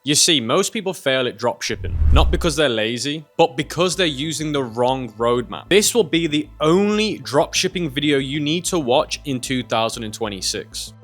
You see, most people fail at dropshipping, not because they're lazy, but because they're using the wrong roadmap. This will be the only dropshipping video you need to watch in 2026.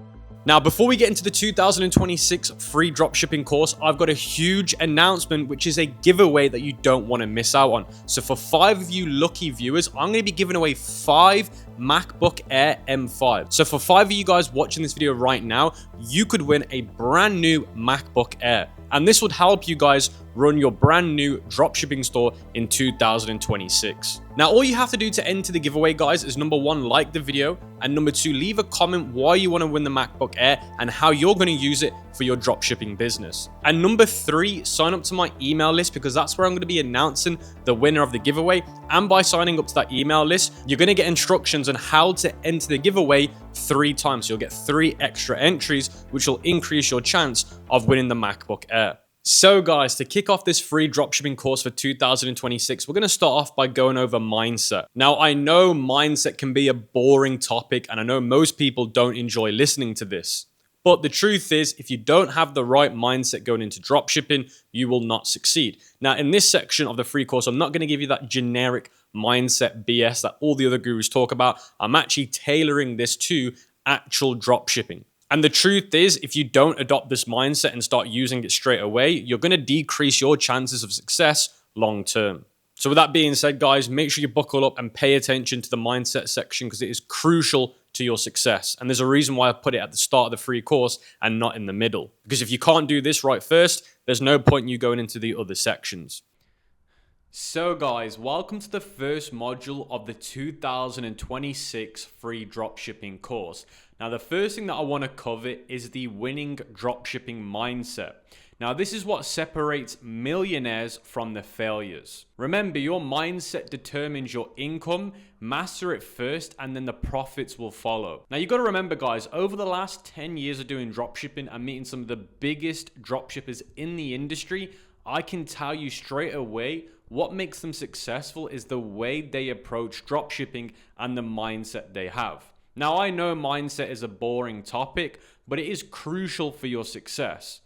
Now, before we get into the 2026 free dropshipping course, I've got a huge announcement, which is a giveaway that you don't want to miss out on. So for 5 of you lucky viewers, I'm going to be giving away 5 MacBook Air M5. So for 5 of you guys watching this video right now, you could win a brand new MacBook Air. And this would help you guys run your brand new dropshipping store in 2026. Now, all you have to do to enter the giveaway, guys, is number 1, like the video, and number 2, leave a comment why you want to win the MacBook Air and how you're going to use it for your dropshipping business. And number 3, sign up to my email list, because that's where I'm going to be announcing the winner of the giveaway. And by signing up to that email list, you're going to get instructions on how to enter the giveaway 3 times. So you'll get 3 extra entries, which will increase your chance of winning the MacBook Air. So guys, to kick off this free dropshipping course for 2026, we're going to start off by going over mindset. Now, I know mindset can be a boring topic, and I know most people don't enjoy listening to this. But the truth is, if you don't have the right mindset going into dropshipping, you will not succeed. Now, in this section of the free course, I'm not going to give you that generic mindset BS that all the other gurus talk about. I'm actually tailoring this to actual dropshipping. And the truth is, if you don't adopt this mindset and start using it straight away, you're going to decrease your chances of success long term. So with that being said, guys, make sure you buckle up and pay attention to the mindset section, because it is crucial to your success. And there's a reason why I put it at the start of the free course and not in the middle. Because if you can't do this right first, there's no point in you going into the other sections. So guys, welcome to the first module of the 2026 free dropshipping course. Now, the first thing that I want to cover is the winning dropshipping mindset. Now, this is what separates millionaires from the failures. Remember, your mindset determines your income. Master it first, and then the profits will follow. Now, you got to remember, guys, over the last 10 years of doing dropshipping and meeting some of the biggest dropshippers in the industry, I can tell you straight away, what makes them successful is the way they approach dropshipping and the mindset they have. Now, I know mindset is a boring topic, but it is crucial for your success.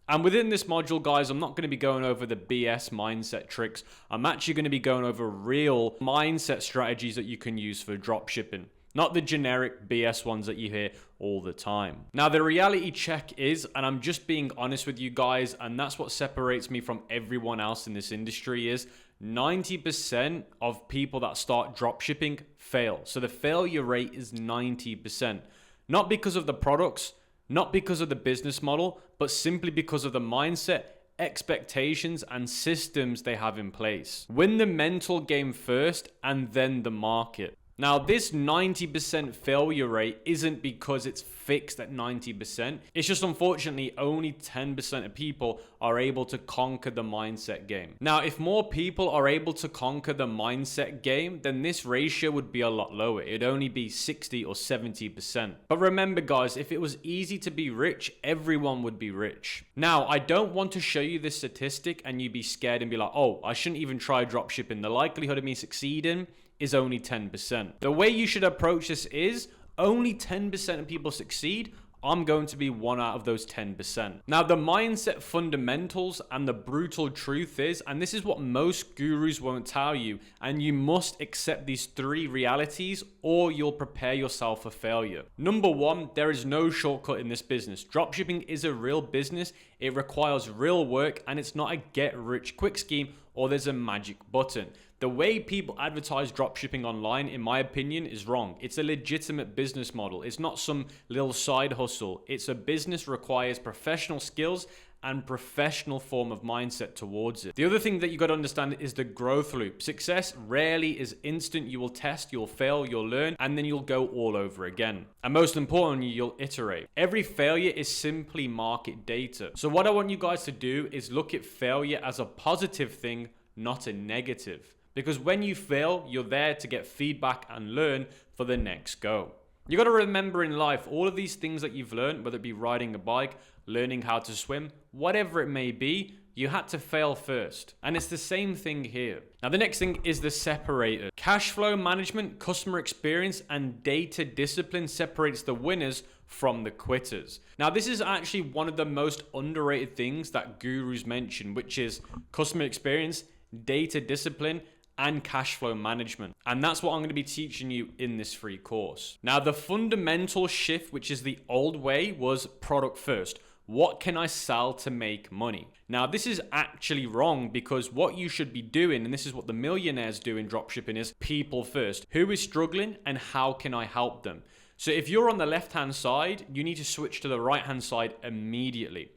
And within this module, guys, I'm not going to be going over the BS mindset tricks. I'm actually going to be going over real mindset strategies that you can use for dropshipping, not the generic BS ones that you hear all the time. Now, the reality check is, and I'm just being honest with you guys, and that's what separates me from everyone else in this industry, is 90% of people that start dropshipping fail. So the failure rate is 90%. Not because of the products, not because of the business model, but simply because of the mindset, expectations, and systems they have in place. Win the mental game first and then the market. Now, this 90% failure rate isn't because it's fixed at 90%. It's just, unfortunately, only 10% of people are able to conquer the mindset game. Now, if more people are able to conquer the mindset game, then this ratio would be a lot lower. It'd only be 60 or 70%. But remember, guys, if it was easy to be rich, everyone would be rich. Now, I don't want to show you this statistic and you be scared and be like, oh, I shouldn't even try dropshipping. The likelihood of me succeeding is only 10%. The way you should approach this is only 10% of people succeed. I'm going to be one out of those 10%. Now, the mindset fundamentals and the brutal truth is, and this is what most gurus won't tell you, and you must accept these 3 realities or you'll prepare yourself for failure. Number 1, there is no shortcut in this business. Dropshipping is a real business. It requires real work, and it's not a get-rich-quick scheme or there's a magic button. The way people advertise dropshipping online, in my opinion, is wrong. It's a legitimate business model. It's not some little side hustle. It's a business, requires professional skills and professional form of mindset towards it. The other thing that you got to understand is the growth loop. Success rarely is instant. You will test, you'll fail, you'll learn, and then you'll go all over again. And most importantly, you'll iterate. Every failure is simply market data. So what I want you guys to do is look at failure as a positive thing, not a negative. Because when you fail, you're there to get feedback and learn for the next go. You got to remember in life, all of these things that you've learned, whether it be riding a bike, learning how to swim, whatever it may be, You had to fail first. And it's the same thing here. Now, the next thing is the separator. Cash flow management, customer experience, and data discipline separates the winners from the quitters. Now, this is actually one of the most underrated things that gurus mention, which is customer experience, data discipline, and cash flow management. And that's what I'm going to be teaching you in this free course. Now, the fundamental shift, which is the old way, was product first. What can I sell to make money? Now, this is actually wrong, because what you should be doing, and this is what the millionaires do in dropshipping, is people first. Who is struggling and how can I help them? So if you're on the left-hand side, you need to switch to the right-hand side immediately.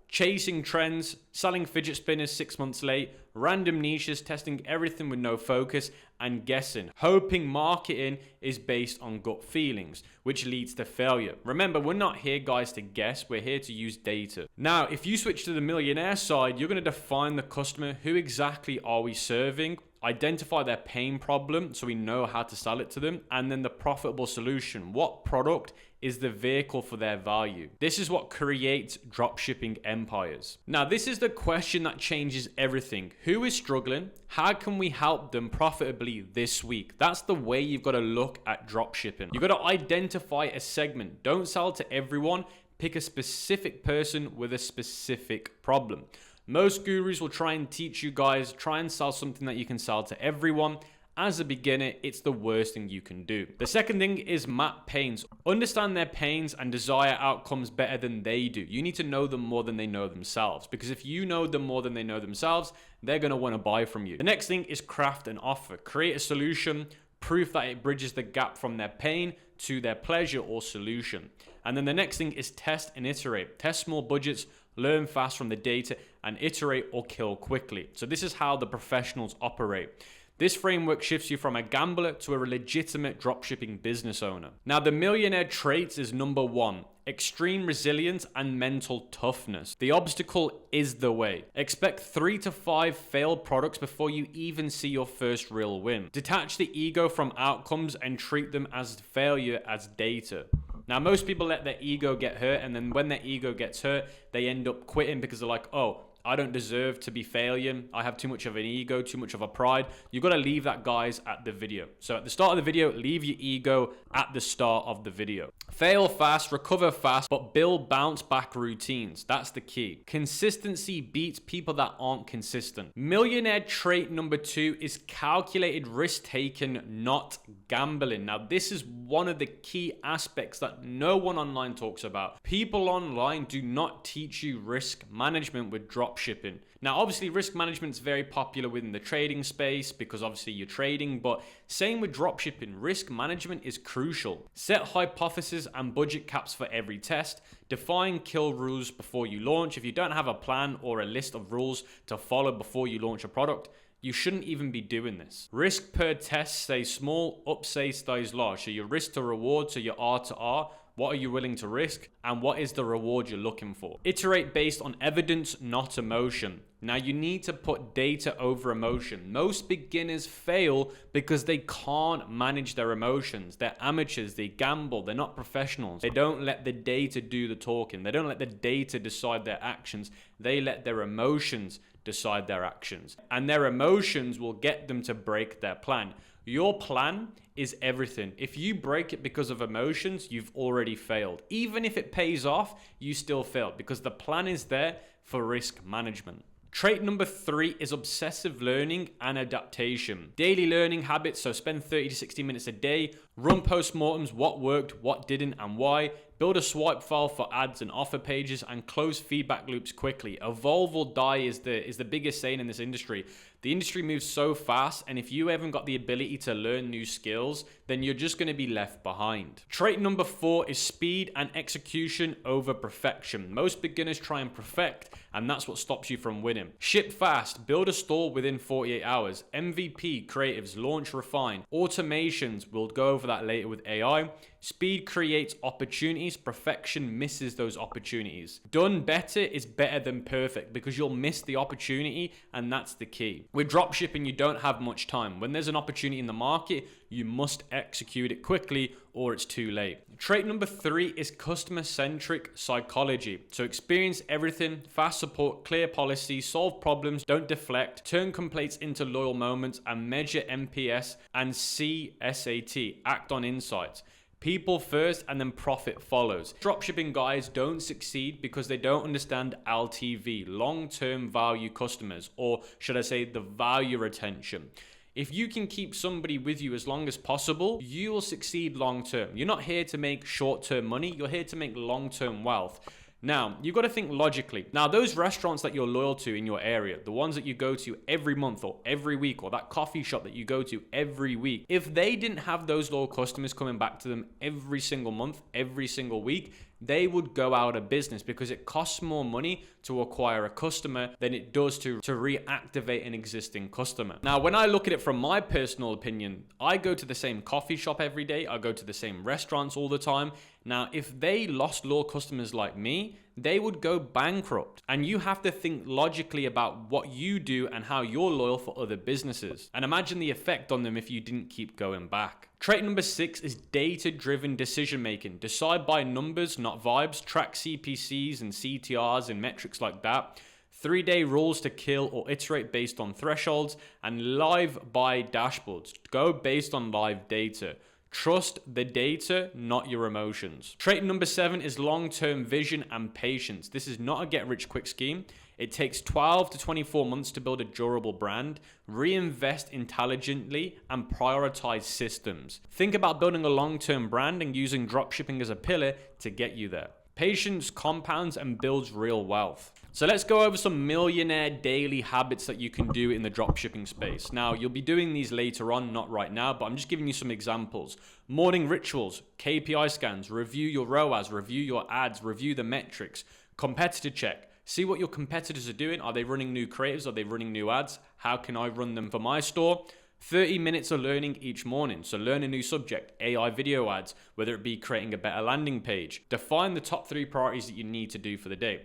Chasing trends, selling fidget spinners 6 months late, random niches, testing everything with no focus, and guessing. Hoping marketing is based on gut feelings, which leads to failure. Remember, we're not here, guys, to guess. We're here to use data. Now, if you switch to the millionaire side, you're going to define the customer. Who exactly are we serving? Identify their pain problem so we know how to sell it to them, and then the profitable solution. What product is the vehicle for their value? This is what creates dropshipping empires. Now, this is the question that changes everything. Who is struggling? How can we help them profitably this week? That's the way you've got to look at dropshipping. You've got to identify a segment. Don't sell to everyone. Pick a specific person with a specific problem. Most gurus will try and teach you guys, try and sell something that you can sell to everyone. As a beginner, it's the worst thing you can do. The second thing is map pains. Understand their pains and desire outcomes better than they do. You need to know them more than they know themselves, because if you know them more than they know themselves, they're going to want to buy from you. The next thing is craft an offer. Create a solution, proof that it bridges the gap from their pain to their pleasure or solution. And then the next thing is test and iterate. Test small budgets, learn fast from the data, and iterate or kill quickly. So this is how the professionals operate. This framework shifts you from a gambler to a legitimate dropshipping business owner. Now, the millionaire traits is number 1, extreme resilience and mental toughness. The obstacle is the way. Expect 3 to 5 failed products before you even see your first real win. Detach the ego from outcomes and treat them as failure as data. Now, most people let their ego get hurt, and then when their ego gets hurt, they end up quitting because they're like, oh, I don't deserve to be failing. I have too much of an ego, too much of a pride. You've got to leave that, guys, at the video. So at the start of the video, leave your ego at the start of the video. Fail fast, recover fast, but build bounce back routines. That's the key. Consistency beats people that aren't consistent. Millionaire trait number 2 is calculated risk taken, not gambling. Now, this is one of the key aspects that no one online talks about. People online do not teach you risk management with dropshipping. Now, obviously, risk management is very popular within the trading space because obviously you're trading, but same with dropshipping, risk management is crucial. Set hypotheses and budget caps for every test. Define kill rules before you launch. If you don't have a plan or a list of rules to follow before you launch a product, you shouldn't even be doing this. Risk per test stays small, upside stays large. So your risk to reward, so your R to R, what are you willing to risk? And what is the reward you're looking for? Iterate based on evidence, not emotion. Now, you need to put data over emotion. Most beginners fail because they can't manage their emotions. They're amateurs, they gamble, they're not professionals. They don't let the data do the talking. They don't let the data decide their actions. They let their emotions decide their actions. And their emotions will get them to break their plan. Your plan is everything. If you break it because of emotions, you've already failed. Even if it pays off, you still failed because the plan is there for risk management. Trait number 3 is obsessive learning and adaptation. Daily learning habits, so spend 30 to 60 minutes a day. Run postmortems, what worked, what didn't, and why. Build a swipe file for ads and offer pages, and close feedback loops quickly. Evolve or die is the biggest saying in this industry. The industry moves so fast, and if you haven't got the ability to learn new skills, then you're just going to be left behind. Trait number 4 is speed and execution over perfection. Most beginners try and perfect, and that's what stops you from winning. Ship fast, build a store within 48 hours. MVP, creatives, launch, refine. Automations, we'll go over that later with AI. Speed creates opportunities, perfection misses those opportunities. Done better is better than perfect because you'll miss the opportunity, and that's the key. With dropshipping, you don't have much time. When there's an opportunity in the market, you must execute it quickly or it's too late. Trait number 3 is customer-centric psychology. So experience everything, fast support, clear policy, solve problems, don't deflect, turn complaints into loyal moments, and measure NPS and CSAT, act on insights. People first and then profit follows. Dropshipping guys don't succeed because they don't understand LTV, long-term value customers, or should I say the value retention. If you can keep somebody with you as long as possible, you will succeed long-term. You're not here to make short-term money, you're here to make long-term wealth. Now, you've got to think logically. Now, those restaurants that you're loyal to in your area, the ones that you go to every month or every week, or that coffee shop that you go to every week, if they didn't have those loyal customers coming back to them every single month, every single week, they would go out of business because it costs more money to acquire a customer than it does to reactivate an existing customer. Now, when I look at it from my personal opinion, I go to the same coffee shop every day. I go to the same restaurants all the time. Now, if they lost loyal customers like me, they would go bankrupt. And you have to think logically about what you do and how you're loyal for other businesses. And imagine the effect on them if you didn't keep going back. Trait number 6 is data-driven decision making. Decide by numbers, not vibes. Track CPCs and CTRs and metrics like that. 3-day rules to kill or iterate based on thresholds, and live by dashboards. Go based on live data. Trust the data, not your emotions. Trait number 7 is long-term vision and patience. This is not a get-rich-quick scheme. It takes 12 to 24 months to build a durable brand. Reinvest intelligently and prioritize systems. Think about building a long-term brand and using dropshipping as a pillar to get you there. Patience compounds and builds real wealth. So let's go over some millionaire daily habits that you can do in the dropshipping space. Now, you'll be doing these later on, not right now, but I'm just giving you some examples. Morning rituals, KPI scans, review your ROAS, review your ads, review the metrics, competitor check. See what your competitors are doing. Are they running new creatives? Are they running new ads? How can I run them for my store? 30 minutes of learning each morning. So learn a new subject, AI video ads, whether it be creating a better landing page. Define the top 3 priorities that you need to do for the day.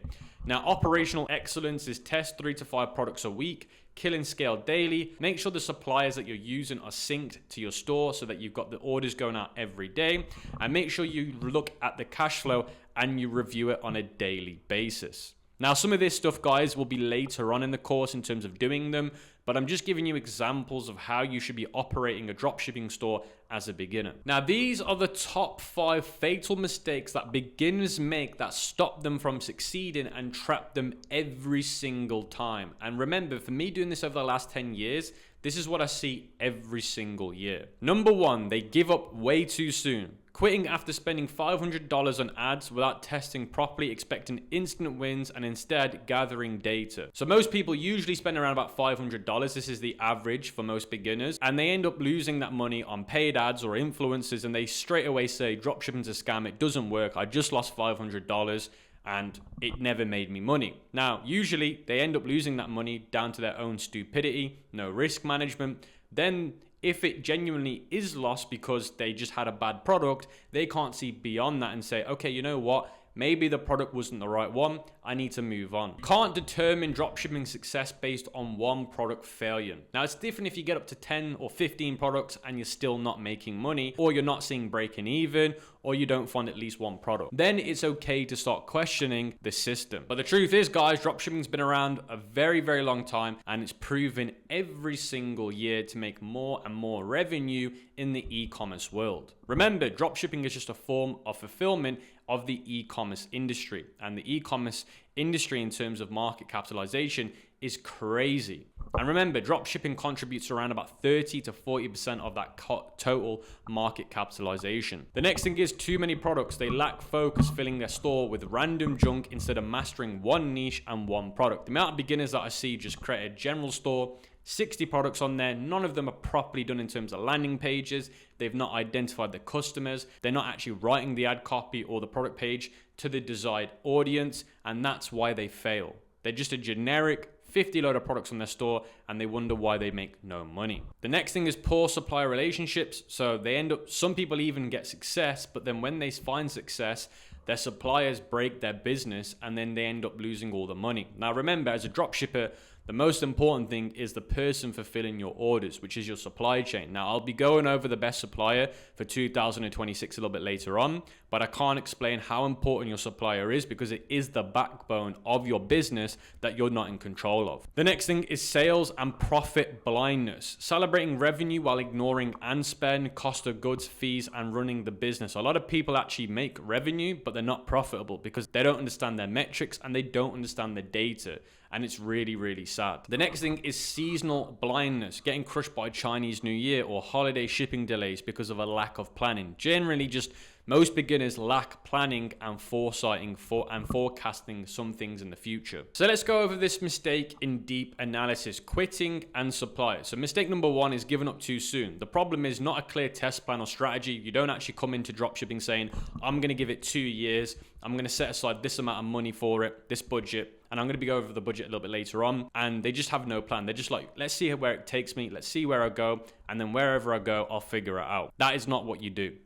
Now, operational excellence is test 3 to 5 products a week, kill and scale daily. Make sure the suppliers that you're using are synced to your store so that you've got the orders going out every day. And make sure you look at the cash flow and you review it on a daily basis. Now, some of this stuff, guys, will be later on in the course in terms of doing them, but I'm just giving you examples of how you should be operating a dropshipping store as a beginner. Now, these are the top 5 fatal mistakes that beginners make that stop them from succeeding and trap them every single time. And remember, for me doing this over the last 10 years, this is what I see every single year. Number 1, they give up way too soon. Quitting after spending $500 on ads without testing properly, expecting instant wins, and instead gathering data. So most people usually spend around about $500. This is the average for most beginners. And they end up losing that money on paid ads or influencers, and they straight away say, dropshipping's a scam, it doesn't work, I just lost $500 and it never made me money. Now, usually they end up losing that money down to their own stupidity, no risk management. Then if it genuinely is lost because they just had a bad product, they can't see beyond that and say, okay, you know what? Maybe the product wasn't the right one. I need to move on. You can't determine dropshipping success based on one product failure. Now, it's different if you get up to 10 or 15 products and you're still not making money, or you're not seeing breaking even, or you don't find at least one product. Then it's okay to start questioning the system. But the truth is, guys, dropshipping's been around a very, very long time, and it's proven every single year to make more and more revenue in the e-commerce world. Remember, dropshipping is just a form of fulfillment of the e-commerce industry, and the e-commerce industry in terms of market capitalization is crazy. And remember, dropshipping contributes around about 30 to 40% of that total market capitalization. The next thing is too many products. They lack focus, filling their store with random junk instead of mastering one niche and one product. The amount of beginners that I see just create a general store, 60 products on there, none of them are properly done in terms of landing pages. They've not identified the customers. They're not actually writing the ad copy or the product page to the desired audience, and that's why they fail. They're just a generic 50 load of products on their store and they wonder why they make no money. The next thing is poor supplier relationships. So they end up, some people even get success, but then when they find success, their suppliers break their business and then they end up losing all the money. Now remember, as a dropshipper, the most important thing is the person fulfilling your orders, which is your supply chain. Now, I'll be going over the best supplier for 2026 a little bit later on, but I can't explain how important your supplier is because it is the backbone of your business that you're not in control of. The next thing is sales and profit blindness. Celebrating revenue while ignoring and spend, cost of goods, fees, and running the business. A lot of people actually make revenue, but they're not profitable because they don't understand their metrics and they don't understand the data. And it's really, really sad. The next thing is seasonal blindness, getting crushed by Chinese New Year or holiday shipping delays because of a lack of planning. Generally, just most beginners lack planning and foresighting and forecasting some things in the future. So let's go over this mistake in deep analysis: quitting and suppliers. So mistake number one is giving up too soon. The problem is not a clear test plan or strategy. You don't actually come into dropshipping saying, I'm going to give it 2 years. I'm going to set aside this amount of money for it, this budget. And I'm going to be going over the budget a little bit later on. And they just have no plan. They're just like, let's see where it takes me. Let's see where I go. And then wherever I go, I'll figure it out. That is not what you do.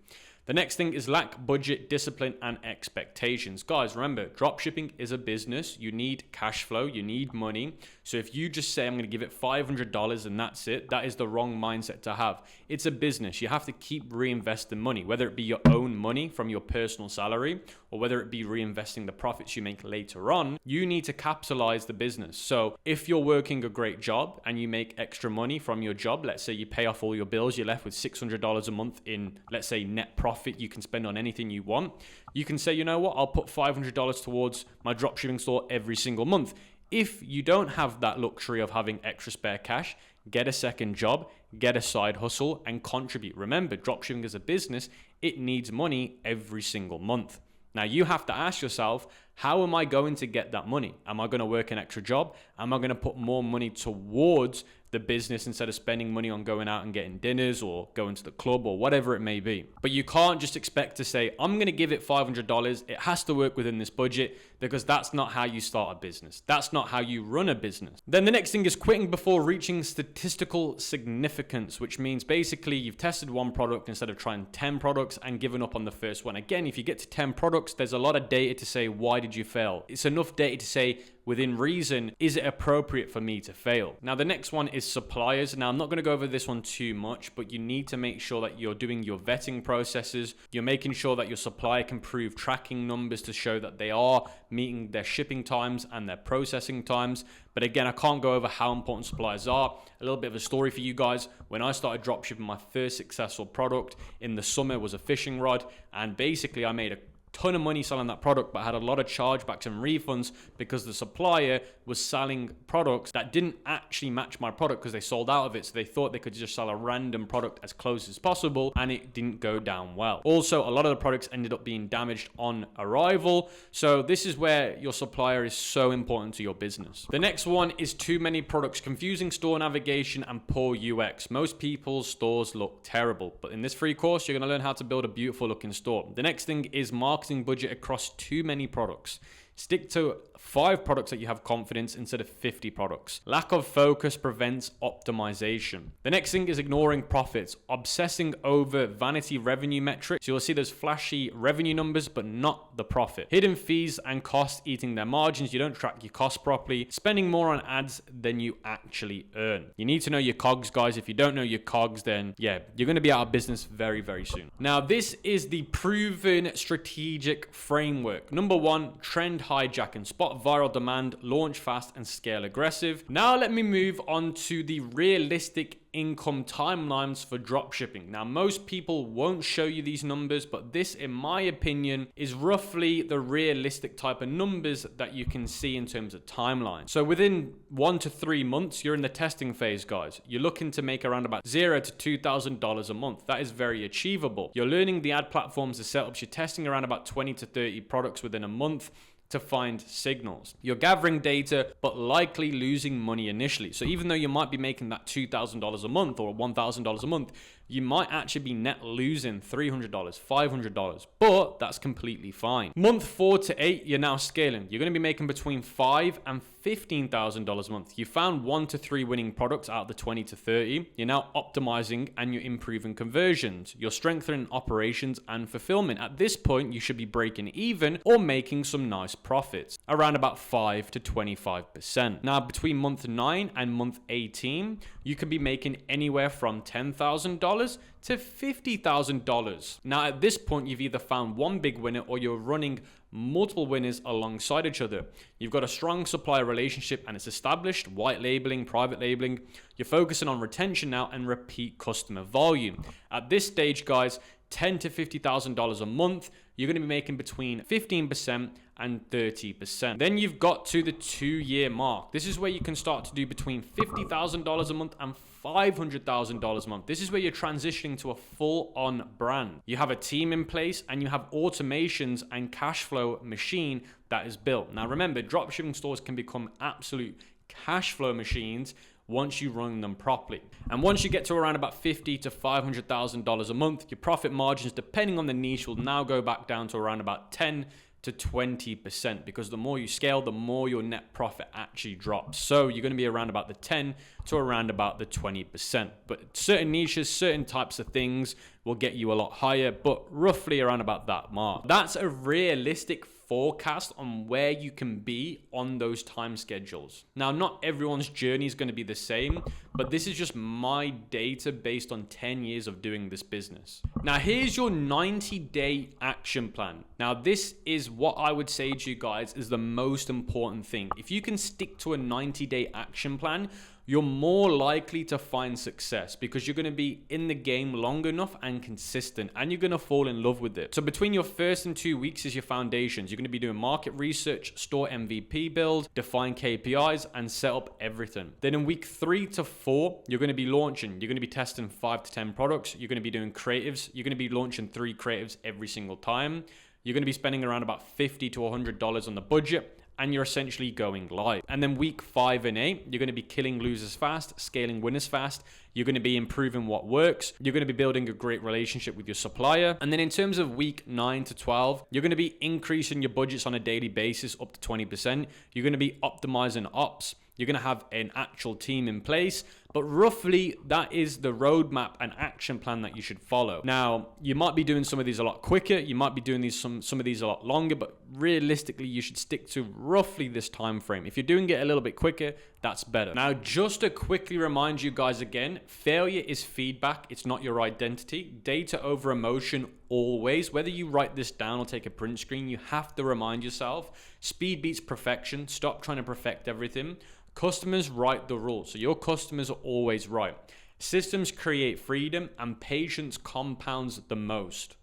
The next thing is lack budget, discipline, and expectations. Guys, remember, dropshipping is a business. You need cash flow. You need money. So if you just say, I'm going to give it $500 and that's it, that is the wrong mindset to have. It's a business. You have to keep reinvesting money, whether it be your own money from your personal salary or whether it be reinvesting the profits you make later on. You need to capitalize the business. So if you're working a great job and you make extra money from your job, let's say you pay off all your bills, you're left with $600 a month in, let's say, net profit you can spend on anything you want. You can say, you know what, I'll put $500 towards my dropshipping store every single month. If you don't have that luxury of having extra spare cash, get a second job, get a side hustle, and contribute. Remember, dropshipping is a business. It needs money every single month. Now you have to ask yourself, how am I going to get that money? Am I going to work an extra job? Am I going to put more money towards the business instead of spending money on going out and getting dinners or going to the club or whatever it may be? But you can't just expect to say, I'm going to give it $500. It has to work within this budget, because that's not how you start a business. That's not how you run a business. Then the next thing is quitting before reaching statistical significance, which means basically you've tested one product instead of trying 10 products and given up on the first one. Again, if you get to 10 products, there's a lot of data to say, why did you fail? It's enough data to say, within reason, is it appropriate for me to fail? Now, the next one is suppliers. Now, I'm not going to go over this one too much, but you need to make sure that you're doing your vetting processes. You're making sure that your supplier can prove tracking numbers to show that they are meeting their shipping times and their processing times. But again, I can't go over how important suppliers are. A little bit of a story for you guys. When I started dropshipping, my first successful product in the summer was a fishing rod. And basically, I made a ton of money selling that product, but I had a lot of chargebacks and refunds because the supplier was selling products that didn't actually match my product because they sold out of it. So they thought they could just sell a random product as close as possible, and it didn't go down well. Also, a lot of the products ended up being damaged on arrival. So this is where your supplier is so important to your business. The next one is too many products, confusing store navigation, and poor UX. Most people's stores look terrible, but in this free course, you're going to learn how to build a beautiful looking store. The next thing is marketing budget across too many products. Stick to 5 products that you have confidence instead of 50 products. Lack of focus prevents optimization. The next thing is ignoring profits, obsessing over vanity revenue metrics. You'll see those flashy revenue numbers, but not the profit. Hidden fees and costs eating their margins. You don't track your costs properly. Spending more on ads than you actually earn. You need to know your COGS, guys. If you don't know your COGS, then yeah, you're going to be out of business very, very soon. Now, this is the proven strategic framework. Number 1, trend hijack and spot viral demand, launch fast and scale aggressive. Now let me move on to the realistic income timelines for dropshipping. Now, most people won't show you these numbers, but this, in my opinion, is roughly the realistic type of numbers that you can see in terms of timeline. So within 1 to 3 months, you're in the testing phase, guys. You're looking to make around about $0 to $2,000 a month. That is very achievable. You're learning the ad platforms, the setups. You're testing around about 20 to 30 products within a month to find signals. You're gathering data, but likely losing money initially. So even though you might be making that $2,000 a month or $1,000 a month, you might actually be net losing $300, $500, but that's completely fine. Month 4 to 8, you're now scaling. You're going to be making between $5,000 and $15,000 a month. You found 1 to 3 winning products out of the 20 to 30. You're now optimizing and you're improving conversions. You're strengthening operations and fulfillment. At this point, you should be breaking even or making some nice profits, around about 5 to 25%. Now, between month 9 and month 18, you could be making anywhere from $10,000 to $50,000. Now, at this point, you've either found one big winner or you're running multiple winners alongside each other. You've got a strong supplier relationship and it's established, white labeling, private labeling. You're focusing on retention now and repeat customer volume. At this stage, guys, $10,000 to $50,000 a month, you're going to be making between 15% and 30%. Then you've got to the 2-year mark. This is where you can start to do between $50,000 a month and $500,000 a month. This is where you're transitioning to a full-on brand. You have a team in place and you have automations and cash flow machine that is built. Now remember, dropshipping stores can become absolute cash flow machines once you run them properly. And once you get to around about $50,000 to $500,000 a month, your profit margins, depending on the niche, will now go back down to around about 10 to 20%, because the more you scale, the more your net profit actually drops. So you're going to be around about the 10 to around about the 20%. But certain niches, certain types of things will get you a lot higher, but roughly around about that mark. That's a realistic forecast on where you can be on those time schedules. Now, not everyone's journey is going to be the same, but this is just my data based on 10 years of doing this business. Now, here's your 90-day action plan. Now, this is what I would say to you guys is the most important thing. If you can stick to a 90-day action plan, you're more likely to find success because you're going to be in the game long enough and consistent, and you're going to fall in love with it. So between your first and 2 weeks is your foundations. You're going to be doing market research, store MVP build, define KPIs, and set up everything. Then in week 3 to 4, you're going to be launching. You're going to be testing 5 to 10 products. You're going to be doing creatives. You're going to be launching 3 creatives every single time. You're going to be spending around about $50 to $100 on the budget, and you're essentially going live. And then week 5 and 8, you're going to be killing losers fast, scaling winners fast. You're going to be improving what works. You're going to be building a great relationship with your supplier. And then in terms of week 9 to 12, you're going to be increasing your budgets on a daily basis up to 20%. You're going to be optimizing ops. You're going to have an actual team in place, but roughly that is the roadmap and action plan that you should follow. Now, you might be doing some of these a lot quicker. You might be doing these some of these a lot longer, but realistically, you should stick to roughly this time frame. If you're doing it a little bit quicker, that's better. Now, just to quickly remind you guys again, failure is feedback. It's not your identity. Data over emotion always. Whether you write this down or take a print screen, you have to remind yourself, speed beats perfection. Stop trying to perfect everything. Customers write the rules, so your customers are always right. Systems create freedom, and patience compounds the most.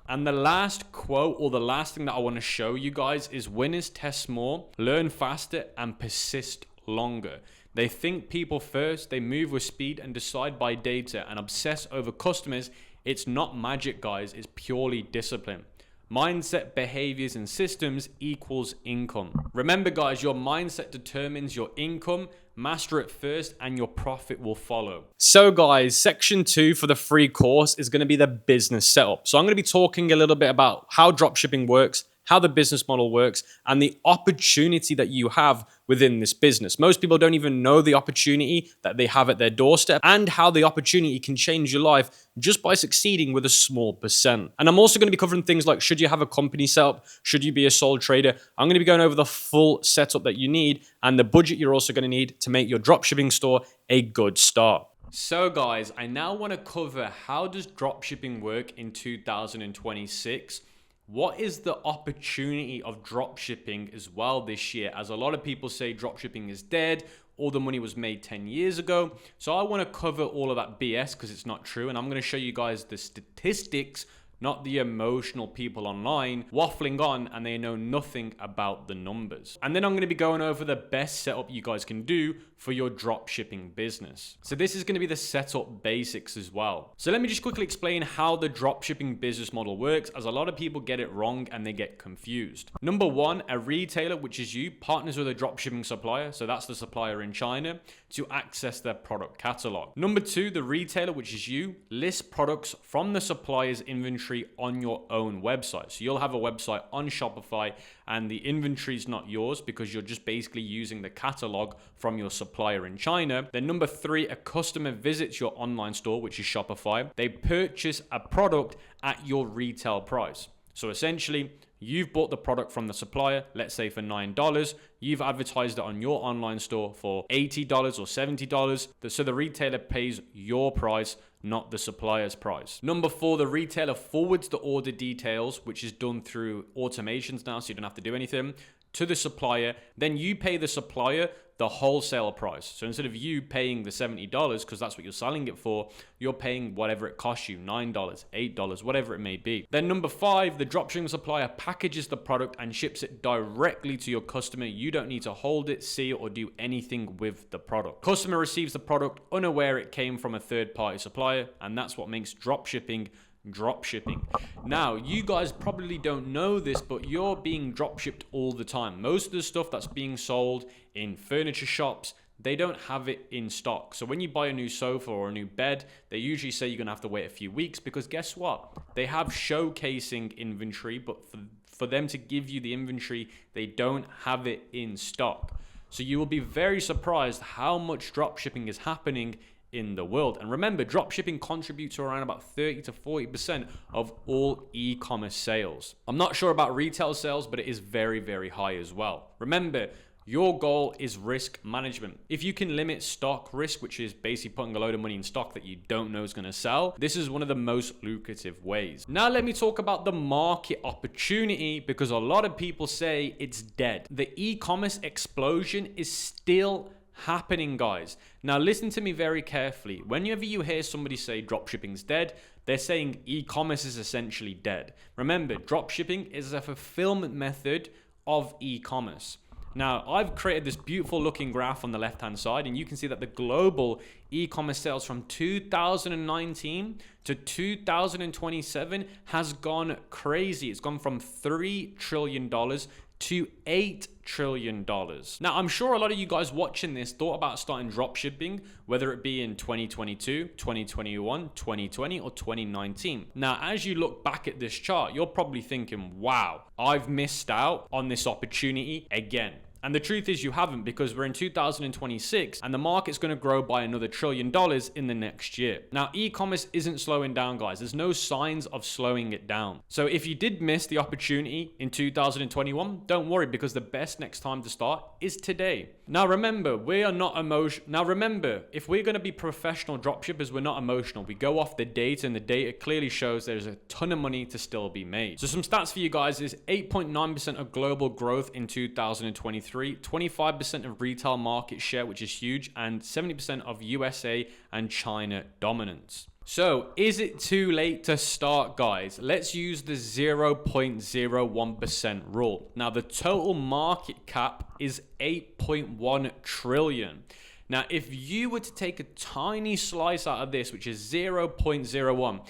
And the last quote, or the last thing that I want to show you guys, is winners test more, learn faster, and persist longer. They think people first, they move with speed and decide by data and obsess over customers. It's not magic, guys. It's purely discipline. Mindset, behaviors, and systems equals income. Remember, guys, your mindset determines your income. Master it first and your profit will follow. So guys, section 2 for the free course is going to be the business setup. So I'm going to be talking a little bit about how dropshipping works, how the business model works, and the opportunity that you have within this business. Most people don't even know the opportunity that they have at their doorstep and how the opportunity can change your life just by succeeding with a small percent. And I'm also going to be covering things like, should you have a company set up? Should you be a sole trader? I'm going to be going over the full setup that you need and the budget you're also going to need to make your dropshipping store a good start. So guys, I now want to cover how does dropshipping work in 2026. What is the opportunity of dropshipping as well this year? As a lot of people say dropshipping is dead, all the money was made 10 years ago. So I want to cover all of that BS because it's not true. And I'm going to show you guys the statistics not the emotional people online waffling on and they know nothing about the numbers. And then I'm going to be going over the best setup you guys can do for your drop shipping business. So this is going to be the setup basics as well. So let me just quickly explain how the drop shipping business model works, as a lot of people get it wrong and they get confused. Number one, a retailer, which is you, partners with a drop shipping supplier, so that's the supplier in China, to access their product catalog. Number two, the retailer, which is you, lists products from the supplier's inventory on your own website. So you'll have a website on Shopify and the inventory is not yours because you're just basically using the catalog from your supplier in China. Then number three, a customer visits your online store, which is Shopify. They purchase a product at your retail price. So essentially, you've bought the product from the supplier, let's say for $9. You've advertised it on your online store for $80 or $70. So the retailer pays your price, not the supplier's price. Number four, the retailer forwards the order details, which is done through automations now, so you don't have to do anything, to the supplier. Then you pay the supplier the wholesale price. So instead of you paying the $70, because that's what you're selling it for, you're paying whatever it costs you, $9, $8, whatever it may be. Then number five, the dropshipping supplier packages the product and ships it directly to your customer. You don't need to hold it, see it, or do anything with the product. Customer receives the product unaware it came from a third-party supplier, and that's what makes dropshipping. Now, you guys probably don't know this, but you're being dropshipped all the time. Most of the stuff that's being sold in furniture shops, they don't have it in stock. So when you buy a new sofa or a new bed, they usually say you're gonna have to wait a few weeks, because guess what? They have showcasing inventory, but for them to give you the inventory, they don't have it in stock. So you will be very surprised how much dropshipping is happening in the world. And remember, dropshipping contributes to around about 30 to 40% of all e-commerce sales. I'm not sure about retail sales, but it is very, very high as well. Remember, your goal is risk management. If you can limit stock risk, which is basically putting a load of money in stock that you don't know is going to sell, this is one of the most lucrative ways. Now let me talk about the market opportunity, because a lot of people say it's dead. The e-commerce explosion is still happening, guys. Now listen to me very carefully. Whenever you hear somebody say dropshipping's dead, they're saying e-commerce is essentially dead. Remember, dropshipping is a fulfillment method of e-commerce. Now, I've created this beautiful looking graph on the left-hand side, and you can see that the global e-commerce sales from 2019 to 2027 has gone crazy. It's gone from $3 trillion to $8 trillion. Now, I'm sure a lot of you guys watching this thought about starting dropshipping, whether it be in 2022, 2021, 2020, or 2019. Now, as you look back at this chart, you're probably thinking, wow, I've missed out on this opportunity again. And the truth is you haven't, because we're in 2026 and the market's going to grow by another $1 trillion in the next year. Now, e-commerce isn't slowing down, guys. There's no signs of slowing it down. So if you did miss the opportunity in 2021, don't worry, because the best next time to start is today. Now, remember, we are not emotional. Now, remember, if we're going to be professional dropshippers, we're not emotional. We go off the data, and the data clearly shows there's a ton of money to still be made. So some stats for you guys is 8.9% of global growth in 2023. 25% of retail market share, which is huge, and 70% of USA and China dominance. So is it too late to start, guys? Let's use the 0.01% rule. Now, the total market cap is 8.1 trillion. Now, if you were to take a tiny slice out of this, which is 0.01,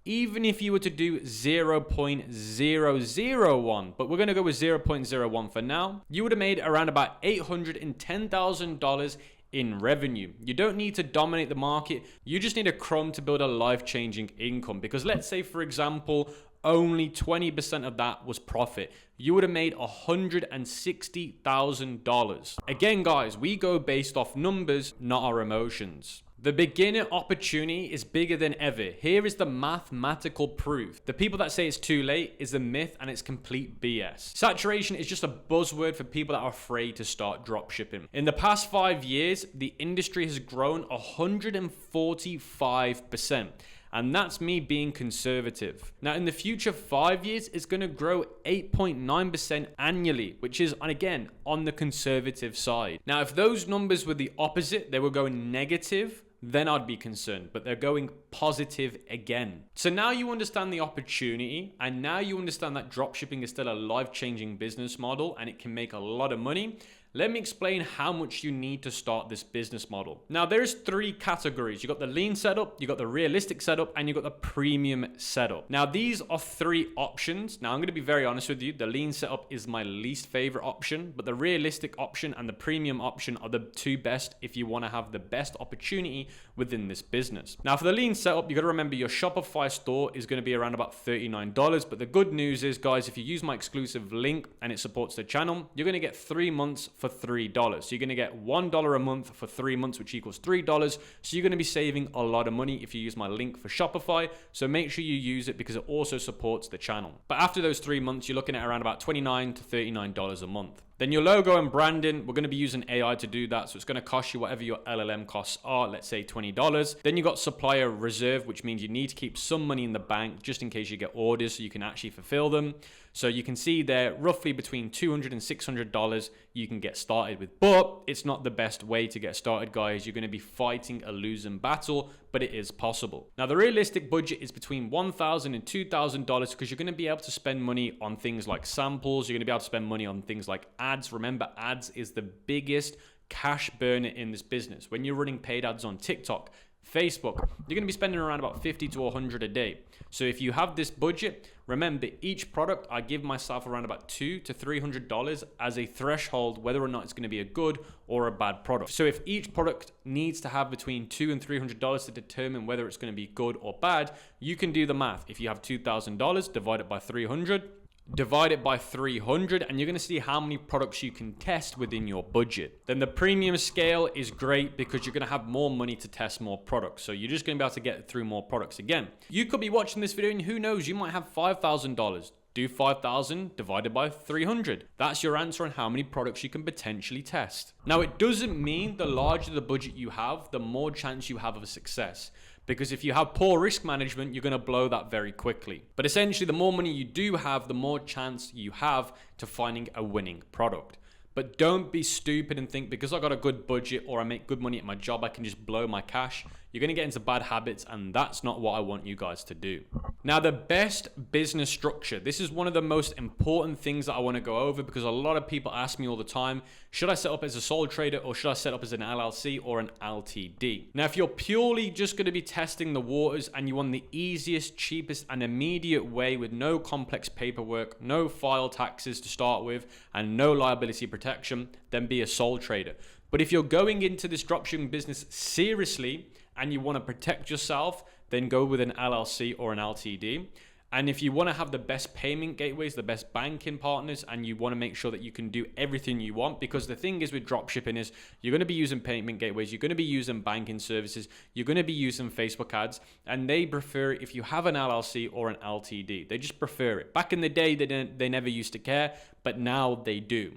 even if you were to do 0.001, but we're going to go with 0.01 for now, you would have made around about $810,000 in revenue. You don't need to dominate the market. You just need a crumb to build a life-changing income. Because let's say, for example, only 20% of that was profit. You would have made $160,000. Again, guys, we go based off numbers, not our emotions. The beginner opportunity is bigger than ever. Here is the mathematical proof. The people that say it's too late is a myth, and it's complete BS. Saturation is just a buzzword for people that are afraid to start dropshipping. In the past 5 years, the industry has grown 145%. And that's me being conservative. Now, in the future 5 years, it's going to grow 8.9% annually, which is, again, on the conservative side. Now, if those numbers were the opposite, they were going negative, then I'd be concerned, but they're going positive again. So now you understand the opportunity, and now you understand that dropshipping is still a life-changing business model and it can make a lot of money. Let me explain how much you need to start this business model. Now, there's 3 categories. You got the lean setup, you got the realistic setup, and you got the premium setup. Now, these are 3 options. Now, I'm going to be very honest with you. The lean setup is my least favorite option, but the realistic option and the premium option are the 2 best if you want to have the best opportunity within this business. Now, for the lean setup, you got to remember your Shopify store is going to be around about $39. But the good news is, guys, if you use my exclusive link and it supports the channel, you're going to get 3 months for $3. So you're going to get $1 a month for 3 months, which equals $3. So you're going to be saving a lot of money if you use my link for Shopify. So make sure you use it because it also supports the channel. But after those 3 months, you're looking at around about $29 to $39 a month. Then your logo and branding, we're going to be using AI to do that. So it's going to cost you whatever your LLM costs are, let's say $20. Then you got supplier reserve, which means you need to keep some money in the bank just in case you get orders so you can actually fulfill them. So you can see there roughly between $200 and $600 you can get started with. But it's not the best way to get started, guys. You're going to be fighting a losing battle, but it is possible. Now, the realistic budget is between $1,000 and $2,000 because you're going to be able to spend money on things like samples. You're going to be able to spend money on things like ads. Remember, ads is the biggest cash burner in this business. When you're running paid ads on TikTok, Facebook, you're going to be spending around about $50 to $100 a day. So if you have this budget, remember each product, I give myself around about $200 to $300 as a threshold, whether or not it's going to be a good or a bad product. So if each product needs to have between $200 and $300 to determine whether it's going to be good or bad, you can do the math. If you have $2,000, divide it by 300, divide it by 300, and you're going to see how many products you can test within your budget. Then the premium scale is great because you're going to have more money to test more products. So you're just going to be able to get through more products again. You could be watching this video and who knows, you might have $5,000. Do 5,000 divided by 300. That's your answer on how many products you can potentially test. Now, it doesn't mean the larger the budget you have, the more chance you have of success. Because if you have poor risk management, you're going to blow that very quickly. But essentially, the more money you do have, the more chance you have to finding a winning product. But don't be stupid and think because I got a good budget or I make good money at my job, I can just blow my cash. You're going to get into bad habits, and that's not what I want you guys to do. Now, the best business structure. This is one of the most important things that I want to go over because a lot of people ask me all the time, should I set up as a sole trader or should I set up as an LLC or an LTD? Now, if you're purely just going to be testing the waters and you want the easiest, cheapest, and immediate way with no complex paperwork, no file taxes to start with, and no liability protection, then be a sole trader. But if you're going into this dropshipping business seriously and you want to protect yourself, then go with an LLC or an LTD. And if you want to have the best payment gateways, the best banking partners, and you want to make sure that you can do everything you want, because the thing is with dropshipping is you're going to be using payment gateways, you're going to be using banking services, you're going to be using Facebook ads, and they prefer it if you have an LLC or an LTD. They just prefer it. Back in the day, they never used to care, but now they do.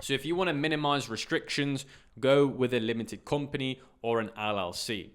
So if you want to minimize restrictions, go with a limited company or an LLC.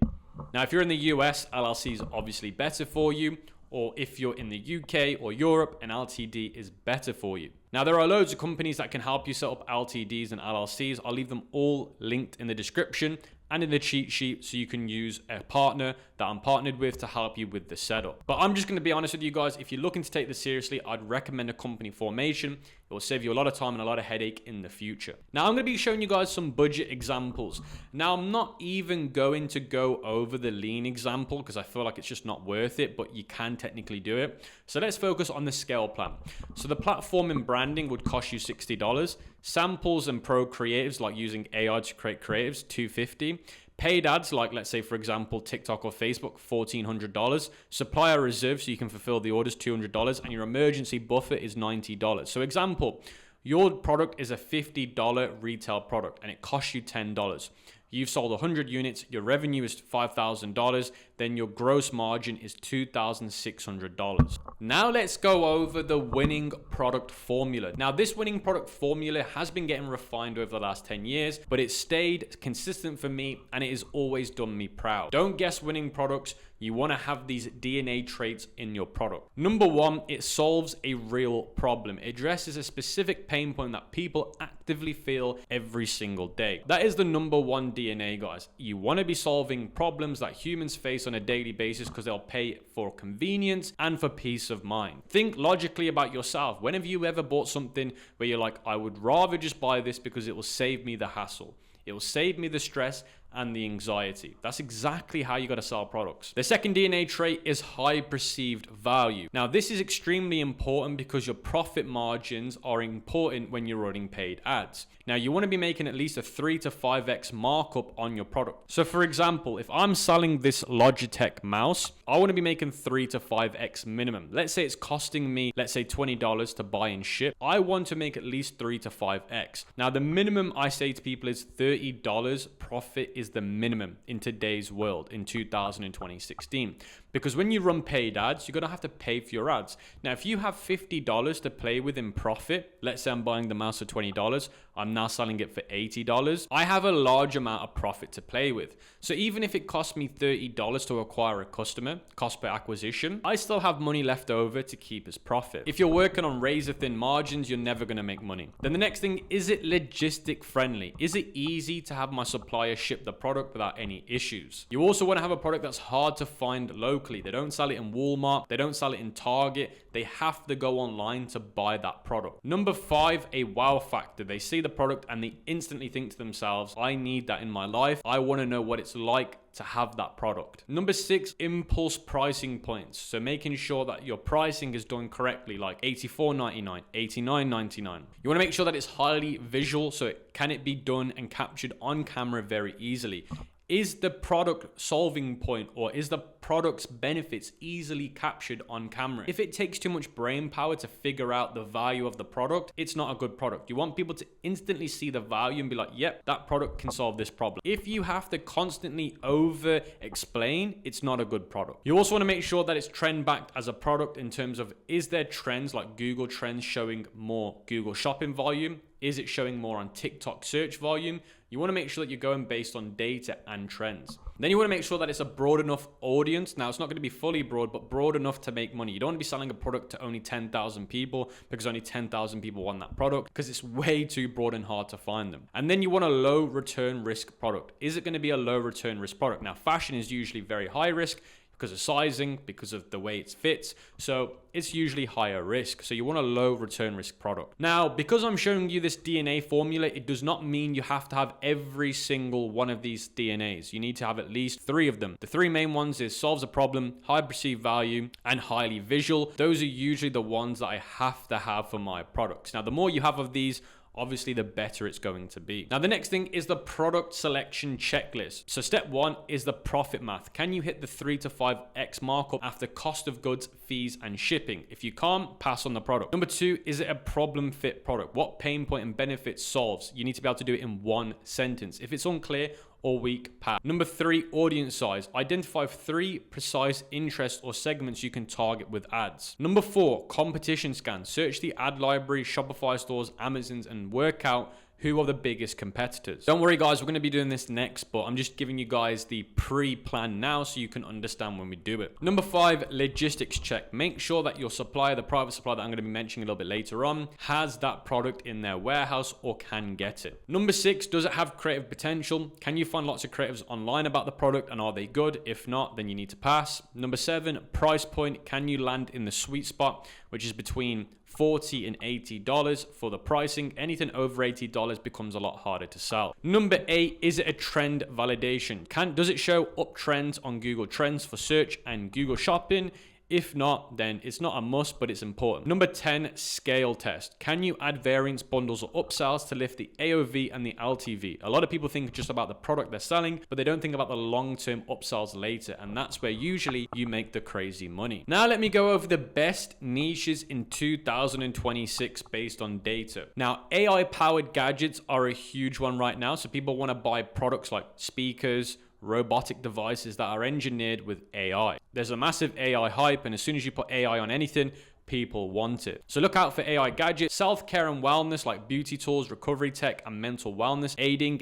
Now, if you're in the US, LLC is obviously better for you. Or if you're in the UK or Europe, an LTD is better for you. Now, there are loads of companies that can help you set up LTDs and LLCs. I'll leave them all linked in the description and in the cheat sheet so you can use a partner that I'm partnered with to help you with the setup. But I'm just going to be honest with you guys, if you're looking to take this seriously, I'd recommend a company formation. It will save you a lot of time and a lot of headache in the future. Now, I'm going to be showing you guys some budget examples. Now, I'm not even going to go over the lean example because I feel like it's just not worth it, but you can technically do it. So let's focus on the scale plan. So the platform and branding would cost you $60. Samples and pro creatives, like using AI to create creatives, $250. Paid ads, like let's say, for example, TikTok or Facebook, $1,400. Supplier reserve, so you can fulfill the orders, $200. And your emergency buffer is $90. So example, your product is a $50 retail product and it costs you $10. You've sold 100 units, your revenue is $5,000, then your gross margin is $2,600. Now let's go over the winning product formula. Now, this winning product formula has been getting refined over the last 10 years, but it stayed consistent for me and it has always done me proud. Don't guess winning products. You want to have these DNA traits in your product. Number one, it solves a real problem. It addresses a specific pain point that people actively actively feel every single day. That is the number one DNA, guys. You want to be solving problems that humans face on a daily basis because they'll pay for convenience and for peace of mind. Think logically about yourself. When have you ever bought something where you're like, I would rather just buy this because it will save me the hassle? It will save me the stress and the anxiety. That's exactly how you got to sell products. The second DNA trait is high perceived value. Now, this is extremely important because your profit margins are important when you're running paid ads. Now, you want to be making at least a 3 to 5x markup on your product. So for example, if I'm selling this Logitech mouse, I want to be making 3 to 5x minimum. Let's say it's costing me, let's say $20 to buy and ship. I want to make at least 3 to 5x. Now, the minimum I say to people is $30 profit is the minimum in today's world in 2016, because when you run paid ads, you're going to have to pay for your ads. Now, if you have $50 to play with in profit, let's say I'm buying the mouse for $20, I'm now selling it for $80, I have a large amount of profit to play with. So even if it costs me $30 to acquire a customer, cost per acquisition, I still have money left over to keep as profit. If you're working on razor thin margins, you're never going to make money. Then the next thing, is it logistic friendly? Is it easy to have my supplier ship the product without any issues? You also want to have a product that's hard to find locally. They don't sell it in Walmart. They don't sell it in Target. They have to go online to buy that product. Number 5, a wow factor. They see the product and they instantly think to themselves, I need that in my life. I want to know what it's like to have that product. Number 6, impulse pricing points. So making sure that your pricing is done correctly, like $84.99, $89.99. You want to make sure that it's highly visual, so can it be done and captured on camera very easily? Is the product solving point or is the product's benefits easily captured on camera? If it takes too much brain power to figure out the value of the product, it's not a good product. You want people to instantly see the value and be like, yep, that product can solve this problem. If you have to constantly over explain, it's not a good product. You also want to make sure that it's trend backed as a product in terms of, is there trends like Google Trends showing more Google shopping volume? Is it showing more on TikTok search volume? You want to make sure that you're going based on data and trends. Then you want to make sure that it's a broad enough audience. Now, it's not going to be fully broad, but broad enough to make money. You don't want to be selling a product to only 10,000 people because only 10,000 people want that product, because it's way too broad and hard to find them. And then you want a low return risk product. Is it going to be a low return risk product? Now, fashion is usually very high risk because of sizing, because of the way it fits. So it's usually higher risk. So you want a low return risk product. Now, because I'm showing you this DNA formula, it does not mean you have to have every single one of these DNAs. You need to have at least 3 of them. The 3 main ones is solves a problem, high perceived value, and highly visual. Those are usually the ones that I have to have for my products. Now, the more you have of these, obviously the better it's going to be. Now, the next thing is the product selection checklist. So step 1 is the profit math. Can you hit the 3 to 5x markup after cost of goods, fees, and shipping? If you can't, pass on the product. Number 2, is it a problem fit product? What pain point and benefit solves? You need to be able to do it in 1 sentence. If it's unclear or weak, pass. Number 3, audience size. Identify 3 precise interests or segments you can target with ads. Number 4, competition scan. Search the ad library, Shopify stores, Amazons, and work out who are the biggest competitors. Don't worry, guys, we're going to be doing this next, but I'm just giving you guys the pre-plan now so you can understand when we do it. Number 5, logistics check. Make sure that your supplier, the private supplier that I'm going to be mentioning a little bit later on, has that product in their warehouse or can get it. Number 6, does it have creative potential? Can you find lots of creatives online about the product and are they good? If not, then you need to pass. Number 7, price point. Can you land in the sweet spot, which is between $40 and $80 for the pricing? Anything over $80 becomes a lot harder to sell. Number 8, is it a trend validation? Does it show uptrends on Google Trends for search and Google Shopping? If not, then it's not a must, but it's important. Number 10, scale test. Can you add variants, bundles, or upsells to lift the AOV and the LTV? A lot of people think just about the product they're selling, but they don't think about the long-term upsells later, and that's where usually you make the crazy money. Now let me go over the best niches in 2026 based on data. Now, AI-powered gadgets are a huge one right now, so people want to buy products like speakers, robotic devices that are engineered with AI. There's a massive AI hype, and as soon as you put AI on anything, people want it. So look out for AI gadgets. Self-care and wellness like beauty tools, recovery tech, and mental wellness aiding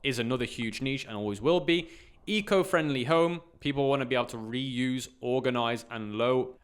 is another huge niche and always will be. Eco-friendly home. People want to be able to reuse, organize, and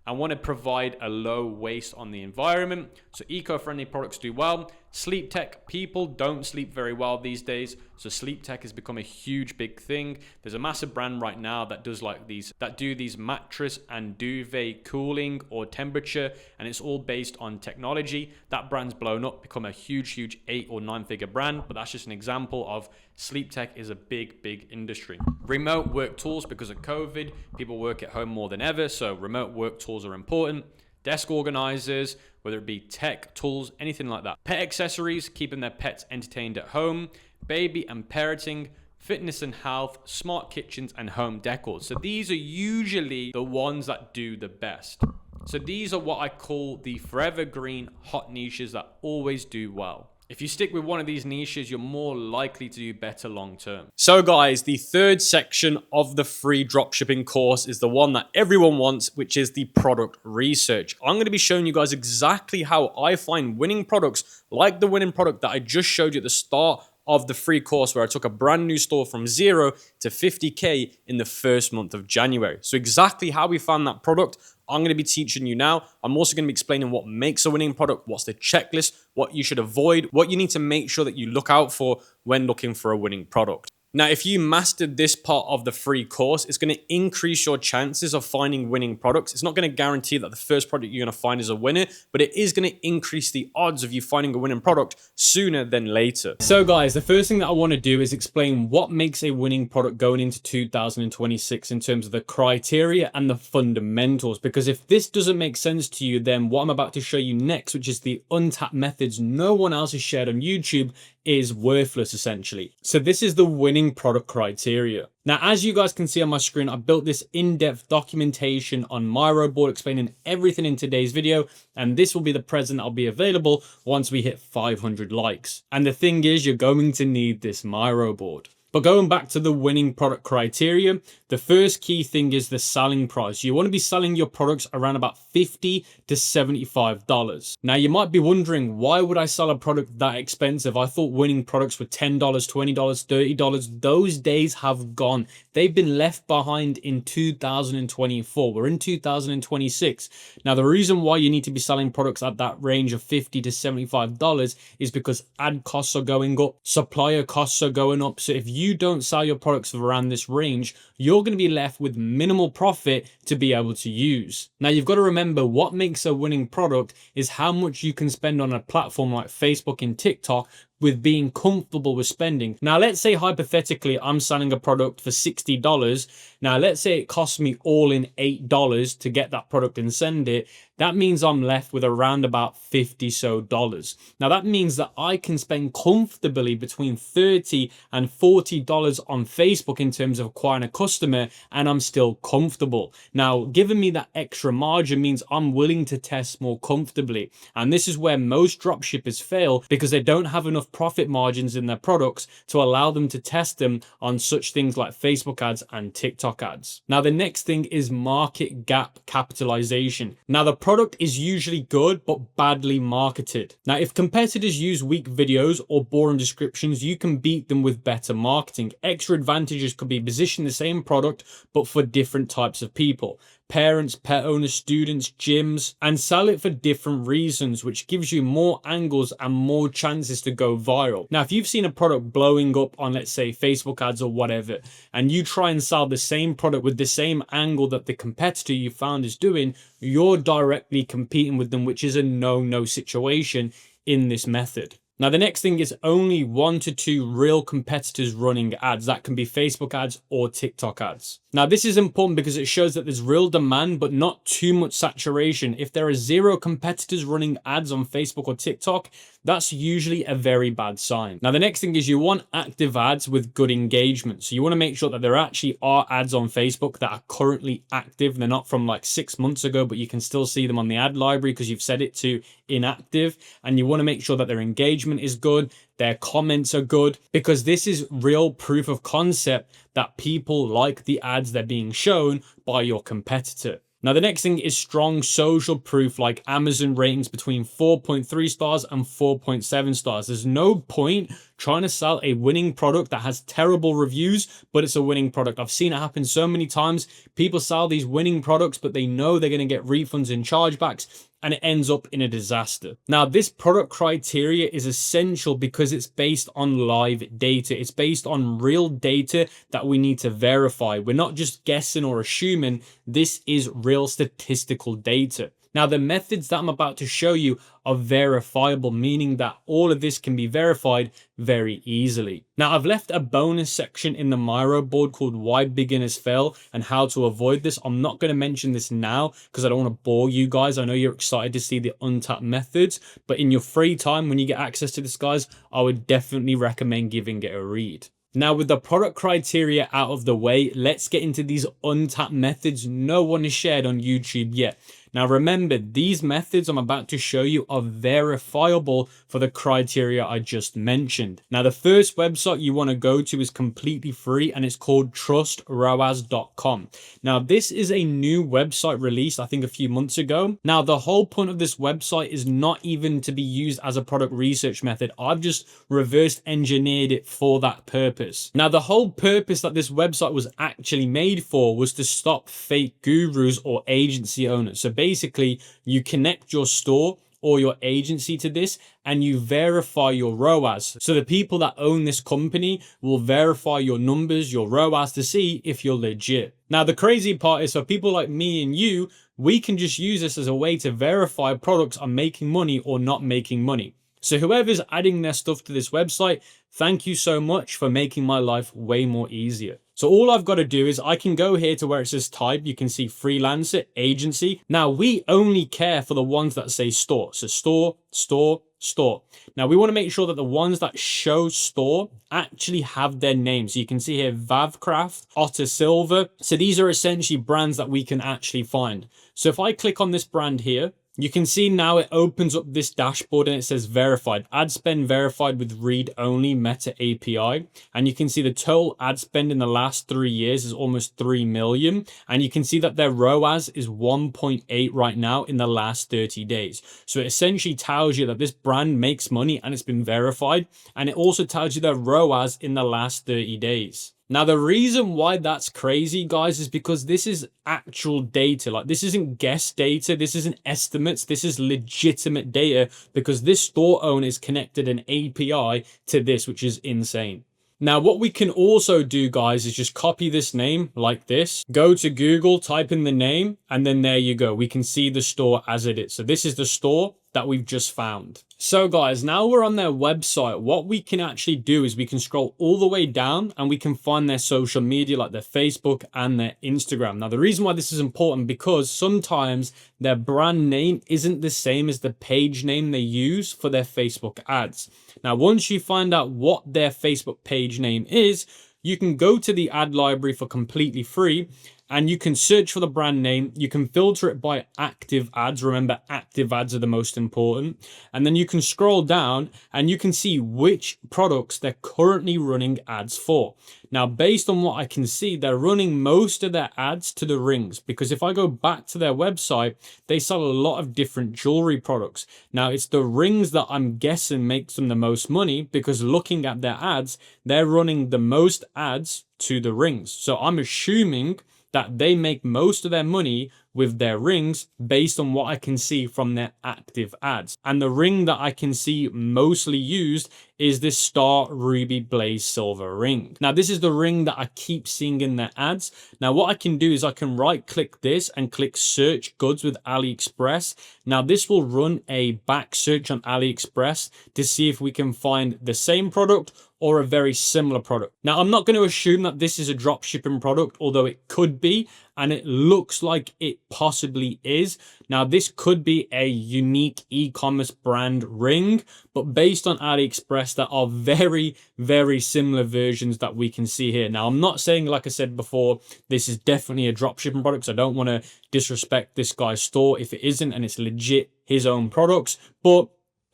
and want to provide a low waste on the environment. So eco-friendly products do well. Sleep tech, people don't sleep very well these days, so sleep tech has become a huge big thing. There's a massive brand right now that does these mattress and duvet cooling or temperature, and it's all based on technology. That brand's blown up, become a huge 8 or 9 figure brand, but that's just an example of sleep tech is a big industry. Remote work tools, because of COVID, people work at home more than ever, so remote work tools are important. Desk organizers, whether it be tech tools, anything like that. Pet accessories, keeping their pets entertained at home. Baby and parenting, fitness and health, smart kitchens, and home decor. So these are usually the ones that do the best. So these are what I call the forever green hot niches that always do well. If you stick with one of these niches, you're more likely to do better long term. So guys, the third section of the free dropshipping course is the one that everyone wants, which is the product research. I'm going to be showing you guys exactly how I find winning products, like the winning product that I just showed you at the start of the free course, where I took a brand new store from 0 to 50K in the first month of January. So exactly how we found that product, I'm going to be teaching you now. I'm also going to be explaining what makes a winning product, what's the checklist, what you should avoid, what you need to make sure that you look out for when looking for a winning product. Now, if you mastered this part of the free course, it's going to increase your chances of finding winning products. It's not going to guarantee that the first product you're going to find is a winner, but it is going to increase the odds of you finding a winning product sooner than later. So guys, the first thing that I want to do is explain what makes a winning product going into 2026 in terms of the criteria and the fundamentals. Because if this doesn't make sense to you, then what I'm about to show you next, which is the untapped methods no one else has shared on YouTube, is worthless essentially. So this is the winning product criteria. Now, as you guys can see on my screen, I built this in-depth documentation on Miro board explaining everything in today's video, and this will be the present that'll be available once we hit 500 likes. And the thing is, you're going to need this Miro board. But going back to the winning product criteria, the first key thing is the selling price. You want to be selling your products around about $50 to $75. Now, you might be wondering, why would I sell a product that expensive? I thought winning products were $10, $20, $30. Those days have gone. They've been left behind in 2024. We're in 2026. Now, the reason why you need to be selling products at that range of $50 to $75 is because ad costs are going up, supplier costs are going up. So if you don't sell your products for around this range, you're going to be left with minimal profit to be able to use. Now, you've got to remember, what makes a winning product is how much you can spend on a platform like Facebook and TikTok with being comfortable with spending. Now, let's say hypothetically, I'm selling a product for $60. Now, let's say it costs me all in $8 to get that product and send it. That means I'm left with around about $50. Now, that means that I can spend comfortably between $30 and $40 on Facebook in terms of acquiring a customer, and I'm still comfortable. Now, giving me that extra margin means I'm willing to test more comfortably. And this is where most dropshippers fail, because they don't have enough profit margins in their products to allow them to test them on such things like Facebook ads and TikTok ads. Now, the next thing is market gap capitalization. Now, the product is usually good but badly marketed. Now, if competitors use weak videos or boring descriptions, you can beat them with better marketing. Extra advantages could be position the same product but for different types of people. Parents, pet owners, students, gyms, and sell it for different reasons, which gives you more angles and more chances to go viral. Now, if you've seen a product blowing up on, let's say, Facebook ads or whatever, and you try and sell the same product with the same angle that the competitor you found is doing, you're directly competing with them, which is a no-no situation in this method. Now, the next thing is only 1 to 2 real competitors running ads. That can be Facebook ads or TikTok ads. Now, this is important because it shows that there's real demand, but not too much saturation. If there are 0 competitors running ads on Facebook or TikTok, that's usually a very bad sign. Now, the next thing is you want active ads with good engagement. So you want to make sure that there actually are ads on Facebook that are currently active. They're not from like 6 months ago, but you can still see them on the ad library because you've set it to inactive. And you want to make sure that their engagement is good, their comments are good, because this is real proof of concept that people like the ads they're being shown by your competitor. Now, the next thing is strong social proof, like Amazon ratings between 4.3 stars and 4.7 stars. There's no point trying to sell a winning product that has terrible reviews, but it's a winning product. I've seen it happen so many times. People sell these winning products, but they know they're going to get refunds and chargebacks, and it ends up in a disaster. Now, this product criteria is essential because it's based on live data. It's based on real data that we need to verify. We're not just guessing or assuming. This is real statistical data. Now, the methods that I'm about to show you are verifiable, meaning that all of this can be verified very easily. Now, I've left a bonus section in the Miro board called Why Beginners Fail and how to avoid this. I'm not going to mention this now because I don't want to bore you guys. I know you're excited to see the untapped methods, but in your free time, when you get access to this, guys, I would definitely recommend giving it a read. Now, with the product criteria out of the way, let's get into these untapped methods no one has shared on YouTube yet. Now, remember, these methods I'm about to show you are verifiable for the criteria I just mentioned. Now, the first website you want to go to is completely free and it's called trustroas.com. Now, this is a new website released, I think, a few months ago. Now, the whole point of this website is not even to be used as a product research method. I've just reverse engineered it for that purpose. Now, the whole purpose that this website was actually made for was to stop fake gurus or agency owners. So basically, you connect your store or your agency to this and you verify your ROAS. So the people that own this company will verify your numbers, your ROAS, to see if you're legit. Now, the crazy part is for people like me and you, we can just use this as a way to verify products are making money or not making money. So whoever's adding their stuff to this website, thank you so much for making my life way more easier. So all I've got to do is I can go here to where it says type. You can see freelancer, agency. Now we only care for the ones that say store. So store, store, store. Now we want to make sure that the ones that show store actually have their names. So you can see here Vavcraft, Otter Silver. So these are essentially brands that we can actually find. So if I click on this brand here, you can see now it opens up this dashboard and it says verified. Ad spend verified with read-only Meta API. And you can see the total ad spend in the last 3 years is almost 3 million. And you can see that their ROAS is 1.8 right now in the last 30 days. So it essentially tells you that this brand makes money and it's been verified. And it also tells you their ROAS in the last 30 days. Now, the reason why that's crazy, guys, is because this is actual data. Like, this isn't guess data. This isn't estimates. This is legitimate data because this store owner is connected an API to this, which is insane. Now, what we can also do, guys, is just copy this name like this, go to Google, type in the name, and then there you go. We can see the store as it is. So this is the store that we've just found. So guys, now we're on their website. What we can actually do is we can scroll all the way down and we can find their social media like their Facebook and their Instagram. Now, the reason why this is important because sometimes their brand name isn't the same as the page name they use for their Facebook ads. Now, once you find out what their Facebook page name is, you can go to the ad library for completely free and you can search for the brand name. You can filter it by active ads. Remember, active ads are the most important. And then you can scroll down and you can see which products they're currently running ads for. Now, based on what I can see, they're running most of their ads to the rings because if I go back to their website, they sell a lot of different jewelry products. Now, it's the rings that I'm guessing makes them the most money because looking at their ads, they're running the most ads to the rings. So I'm assuming that they make most of their money with their rings based on what I can see from their active ads. And the ring that I can see mostly used is this Star Ruby Blaze Silver ring. Now, this is the ring that I keep seeing in their ads. Now, what I can do is I can right click this and click search goods with AliExpress. Now, this will run a back search on AliExpress to see if we can find the same product or a very similar product. Now, I'm not going to assume that this is a drop shipping product, although it could be, and it looks like it possibly is. Now, this could be a unique e-commerce brand ring, but based on AliExpress, there are very, very similar versions that we can see here. Now, I'm not saying, like I said before, this is definitely a drop shipping product. So I don't want to disrespect this guy's store if it isn't, and it's legit his own products. But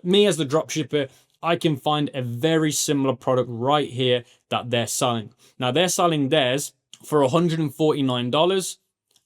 me as the drop shipper, I can find a very similar product right here that they're selling. Now, they're selling theirs for $149.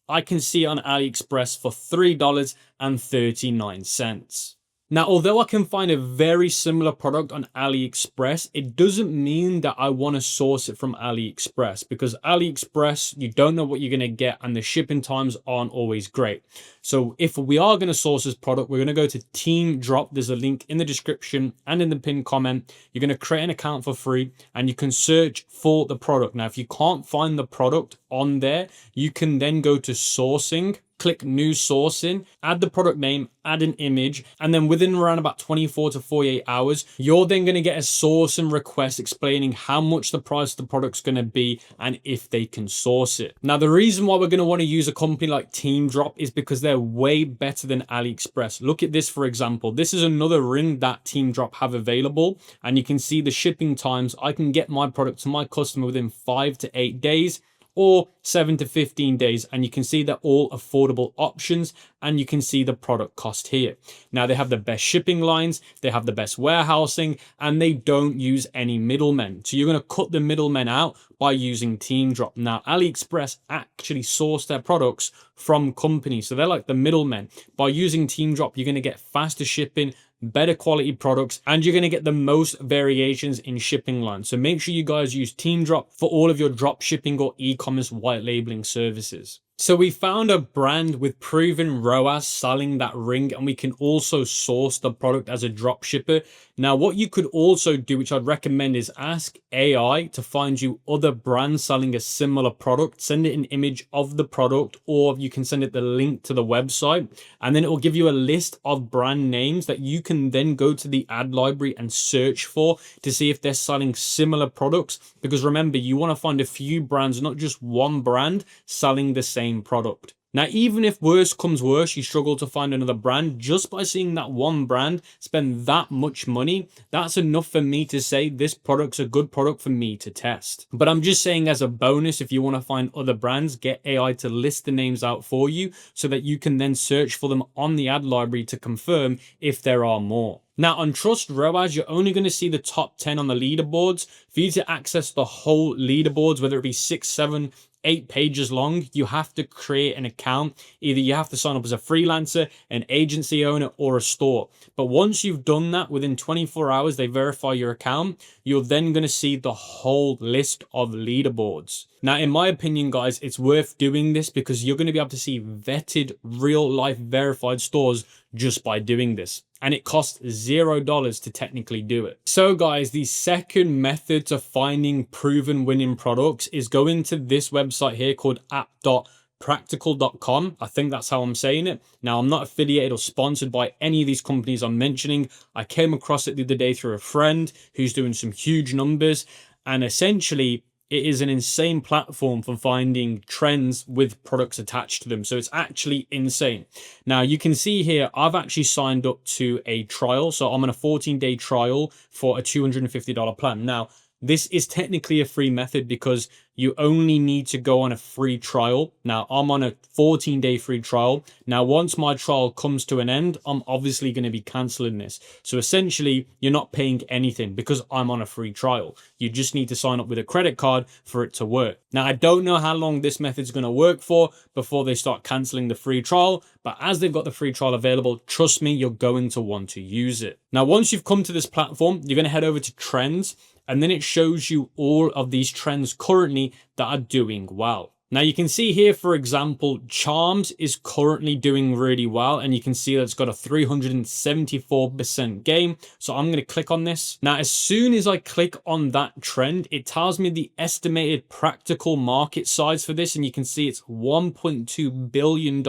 I can see on AliExpress for $3.39. Now, although I can find a very similar product on AliExpress, it doesn't mean that I want to source it from AliExpress, because AliExpress, you don't know what you're going to get and the shipping times aren't always great. So if we are going to source this product, we're going to go to Team Drop. There's a link in the description and in the pinned comment. You're going to create an account for free and you can search for the product. Now, if you can't find the product on there, you can then go to sourcing, click new sourcing, add the product name, add an image, and then within around about 24 to 48 hours, you're then going to get a sourcing request explaining how much the price of the product's going to be and if they can source it. Now, the reason why we're going to want to use a company like Team Drop is because they're way better than AliExpress. Look at this, for example. This is another ring that Team Drop have available, and you can see the shipping times. I can get my product to my customer within 5 to 8 days, or 7 to 15 days. And you can see they're all affordable options, and you can see the product cost here. Now, they have the best shipping lines, they have the best warehousing, and they don't use any middlemen. So you're going to cut the middlemen out by using Team Drop. Now, AliExpress actually source their products from companies, so they're like the middlemen. By using Team Drop, you're going to get faster shipping, better quality products, and you're going to get the most variations in shipping lines. So make sure you guys use Team Drop for all of your drop shipping or e-commerce white labeling services. So we found a brand with proven ROAS selling that ring, and we can also source the product as a drop shipper. Now, what you could also do, which I'd recommend, is ask AI to find you other brands selling a similar product. Send it an image of the product, or you can send it the link to the website, and then it will give you a list of brand names that you can then go to the ad library and search for to see if they're selling similar products. Because remember, you want to find a few brands, not just one brand selling the same product. Now, even if worse comes worse, you struggle to find another brand, just by seeing that one brand spend that much money, that's enough for me to say this product's a good product for me to test. But I'm just saying, as a bonus, if you want to find other brands, get AI to list the names out for you so that you can then search for them on the ad library to confirm if there are more. Now, on Trust ROAS, you're only going to see the top 10 on the leaderboards. For you to access the whole leaderboards, whether it be 6, 7, 8 pages long, you have to create an account. Either you have to sign up as a freelancer, an agency owner, or a store. But once you've done that, within 24 hours, they verify your account. You're then going to see the whole list of leaderboards. Now, in my opinion, guys, it's worth doing this because you're going to be able to see vetted, real life verified stores just by doing this. And it costs $0 to technically do it. So guys, the second method to finding proven winning products is going to this website here called app.practical.com. I think that's how I'm saying it. Now, I'm not affiliated or sponsored by any of these companies I'm mentioning. I came across it the other day through a friend who's doing some huge numbers, and essentially it is an insane platform for finding trends with products attached to them. So it's actually insane. Now, you can see here, I've actually signed up to a trial. So I'm on a 14-day trial for a $250 plan. Now, this is technically a free method because you only need to go on a free trial. Now, I'm on a 14-day free trial. Now, once my trial comes to an end, I'm obviously going to be canceling this. So essentially, you're not paying anything because I'm on a free trial. You just need to sign up with a credit card for it to work. Now, I don't know how long this method is going to work for before they start canceling the free trial, but as they've got the free trial available, trust me, you're going to want to use it. Now, once you've come to this platform, you're going to head over to trends, and then it shows you all of these trends currently that are doing well. Now, you can see here, for example, Charms is currently doing really well, and you can see that it's got a 374% gain. So I'm going to click on this. Now, as soon as I click on that trend, it tells me the estimated practical market size for this, and you can see it's $1.2 billion,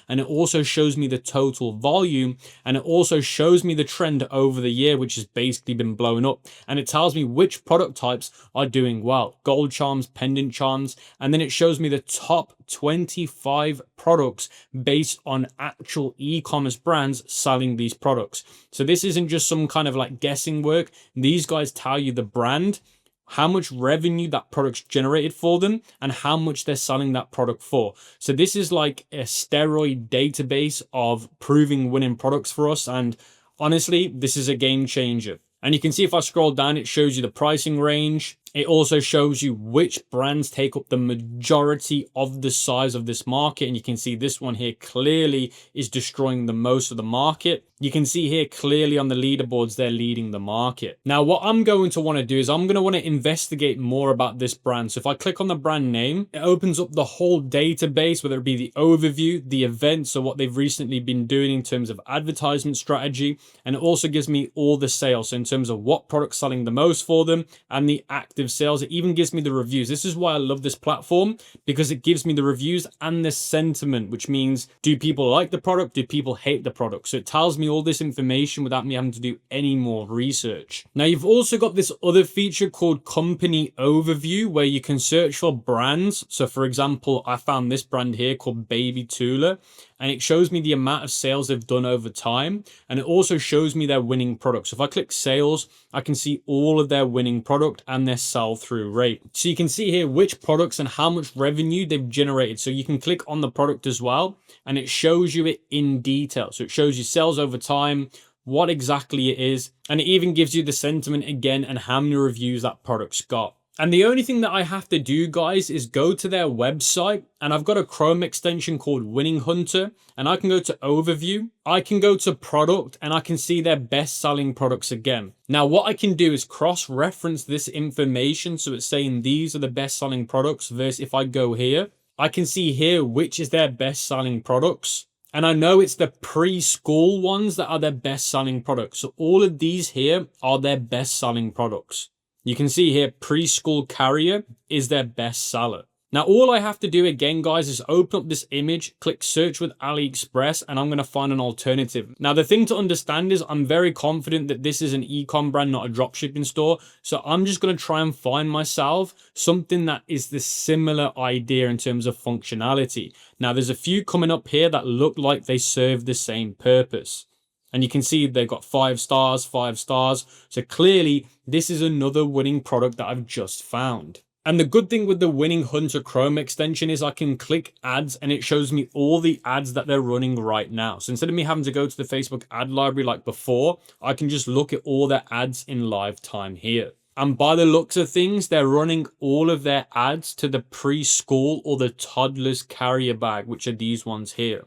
and it also shows me the total volume, and it also shows me the trend over the year, which has basically been blown up, and it tells me which product types are doing well: gold charms, pendant charms, and then it shows me the top 25 products based on actual e-commerce brands selling these products. So this isn't just some kind of like guessing work. These guys tell you the brand, how much revenue that product's generated for them, and how much they're selling that product for. So this is like a steroid database of proving winning products for us. And honestly, this is a game changer. And you can see if I scroll down, it shows you the pricing range. It also shows you which brands take up the majority of the size of this market. And you can see this one here clearly is destroying the most of the market. You can see here clearly on the leaderboards, they're leading the market. Now, what I'm going to want to do is I'm going to want to investigate more about this brand. So if I click on the brand name, it opens up the whole database, whether it be the overview, the events, or what they've recently been doing in terms of advertisement strategy. And it also gives me all the sales. So in terms of what product's selling the most for them and the active sales, it even gives me the reviews. This is why I love this platform, because it gives me the reviews and the sentiment, which means, do people like the product? Do people hate the product? So it tells me all this information without me having to do any more research. Now, you've also got this other feature called company overview, where you can search for brands. So for example, I found this brand here called Baby Tula, and it shows me the amount of sales they've done over time. And it also shows me their winning products. So if I click sales, I can see all of their winning product and their sell-through rate. So you can see here which products and how much revenue they've generated. So you can click on the product as well, and it shows you it in detail. So it shows you sales over time, what exactly it is, and it even gives you the sentiment again and how many reviews that product's got. And the only thing that I have to do, guys, is go to their website, and I've got a Chrome extension called Winning Hunter, and I can go to overview, I can go to product, and I can see their best selling products again. Now, what I can do is cross-reference this information. So it's saying these are the best selling products versus if I go here, I can see here which is their best selling products. And I know it's the preschool ones that are their best selling products. So all of these here are their best selling products. You can see here, preschool carrier is their best seller. Now, all I have to do again, guys, is open up this image, click search with AliExpress, and I'm going to find an alternative. Now, the thing to understand is I'm very confident that this is an e-com brand, not a dropshipping store. So I'm just going to try and find myself something that is the similar idea in terms of functionality. Now, there's a few coming up here that look like they serve the same purpose. And you can see they've got 5 stars, 5 stars. So clearly, this is another winning product that I've just found. And the good thing with the Winning Hunter Chrome extension is I can click ads and it shows me all the ads that they're running right now. So instead of me having to go to the Facebook ad library like before, I can just look at all their ads in live time here. And by the looks of things, they're running all of their ads to the preschool or the toddler's carrier bag, which are these ones here.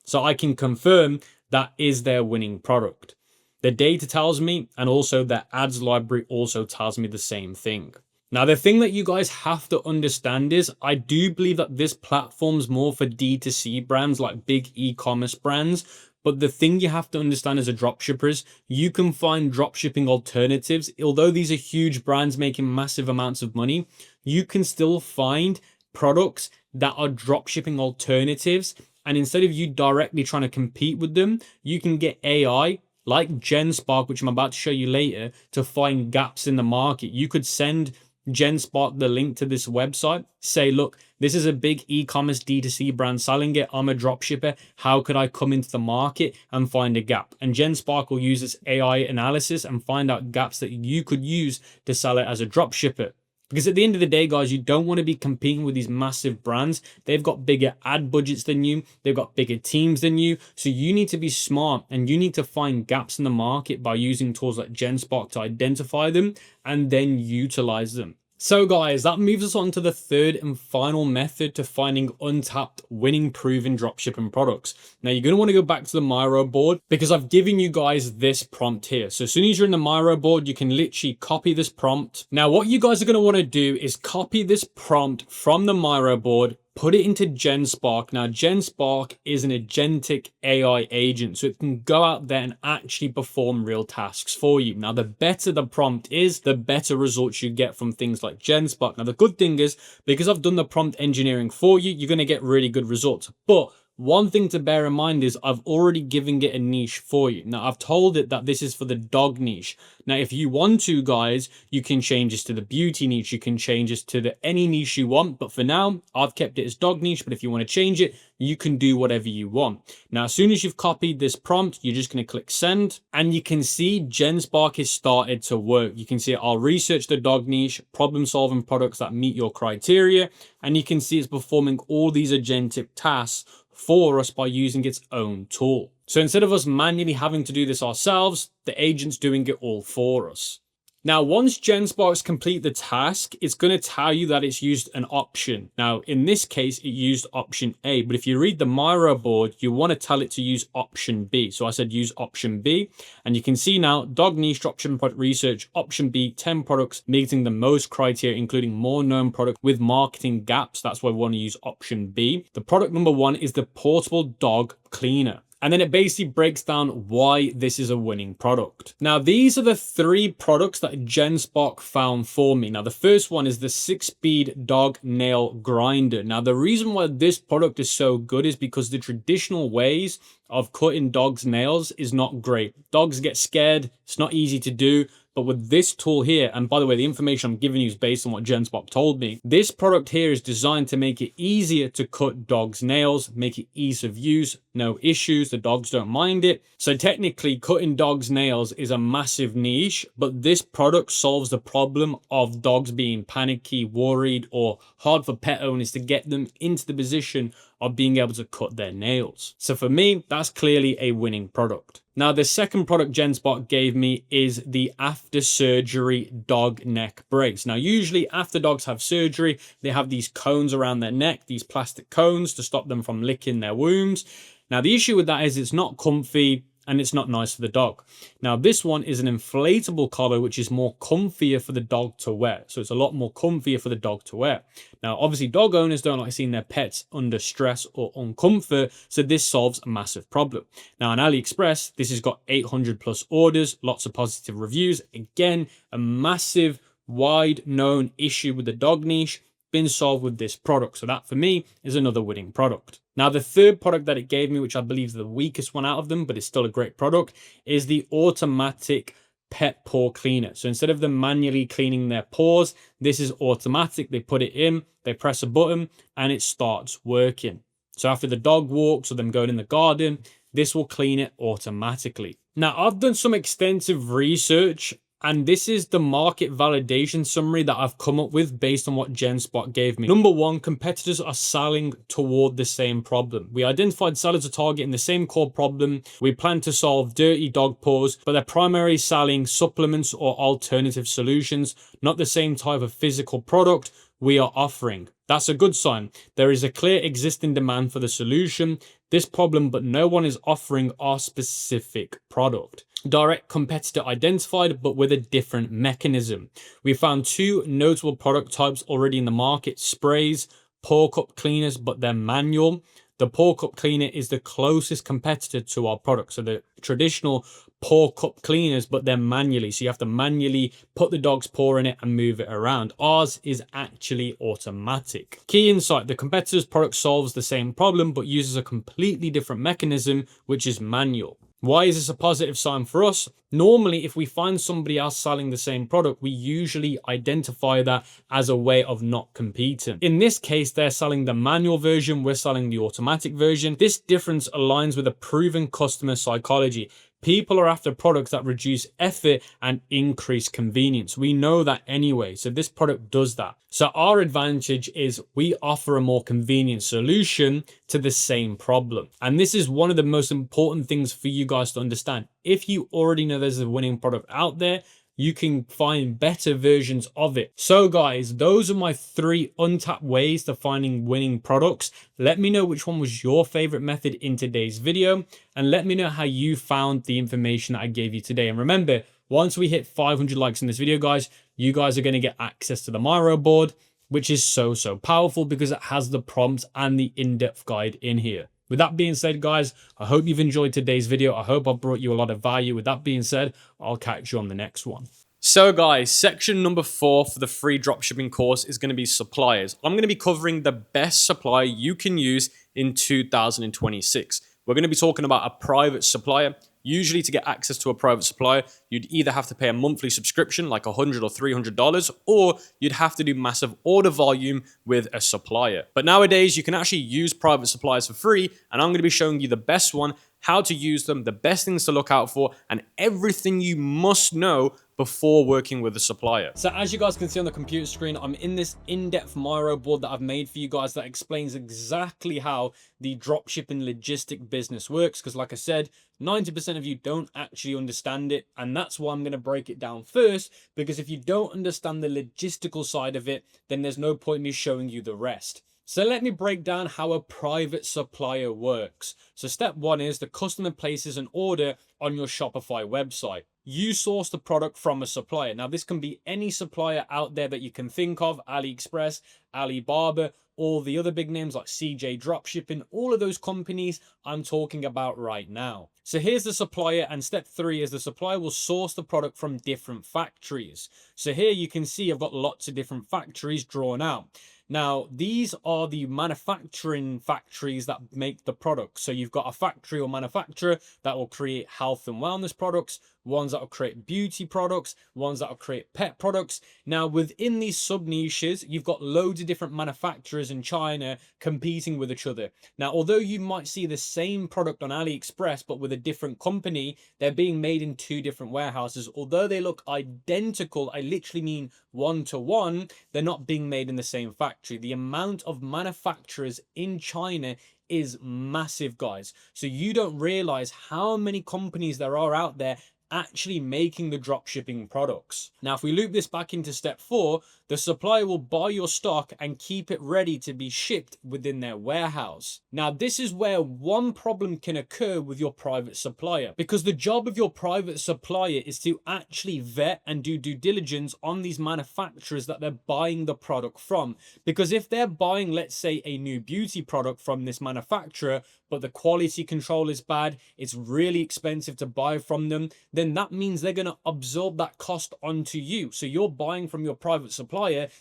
So I can confirm that is their winning product. The data tells me, and also their ads library also tells me the same thing. Now, the thing that you guys have to understand is I do believe that this platform's more for D2C brands like big e-commerce brands. But the thing you have to understand as a dropshipper is you can find dropshipping alternatives. Although these are huge brands making massive amounts of money, you can still find products that are dropshipping alternatives. And instead of you directly trying to compete with them, you can get AI like GenSpark, which I'm about to show you later, to find gaps in the market. You could send GenSpark the link to this website, say, look, this is a big e-commerce D2C brand selling it. I'm a dropshipper. How could I come into the market and find a gap? And GenSpark will use its AI analysis and find out gaps that you could use to sell it as a dropshipper. Because at the end of the day, guys, you don't want to be competing with these massive brands. They've got bigger ad budgets than you. They've got bigger teams than you. So you need to be smart and you need to find gaps in the market by using tools like GenSpark to identify them and then utilize them. So guys, that moves us on to the third and final method to finding untapped, winning, proven dropshipping products. Now you're going to want to go back to the Miro board because I've given you guys this prompt here. So as soon as you're in the Miro board, you can literally copy this prompt. Now what you guys are going to want to do is copy this prompt from the Miro board, put it into GenSpark. Now, GenSpark is an agentic AI agent, so it can go out there and actually perform real tasks for you. Now, the better the prompt is, the better results you get from things like GenSpark. Now, the good thing is, because I've done the prompt engineering for you, you're going to get really good results. But one thing to bear in mind is I've already given it a niche for you. Now, I've told it that this is for the dog niche. Now, if you want to, guys, you can change this to the beauty niche. You can change this to any niche you want. But for now, I've kept it as dog niche. But if you want to change it, you can do whatever you want. Now, as soon as you've copied this prompt, you're just going to click send. And you can see GenSpark has started to work. You can see I'll research the dog niche, problem solving products that meet your criteria. And you can see it's performing all these agentic tasks for us by using its own tool. So instead of us manually having to do this ourselves, the agent's doing it all for us. Now, once GenSparks complete the task, it's going to tell you that it's used an option. Now, in this case, it used option A, but if you read the Miro board, you want to tell it to use option B. So I said use option B, and you can see now, dog niche dropshipping product research, option B, 10 products meeting the most criteria, including more known products with marketing gaps. That's why we want to use option B. The product number 1 is the portable dog cleaner. And then it basically breaks down why this is a winning product. Now, these are the 3 products that GenSpark found for me. Now, the first one is the 6-speed dog nail grinder. Now, the reason why this product is so good is because the traditional ways of cutting dogs' nails is not great. Dogs get scared. It's not easy to do. But with this tool here, and by the way, the information I'm giving you is based on what GenSpark told me. This product here is designed to make it easier to cut dogs' nails, make it ease of use, no issues, the dogs don't mind it. So technically, cutting dogs' nails is a massive niche, but this product solves the problem of dogs being panicky, worried, or hard for pet owners to get them into the position of being able to cut their nails. So for me, that's clearly a winning product. Now, the second product GenSpark gave me is the after surgery dog neck brace. Now, usually after dogs have surgery, they have these cones around their neck, these plastic cones to stop them from licking their wounds. Now, the issue with that is it's not comfy and it's not nice for the dog. Now, this one is an inflatable collar, which is more comfier for the dog to wear. So it's a lot more comfier for the dog to wear. Now, obviously, dog owners don't like seeing their pets under stress or uncomfort, so this solves a massive problem. Now, on AliExpress, this has got 800 plus orders, lots of positive reviews. Again, a massive, wide known issue with the dog niche been solved with this product. So that for me is another winning product. Now, the third product that it gave me, which I believe is the weakest one out of them, but it's still a great product, is the automatic pet paw cleaner. So instead of them manually cleaning their paws, this is automatic. They put it in, they press a button, and it starts working. So after the dog walks or them going in the garden, this will clean it automatically. Now, I've done some extensive research, and this is the market validation summary that I've come up with based on what GenSpark gave me. Number 1, competitors are selling toward the same problem. We identified sellers are targeting the same core problem. We plan to solve dirty dog paws, but they're primarily selling supplements or alternative solutions, not the same type of physical product we are offering. That's a good sign. There is a clear existing demand for the solution, this problem, but no one is offering our specific product. Direct competitor identified, but with a different mechanism. We found 2 notable product types already in the market: sprays, paw cup cleaners, but they're manual. The paw cup cleaner is the closest competitor to our product. So the traditional paw cup cleaners, but they're manually. So you have to manually put the dog's paw in it and move it around. Ours is actually automatic. Key insight: the competitor's product solves the same problem, but uses a completely different mechanism, which is manual. Why is this a positive sign for us? Normally, if we find somebody else selling the same product, we usually identify that as a way of not competing. In this case, they're selling the manual version, we're selling the automatic version. This difference aligns with a proven customer psychology. People are after products that reduce effort and increase convenience. We know that anyway, so this product does that. So our advantage is we offer a more convenient solution to the same problem. And this is one of the most important things for you guys to understand. If you already know there's a winning product out there, you can find better versions of it. So guys, those are my 3 untapped ways to finding winning products. Let me know which one was your favorite method in today's video, and let me know how you found the information that I gave you today. And remember, once we hit 500 likes in this video, guys, you guys are going to get access to the Miro board, which is so powerful because it has the prompts and the in-depth guide in here. With that being said, guys, I hope you've enjoyed today's video. I hope I brought you a lot of value. With that being said, I'll catch you on the next one. So guys, section number 4 for the free dropshipping course is going to be suppliers. I'm going to be covering the best supplier you can use in 2026. We're going to be talking about a private supplier. Usually to get access to a private supplier, you'd either have to pay a monthly subscription like $100 or $300, or you'd have to do massive order volume with a supplier. But nowadays you can actually use private suppliers for free, and I'm going to be showing you the best one, how to use them, the best things to look out for, and everything you must know before working with a supplier. So as you guys can see on the computer screen, I'm in this in-depth Miro board that I've made for you guys that explains exactly how the dropshipping logistic business works. Because like I said, 90% of you don't actually understand it. And that's why I'm going to break it down first, because if you don't understand the logistical side of it, then there's no point in me showing you the rest. So let me break down how a private supplier works. So step one is the customer places an order on your Shopify website. You source the product from a supplier. Now this can be any supplier out there that you can think of, AliExpress, Alibaba, all the other big names like CJ Dropshipping, all of those companies I'm talking about right now. So here's the supplier, and step three is the supplier will source the product from different factories. So here you can see I've got lots of different factories drawn out. Now, these are the manufacturing factories that make the product. So you've got a factory or manufacturer that will create health and wellness products, ones that will create beauty products, ones that will create pet products. Now, within these sub niches, you've got loads of different manufacturers in China competing with each other. Now, although you might see the same product on AliExpress, but with a different company, they're being made in two different warehouses. Although they look identical, I literally mean one to one, they're not being made in the same factory. The amount of manufacturers in China is massive, guys. So you don't realize how many companies there are out there actually making the drop shipping products. Now, if we loop this back into step four, the supplier will buy your stock and keep it ready to be shipped within their warehouse. Now, this is where one problem can occur with your private supplier, because the job of your private supplier is to actually vet and do due diligence on these manufacturers that they're buying the product from. Because if they're buying, let's say, a new beauty product from this manufacturer, but the quality control is bad, it's really expensive to buy from them, then that means they're going to absorb that cost onto you. So you're buying from your private supplier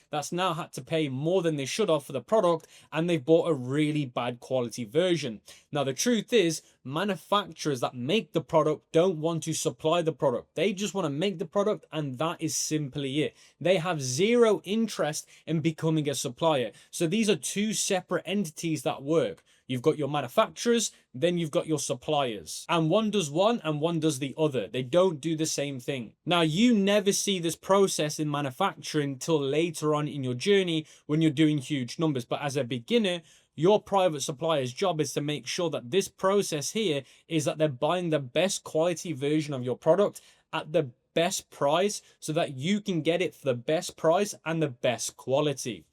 that's now had to pay more than they should have for the product, and they've bought a really bad quality version. Now, the truth is, manufacturers that make the product don't want to supply the product. They just want to make the product, and that is simply it. They have zero interest in becoming a supplier. So these are two separate entities that work. You've got your manufacturers, then you've got your suppliers. And one does one and one does the other. They don't do the same thing. Now, you never see this process in manufacturing till later on in your journey when you're doing huge numbers. But as a beginner, your private supplier's job is to make sure that this process here is that they're buying the best quality version of your product at the best price so that you can get it for the best price and the best quality.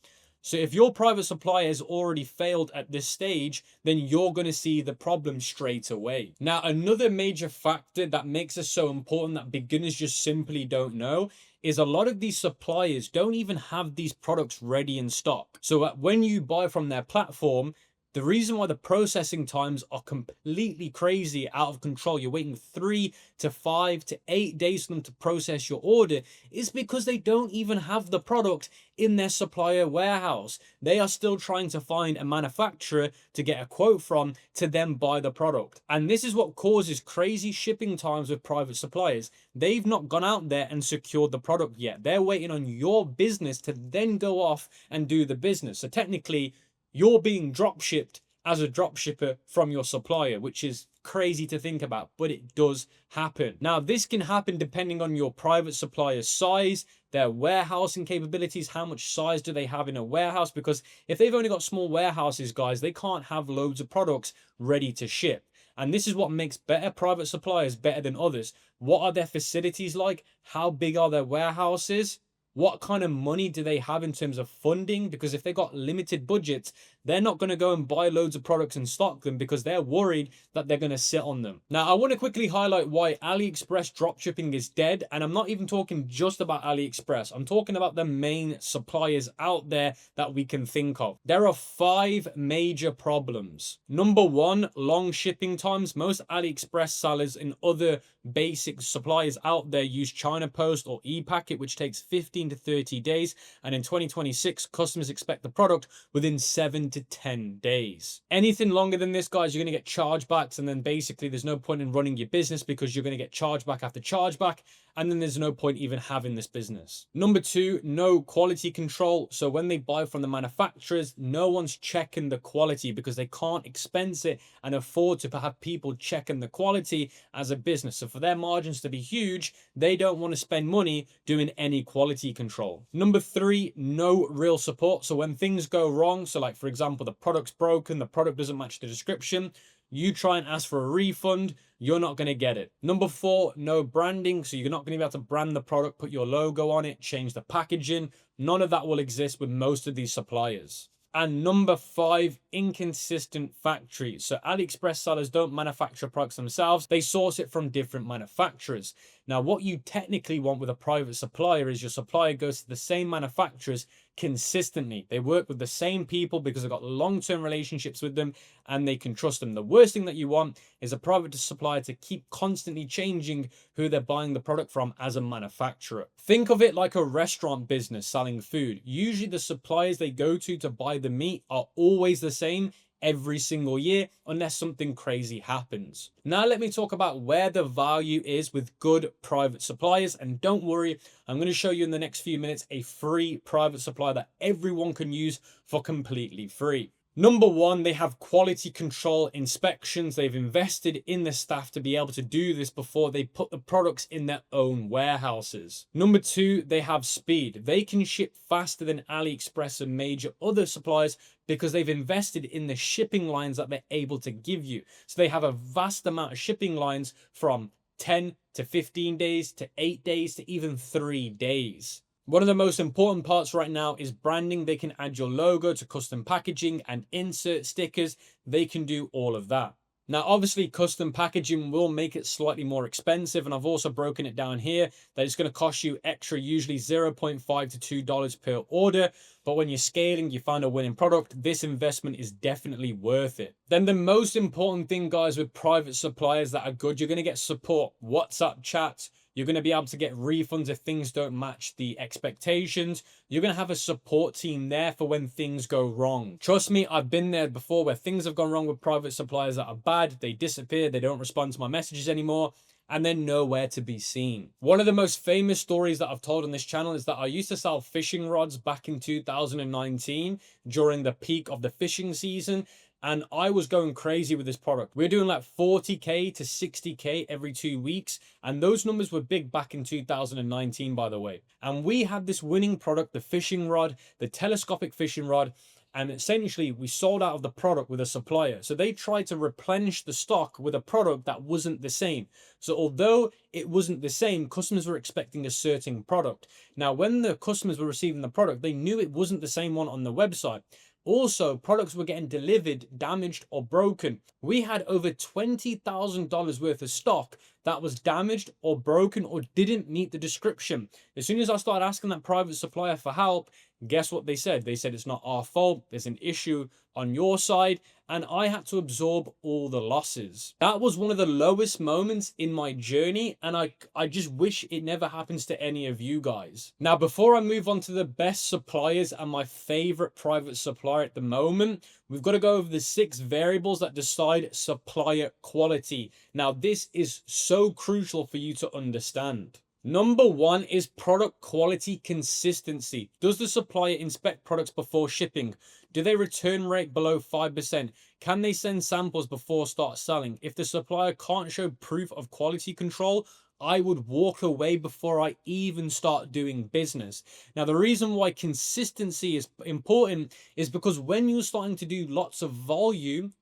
So if your private supplier has already failed at this stage, then you're going to see the problem straight away. Now, another major factor that makes it so important that beginners just simply don't know is a lot of these suppliers don't even have these products ready in stock. So when you buy from their platform, the reason why the processing times are completely crazy, out of control, you're waiting 3 to 5 to 8 days for them to process your order, is because they don't even have the product in their supplier warehouse. They are still trying to find a manufacturer to get a quote from to then buy the product. And this is what causes crazy shipping times with private suppliers. They've not gone out there and secured the product yet. They're waiting on your business to then go off and do the business. So technically, you're being drop shipped as a drop shipper from your supplier, which is crazy to think about, but it does happen. Now, this can happen depending on your private supplier's size, their warehousing capabilities, how much size do they have in a warehouse, because if they've only got small warehouses, guys, they can't have loads of products ready to ship. And this is what makes better private suppliers better than others. What are their facilities like? How big are their warehouses? What kind of money do they have in terms of funding? Because if they got limited budgets, they're not going to go and buy loads of products and stock them because they're worried that they're going to sit on them. Now, I want to quickly highlight why AliExpress dropshipping is dead. And I'm not even talking just about AliExpress. I'm talking about the main suppliers out there that we can think of. There are 5 major problems. Number 1, long shipping times. Most AliExpress sellers and other basic suppliers out there use China Post or ePacket, which takes 15 to 30 days. And in 2026, customers expect the product within 7 to 10 days. Anything longer than this, guys, you're going to get chargebacks, and then basically there's no point in running your business because you're going to get chargeback after chargeback, and then there's no point even having this business. Number two, no quality control. So when they buy from the manufacturers, no one's checking the quality because they can't expense it and afford to have people checking the quality as a business. So for their margins to be huge, they don't want to spend money doing any quality control. Number three, no real support. So when things go wrong, so like for example, the product's broken, the product doesn't match the description, you try and ask for a refund, you're not going to get it. Number four, no branding. So you're not going to be able to brand the product, put your logo on it, change the packaging. None of that will exist with most of these suppliers. And number five, inconsistent factories. So AliExpress sellers don't manufacture products themselves. They source it from different manufacturers. Now, what you technically want with a private supplier is your supplier goes to the same manufacturers consistently. They work with the same people because they've got long-term relationships with them and they can trust them. The worst thing that you want is a private supplier to keep constantly changing who they're buying the product from as a manufacturer. Think of it like a restaurant business selling food. Usually the suppliers they go to buy the meat are always the same every single year unless something crazy happens. Now let me talk about where the value is with good private suppliers, and don't worry, I'm going to show you in the next few minutes a free private supplier that everyone can use for completely free. Number one, they have quality control inspections. They've invested in the staff to be able to do this before they put the products in their own warehouses. Number two, they have speed. They can ship faster than AliExpress and major other suppliers because they've invested in the shipping lines that they're able to give you. So they have a vast amount of shipping lines from 10 to 15 days to 8 days to even 3 days. One of the most important parts right now is branding. They can add your logo to custom packaging and insert stickers. They can do all of that. Now, obviously, custom packaging will make it slightly more expensive, and I've also broken it down here that it's going to cost you extra, usually $0.5 to $2 per order. But when you're scaling, you find a winning product, this investment is definitely worth it. Then the most important thing, guys, with private suppliers that are good, you're going to get support, WhatsApp chats. You're going to be able to get refunds if things don't match the expectations. You're going to have a support team there for when things go wrong. Trust me, I've been there before where things have gone wrong with private suppliers that are bad. They disappear. They don't respond to my messages anymore, and they're nowhere to be seen. One of the most famous stories that I've told on this channel is that I used to sell fishing rods back in 2019 during the peak of the fishing season. And I was going crazy with this product. We're doing like 40K to 60K every 2 weeks. And those numbers were big back in 2019, by the way. And we had this winning product, the fishing rod, the telescopic fishing rod. And essentially we sold out of the product with a supplier. So they tried to replenish the stock with a product that wasn't the same. So although it wasn't the same, customers were expecting a certain product. Now, when the customers were receiving the product, they knew it wasn't the same one on the website. Also, products were getting delivered, damaged, or broken. We had over $20,000 worth of stock that was damaged or broken or didn't meet the description. As soon as I started asking that private supplier for help, guess what they said? They said it's not our fault. There's an issue on your side. And I had to absorb all the losses. That was one of the lowest moments in my journey. And I just wish it never happens to any of you guys. Now, before I move on to the best suppliers and my favorite private supplier at the moment, we've got to go over the 6 variables that decide supplier quality. Now, this is so crucial for you to understand. Number 1 is product quality consistency. Does the supplier inspect products before shipping? Do they return rate below 5%? Can they send samples before start selling? If the supplier can't show proof of quality control, I would walk away before I even start doing business. Now, the reason why consistency is important is because when you're starting to do lots of volume,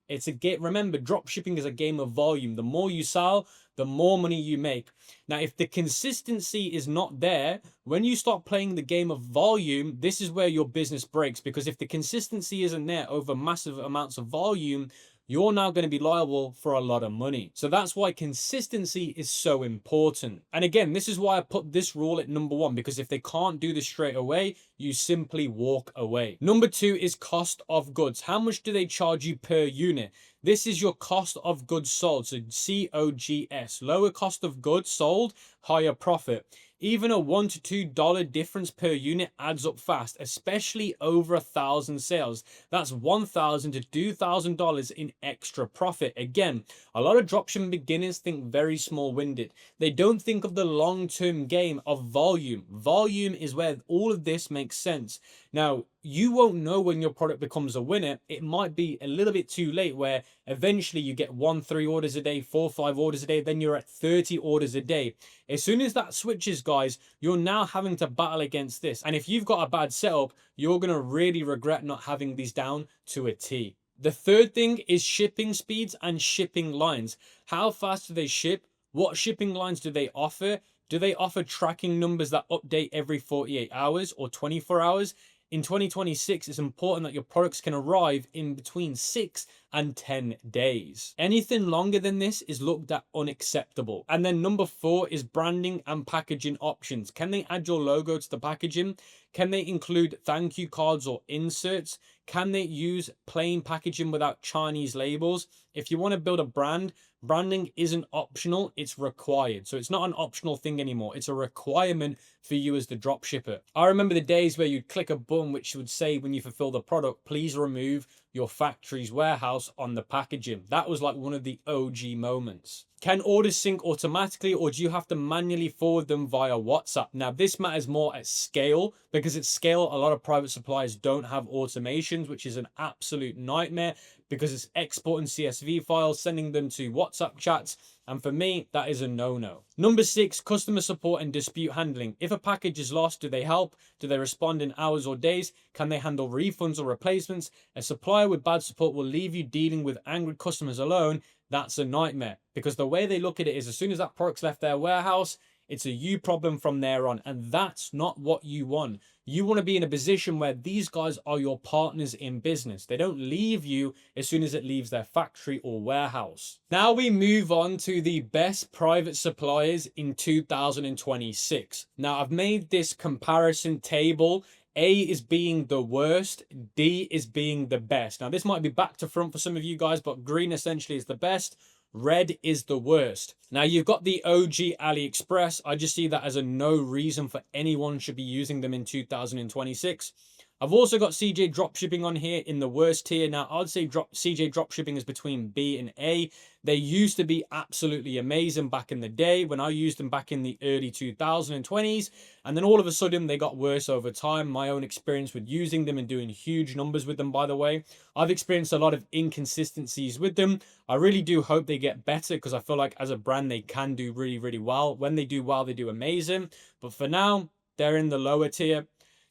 remember, drop shipping is a game of volume. The more you sell, the more money you make. Now, if the consistency is not there, when you start playing the game of volume, this is where your business breaks. Because if the consistency isn't there over massive amounts of volume, you're now going to be liable for a lot of money. So that's why consistency is so important. And again, this is why I put this rule at number 1, because if they can't do this straight away, you simply walk away. Number 2 is cost of goods. How much do they charge you per unit? This is your cost of goods sold. So COGS, lower cost of goods sold, higher profit. Even a $1 to $2 difference per unit adds up fast, especially over 1,000 sales. That's $1,000 to $2,000 in extra profit. Again, a lot of dropshipping beginners think very small-winded. They don't think of the long-term game of volume. Volume is where all of this makes sense. Now, you won't know when your product becomes a winner. It might be a little bit too late where eventually you get 3 orders a day, 4, 5 orders a day, then you're at 30 orders a day. As soon as that switches, guys, you're now having to battle against this. And if you've got a bad setup, you're going to really regret not having these down to a T. The third thing is shipping speeds and shipping lines. How fast do they ship? What shipping lines do they offer? Do they offer tracking numbers that update every 48 hours or 24 hours? In 2026, it's important that your products can arrive in between 6 and 10 days. Anything longer than this is looked at unacceptable. And then number 4 is branding and packaging options. Can they add your logo to the packaging? Can they include thank you cards or inserts? Can they use plain packaging without Chinese labels? If you want to build a brand, branding isn't optional, it's required. So it's not an optional thing anymore. It's a requirement for you as the dropshipper. I remember the days where you'd click a button which would say when you fulfill the product, please remove your factory's warehouse on the packaging. That was like one of the OG moments. Can orders sync automatically, or do you have to manually forward them via WhatsApp? Now, this matters more at scale, because at scale, a lot of private suppliers don't have automations, which is an absolute nightmare because it's exporting CSV files, sending them to WhatsApp chats. And for me, that is a no-no. Number 6, customer support and dispute handling. If a package is lost, do they help? Do they respond in hours or days? Can they handle refunds or replacements? A supplier with bad support will leave you dealing with angry customers alone. That's a nightmare, because the way they look at it is as soon as that product's left their warehouse, it's a you problem from there on. And that's not what you want. You want to be in a position where these guys are your partners in business. They don't leave you as soon as it leaves their factory or warehouse. Now we move on to the best private suppliers in 2026. Now I've made this comparison table. A is being the worst, D is being the best. Now this might be back to front for some of you guys, but green essentially is the best. Red is the worst. Now you've got the OG AliExpress. I just see that as a no reason for anyone should be using them in 2026. I've also got CJ Dropshipping on here in the worst tier. Now I'd say CJ Dropshipping is between B and A. They used to be absolutely amazing back in the day when I used them back in the early 2020s. And then all of a sudden they got worse over time. My own experience with using them and doing huge numbers with them, by the way. I've experienced a lot of inconsistencies with them. I really do hope they get better, because I feel like as a brand they can do really, really well. When they do well, they do amazing. But for now, they're in the lower tier.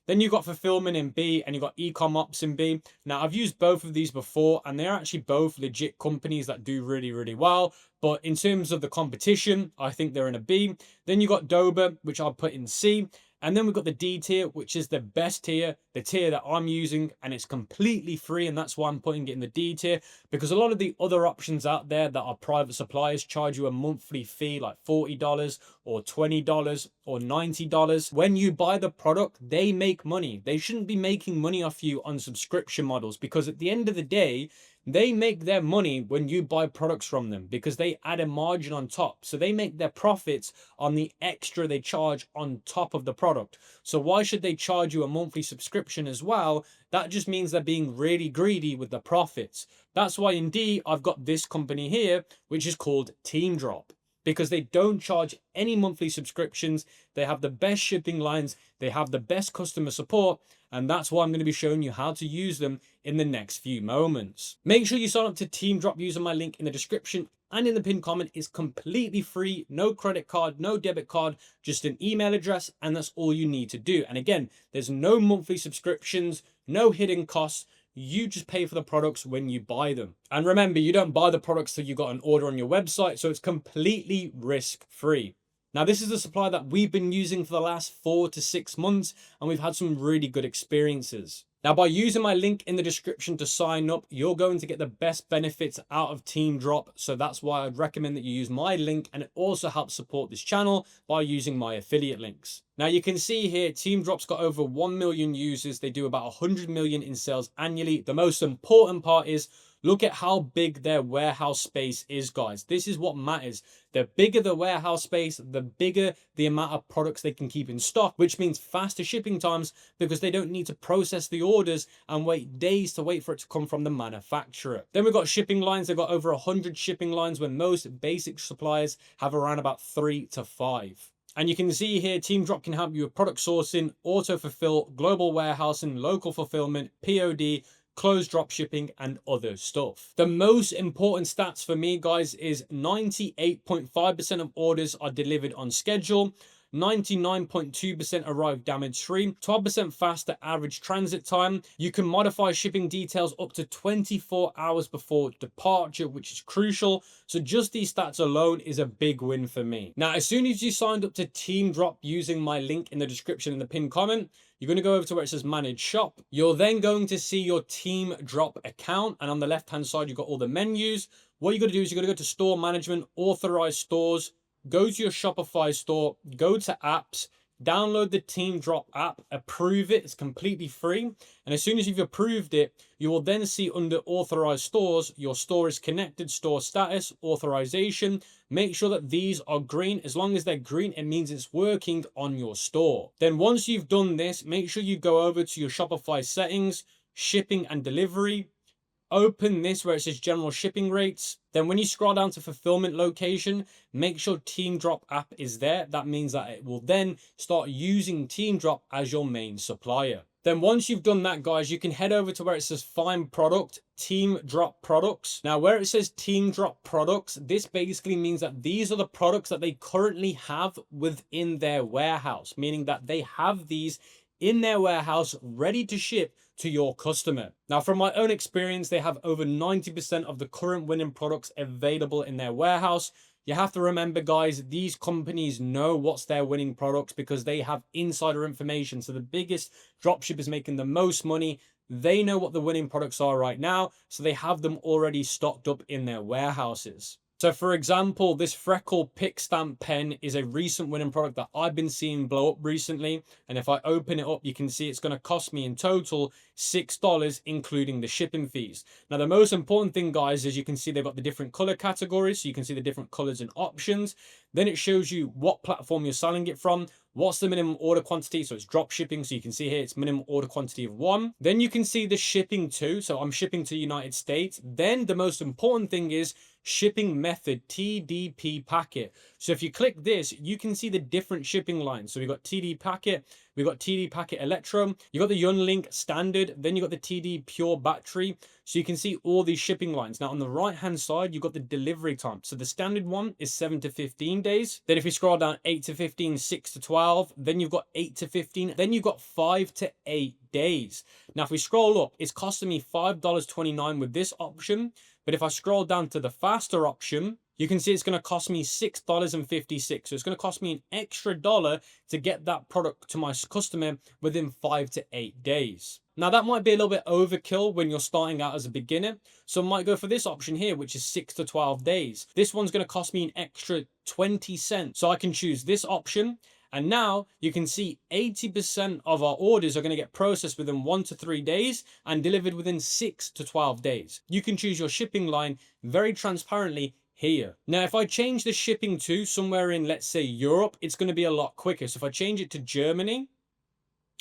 Then you've got fulfillment in B and you've got ecom ops in B. Now, I've used both of these before and they're actually both legit companies that do really, really well. But in terms of the competition, I think they're in a B. Then you've got Dober, which I'll put in C. And then we've got the D tier, which is the best tier, the tier that I'm using, and it's completely free. And that's why I'm putting it in the D tier, because a lot of the other options out there that are private suppliers charge you a monthly fee like $40 or $20 or $90. When you buy the product, they make money. They shouldn't be making money off you on subscription models, because at the end of the day, they make their money when you buy products from them, because they add a margin on top. So they make their profits on the extra they charge on top of the product. So why should they charge you a monthly subscription as well? That just means they're being really greedy with the profits. That's why in D, I've got this company here, which is called Team Drop, because they don't charge any monthly subscriptions. They have the best shipping lines. They have the best customer support. And that's why I'm going to be showing you how to use them in the next few moments. Make sure you sign up to Team Drop using my link in the description and in the pinned comment. It's completely free, no credit card, no debit card, just an email address, and that's all you need to do. And again, there's no monthly subscriptions, no hidden costs. You just pay for the products when you buy them. And remember, you don't buy the products till you got an order on your website, so it's completely risk-free. Now, this is a supplier that we've been using for the last 4 to 6 months, and we've had some really good experiences. Now, by using my link in the description to sign up, you're going to get the best benefits out of Team Drop. So that's why I'd recommend that you use my link, and it also helps support this channel by using my affiliate links. Now you can see here, Team Drop's got over 1 million users. They do about 100 million in sales annually. The most important part is, look at how big their warehouse space is, guys. This is what matters. The bigger the warehouse space, the bigger the amount of products they can keep in stock, which means faster shipping times because they don't need to process the orders and wait days to wait for it to come from the manufacturer. Then we've got shipping lines. They've got over 100 shipping lines when most basic suppliers have around about 3 to 5. And you can see here, Team Drop can help you with product sourcing, auto fulfill, global warehousing, local fulfillment, POD, closed drop shipping, and other stuff. The most important stats for me, guys, is 98.5% of orders are delivered on schedule, 99.2% arrive damage free, 12% faster average transit time. You can modify shipping details up to 24 hours before departure, which is crucial. So just these stats alone is a big win for me. Now, as soon as you signed up to Team Drop using my link in the description in the pinned comment, you're going to go over to where it says manage shop. You're then going to see your Team Drop account, and on the left hand side you've got all the menus. What you're going to do is you're going to go to store management, authorize stores, go to your Shopify store, go to apps, download the Team Drop app, approve it. It's completely free. And as soon as you've approved it, you will then see under authorized stores, your store is connected, store status, authorization. Make sure that these are green. As long as they're green, it means it's working on your store. Then once you've done this, make sure you go over to your Shopify settings, shipping and delivery. Open this where it says general shipping rates. Then when you scroll down to fulfillment location, make sure Team Drop app is there. That means that it will then start using Team Drop as your main supplier. Then once you've done that, guys, you can head over to where it says find product, Team Drop products. Now where it says Team Drop products, this basically means that these are the products that they currently have within their warehouse, meaning that they have these in their warehouse ready to ship to your customer. Now, from my own experience, they have over 90% of the current winning products available in their warehouse. You have to remember, guys, these companies know what's their winning products because they have insider information. So the biggest dropshippers making the most money, they know what the winning products are right now. So they have them already stocked up in their warehouses. So for example, this Freckle Pick Stamp pen is a recent winning product that I've been seeing blow up recently. And if I open it up, you can see it's going to cost me in total $6, including the shipping fees. Now, the most important thing, guys, is you can see they've got the different color categories. So you can see the different colors and options. Then it shows you what platform you're selling it from. What's the minimum order quantity? So it's drop shipping. So you can see here it's minimum order quantity of 1. Then you can see the shipping to. So I'm shipping to the United States. Then the most important thing is shipping method, TDP packet. So if you click this, you can see the different shipping lines. So we've got TD packet, we've got TD packet electro, you've got the Yunlink standard, then you've got the TD pure battery. So you can see all these shipping lines. Now on the right hand side, you've got the delivery time. So the standard one is 7 to 15 days. Then if you scroll down 8 to 15, 6 to 12, then you've got 8 to 15, then you've got 5 to 8 days. Now if we scroll up, it's costing me $5.29 with this option. But if I scroll down to the faster option, you can see it's going to cost me $6.56. So it's going to cost me an extra dollar to get that product to my customer within 5 to 8 days. Now that might be a little bit overkill when you're starting out as a beginner. So I might go for this option here, which is 6 to 12 days. This one's going to cost me an extra 20 cents. So I can choose this option. And now you can see 80% of our orders are going to get processed within 1 to 3 days and delivered within 6 to 12 days. You can choose your shipping line very transparently here. Now, if I change the shipping to somewhere in, let's say, Europe, it's going to be a lot quicker. So if I change it to Germany,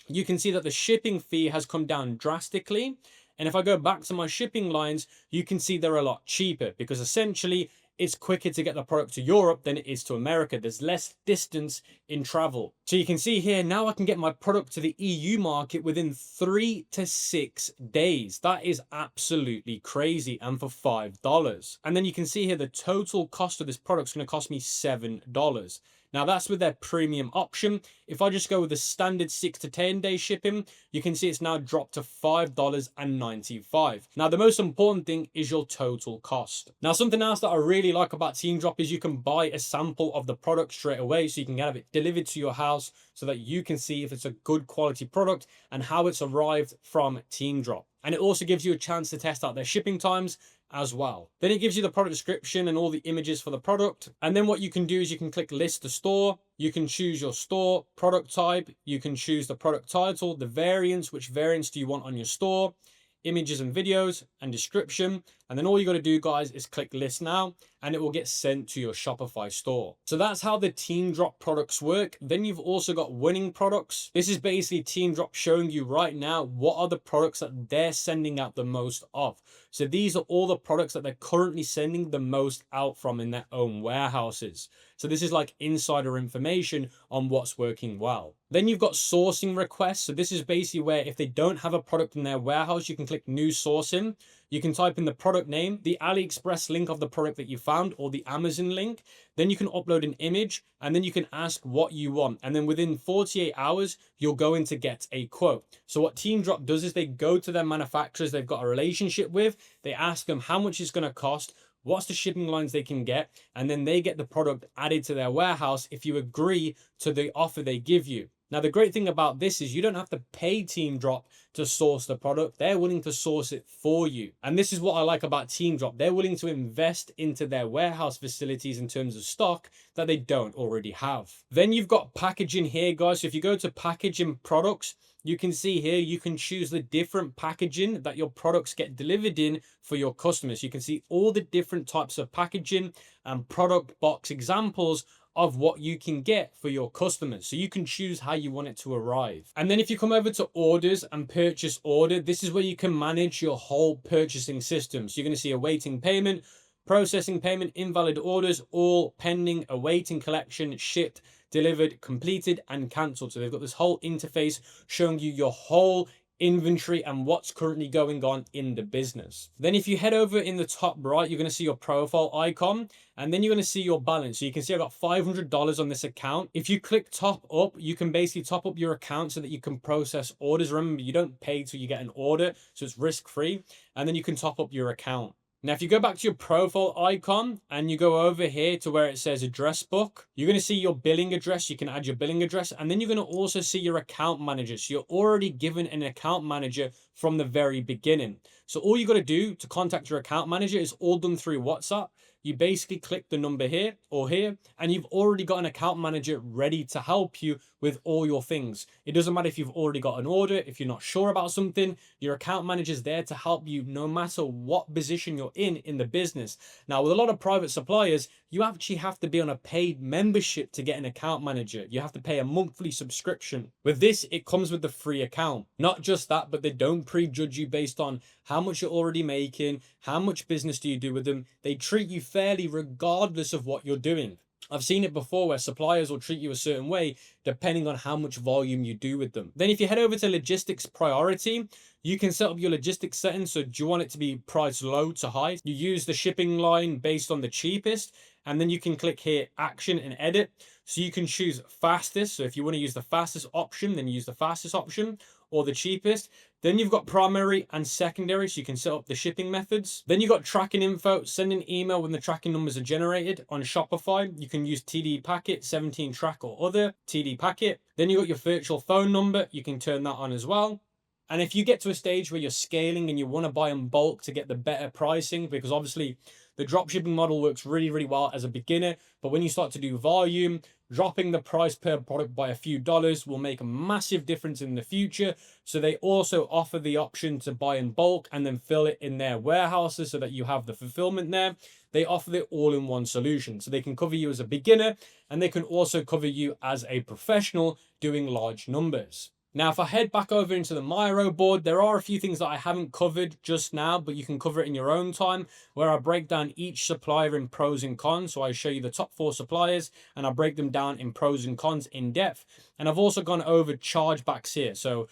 you can see that the shipping fee has come down drastically. And if I go back to my shipping lines, you can see they're a lot cheaper because essentially it's quicker to get the product to Europe than it is to America. There's less distance in travel. So you can see here, now I can get my product to the EU market within 3 to 6 days. That is absolutely crazy, and for $5. And then you can see here the total cost of this product is going to cost me $7. Now that's with their premium option. If I just go with the standard 6 to 10 day shipping, you can see it's now dropped to $5.95. Now the most important thing is your total cost. Now something else that I really like about Team Drop is you can buy a sample of the product straight away, so you can have it delivered to your house so that you can see if it's a good quality product and how it's arrived from Team Drop. And it also gives you a chance to test out their shipping times as well. Then it gives you the product description and all the images for the product. And then what you can do is you can click list the store. You can choose your store, product type. You can choose the product title, the variants, which variants do you want on your store, images and videos, and description. And then all you got to do, guys, is click list now and it will get sent to your Shopify store. So that's how the Team Drop products work. Then you've also got winning products. This is basically Team Drop showing you right now what are the products that they're sending out the most of. So these are all the products that they're currently sending the most out from in their own warehouses. So this is like insider information on what's working well. Then you've got sourcing requests. So this is basically where if they don't have a product in their warehouse, you can click new sourcing. You can type in the product name, the AliExpress link of the product that you found, or the Amazon link. Then you can upload an image and then you can ask what you want. And then within 48 hours, you're going to get a quote. So what Team Drop does is they go to their manufacturers they've got a relationship with. They ask them how much it's going to cost, what's the shipping lines they can get, and then they get the product added to their warehouse if you agree to the offer they give you. Now, the great thing about this is you don't have to pay Team Drop to source the product. They're willing to source it for you. And this is what I like about Team Drop. They're willing to invest into their warehouse facilities in terms of stock that they don't already have. Then you've got packaging here, guys. So if you go to packaging products, you can see here, you can choose the different packaging that your products get delivered in for your customers. You can see all the different types of packaging and product box examples of what you can get for your customers. So you can choose how you want it to arrive. And then if you come over to orders and purchase order, this is where you can manage your whole purchasing system. So you're gonna see awaiting payment, processing payment, invalid orders, all pending, awaiting collection, shipped, delivered, completed, and canceled. So they've got this whole interface showing you your whole inventory and what's currently going on in the business. Then if you head over in the top right, you're going to see your profile icon and then you're going to see your balance. So you can see I've got $500 on this account. If you click top up, you can basically top up your account so that you can process orders. Remember, you don't pay till you get an order, so it's risk-free, and then you can top up your account. Now, if you go back to your profile icon and you go over here to where it says address book, you're going to see your billing address. You can add your billing address, and then you're going to also see your account manager. So you're already given an account manager from the very beginning. So all you got to do to contact your account manager is all done through WhatsApp. You basically click the number here or here, and you've already got an account manager ready to help you with all your things. It doesn't matter if you've already got an order, if you're not sure about something, your account manager is there to help you no matter what position you're in the business. Now, with a lot of private suppliers, you actually have to be on a paid membership to get an account manager. You have to pay a monthly subscription. With this, it comes with the free account. Not just that, but they don't prejudge you based on how much you're already making, how much business do you do with them. They treat you fairly regardless of what you're doing. I've seen it before where suppliers will treat you a certain way depending on how much volume you do with them. Then if you head over to logistics priority, you can set up your logistics settings. So do you want it to be priced low to high? You use the shipping line based on the cheapest, and then you can click here, action and edit. So you can choose fastest. So if you want to use the fastest option, then use the fastest option or the cheapest. Then you've got primary and secondary, so you can set up the shipping methods. Then you've got tracking info, send an email when the tracking numbers are generated. On Shopify, you can use TD Packet, 17 track or other TD Packet. Then you've got your virtual phone number, you can turn that on as well. And if you get to a stage where you're scaling and you want to buy in bulk to get the better pricing, because obviously the dropshipping model works really, really well as a beginner, but when you start to do volume, dropping the price per product by a few dollars will make a massive difference in the future. So they also offer the option to buy in bulk and then fill it in their warehouses so that you have the fulfillment there. They offer the all-in-one solution. So they can cover you as a beginner and they can also cover you as a professional doing large numbers. Now, if I head back over into the Miro board, there are a few things that I haven't covered just now, but you can cover it in your own time, where I break down each supplier in pros and cons. So I show you the top 4 suppliers and I break them down in pros and cons in depth. And I've also gone over chargebacks here. So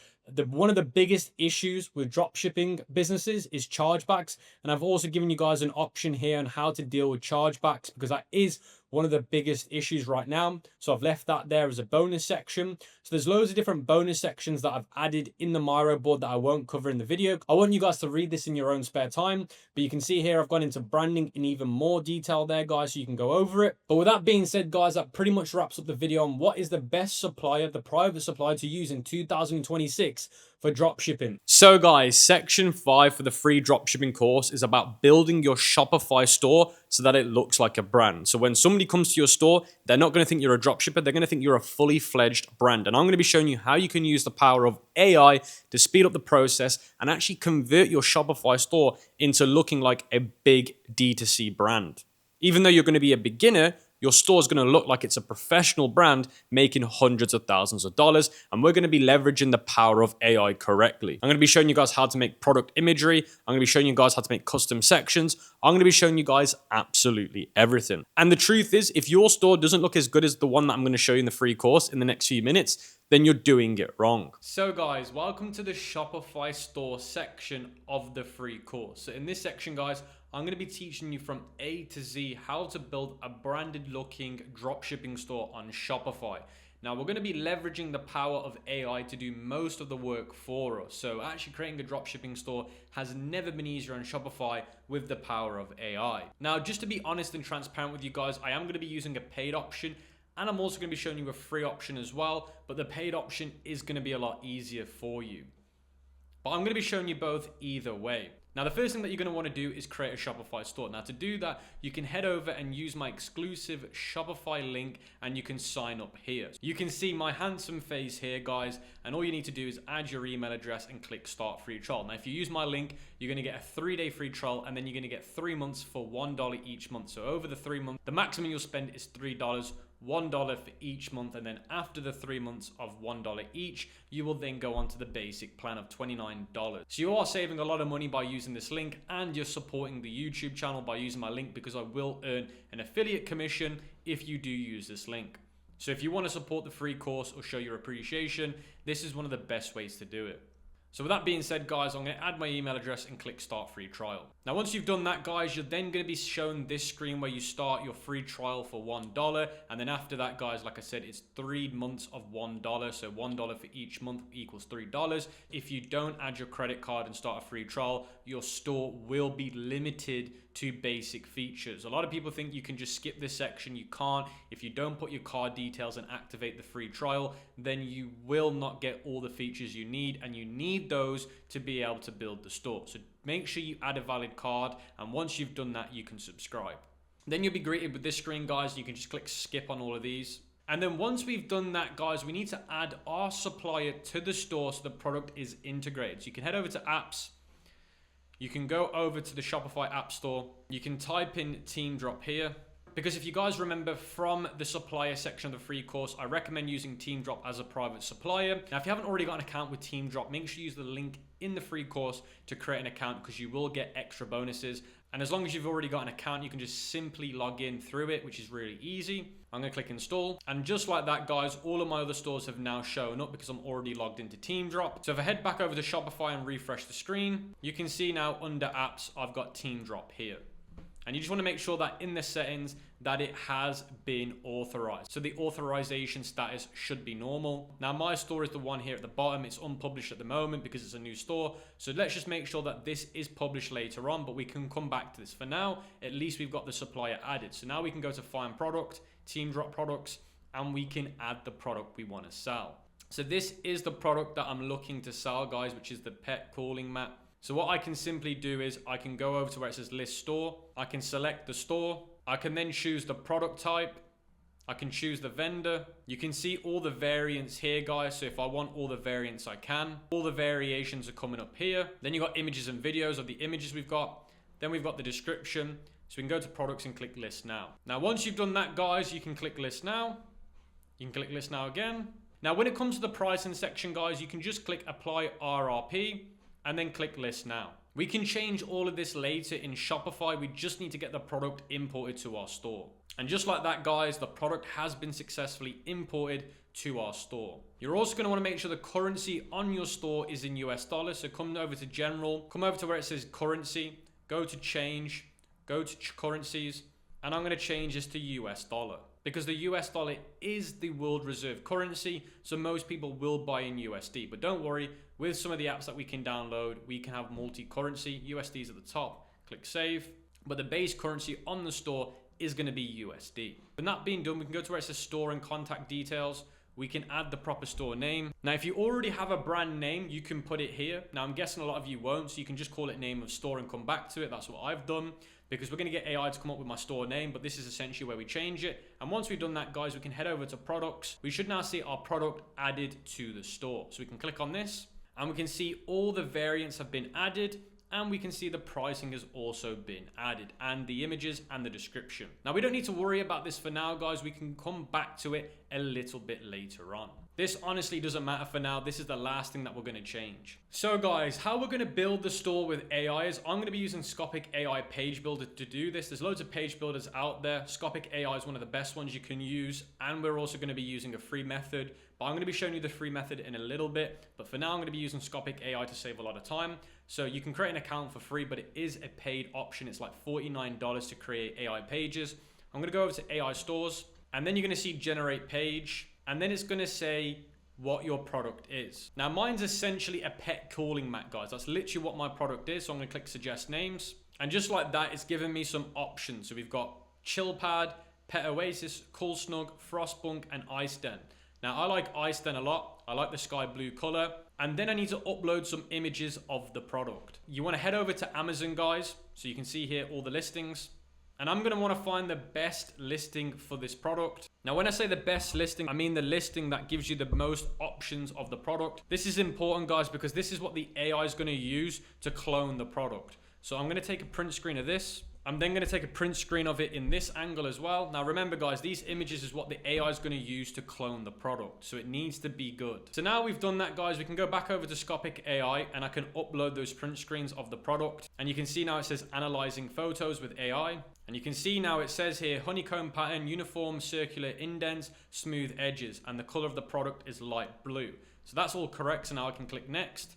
one of the biggest issues with dropshipping businesses is chargebacks. And I've also given you guys an option here on how to deal with chargebacks, because that is one of the biggest issues right now. So I've left that there as a bonus section. So there's loads of different bonus sections that I've added in the Miro board that I won't cover in the video. I want you guys to read this in your own spare time, but you can see here I've gone into branding in even more detail there, guys, so you can go over it. But with that being said, guys, that pretty much wraps up the video on what is the best supplier, the private supplier to use in 2026 for dropshipping. So guys, section 5 for the free dropshipping course is about building your Shopify store so that it looks like a brand. So when somebody comes to your store, they're not going to think you're a dropshipper, they're going to think you're a fully fledged brand. And I'm going to be showing you how you can use the power of AI to speed up the process and actually convert your Shopify store into looking like a big D2C brand. Even though you're going to be a beginner, your store is going to look like it's a professional brand making hundreds of thousands of dollars, and we're going to be leveraging the power of AI correctly. I'm going to be showing you guys how to make product imagery. I'm going to be showing you guys how to make custom sections. I'm going to be showing you guys absolutely everything. And the truth is, if your store doesn't look as good as the one that I'm going to show you in the free course in the next few minutes, then you're doing it wrong. So guys, welcome to the Shopify store section of the free course. So in this section, guys, I'm going to be teaching you from A to Z how to build a branded looking dropshipping store on Shopify. Now we're going to be leveraging the power of AI to do most of the work for us. So actually creating a dropshipping store has never been easier on Shopify with the power of AI. Now, just to be honest and transparent with you guys, I am going to be using a paid option, and I'm also going to be showing you a free option as well, but the paid option is going to be a lot easier for you. But I'm going to be showing you both either way. Now, the first thing that you're going to want to do is create a Shopify store. Now, to do that, you can head over and use my exclusive Shopify link, and you can sign up here. You can see my handsome face here, guys, and all you need to do is add your email address and click start free trial. Now, if you use my link, you're going to get a 3-day free trial, and then you're going to get 3 months for $1 each month. So over the 3 months, the maximum you'll spend is $3. $1 for each month, and then after the 3 months of $1 each, you will then go on to the basic plan of $29. So you are saving a lot of money by using this link, and you're supporting the YouTube channel by using my link, because I will earn an affiliate commission if you do use this link. So if you want to support the free course or show your appreciation, this is one of the best ways to do it. So with that being said, guys, I'm going to add my email address and click start free trial. Now, once you've done that, guys, you're then going to be shown this screen where you start your free trial for $1. And then after that, guys, like I said, it's 3 months of $1. So $1 for each month equals $3. If you don't add your credit card and start a free trial, your store will be limited to basic features. A lot of people think you can just skip this section. You can't. If you don't put your card details and activate the free trial, then you will not get all the features you need, and you need those to be able to build the store. So make sure you add a valid card, and once you've done that, you can subscribe. Then you'll be greeted with this screen, guys. You can just click skip on all of these. And then once we've done that, guys, we need to add our supplier to the store so the product is integrated. So you can head over to apps. You can go over to the Shopify App Store. You can type in Team Drop here. Because if you guys remember from the supplier section of the free course, I recommend using Team Drop as a private supplier. Now, if you haven't already got an account with Team Drop, make sure you use the link in the free course to create an account, because you will get extra bonuses. And as long as you've already got an account, you can just simply log in through it, which is really easy. I'm going to click install. And just like that, guys, all of my other stores have now shown up because I'm already logged into Team Drop. So if I head back over to Shopify and refresh the screen, you can see now under apps, I've got Team Drop here. And you just want to make sure that in the settings that it has been authorized. So the authorization status should be normal. Now my store is the one here at the bottom. It's unpublished at the moment because it's a new store. So let's just make sure that this is published later on, but we can come back to this. For now, at least we've got the supplier added. So now we can go to find product, Team Drop products, and we can add the product we want to sell. So this is the product that I'm looking to sell, guys, which is the pet cooling mat. So what I can simply do is I can go over to where it says list store. I can select the store. I can then choose the product type. I can choose the vendor. You can see all the variants here, guys. So if I want all the variants, I can. All the variations are coming up here. Then you've got images and videos of the images we've got. Then we've got the description. So we can go to products and click list now. Now, once you've done that, guys, you can click list now. You can click list now again. Now, when it comes to the pricing section, guys, you can just click apply RRP. And then click list now. We can change all of this later in Shopify. We just need to get the product imported to our store. And just like that, guys, the product has been successfully imported to our store. You're also going to want to make sure the currency on your store is in US dollars. So come over to general, come over to where it says currency, go to change, go to currencies, and I'm going to change this to US dollar because the US dollar is the world reserve currency, so most people will buy in USD. But don't worry, with some of the apps that we can download, we can have multi-currency. USD is at the top, click save, but the base currency on the store is going to be USD. But that being done, we can go to where it says store and contact details. We can add the proper store name. Now, if you already have a brand name, you can put it here. Now, I'm guessing a lot of you won't, so you can just call it name of store and come back to it. That's what I've done because we're going to get AI to come up with my store name, but this is essentially where we change it. And once we've done that, guys, we can head over to products. We should now see our product added to the store. So we can click on this and we can see all the variants have been added, and we can see the pricing has also been added and the images and the description. Now, we don't need to worry about this for now, guys. We can come back to it a little bit later on. This honestly doesn't matter for now. This is the last thing that we're going to change. So guys, how we're going to build the store with AI is I'm going to be using Scopic AI Page Builder to do this. There's loads of page builders out there. Scopic AI is one of the best ones you can use, and we're also going to be using a free method, but I'm going to be showing you the free method in a little bit. But for now, I'm going to be using Scopic AI to save a lot of time. So you can create an account for free, but it is a paid option. It's like $49 to create AI pages. I'm going to go over to AI stores, and then you're going to see generate page, and then it's going to say what your product is. Now, mine's essentially a pet calling mat, guys. That's literally what my product is. So I'm going to click suggest names, and just like that, it's given me some options. So we've got chill pad, pet oasis, cool snug, frostbunk, and ice den. Now, I like ice den a lot. I like the sky blue color. And then I need to upload some images of the product. You want to head over to Amazon, guys. So you can see here all the listings. And I'm going to want to find the best listing for this product. Now, when I say the best listing, I mean the listing that gives you the most options of the product. This is important, guys, because this is what the AI is going to use to clone the product. So I'm going to take a print screen of this. I'm then going to take a print screen of it in this angle as well. Now, remember, guys, these images is what the AI is going to use to clone the product. So it needs to be good. So now we've done that, guys, we can go back over to Scopic AI and I can upload those print screens of the product. And you can see now it says analyzing photos with AI. And you can see now it says here honeycomb pattern, uniform, circular indents, smooth edges, and the color of the product is light blue. So that's all correct. So now I can click next.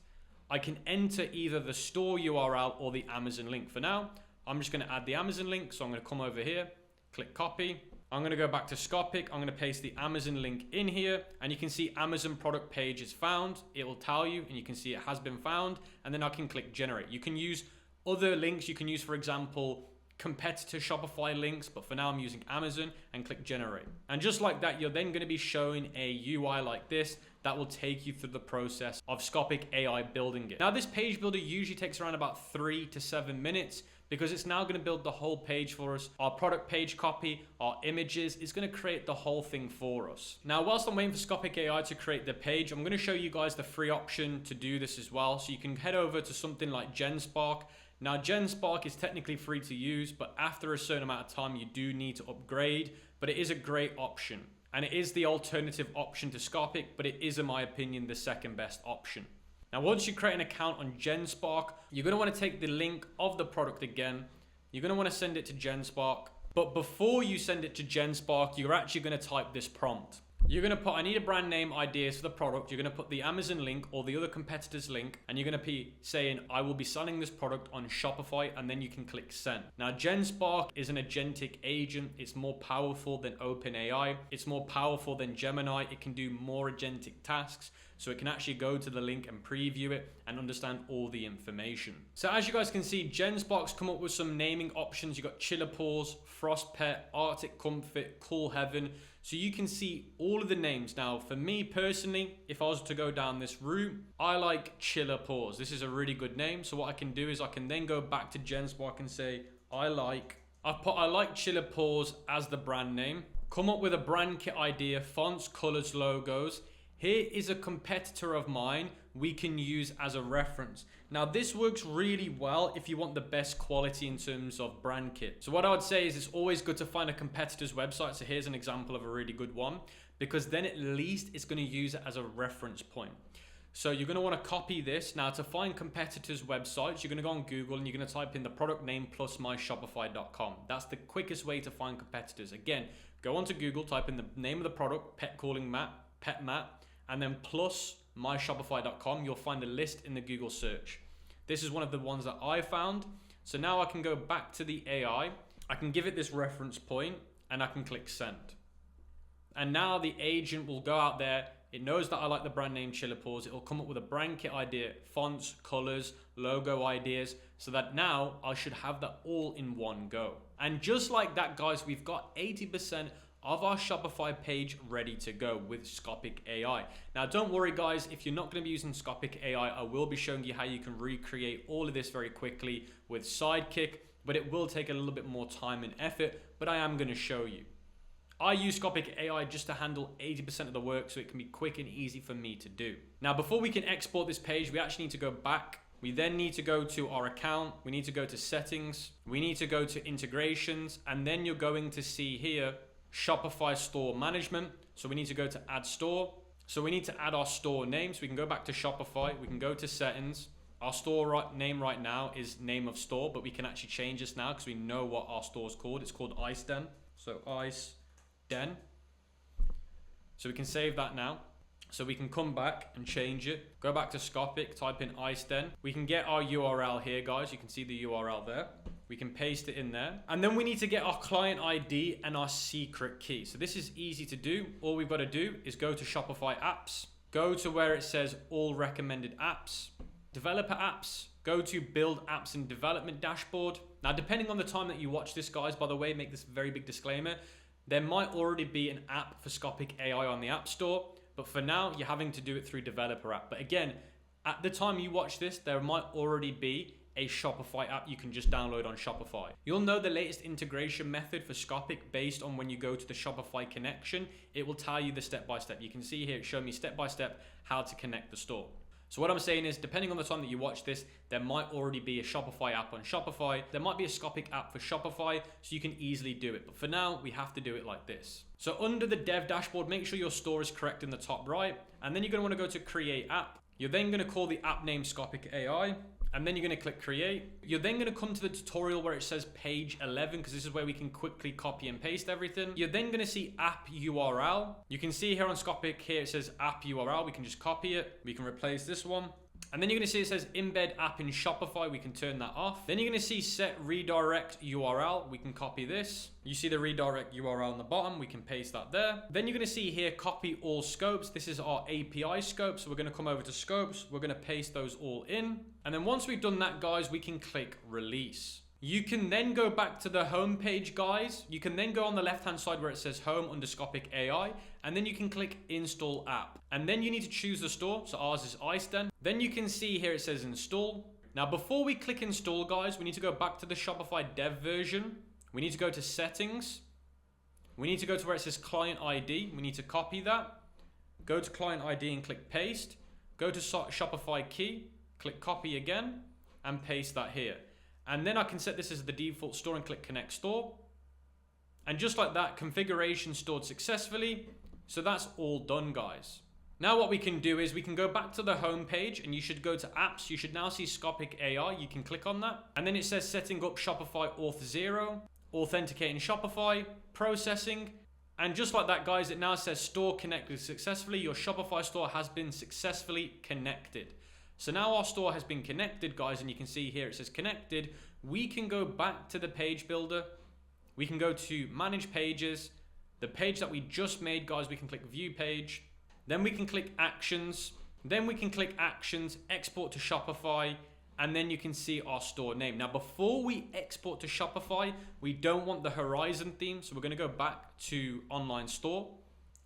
I can enter either the store URL or the Amazon link. For now, I'm just going to add the Amazon link. So I'm going to come over here, click copy. I'm going to go back to Scopic. I'm going to paste the Amazon link in here, and you can see Amazon product page is found. It will tell you, and you can see it has been found. And then I can click generate. You can use other links. You can use, for example, competitor Shopify links, but for now I'm using Amazon, and click generate. And just like that, you're then going to be showing a UI like this that will take you through the process of Scopic AI building it. Now, this page builder usually takes around about 3 to 7 minutes because it's now going to build the whole page for us. Our product page copy, our images, is going to create the whole thing for us. Now, whilst I'm waiting for Scopic AI to create the page, I'm going to show you guys the free option to do this as well. So you can head over to something like GenSpark. Now, GenSpark is technically free to use, but after a certain amount of time, you do need to upgrade, but it is a great option. And it is the alternative option to Scopic, but it is, in my opinion, the second best option. Now, once you create an account on GenSpark, you're going to want to take the link of the product again. You're going to want to send it to GenSpark. But before you send it to GenSpark, you're actually going to type this prompt. You're going to put, I need a brand name ideas for the product. You're going to put the Amazon link or the other competitor's link, and you're going to be saying, I will be selling this product on Shopify, and then you can click send. Now, GenSpark is an agentic agent. It's more powerful than OpenAI. It's more powerful than Gemini. It can do more agentic tasks. So it can actually go to the link and preview it and understand all the information. So as you guys can see, GenSpark's come up with some naming options. You got Chiller Paws, Frost Pet, Arctic Comfort, Cool Heaven. So you can see all of the names. Now, for me personally, if I was to go down this route, I like Chiller Paws. This is a really good name. So what I can do is I can then go back to GenSpark and say, I like Chiller Paws as the brand name. Come up with a brand kit idea, fonts, colors, logos. Here is a competitor of mine we can use as a reference. Now, this works really well if you want the best quality in terms of brand kit. So what I would say is it's always good to find a competitor's website. So here's an example of a really good one, because then at least it's going to use it as a reference point. So you're going to want to copy this. Now, to find competitors' websites, you're going to go on Google and you're going to type in the product name plus myshopify.com. That's the quickest way to find competitors. Again, go onto Google, type in the name of the product, pet calling mat, pet mat, and then plus myshopify.com. You'll find a list in the Google search. This is one of the ones that I found. So now I can go back to the AI. I can give it this reference point and I can click send. And now the agent will go out there. It knows that I like the brand name Chiller Paws. It will come up with a brand kit idea, fonts, colors, logo ideas, so that now I should have that all in one go. And just like that, guys, we've got 80% of our Shopify page ready to go with Scopic AI. Now, don't worry, guys, if you're not going to be using Scopic AI, I will be showing you how you can recreate all of this very quickly with Sidekick, but it will take a little bit more time and effort, but I am going to show you. I use Scopic AI just to handle 80% of the work so it can be quick and easy for me to do. Now, before we can export this page, we actually need to go back. We then need to go to our account. We need to go to settings. We need to go to integrations. And then you're going to see here, Shopify store management. So we need to go to add store. So we need to add our store name. So we can go back to Shopify. We can go to settings. Our store name right now is name of store, but we can actually change this now because we know what our store is called. It's called IceDen. So IceDen. So we can save that now. So we can come back and change it. Go back to Scopic, type in IceDen. We can get our URL here, guys. You can see the URL there. We can paste it in there. And then we need to get our client ID and our secret key. So this is easy to do. All we've got to do is go to Shopify apps, go to where it says all recommended apps, developer apps, go to build apps and development dashboard. Now, depending on the time that you watch this, guys, by the way, make this very big disclaimer, there might already be an app for Scopic AI on the App Store, but for now, you're having to do it through developer app. But again, at the time you watch this, there might already be a Shopify app you can just download on Shopify. You'll know the latest integration method for Scopic based on when you go to the Shopify connection. It will tell you the step-by-step. You can see here, it's showing me step-by-step how to connect the store. So what I'm saying is, depending on the time that you watch this, there might already be a Shopify app on Shopify. There might be a Scopic app for Shopify, so you can easily do it. But for now, we have to do it like this. So under the dev dashboard, make sure your store is correct in the top right. And then you're going to want to go to create app. You're then going to call the app name Scopic AI. And then you're going to click create. You're then going to come to the tutorial where it says page 11, because this is where we can quickly copy and paste everything. You're then going to see app URL. You can see here on Scopic, here it says app URL. We can just copy it. We can replace this one. And then you're going to see it says embed app in Shopify. We can turn that off. Then you're going to see set redirect URL. We can copy this. You see the redirect URL on the bottom. We can paste that there. Then you're going to see here copy all scopes. This is our API scope. So we're going to come over to scopes. We're going to paste those all in. And then once we've done that, guys, we can click release. You can then go back to the home page, guys. You can then go on the left-hand side where it says home under Scopic AI, and then you can click install app. And then you need to choose the store. So ours is IceDen. Then you can see here it says install. Now, before we click install, guys, we need to go back to the Shopify dev version. We need to go to settings. We need to go to where it says client ID. We need to copy that. Go to client ID and click paste. Go to Shopify key, click copy again, and paste that here. And then I can set this as the default store and click connect store. And just like that, configuration stored successfully. So that's all done, guys. Now what we can do is we can go back to the home page and you should go to apps. You should now see Scopic AI. You can click on that. And then it says setting up Shopify Auth 0, authenticating Shopify, processing. And just like that, guys, it now says store connected successfully. Your Shopify store has been successfully connected. So now our store has been connected, guys, and you can see here it says connected. We can go back to the page builder. We can go to manage pages. The page that we just made, guys, we can click view page. Then we can click actions. Then we can click actions, export to Shopify, and then you can see our store name. Now, before we export to Shopify, we don't want the Horizon theme. So we're going to go back to online store.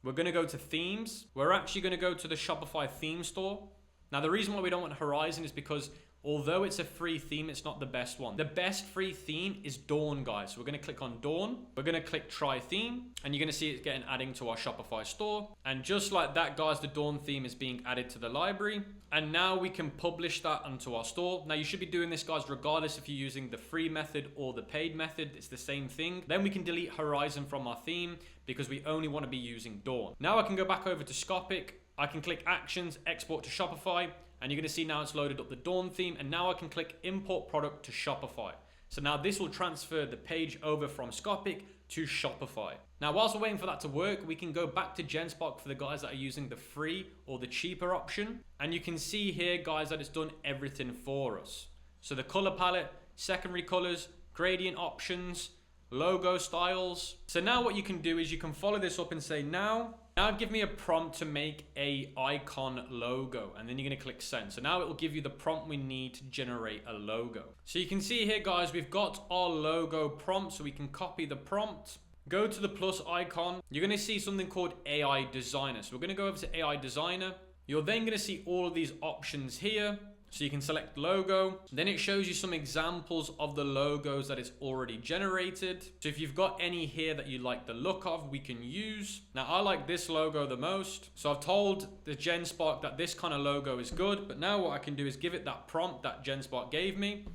We're going to go to themes. We're actually going to go to the Shopify theme store. Now, the reason why we don't want Horizon is because although it's a free theme, it's not the best one. The best free theme is Dawn, guys. So we're going to click on Dawn. We're going to click try theme, and you're going to see it getting adding to our Shopify store. And just like that, guys, the Dawn theme is being added to the library. And now we can publish that onto our store. Now, you should be doing this, guys, regardless if you're using the free method or the paid method. It's the same thing. Then we can delete Horizon from our theme because we only want to be using Dawn. Now I can go back over to Scopic. I can click actions, export to Shopify, and you're going to see now it's loaded up the Dawn theme. And now I can click import product to Shopify. So now this will transfer the page over from Scopic to Shopify. Now, whilst we're waiting for that to work, we can go back to Genspot for the guys that are using the free or the cheaper option. And you can see here, guys, that it's done everything for us. So the color palette, secondary colors, gradient options, logo styles. So now what you can do is you can follow this up and say, now give me a prompt to make a icon logo, and then you're going to click send. So now it will give you the prompt we need to generate a logo. So you can see here, guys, we've got our logo prompt, so we can copy the prompt. Go to the plus icon. You're going to see something called AI Designer. So we're going to go over to AI Designer. You're then going to see all of these options here. So you can select logo. Then it shows you some examples of the logos that it's already generated. So if you've got any here that you like the look of, we can use. Now I like this logo the most. So I've told the GenSpark that this kind of logo is good. But now what I can do is give it that prompt that GenSpark gave me,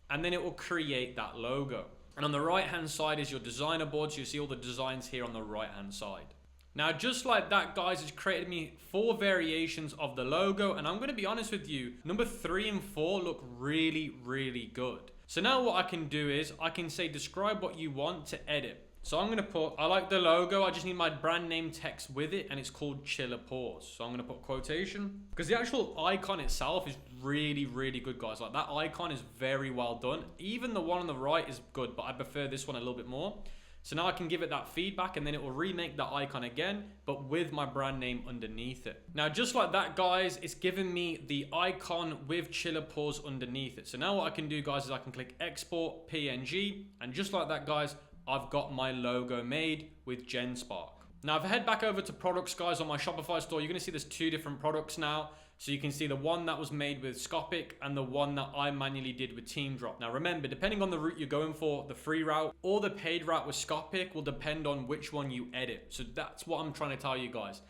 and then it will create that logo. And on the right hand side is your designer board. So you see all the designs here on the right hand side. Now, just like that, guys, it's created me 4 variations of the logo. And I'm going to be honest with you, number 3 and 4 look really, really good. So now what I can do is I can say, describe what you want to edit. So I'm going to put, I like the logo. I just need my brand name text with it. And it's called Chiller Pause. So I'm going to put quotation, because the actual icon itself is really, really good, guys. Like that icon is very well done. Even the one on the right is good, but I prefer this one a little bit more. So now I can give it that feedback, and then it will remake that icon again, but with my brand name underneath it. Now, just like that, guys, it's given me the icon with Chiller Pause underneath it. So now what I can do, guys, is I can click export PNG, and just like that, guys, I've got my logo made with GenSpark. Now, if I head back over to products, guys, on my Shopify store, you're going to see there's 2 different products now. So you can see the one that was made with Scopic and the one that I manually did with TeamDrop. Now, remember, depending on the route you're going for, the free route or the paid route with Scopic will depend on which one you edit. So that's what I'm trying to tell you guys.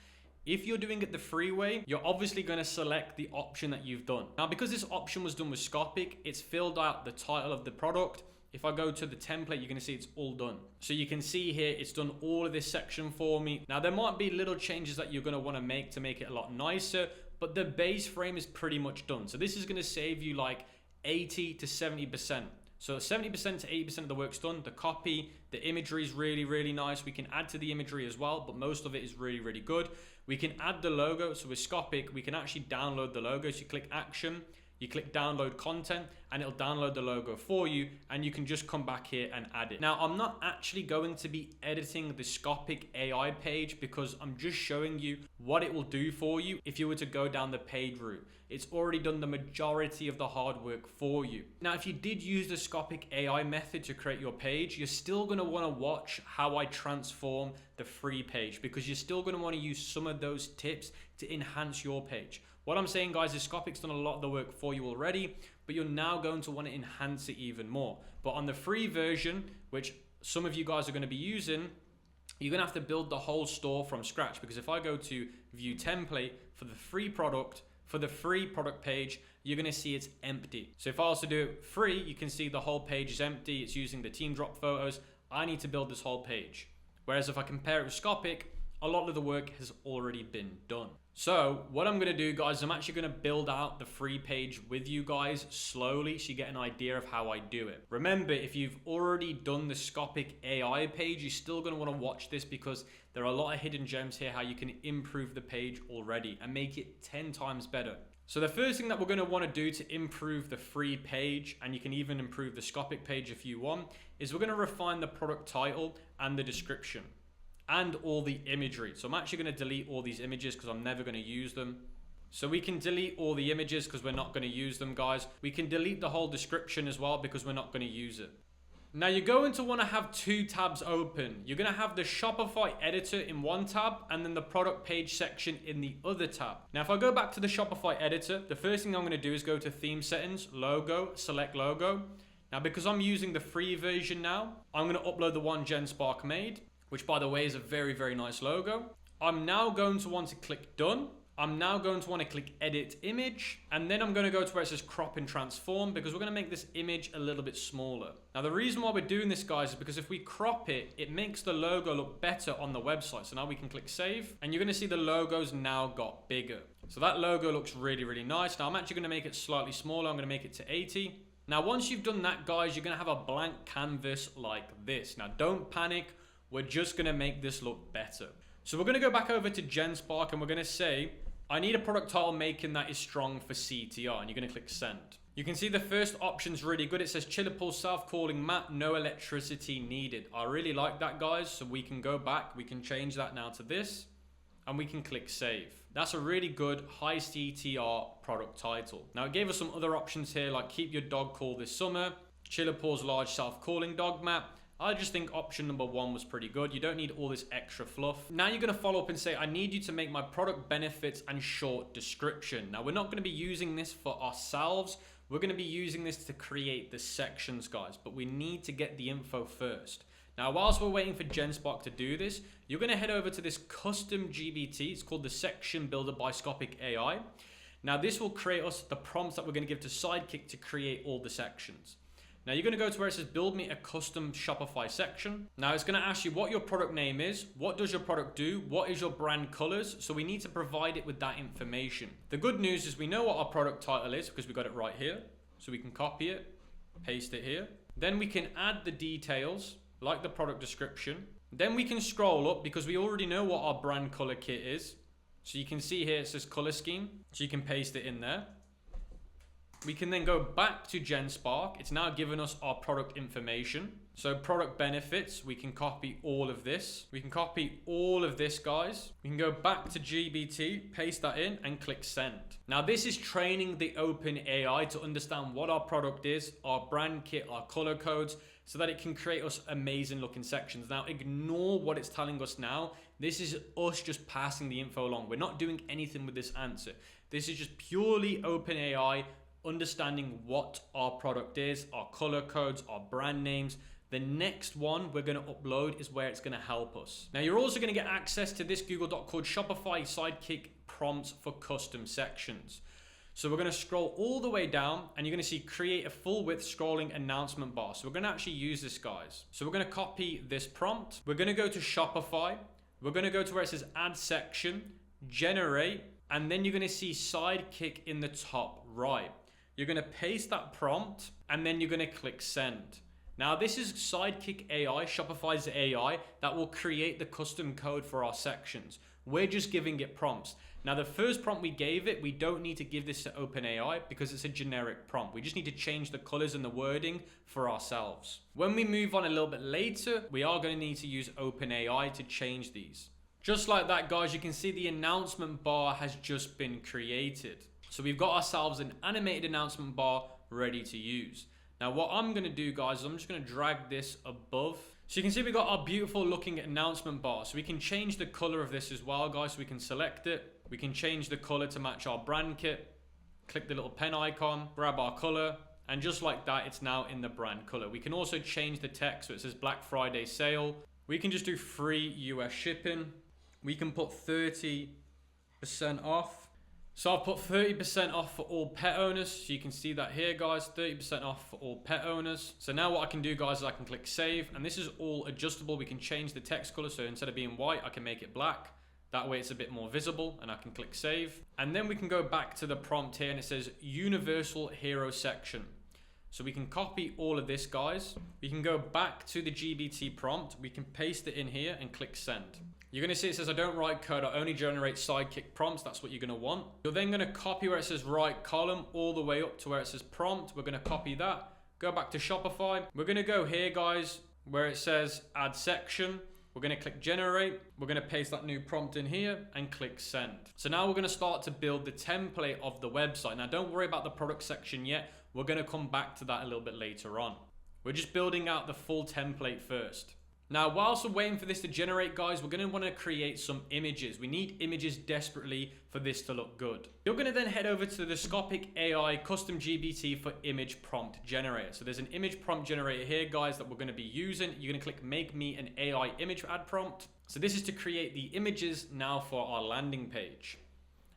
If you're doing it the free way, you're obviously going to select the option that you've done. Now, because this option was done with Scopic, it's filled out the title of the product. If I go to the template, you're going to see it's all done. So you can see here, it's done all of this section for me. Now, there might be little changes that you're going to want to make it a lot nicer, but the base frame is pretty much done. So this is going to save you like 80 to 70%. So 70% to 80% of the work's done. The copy, the imagery is really, really nice. We can add to the imagery as well, but most of it is really, really good. We can add the logo. So with Scopic, we can actually download the logo. So you click action, you click download content, and it'll download the logo for you, and you can just come back here and add it. Now, I'm not actually going to be editing the Scopic AI page because I'm just showing you what it will do for you if you were to go down the paid route. It's already done the majority of the hard work for you. Now, if you did use the Scopic AI method to create your page, you're still going to want to watch how I transform the free page, because you're still going to want to use some of those tips to enhance your page. What I'm saying, guys, is Scopic's done a lot of the work for you already, but you're now going to want to enhance it even more. But on the free version, which some of you guys are going to be using, you're going to have to build the whole store from scratch, because if I go to view template for the free product, for the free product page, you're going to see it's empty. So if I also do it free, you can see the whole page is empty. It's using the TeamDrop photos. I need to build this whole page. Whereas if I compare it with Scopic, a lot of the work has already been done. So what I'm going to do, guys, I'm actually going to build out the free page with you guys slowly so you get an idea of how I do it. Remember, if you've already done the Scopic AI page, you're still going to want to watch this, because there are a lot of hidden gems here how you can improve the page already and make it 10 times better. So the first thing that we're going to want to do to improve the free page, and you can even improve the Scopic page if you want, is we're going to refine the product title and the description and all the imagery. So I'm actually going to delete all these images because I'm never going to use them. So we can delete all the images because we're not going to use them, guys. We can delete the whole description as well because we're not going to use it. Now you're going to want to have 2 tabs open. You're going to have the Shopify editor in one tab and then the product page section in the other tab. Now if I go back to the Shopify editor, the first thing I'm going to do is go to theme settings, logo, select logo. Now because I'm using the free version now, I'm going to upload the one GenSpark made, which by the way is a very, very nice logo. I'm now going to want to click done. I'm now going to want to click edit image, and then I'm going to go to where it says crop and transform, because we're going to make this image a little bit smaller. Now the reason why we're doing this, guys, is because if we crop it, it makes the logo look better on the website. So now we can click save, and you're going to see the logo's now got bigger. So that logo looks really, really nice. Now I'm actually going to make it slightly smaller. I'm going to make it to 80. Now once you've done that, guys, you're going to have a blank canvas like this. Now don't panic. We're just going to make this look better. So we're going to go back over to GenSpark and we're going to say, I need a product title making that is strong for CTR, and you're going to click send. You can see the first option's really good. It says chiller pool self-cooling mat, no electricity needed. I really like that, guys. So we can go back, we can change that now to this, and we can click save. That's a really good high CTR product title. Now it gave us some other options here, like keep your dog cool this summer, chiller pools large self-cooling dog mat. I just think option number 1 was pretty good. You don't need all this extra fluff. Now you're gonna follow up and say, I need you to make my product benefits and short description. Now we're not gonna be using this for ourselves. We're gonna be using this to create the sections, guys, but we need to get the info first. Now, whilst we're waiting for GenSpark to do this, you're gonna head over to this custom GBT. It's called the Section Builder by Scopic AI. Now this will create us the prompts that we're gonna give to Sidekick to create all the sections. Now you're gonna go to where it says build me a custom Shopify section. Now it's gonna ask you what your product name is, what does your product do, what is your brand colors, so we need to provide it with that information. The good news is we know what our product title is because we got it right here. So we can copy it, paste it here. Then we can add the details, like the product description. Then we can scroll up because we already know what our brand color kit is. So you can see here it says color scheme, so you can paste it in there. We can then go back to GenSpark. It's now given us our product information. So product benefits, we can copy all of this. We can copy all of this, guys. We can go back to GBT, paste that in and click send. Now this is training the OpenAI to understand what our product is, our brand kit, our color codes, so that it can create us amazing looking sections. Now ignore what it's telling us now. This is us just passing the info along. We're not doing anything with this answer. This is just purely OpenAI understanding what our product is, our color codes, our brand names. The next one we're going to upload is where it's going to help us. Now you're also going to get access to this Google Doc called Shopify Sidekick prompts for custom sections. So we're going to scroll all the way down and you're going to see create a full width scrolling announcement bar. So we're going to actually use this, guys. So we're going to copy this prompt. We're going to go to Shopify. We're going to go to where it says add section, generate, and then you're going to see Sidekick in the top right. You're going to paste that prompt and then you're going to click send. Now this is Sidekick AI, Shopify's AI, that will create the custom code for our sections. We're just giving it prompts. Now the first prompt we gave it, we don't need to give this to OpenAI because it's a generic prompt. We just need to change the colors and the wording for ourselves. When we move on a little bit later, we are going to need to use OpenAI to change these. Just like that, guys, you can see the announcement bar has just been created. So we've got ourselves an animated announcement bar ready to use. Now what I'm going to do, guys, is I'm just going to drag this above. So you can see we've got our beautiful looking announcement bar. So we can change the color of this as well, guys. So we can select it. We can change the color to match our brand kit. Click the little pen icon, grab our color. And just like that, it's now in the brand color. We can also change the text. So it says Black Friday sale. We can just do free US shipping. We can put 30% off. So I've put 30% off for all pet owners. So you can see that here, guys, 30% off for all pet owners. So now what I can do, guys, is I can click save, and this is all adjustable. We can change the text color. So instead of being white, I can make it black. That way it's a bit more visible, and I can click save. And then we can go back to the prompt here and it says universal hero section. So we can copy all of this, guys. We can go back to the GBT prompt. We can paste it in here and click send. You're going to see it says, I don't write code, I only generate Sidekick prompts. That's what you're going to want. You're then going to copy where it says right column all the way up to where it says prompt. We're going to copy that. Go back to Shopify. We're going to go here, guys, where it says add section. We're going to click generate. We're going to paste that new prompt in here and click send. So now we're going to start to build the template of the website. Now don't worry about the product section yet. We're going to come back to that a little bit later on. We're just building out the full template first. Now, whilst we're waiting for this to generate, guys, we're going to want to create some images. We need images desperately for this to look good. You're going to then head over to the Scopic AI custom GBT for image prompt generator. So there's an image prompt generator here, guys, that we're going to be using. You're going to click make me an AI image add prompt. So this is to create the images now for our landing page.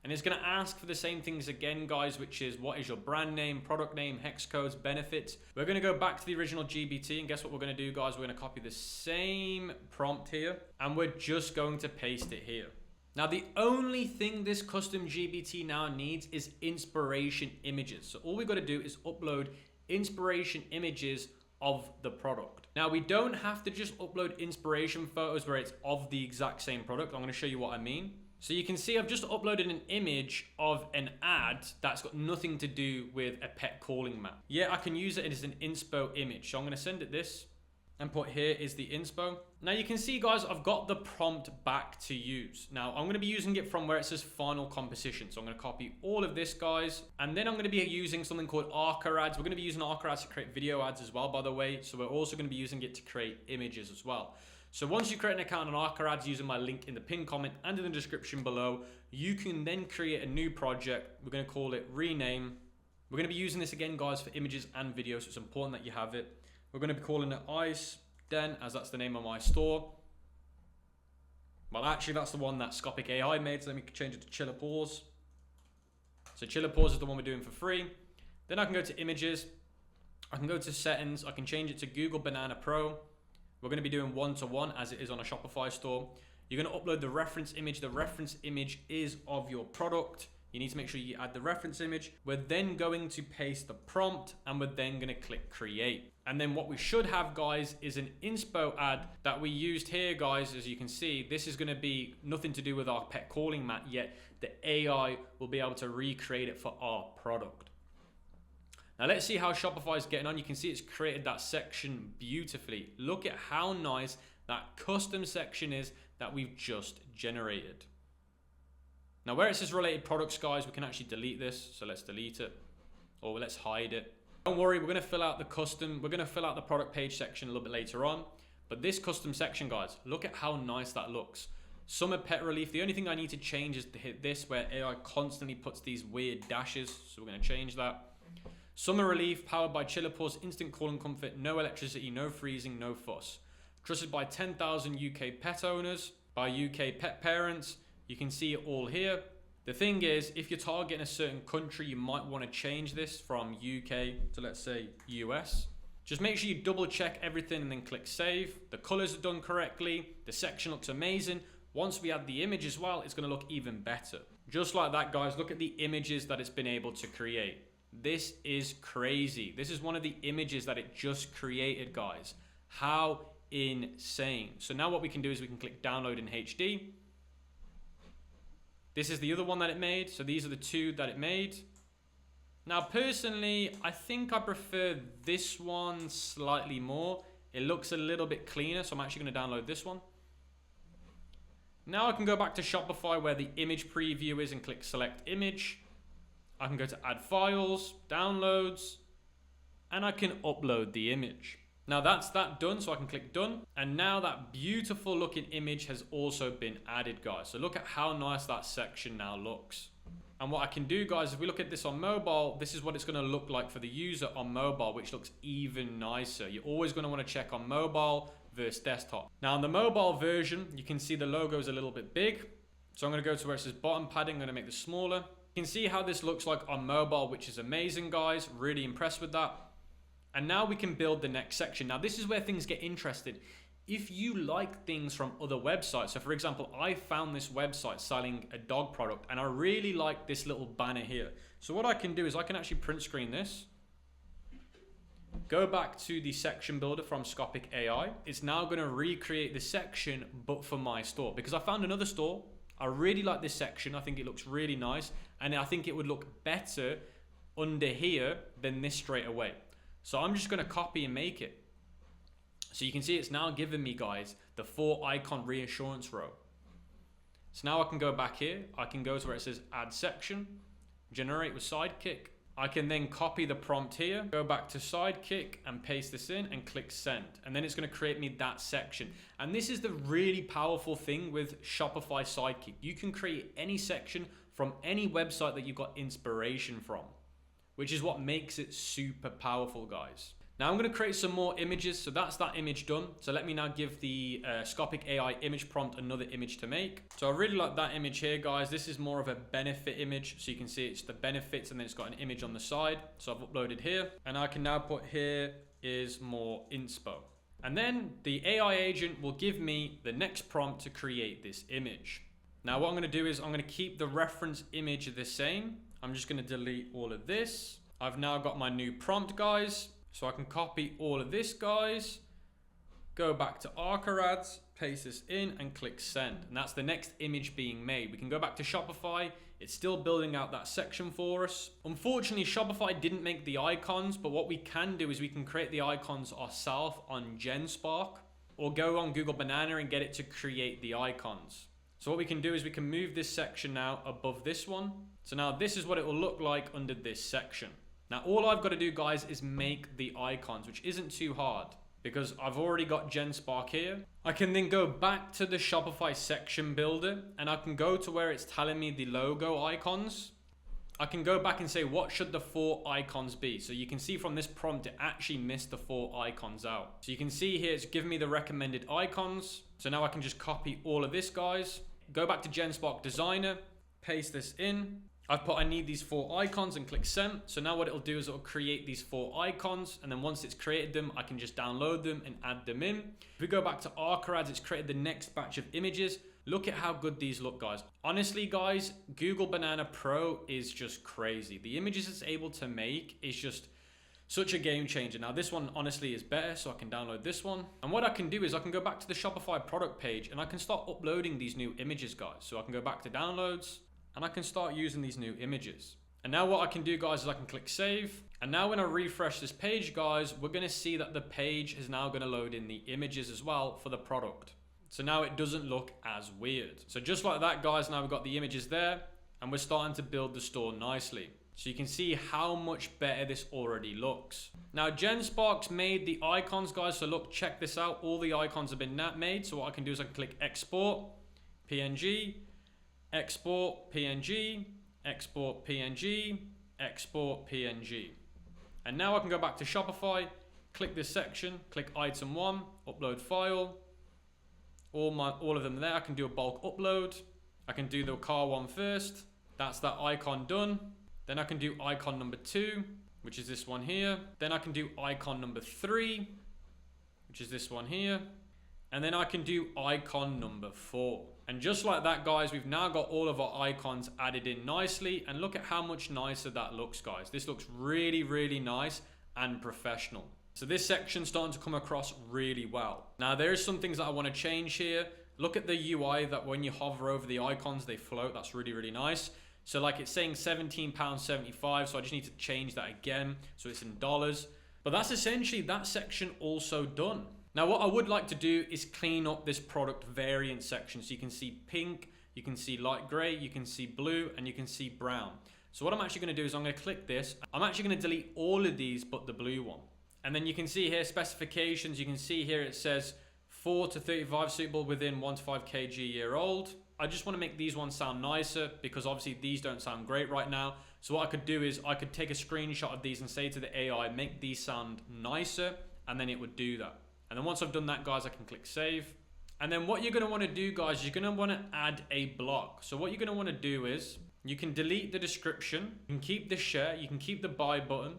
And it's going to ask for the same things again, guys, which is what is your brand name, product name, hex codes, benefits. We're going to go back to the original GBT, and guess what we're going to do, guys? We're going to copy the same prompt here, and we're just going to paste it here. Now, the only thing this custom GBT now needs is inspiration images. So all we've got to do is upload inspiration images of the product. Now, we don't have to just upload inspiration photos where it's of the exact same product. I'm going to show you what I mean. So you can see I've just uploaded an image of an ad that's got nothing to do with a pet calling map. Yeah, I can use it as an inspo image. So I'm going to send it this and put here is the inspo. Now you can see guys, I've got the prompt back to use. Now I'm going to be using it from where it says final composition. So I'm going to copy all of this guys. And then I'm going to be using something called Arca ads. We're going to be using Arca ads to create video ads as well, by the way. So we're also going to be using it to create images as well. So once you create an account on Arca ads using my link in the pinned comment and in the description below, you can then create a new project. We're going to call it rename. We're going to be using this again guys for images and videos. So it's important that you have it. We're going to be calling it Ice Den, as that's the name of my store. Well, actually, that's the one that Scopic AI made. So let me change it to Chiller Pause. So Chiller Pause is the one we're doing for free. Then I can go to images. I can go to settings. I can change it to Google Banana Pro. We're going to be doing one-to-one as it is on a Shopify store. You're going to upload the reference image. The reference image is of your product. You need to make sure you add the reference image. We're then going to paste the prompt and we're then going to click create. And then what we should have guys is an inspo ad that we used here guys. As you can see, this is going to be nothing to do with our pet calling mat yet. The AI will be able to recreate it for our product. Now let's see how Shopify is getting on. You can see it's created that section beautifully. Look at how nice that custom section is that we've just generated. Now where it says related products guys, we can actually delete this. So let's delete it or let's hide it. Don't worry, we're going to fill out the custom. We're going to fill out the product page section a little bit later on. But this custom section guys, look at how nice that looks. Summer pet relief. The only thing I need to change is to hit this where AI constantly puts these weird dashes. So we're going to change that. Summer relief powered by Chiller Pause, instant call and comfort, no electricity, no freezing, no fuss. Trusted by 10,000 UK pet owners, by UK pet parents. You can see it all here. The thing is, if you're targeting a certain country, you might want to change this from UK to let's say US. Just make sure you double check everything and then click save. The colors are done correctly. The section looks amazing. Once we add the image as well, it's going to look even better. Just like that guys, look at the images that it's been able to create. This is crazy. This is one of the images that it just created guys. How insane. So now what we can do is we can click download in HD. This is the other one that it made. So these are the two that it made. Now, personally, I think I prefer this one slightly more. It looks a little bit cleaner. So I'm actually going to download this one. Now I can go back to Shopify where the image preview is and click select image. I can go to add files, downloads, and I can upload the image. Now that's that done, so I can click done. And now that beautiful looking image has also been added, guys. So look at how nice that section now looks. And what I can do, guys, if we look at this on mobile, this is what it's going to look like for the user on mobile, which looks even nicer. You're always going to want to check on mobile versus desktop. Now on the mobile version, you can see the logo is a little bit big. So I'm going to go to where it says bottom padding. I'm going to make this smaller. You can see how this looks like on mobile, which is amazing, guys. Really impressed with that. And now we can build the next section. Now this is where things get interesting. If you like things from other websites, so for example, I found this website selling a dog product and I really like this little banner here. So what I can do is I can actually print screen this. Go back to the section builder from Scopic AI. It's now going to recreate the section, but for my store, because I found another store. I really like this section. I think it looks really nice. And I think it would look better under here than this straight away. So I'm just going to copy and make it. So you can see it's now giving me, guys, the 4 icon reassurance row. So now I can go back here. I can go to where it says add section, generate with Sidekick. I can then copy the prompt here, go back to Sidekick and paste this in and click send. And then it's going to create me that section. And this is the really powerful thing with Shopify Sidekick. You can create any section from any website that you've got inspiration from, which is what makes it super powerful, guys. Now I'm going to create some more images. So that's that image done. So let me now give the Scopic AI image prompt another image to make. So I really like that image here, guys. This is more of a benefit image. So you can see it's the benefits and then it's got an image on the side. So I've uploaded here and I can now put here is more inspo. And then the AI agent will give me the next prompt to create this image. Now what I'm going to do is I'm going to keep the reference image the same. I'm just going to delete all of this. I've now got my new prompt, guys. So I can copy all of this, guys. Go back to Ads, paste this in and click send. And that's the next image being made. We can go back to Shopify. It's still building out that section for us. Unfortunately, Shopify didn't make the icons, but what we can do is we can create the icons ourselves on GenSpark, or go on Google Banana and get it to create the icons. So what we can do is we can move this section now above this one. So now this is what it will look like under this section. Now all I've got to do, guys, is make the icons, which isn't too hard because I've already got GenSpark here. I can then go back to the Shopify section builder and I can go to where it's telling me the logo icons. I can go back and say, what should the 4 icons be? So you can see from this prompt, it actually missed the 4 icons out. So you can see here, it's giving me the recommended icons. So now I can just copy all of this, guys. Go back to GenSpark Designer, paste this in. I've put I need these 4 icons and click send. So now what it'll do is it'll create these 4 icons. And then once it's created them, I can just download them and add them in. If we go back to Ads, it's created the next batch of images. Look at how good these look, guys. Honestly, guys, Google Banana Pro is just crazy. The images it's able to make is just such a game changer. Now this one honestly is better, so I can download this one. And what I can do is I can go back to the Shopify product page and I can start uploading these new images, guys. So I can go back to downloads and I can start using these new images. And now what I can do, guys, is I can click save. And now when I refresh this page, guys, we're gonna see that the page is now gonna load in the images as well for the product. So now it doesn't look as weird. So just like that, guys, now we've got the images there and we're starting to build the store nicely. So you can see how much better this already looks. Now GenSpark's made the icons, guys. So look, check this out. All the icons have been made. So what I can do is I can click export, PNG, export, PNG, export, PNG, export, PNG. And now I can go back to Shopify, click this section, click item 1, upload file. All of them there. I can do a bulk upload. I can do the car one first. That's that icon done. Then I can do icon number 2, which is this one here. Then I can do icon number 3, which is this one here. And then I can do icon number 4. And just like that, guys, we've now got all of our icons added in nicely. And look at how much nicer that looks, guys. This looks really, really nice and professional. So this section's starting to come across really well. Now there's some things that I want to change here. Look at the UI that when you hover over the icons, they float. That's really, really nice. So like it's saying £17.75. So I just need to change that again. So it's in dollars. But that's essentially that section also done. Now what I would like to do is clean up this product variant section. So you can see pink, you can see light gray, you can see blue, and you can see brown. So what I'm actually going to do is I'm going to click this. I'm actually going to delete all of these but the blue one. And then you can see here specifications. You can see here it says 4 to 35 suitable within 1 to 5 kg year old. I just want to make these ones sound nicer because obviously these don't sound great right now. So what I could do is I could take a screenshot of these and say to the AI, make these sound nicer, and then it would do that. And then once I've done that, guys, I can click save. And then what you're going to want to do, guys, you're going to want to add a block. So what you're going to want to do is you can delete the description, you can keep the share, you can keep the buy button,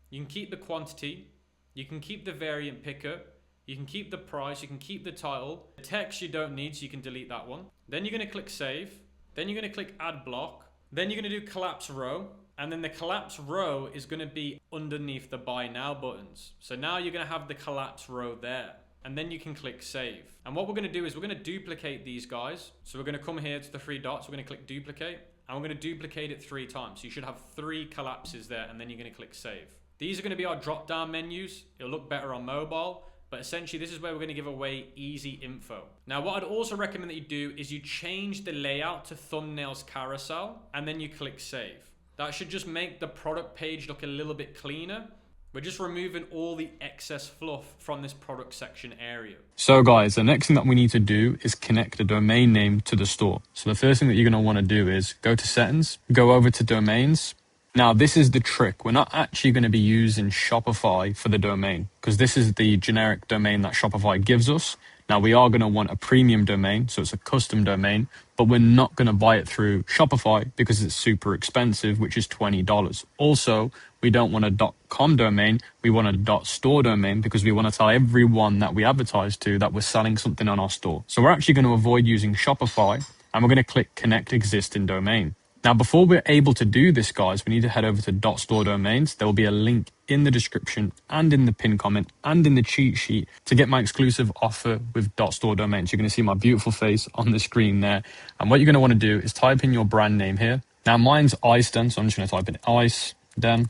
you can keep the quantity, you can keep the variant picker, you can keep the price, you can keep the title. The text you don't need, so you can delete that one. Then you're going to click save. Then you're going to click add block. Then you're going to do collapse row. And then the collapse row is going to be underneath the buy now buttons. So now you're going to have the collapse row there. And then you can click save. And what we're going to do is we're going to duplicate these guys. So we're going to come here to the 3 dots. We're going to click duplicate. And we're going to duplicate it 3 times. So you should have 3 collapses there. And then you're going to click save. These are going to be our drop down menus. It'll look better on mobile. But essentially, this is where we're going to give away easy info. Now, what I'd also recommend that you do is you change the layout to thumbnails carousel, and then you click save. That should just make the product page look a little bit cleaner. We're just removing all the excess fluff from this product section area. So guys, the next thing that we need to do is connect the domain name to the store. So the first thing that you're going to want to do is go to settings, go over to domains. Now, this is the trick. We're not actually going to be using Shopify for the domain because this is the generic domain that Shopify gives us. Now, we are going to want a premium domain, so it's a custom domain, but we're not going to buy it through Shopify because it's super expensive, which is $20. Also, we don't want a .com domain. We want a .store domain because we want to tell everyone that we advertise to that we're selling something on our store. So we're actually going to avoid using Shopify and we're going to click connect existing domain. Now, before we're able to do this, guys, we need to head over to .store domains. There will be a link in the description and in the pinned comment and in the cheat sheet to get my exclusive offer with .store domains. You're going to see my beautiful face on the screen there. And what you're going to want to do is type in your brand name here. Now, mine's iCeden, so I'm just going to type in iCeden,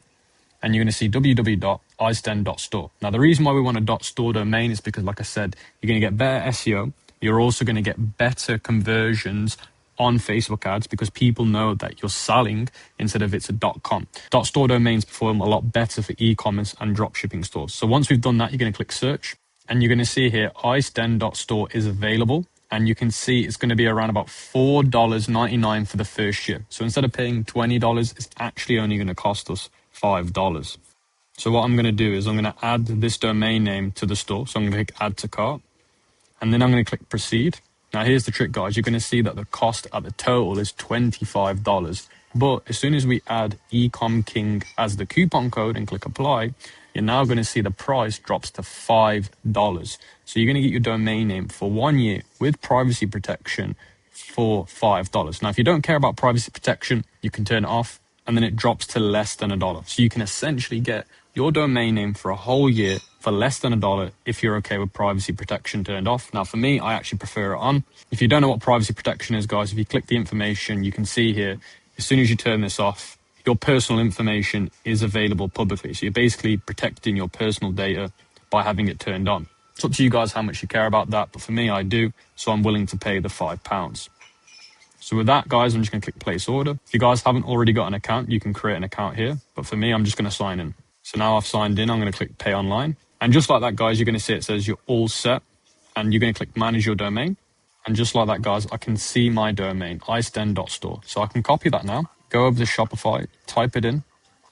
and you're going to see www.iceden.store. Now, the reason why we want a .store domain is because, like I said, you're going to get better SEO. You're also going to get better conversions on Facebook ads because people know that you're selling instead of it's a .com. .store domains perform a lot better for e-commerce and dropshipping stores. So once we've done that, you're going to click search, and you're going to see here iceden.store is available. And you can see it's going to be around about $4.99 for the first year. So instead of paying $20, it's actually only going to cost us $5. So what I'm going to do is I'm going to add this domain name to the store. So I'm going to click add to cart, and then I'm going to click proceed. Now here's the trick, guys. You're going to see that the cost at the total is $25. But as soon as we add Ecom King as the coupon code and click apply, you're now going to see the price drops to $5. So you're going to get your domain name for 1 year with privacy protection for $5. Now, if you don't care about privacy protection, you can turn it off, and then it drops to less than $1. So you can essentially get your domain name for a whole year for less than $1 if you're okay with privacy protection turned off. Now, for me, I actually prefer it on. If you don't know what privacy protection is, guys, if you click the information, you can see here, as soon as you turn this off, your personal information is available publicly. So you're basically protecting your personal data by having it turned on. It's up to you guys how much you care about that, but for me, I do, so I'm willing to pay the £5. So with that, guys, I'm just going to click place order. If you guys haven't already got an account, you can create an account here. But for me, I'm just going to sign in. So now I've signed in, I'm going to click pay online. And just like that, guys, you're going to see it says you're all set. And you're going to click manage your domain. And just like that, guys, I can see my domain, iceden.store. So I can copy that now, go over to Shopify, type it in,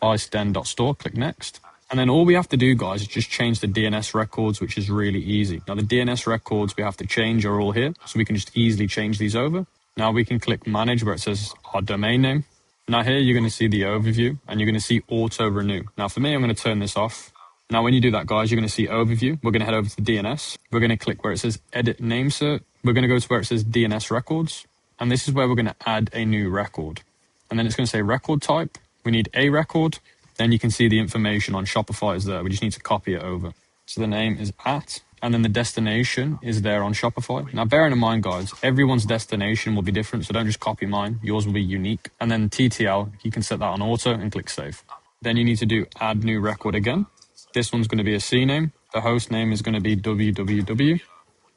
iceden.store, click next. And then all we have to do, guys, is just change the DNS records, which is really easy. Now, the DNS records we have to change are all here. So we can just easily change these over. Now we can click manage where it says our domain name. Now here you're going to see the overview and you're going to see auto renew. Now for me, I'm going to turn this off. Now when you do that, guys, you're going to see overview. We're going to head over to DNS. We're going to click where it says edit name cert. We're going to go to where it says DNS records. And this is where we're going to add a new record. And then it's going to say record type. We need a record. Then you can see the information on Shopify is there. We just need to copy it over. So the name is @ and then the destination is there on Shopify. Now, bearing in mind, guys, everyone's destination will be different, so don't just copy mine. Yours will be unique. And then TTL, you can set that on auto and click save. Then you need to do add new record again. This one's going to be a CNAME. The host name is going to be www.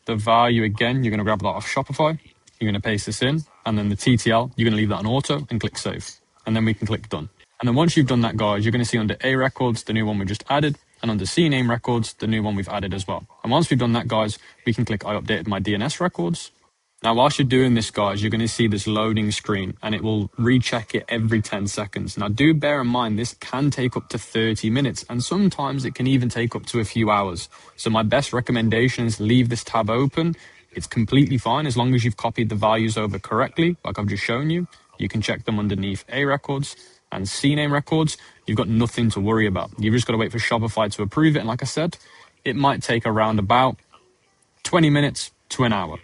The value, again, you're going to grab that off Shopify. You're going to paste this in. And then the TTL, you're going to leave that on auto and click save. And then we can click done. And then once you've done that, guys, you're going to see under A records, the new one we just added. And under CNAME records, the new one we've added as well. And once we've done that, guys, we can click I updated my DNS records. Now, whilst you're doing this, guys, you're going to see this loading screen and it will recheck it every 10 seconds. Now, do bear in mind, this can take up to 30 minutes and sometimes it can even take up to a few hours. So my best recommendation is leave this tab open. It's completely fine as long as you've copied the values over correctly, like I've just shown you. You can check them underneath A records and CNAME records. You've got nothing to worry about. You've just got to wait for Shopify to approve it. And like I said, it might take around about 20 minutes to an hour.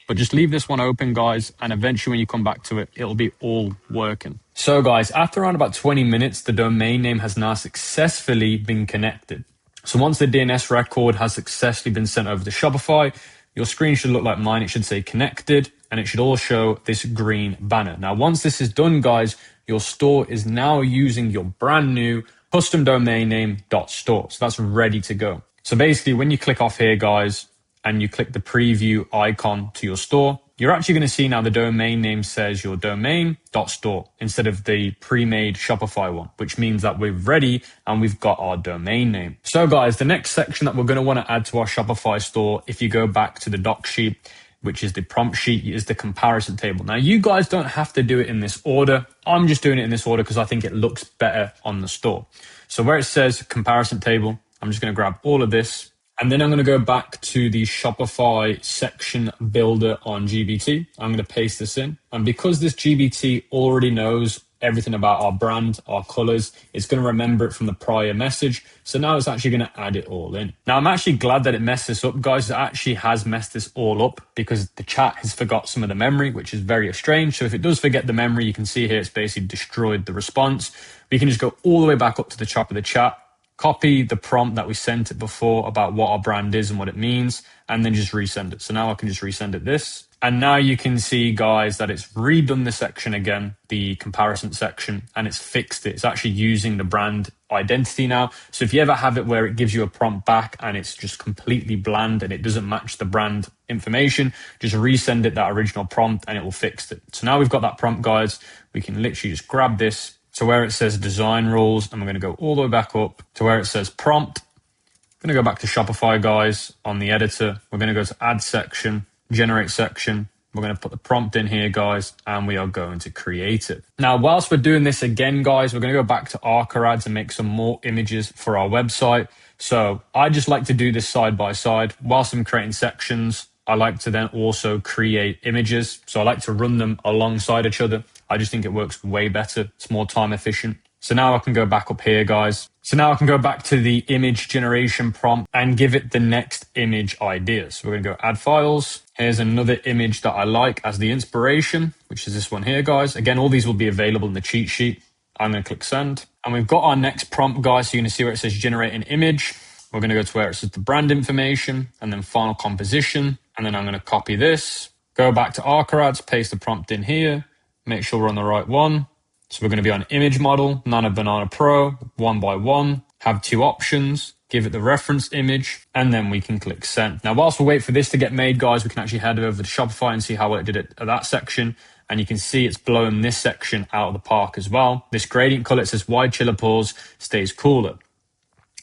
But just leave this one open, guys, and eventually when you come back to it, it'll be all working. So guys, after around about 20 minutes, the domain name has now successfully been connected. So once the DNS record has successfully been sent over to Shopify, your screen should look like mine. It should say connected, and it should all show this green banner. Now, once this is done, guys, your store is now using your brand new custom domain name .store. So that's ready to go. So basically, when you click off here, guys, and you click the preview icon to your store, you're actually going to see now the domain name says your domain.store instead of the pre-made Shopify one, which means that we're ready and we've got our domain name. So guys, the next section that we're going to want to add to our Shopify store, if you go back to the doc sheet, which is the prompt sheet, is the comparison table. Now, you guys don't have to do it in this order. I'm just doing it in this order because I think it looks better on the store. So where it says comparison table, I'm just going to grab all of this. And then I'm going to go back to the Shopify section builder on GBT. I'm going to paste this in. And because this GBT already knows everything about our brand, our colors. It's going to remember it from the prior message. So now it's actually going to add it all in. Now, I'm actually glad that it messed this up, guys. It actually has messed this all up because the chat has forgot some of the memory, which is very strange. So if it does forget the memory, you can see here it's basically destroyed the response. We can just go all the way back up to the top of the chat, copy the prompt that we sent it before about what our brand is and what it means, and then just resend it. So now I can just resend it this. And now you can see, guys, that it's redone the section again, the comparison section, and it's fixed it. It's actually using the brand identity now. So if you ever have it where it gives you a prompt back and it's just completely bland and it doesn't match the brand information, just resend it that original prompt and it will fix it. So now we've got that prompt, guys. We can literally just grab this to where it says design rules, and we're going to go all the way back up to where it says prompt. I'm going to go back to Shopify, guys, on the editor. We're going to go to add section, generate section. We're going to put the prompt in here, guys, and we are going to create it. Now, whilst we're doing this again, guys, we're going to go back to Ads and make some more images for our website. So I just like to do this side by side. Whilst I'm creating sections, I like to then also create images. So I like to run them alongside each other. I just think it works way better. It's more time efficient. So now I can go back up here, guys. So now I can go back to the image generation prompt and give it the next image idea. So we're going to go add files. Here's another image that I like as the inspiration, which is this one here, guys. Again, all these will be available in the cheat sheet. I'm going to click send. And we've got our next prompt, guys. So you're going to see where it says generate an image. We're going to go to where it says the brand information and then final composition. And then I'm going to copy this, go back to Ads, paste the prompt in here, make sure we're on the right one. So we're going to be on image model, Nano Banana Pro, 1x1, have two options, give it the reference image, and then we can click send. Now, whilst we wait for this to get made, guys, we can actually head over to Shopify and see how well it did it at that section. And you can see it's blowing this section out of the park as well. This gradient color, it says wide chiller pause stays cooler.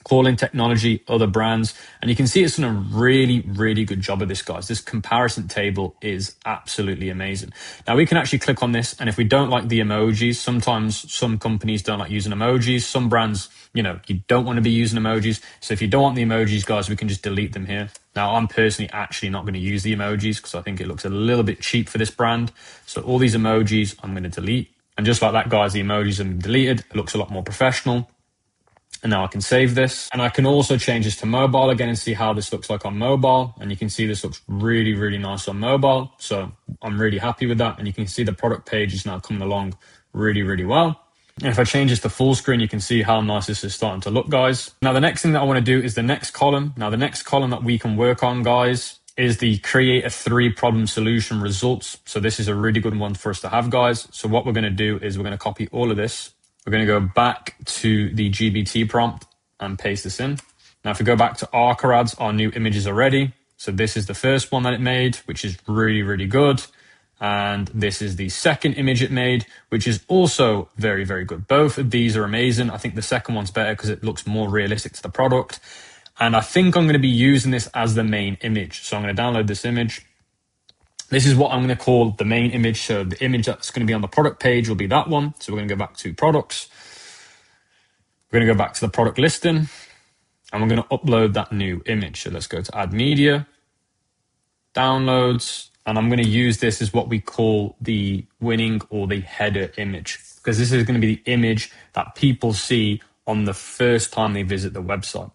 Calling technology, other brands, and you can see it's done a really, really good job of this, guys. This comparison table is absolutely amazing. Now we can actually click on this, and if we don't like the emojis, sometimes some companies don't like using emojis. Some brands, you don't want to be using emojis. So if you don't want the emojis, guys, we can just delete them here. Now I'm personally actually not going to use the emojis because I think it looks a little bit cheap for this brand. So all these emojis I'm going to delete. And just like that, guys, the emojis have been deleted. It looks a lot more professional. And now I can save this, and I can also change this to mobile again and see how this looks like on mobile. And you can see this looks really, really nice on mobile. So I'm really happy with that. And you can see the product page is now coming along really, really well. And if I change this to full screen, you can see how nice this is starting to look, guys. Now, the next thing that I want to do is the next column. Now, the next column that we can work on, guys, is the create a 3 problem solution results. So this is a really good one for us to have, guys. So what we're going to do is we're going to copy all of this. We're going to go back to the GBT prompt and paste this in. Now, if we go back to Ads, our new images are ready. So this is the first one that it made, which is really, really good. And this is the second image it made, which is also very, very good. Both of these are amazing. I think the second one's better because it looks more realistic to the product. And I think I'm going to be using this as the main image. So I'm going to download this image. This is what I'm going to call the main image. So the image that's going to be on the product page will be that one. So we're going to go back to products. We're going to go back to the product listing and we're going to upload that new image. So let's go to add media, downloads, and I'm going to use this as what we call the winning or the header image, because this is going to be the image that people see on the first time they visit the website.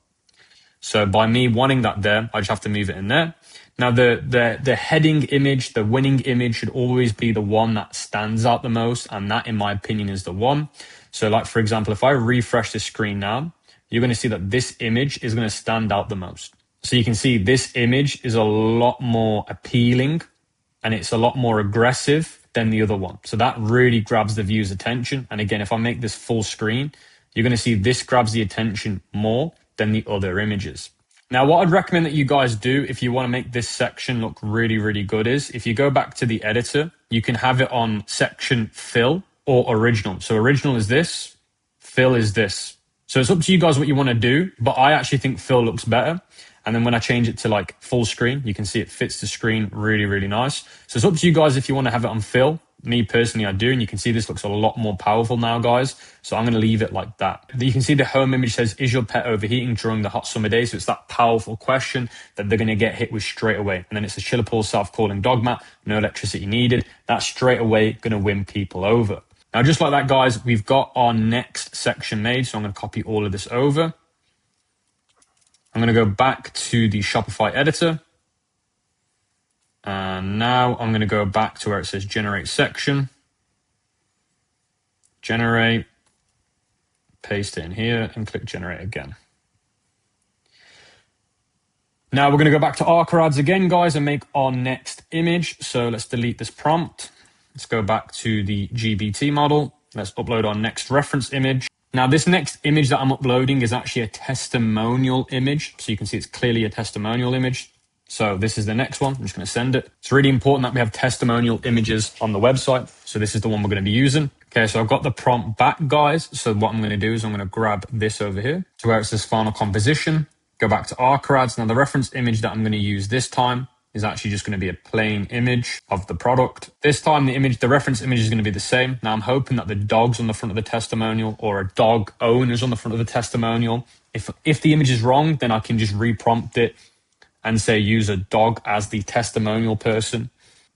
So by me wanting that there, I just have to move it in there. Now, the heading image, the winning image should always be the one that stands out the most. And that, in my opinion, is the one. So like, for example, if I refresh the screen now, you're going to see that this image is going to stand out the most. So you can see this image is a lot more appealing and it's a lot more aggressive than the other one. So that really grabs the viewer's attention. And again, if I make this full screen, you're going to see this grabs the attention more than the other images. Now, what I'd recommend that you guys do if you want to make this section look really, really good is if you go back to the editor, you can have it on section fill or original. So original is this, fill is this. So it's up to you guys what you want to do, but I actually think fill looks better. And then when I change it to like full screen, you can see it fits the screen really, really nice. So it's up to you guys if you want to have it on fill. Me personally, I do. And you can see this looks a lot more powerful now, guys. So I'm going to leave it like that. You can see the home image says, is your pet overheating during the hot summer days? So it's that powerful question that they're going to get hit with straight away. And then it's a chiller pause self-calling dog mat, no electricity needed. That's straight away going to win people over. Now, just like that, guys, we've got our next section made. So I'm going to copy all of this over. I'm going to go back to the Shopify editor. And now I'm going to go back to where it says generate section. Generate, paste it in here and click generate again. Now we're going to go back to Arca again, guys, and make our next image. So let's delete this prompt. Let's go back to the GBT model. Let's upload our next reference image. Now this next image that I'm uploading is actually a testimonial image. So you can see it's clearly a testimonial image. So this is the next one. I'm just going to send it. It's really important that we have testimonial images on the website. So this is the one we're going to be using. Okay, so I've got the prompt back, guys. So what I'm going to do is I'm going to grab this over here to where it says final composition. Go back to Arca. Now the reference image that I'm going to use this time is actually just going to be a plain image of the product. This time the reference image is going to be the same. Now I'm hoping that the dog's on the front of the testimonial or a dog owner's on the front of the testimonial. If the image is wrong, then I can just reprompt it and say use a dog as the testimonial person.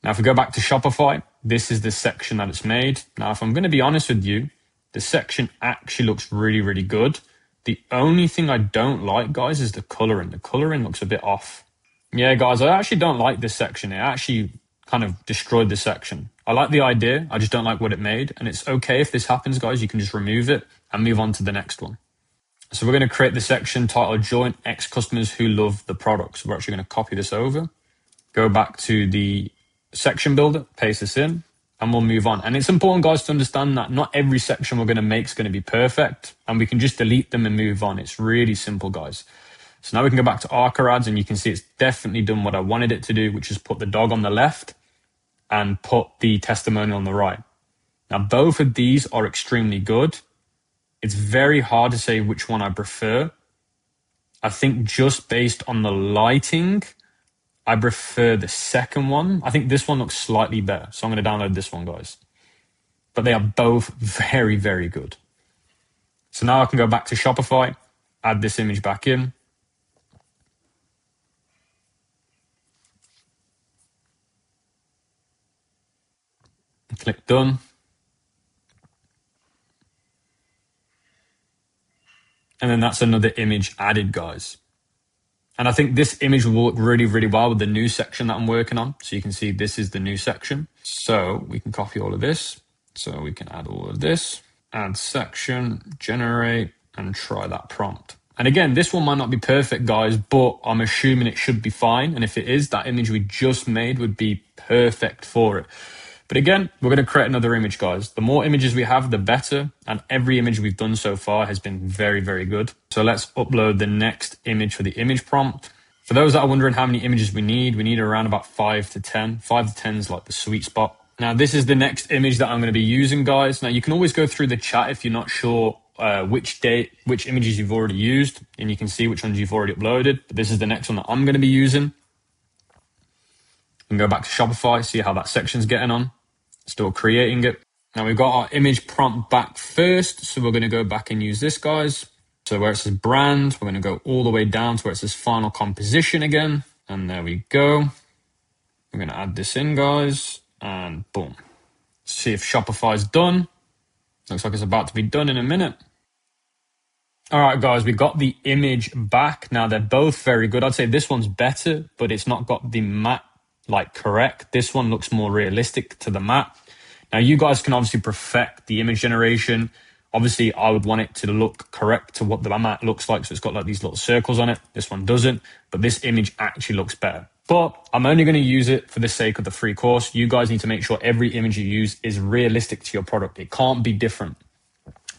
Now if we go back to Shopify, this is the section that it's made. Now if I'm going to be honest with you, the section actually looks really, really good. The only thing I don't like, guys, is the coloring. The coloring looks a bit off. Yeah, guys, I actually don't like this section. It actually kind of destroyed the section. I like the idea. I just don't like what it made. And it's okay if this happens, guys. You can just remove it and move on to the next one. So we're going to create the section titled Join Ex-Customers Who Love the Product. So we're actually going to copy this over, go back to the section builder, paste this in, and we'll move on. And it's important, guys, to understand that not every section we're going to make is going to be perfect, and we can just delete them and move on. It's really simple, guys. So now we can go back to Arca and you can see it's definitely done what I wanted it to do, which is put the dog on the left and put the testimonial on the right. Now, both of these are extremely good. It's very hard to say which one I prefer. I think just based on the lighting, I prefer the second one. I think this one looks slightly better. So I'm going to download this one, guys. But they are both very, very good. So now I can go back to Shopify, add this image back in. Click done. And then that's another image added, guys. And I think this image will work really, really well with the new section that I'm working on. So you can see this is the new section. So we can copy all of this. So we can add all of this, add section, generate, and try that prompt. And again, this one might not be perfect, guys, but I'm assuming it should be fine. And if it is, that image we just made would be perfect for it. But again, we're going to create another image, guys. The more images we have, the better. And every image we've done so far has been very, very good. So let's upload the next image for the image prompt. For those that are wondering how many images we need around about 5 to 10. 5 to 10 is like the sweet spot. Now, this is the next image that I'm going to be using, guys. Now, you can always go through the chat if you're not sure which images you've already used, and you can see which ones you've already uploaded. But this is the next one that I'm going to be using. We can go back to Shopify, see how that section's getting on. Still creating it. Now we've got our image prompt back first. So we're going to go back and use this, guys. So where it says brand, we're going to go all the way down to where it says final composition again. And there we go. We're going to add this in, guys. And boom. See if Shopify's done. Looks like it's about to be done in a minute. All right, guys, we got the image back. Now they're both very good. I'd say this one's better, but it's not got the matte like correct. This one looks more realistic to the matte. Now you guys can obviously perfect the image generation. Obviously I would want it to look correct to what the matte looks like. So it's got like these little circles on it. This one doesn't, but this image actually looks better. But I'm only going to use it for the sake of the free course. You guys need to make sure every image you use is realistic to your product. It can't be different,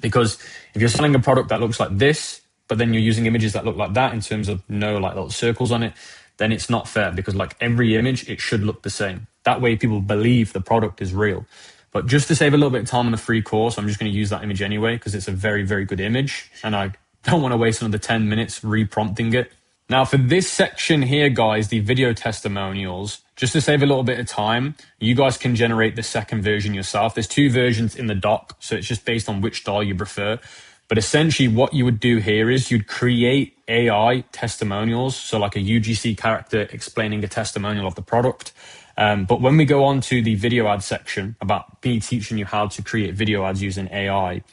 because if you're selling a product that looks like this, but then you're using images that look like that in terms of no like little circles on it, then it's not fair, because like every image, it should look the same. That way people believe the product is real. But just to save a little bit of time on the free course, I'm just going to use that image anyway, because it's a very, very good image. And I don't want to waste another 10 minutes re-prompting it. Now for this section here, guys, the video testimonials, just to save a little bit of time, you guys can generate the second version yourself. There's 2 versions in the doc, so it's just based on which style you prefer. But essentially what you would do here is you'd create AI testimonials, so like a UGC character explaining a testimonial of the product. But when we go on to the video ad section about me teaching you how to create video ads using AI,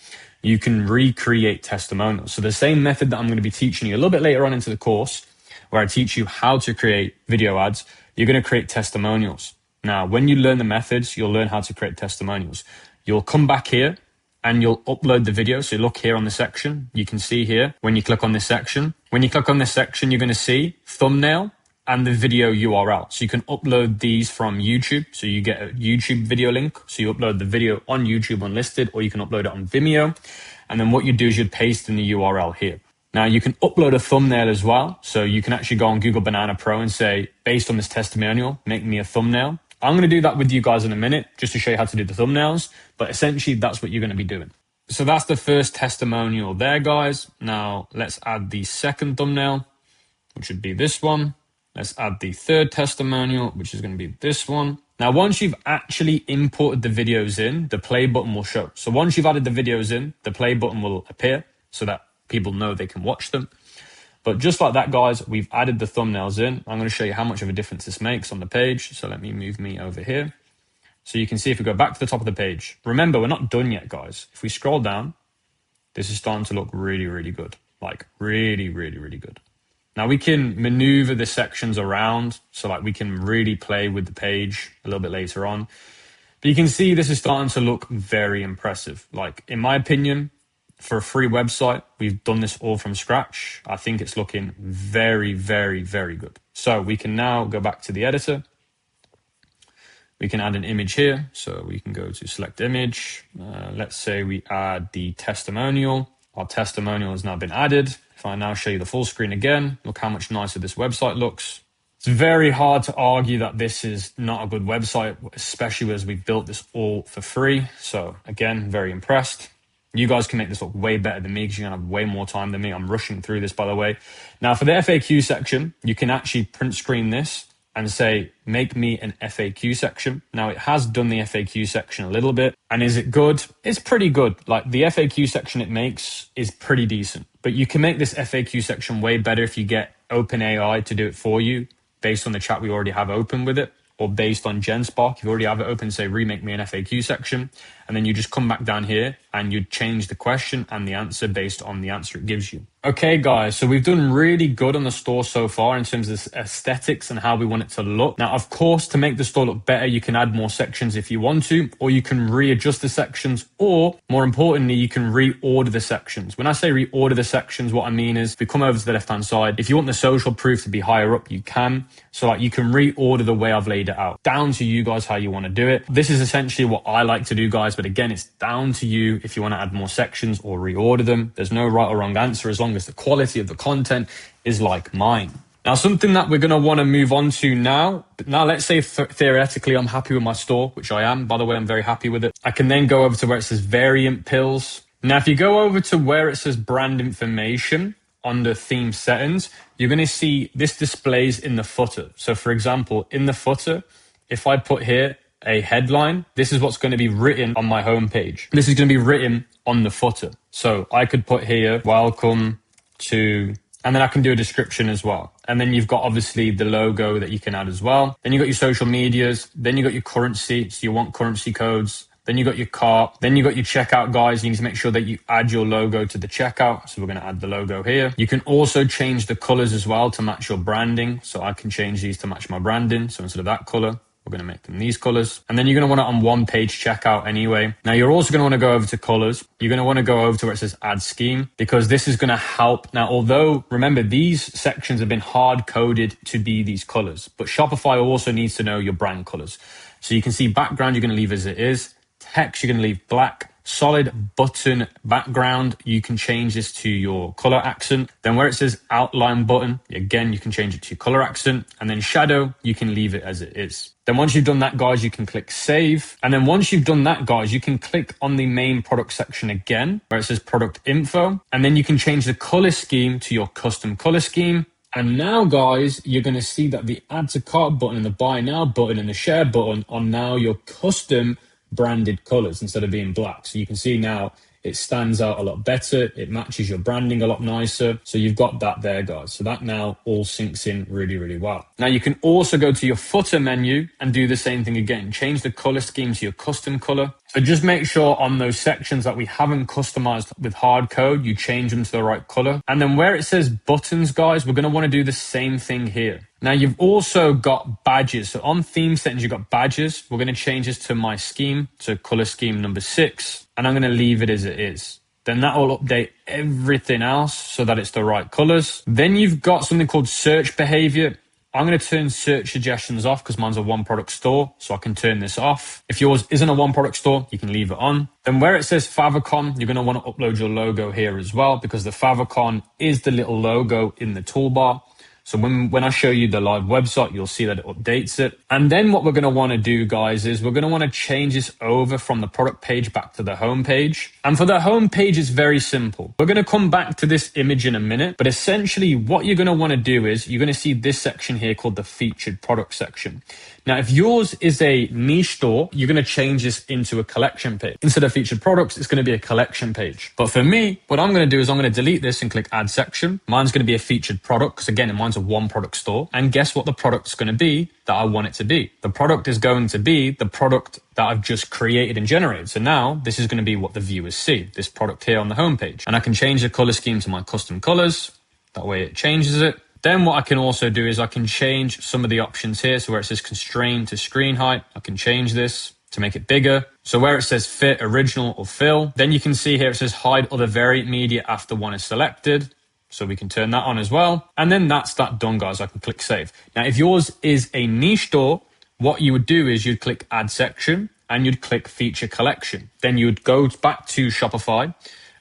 you can recreate testimonials. So the same method that I'm going to be teaching you a little bit later on into the course, where I teach you how to create video ads, you're going to create testimonials. Now, when you learn the methods, you'll learn how to create testimonials. You'll come back here and you'll upload the video. So look here on the section, you can see here, when you click on this section, you're going to see thumbnail and the video URL. So you can upload these from YouTube. So you get a YouTube video link. So you upload the video on YouTube unlisted, or you can upload it on Vimeo. And then what you do is you'd paste in the URL here. Now you can upload a thumbnail as well. So you can actually go on Google Banana Pro and say, based on this testimonial, make me a thumbnail. I'm going to do that with you guys in a minute, just to show you how to do the thumbnails. But essentially, that's what you're going to be doing. So that's the first testimonial there, guys. Now let's add the second thumbnail, which would be this one. Let's add the third testimonial, which is going to be this one. Now, once you've actually imported the videos in, the play button will show. So once you've added the videos in, the play button will appear so that people know they can watch them. But just like that, guys, we've added the thumbnails in. I'm going to show you how much of a difference this makes on the page. So let me move me over here. So you can see if we go back to the top of the page. Remember, we're not done yet, guys. If we scroll down, this is starting to look really, really good. Like really, really, really good. Now we can maneuver the sections around. So like we can really play with the page a little bit later on. But you can see this is starting to look very impressive. Like in my opinion, for a free website, we've done this all from scratch. I think it's looking very, very, very good. So we can now go back to the editor. We can add an image here. So we can go to select image. Let's say we add the testimonial. Our testimonial has now been added. If I now show you the full screen again, look how much nicer this website looks. It's very hard to argue that this is not a good website, especially as we've built this all for free. So again, very impressed. You guys can make this look way better than me because you're going to have way more time than me. I'm rushing through this, by the way. Now, for the FAQ section, you can actually print screen this and say, make me an FAQ section. Now, it has done the FAQ section a little bit. And is it good? It's pretty good. Like the FAQ section it makes is pretty decent. But you can make this FAQ section way better if you get OpenAI to do it for you based on the chat we already have open with it, or based on GenSpark. If you already have it open, say remake me an FAQ section, and then you just come back down here and you change the question and the answer based on the answer it gives you. Okay, guys, so we've done really good on the store so far in terms of aesthetics and how we want it to look. Now, of course, to make the store look better, you can add more sections if you want to, or you can readjust the sections, or more importantly, you can reorder the sections. When I say reorder the sections, what I mean is if we come over to the left-hand side, if you want the social proof to be higher up, you can. So like you can reorder the way I've laid it out. Down to you guys how you want to do it. This is essentially what I like to do, guys. But again, it's down to you if you want to add more sections or reorder them. There's no right or wrong answer as long as the quality of the content is like mine. Now, something that we're going to want to move on to now. Now, let's say theoretically I'm happy with my store, which I am. By the way, I'm very happy with it. I can then go over to where it says variant pills. Now, if you go over to where it says brand information under theme settings, you're going to see this displays in the footer. So for example, in the footer, if I put here a headline, this is what's going to be written on my homepage. This is going to be written on the footer. So I could put here, welcome to, and then I can do a description as well. And then you've got obviously the logo that you can add as well. Then you've got your social medias. Then you got your currency. So you want currency codes. Then you got your cart. Then you got your checkout, guys. You need to make sure that you add your logo to the checkout. So we're going to add the logo here. You can also change the colors as well to match your branding. So I can change these to match my branding. So instead of that color, we're going to make them these colors. And then you're going to want it on one page checkout anyway. Now you're also going to want to go over to colors. You're going to want to go over to where it says add scheme, because this is going to help. Now, although remember, these sections have been hard coded to be these colors, but Shopify also needs to know your brand colors. So you can see background, you're going to leave as it is. Text, you're going to leave black. Solid button background, you can change this to your color accent. Then where it says outline button, again, you can change it to color accent. And then shadow, you can leave it as it is. Then once you've done that, guys, you can click save. And then once you've done that, guys, you can click on the main product section again, where it says product info. And then you can change the color scheme to your custom color scheme. And now, guys, you're going to see that the add to cart button and the buy now button and the share button are now your custom branded colors instead of being black. So you can see now It stands out a lot better. It matches your branding a lot nicer. So you've got that there, guys. So that now all syncs in really, really well. Now you can also go to your footer menu and do the same thing again. Change the color scheme to your custom color. So just make sure on those sections that we haven't customized with hard code, you change them to the right color. And then where it says buttons, guys, we're going to want to do the same thing here. Now you've also got badges. So on theme settings, you've got badges. We're going to change this to my scheme, so color scheme number 6, and I'm going to leave it as it is. Then that will update everything else so that it's the right colors. Then you've got something called search behavior. I'm going to turn search suggestions off because mine's a one product store, so I can turn this off. If yours isn't a one product store, you can leave it on. Then where it says favicon, you're going to want to upload your logo here as well, because the favicon is the little logo in the toolbar. So when I show you the live website, you'll see that it updates it. And then what we're going to want to do, guys, is we're going to want to change this over from the product page back to the home page. And for the home page, it's very simple. We're going to come back to this image in a minute, but essentially what you're going to want to do is you're going to see this section here called the featured product section. Now, if yours is a niche store, you're going to change this into a collection page. Instead of featured products, it's going to be a collection page. But for me, what I'm going to do is I'm going to delete this and click add section. Mine's going to be a featured product because again, mine's a one product store. And guess what the product's going to be that I want it to be? The product is going to be the product that I've just created and generated. So now this is going to be what the viewers see, this product here on the homepage. And I can change the color scheme to my custom colors. That way it changes it. Then what I can also do is I can change some of the options here. So where it says constrain to screen height, I can change this to make it bigger. So where it says fit, original or fill, then you can see here it says hide other variant media after one is selected. So we can turn that on as well. And then that's that done, guys. I can click save. Now, if yours is a niche store, what you would do is you'd click add section and you'd click feature collection. Then you would go back to Shopify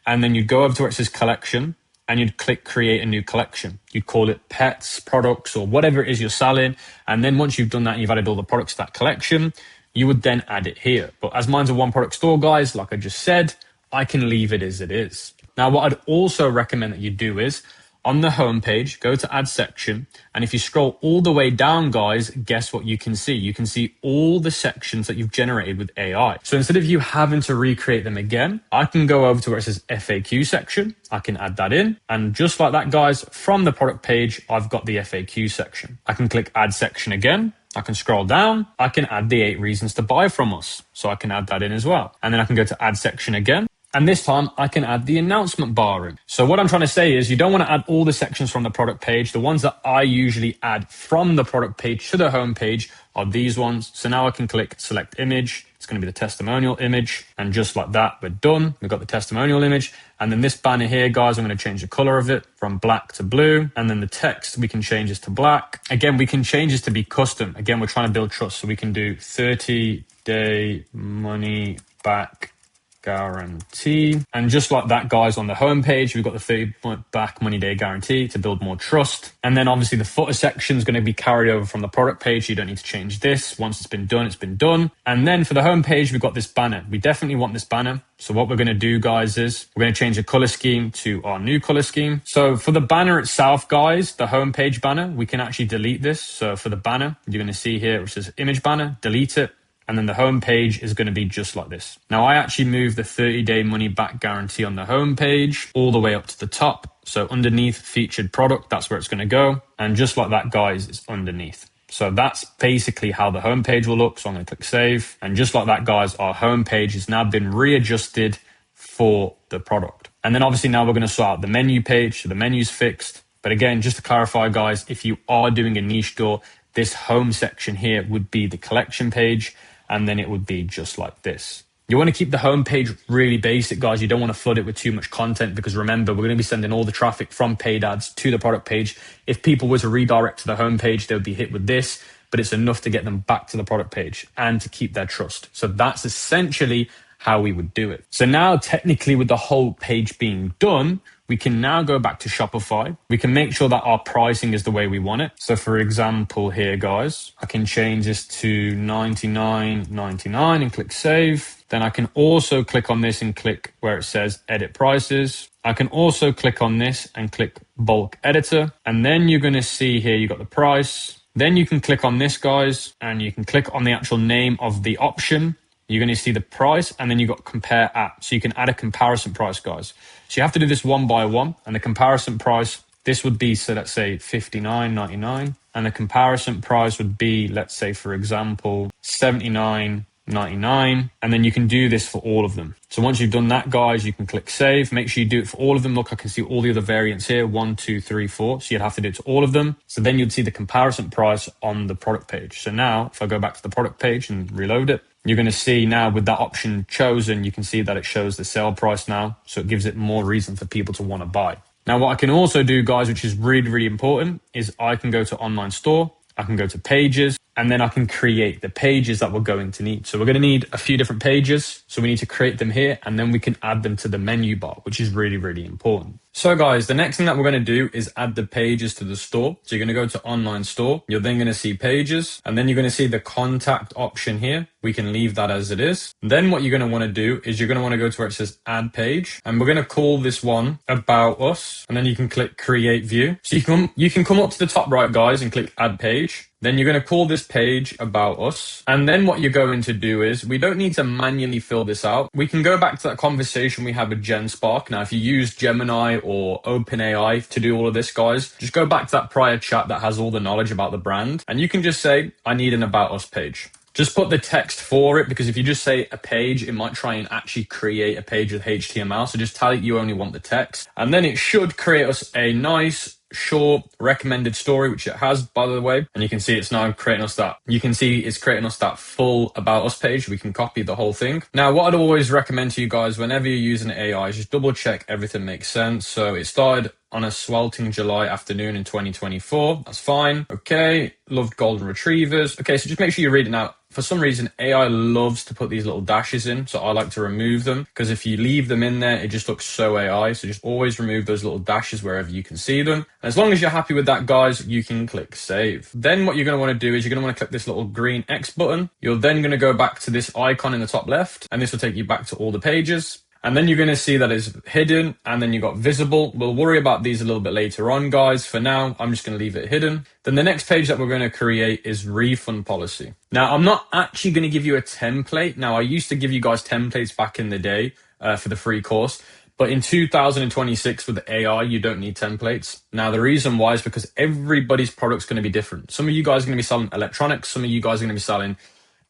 and then you'd go over to where it says collection and you'd click create a new collection. You'd call it pets, products, or whatever it is you're selling. And then once you've done that and you've added all the products to that collection, you would then add it here. But as mine's a one product store, guys, like I just said, I can leave it as it is. Now, what I'd also recommend that you do is on the home page, go to add section. And if you scroll all the way down, guys, guess what you can see? You can see all the sections that you've generated with AI. So instead of you having to recreate them again, I can go over to where it says FAQ section. I can add that in. And just like that, guys, from the product page, I've got the FAQ section. I can click add section again. I can scroll down. I can add the 8 reasons to buy from us. So I can add that in as well. And then I can go to add section again. And this time I can add the announcement bar in. So what I'm trying to say is you don't want to add all the sections from the product page. The ones that I usually add from the product page to the home page are these ones. So now I can click select image. It's going to be the testimonial image. And just like that, we're done. We've got the testimonial image. And then this banner here, guys, I'm going to change the color of it from black to blue. And then the text, we can change this to black. Again, we can change this to be custom. Again, we're trying to build trust. So we can do 30-day money back guarantee. And just like that, guys, on the homepage, we've got the 30-point back money day guarantee to build more trust. And then obviously the footer section is going to be carried over from the product page. You don't need to change this. Once it's been done, it's been done. And then for the homepage, we've got this banner. We definitely want this banner. So what we're going to do, guys, is we're going to change the color scheme to our new color scheme. So for the banner itself, guys, the homepage banner, we can actually delete this. So for the banner, you're going to see here, which says image banner, delete it. And then the home page is going to be just like this. Now, I actually moved the 30-day money back guarantee on the home page all the way up to the top. So underneath featured product, that's where it's going to go. And just like that, guys, it's underneath. So that's basically how the home page will look. So I'm going to click save. And just like that, guys, our home page has now been readjusted for the product. And then obviously now we're going to sort out the menu page. So the menu's fixed. But again, just to clarify, guys, if you are doing a niche store, this home section here would be the collection page. And then it would be just like this. You want to keep the homepage really basic, guys. You don't want to flood it with too much content because remember, we're going to be sending all the traffic from paid ads to the product page. If people were to redirect to the homepage, they would be hit with this, but it's enough to get them back to the product page and to keep their trust. So that's essentially how we would do it. So now technically with the whole page being done, we can now go back to Shopify. We can make sure that our pricing is the way we want it. So for example here, guys, I can change this to $99.99 and click save. Then I can also click on this and click where it says edit prices. I can also click on this and click bulk editor. And then you're going to see here, you got the price. Then you can click on this, guys, and you can click on the actual name of the option. you're going to see the price, and then you got compare at. So you can add a comparison price, guys. So you have to do this one by one, and the comparison price, this would be, so let's say $59.99, and the comparison price would be, let's say, for example, $79.99, and then you can do this for all of them. So once you've done that, guys, you can click save. Make sure you do it for all of them. Look, I can see all the other variants here, 1, 2, 3, 4. So you'd have to do it to all of them. So then you'd see the comparison price on the product page. So now if I go back to the product page and reload it, you're going to see now with that option chosen, you can see that it shows the sale price now. So it gives it more reason for people to want to buy. Now, what I can also do, guys, which is really, really important, is I can go to online store, I can go to pages, and then I can create the pages that we're going to need. So we're going to need a few different pages. So we need to create them here, and then we can add them to the menu bar, which is really, really important. So guys, the next thing that we're going to do is add the pages to the store. So you're going to go to online store. You're then going to see pages, and then you're going to see the contact option here. We can leave that as it is. Then what you're going to want to do is you're going to want to go to where it says add page, and we're going to call this one about us, and then you can click create view. So you can come up to the top right, guys, and click add page. Then you're going to call this page about us. And then what you're going to do is, we don't need to manually fill this out. We can go back to that conversation we had with GenSpark. Now, if you use Gemini or OpenAI to do all of this, guys, just go back to that prior chat that has all the knowledge about the brand. And you can just say, I need an about us page. Just put the text for it, because if you just say a page, it might try and actually create a page with HTML. So just tell it you only want the text. And then it should create us a nice, short recommended story, which it has, by the way. And you can see it's now creating us that. You can see it's creating us that full about us page. We can copy the whole thing. Now, what I'd always recommend to you guys whenever you're using AI is just double check everything makes sense. So it started on a sweltering July afternoon in 2024. That's fine. Okay. Loved golden retrievers. Okay. So just make sure you read it now. For some reason, AI loves to put these little dashes in. So I like to remove them, because if you leave them in there, it just looks so AI. So just always remove those little dashes wherever you can see them. And as long as you're happy with that, guys, you can click save. Then what you're going to want to do is you're going to want to click this little green X button. You're then going to go back to this icon in the top left, and this will take you back to all the pages. And then you're going to see that it's hidden, and then you got visible. We'll worry about these a little bit later on, guys. For now, I'm just going to leave it hidden. Then the next page that we're going to create is refund policy. Now, I'm not actually going to give you a template. Now, I used to give you guys templates back in the day for the free course. But in 2026 with AI, you don't need templates. Now, the reason why is because everybody's product's going to be different. Some of you guys are going to be selling electronics. Some of you guys are going to be selling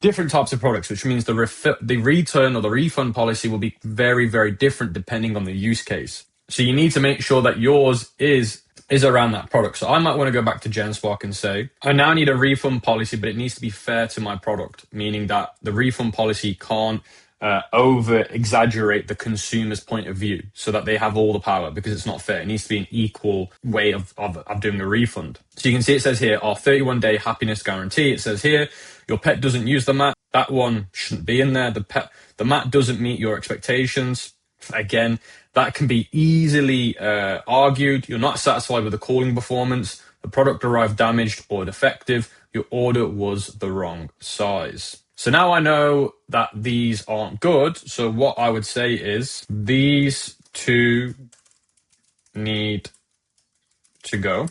different types of products, which means the return or the refund policy will be very, very different depending on the use case. So you need to make sure that yours is around that product. So I might want to go back to GenSpark and say, I now need a refund policy, but it needs to be fair to my product, meaning that the refund policy can't over exaggerate the consumer's point of view so that they have all the power, because it's not fair. It needs to be an equal way of doing a refund. So you can see it says here, our 31-day happiness guarantee. It says here, your pet doesn't use the mat. That one shouldn't be in there. The mat doesn't meet your expectations. Again, that can be easily argued. You're not satisfied with the calling performance. The product arrived damaged or defective. Your order was the wrong size. So now I know that these aren't good. So what I would say is these two need to go.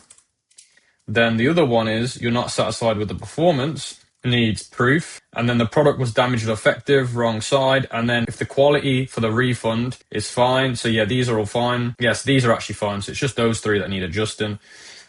Then the other one is you're not satisfied with the performance, needs proof. And then the product was damaged or defective, wrong side. And then if the quality for the refund is fine. So yeah, these are all fine. Yes, these are actually fine. So it's just those three that need adjusting.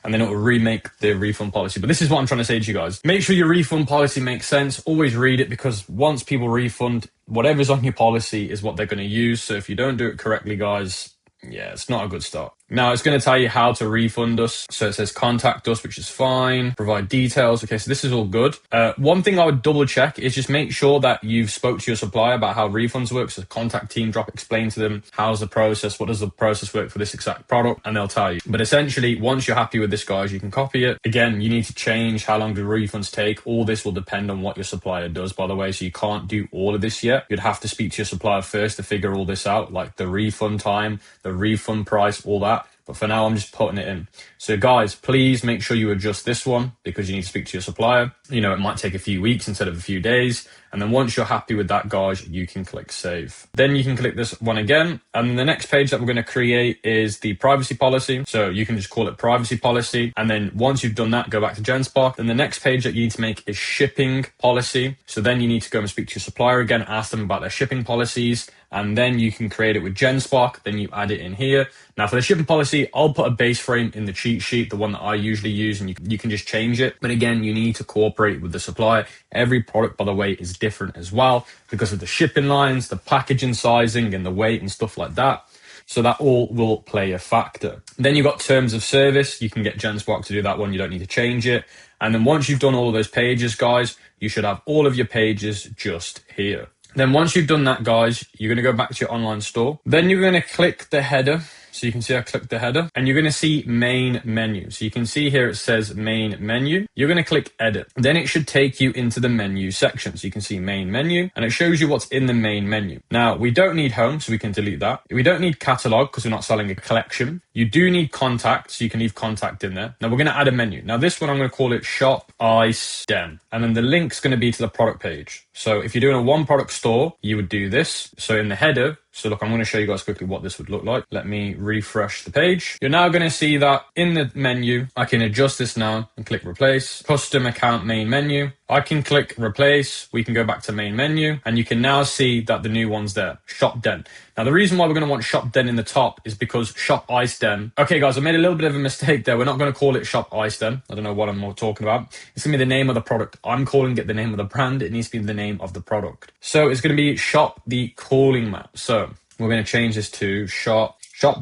And then it will remake the refund policy. But this is what I'm trying to say to you guys. Make sure your refund policy makes sense. Always read it, because once people refund, whatever's on your policy is what they're going to use. So if you don't do it correctly, guys, yeah, it's not a good start. Now it's going to tell you how to refund us. So it says contact us, which is fine. Provide details. Okay, so this is all good. One thing I would double check is just make sure that you've spoke to your supplier about how refunds work. So contact team drop, explain to them how's the process, what does the process work for this exact product, and they'll tell you. But essentially, once you're happy with this, guys, you can copy it. Again, you need to change how long do refunds take. All this will depend on what your supplier does, by the way. So you can't do all of this yet. You'd have to speak to your supplier first to figure all this out, like the refund time, the refund price, all that. but for now I'm just putting it in. So guys, please make sure you adjust this one because you need to speak to your supplier. You know, it might take a few weeks instead of a few days. And then once you're happy with that, guys, you can click save. Then you can click this one again. And then the next page that we're going to create is the privacy policy. So you can just call it privacy policy. And then once you've done that, go back to GenSpark. Then the next page that you need to make is shipping policy. So then you need to go and speak to your supplier again, ask them about their shipping policies. And then you can create it with GenSpark. Then you add it in here. Now for the shipping policy, I'll put a base frame in the cheat sheet, the one that I usually use, and you can just change it. But again, you need to cooperate with the supplier. Every product, by the way, is different as well because of the shipping lines, the packaging sizing and the weight and stuff like that. So that all will play a factor. Then you've got terms of service. You can get GenSpark to do that one. You don't need to change it. And then once you've done all of those pages, guys, you should have all of your pages just here. Then once you've done that, guys, you're going to go back to your online store. Then you're going to click the header. So you can see I clicked the header and you're going to see main menu. So you can see here it says main menu. You're going to click edit. Then it should take you into the menu section. So you can see main menu and it shows you what's in the main menu. Now we don't need home, so we can delete that. We don't need catalog because we're not selling a collection. You do need contact, so you can leave contact in there. Now we're going to add a menu. Now this one I'm going to call it shop ice den. And then the link's going to be to the product page. So if you're doing a one product store, you would do this. So in the header, so look, I'm going to show you guys quickly what this would look like. Let me refresh the page. You're now going to see that in the menu, I can adjust this now and click replace. Custom account main menu. I can click replace. We can go back to main menu and you can now see that the new one's there, shop den. Now the reason why we're going to want shop den in the top is because shop ice den. Okay guys, I made a little bit of a mistake there. We're not going to call it shop ice den. I don't know what I'm talking about. It's going to be the name of the product. I'm calling it the name of the brand. It needs to be the name of the product. So it's going to be shop the calling mat. So we're going to change this to shop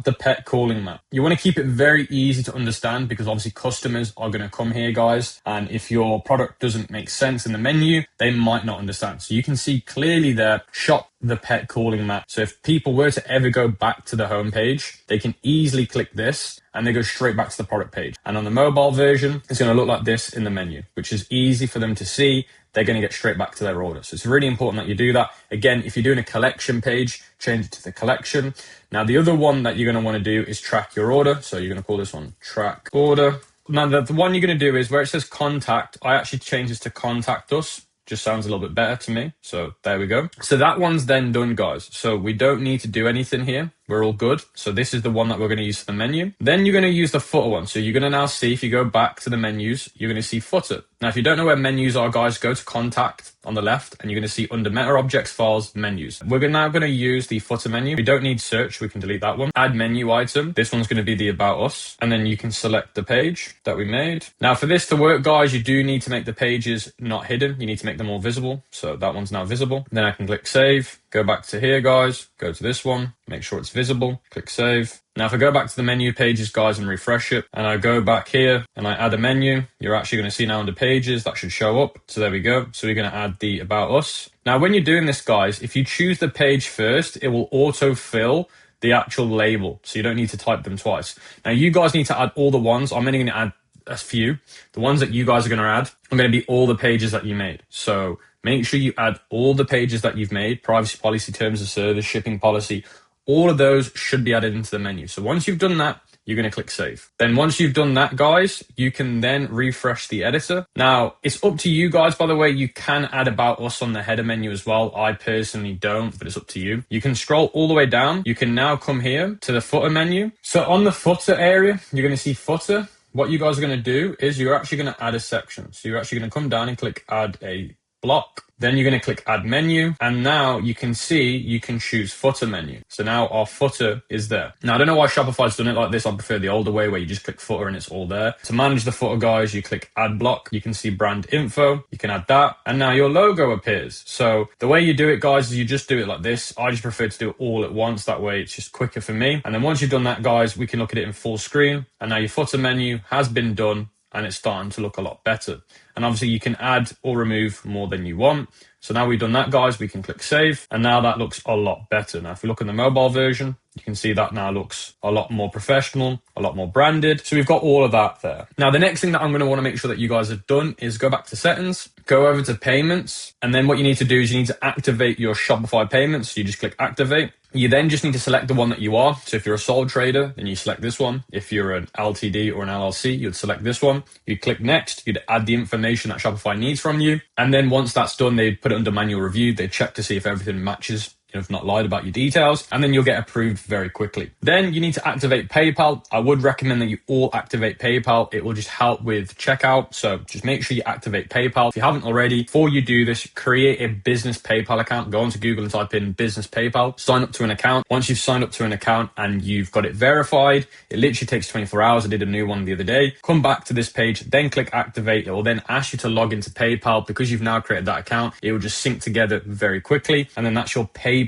the pet calling mat. You want to keep it very easy to understand because obviously customers are going to come here, guys. And if your product doesn't make sense in the menu, they might not understand. So you can see clearly there, shop the pet calling mat. So if people were to ever go back to the home page, they can easily click this and they go straight back to the product page. And on the mobile version, it's going to look like this in the menu, which is easy for them to see. They're going to get straight back to their order. So it's really important that you do that. Again, if you're doing a collection page, change it to the collection. Now, the other one that you're going to want to do is track your order. So you're going to call this one track order. Now, the one you're going to do is where it says contact, I actually change this to contact us. Just sounds a little bit better to me. So there we go. So that one's then done, guys. So we don't need to do anything here. We're all good. So this is the one that we're going to use for the menu. Then you're going to use the footer one. So you're going to now see, if you go back to the menus, you're going to see footer. Now, if you don't know where menus are, guys, go to contact on the left and you're going to see under meta objects, files, menus. We're now going to use the footer menu. We don't need search. We can delete that one. Add menu item. This one's going to be the about us. And then you can select the page that we made. Now for this to work, guys, you do need to make the pages not hidden. You need to make them all visible. So that one's now visible. Then I can click save. Go back to here, guys. Go to this one. Make sure it's visible. Click save. Now, if I go back to the menu pages, guys, and refresh it, and I go back here and I add a menu, you're actually going to see now under pages that should show up. So there we go. So we're going to add the about us. Now, when you're doing this, guys, if you choose the page first, it will auto-fill the actual label. So you don't need to type them twice. Now, you guys need to add all the ones. I'm only going to add a few. The ones that you guys are going to add are going to be all the pages that you made. So make sure you add all the pages that you've made, privacy policy, terms of service, shipping policy. All of those should be added into the menu. So once you've done that, you're going to click save. Then once you've done that, guys, you can then refresh the editor. Now, it's up to you guys, by the way. You can add about us on the header menu as well. I personally don't, but it's up to you. You can scroll all the way down. You can now come here to the footer menu. So on the footer area, you're going to see footer. What you guys are going to do is you're actually going to add a section. So you're actually going to come down and click add a block. Then you're going to click add menu. And now you can see you can choose footer menu. So now our footer is there. Now, I don't know why Shopify's done it like this. I prefer the older way where you just click footer and it's all there. To manage the footer, guys, you click add block. You can see brand info. You can add that. And now your logo appears. So the way you do it, guys, is you just do it like this. I just prefer to do it all at once. That way it's just quicker for me. And then once you've done that, guys, we can look at it in full screen. And now your footer menu has been done and it's starting to look a lot better. And obviously you can add or remove more than you want. So now we've done that, guys, we can click save. And now that looks a lot better. Now, if we look in the mobile version, You can see that now looks a lot more professional, a lot more branded. So we've got all of that there. Now, the next thing that I'm going to want to make sure that you guys have done is go back to settings, go over to payments. And then what you need to do is you need to activate your Shopify payments. So you just click activate. You then just need to select the one that you are. So if you're a sole trader, then you select this one. If you're an LTD or an LLC, you'd select this one. You'd click next. You'd add the information that Shopify needs from you. And then once that's done, they'd put it under manual review. They check to see if everything matches. You've not lied about your details, and then you'll get approved very quickly. Then you need to activate PayPal. I would recommend that you all activate PayPal. It will just help with checkout. So just make sure you activate PayPal. If you haven't already, before you do this, create a business PayPal account. Go onto Google and type in business PayPal. Sign up to an account. Once you've signed up to an account and you've got it verified, it literally takes 24 hours. I did a new one the other day. Come back to this page, then click activate. It will then ask you to log into PayPal. Because you've now created that account, it will just sync together very quickly. And then that's your PayPal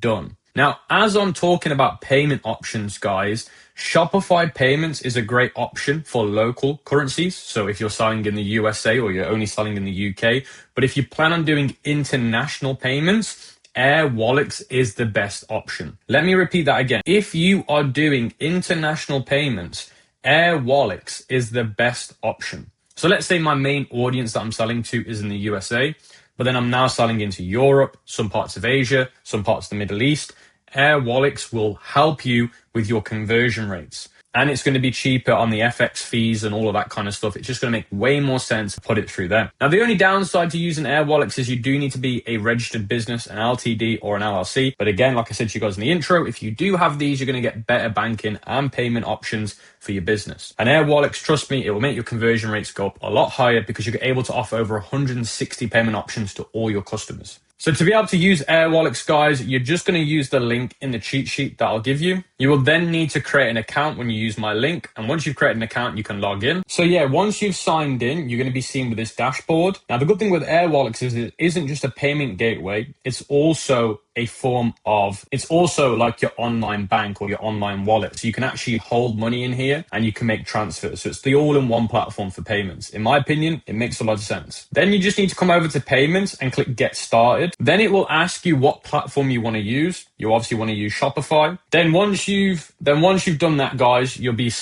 done. Now, as I'm talking about payment options, guys, Shopify payments is a great option for local currencies. So if you're selling in the USA or you're only selling in the UK, but if you plan on doing international payments, Air Wallets is the best option. Let me repeat that again. If you are doing international payments, Air Wallets is the best option. So let's say my main audience that I'm selling to is in the USA, but then I'm now selling into Europe, some parts of Asia, some parts of the Middle East. Air Wallets will help you with your conversion rates. And it's going to be cheaper on the FX fees and all of that kind of stuff. It's just going to make way more sense to put it through them. Now, the only downside to using Air Wallets is you do need to be a registered business, an LTD or an LLC. But again, like I said to you guys in the intro, if you do have these, you're going to get better banking and payment options for your business. And Air Wallets, trust me, it will make your conversion rates go up a lot higher because you're able to offer over 160 payment options to all your customers. So to be able to use Air Wallets, guys, you're just going to use the link in the cheat sheet that I'll give you. You will then need to create an account when you use my link. And once you've created an account, you can log in. So yeah, once you've signed in, you're going to be seen with this dashboard. Now, the good thing with Air Wallets is it isn't just a payment gateway. It's also it's also like your online bank or your online wallet. So you can actually hold money in here and you can make transfers. So it's the all-in-one platform for payments. In my opinion, it makes a lot of sense. Then you just need to come over to payments and click get started. Then it will ask you what platform you want to use. You obviously want to use Shopify. Then once you've done that, guys, you'll be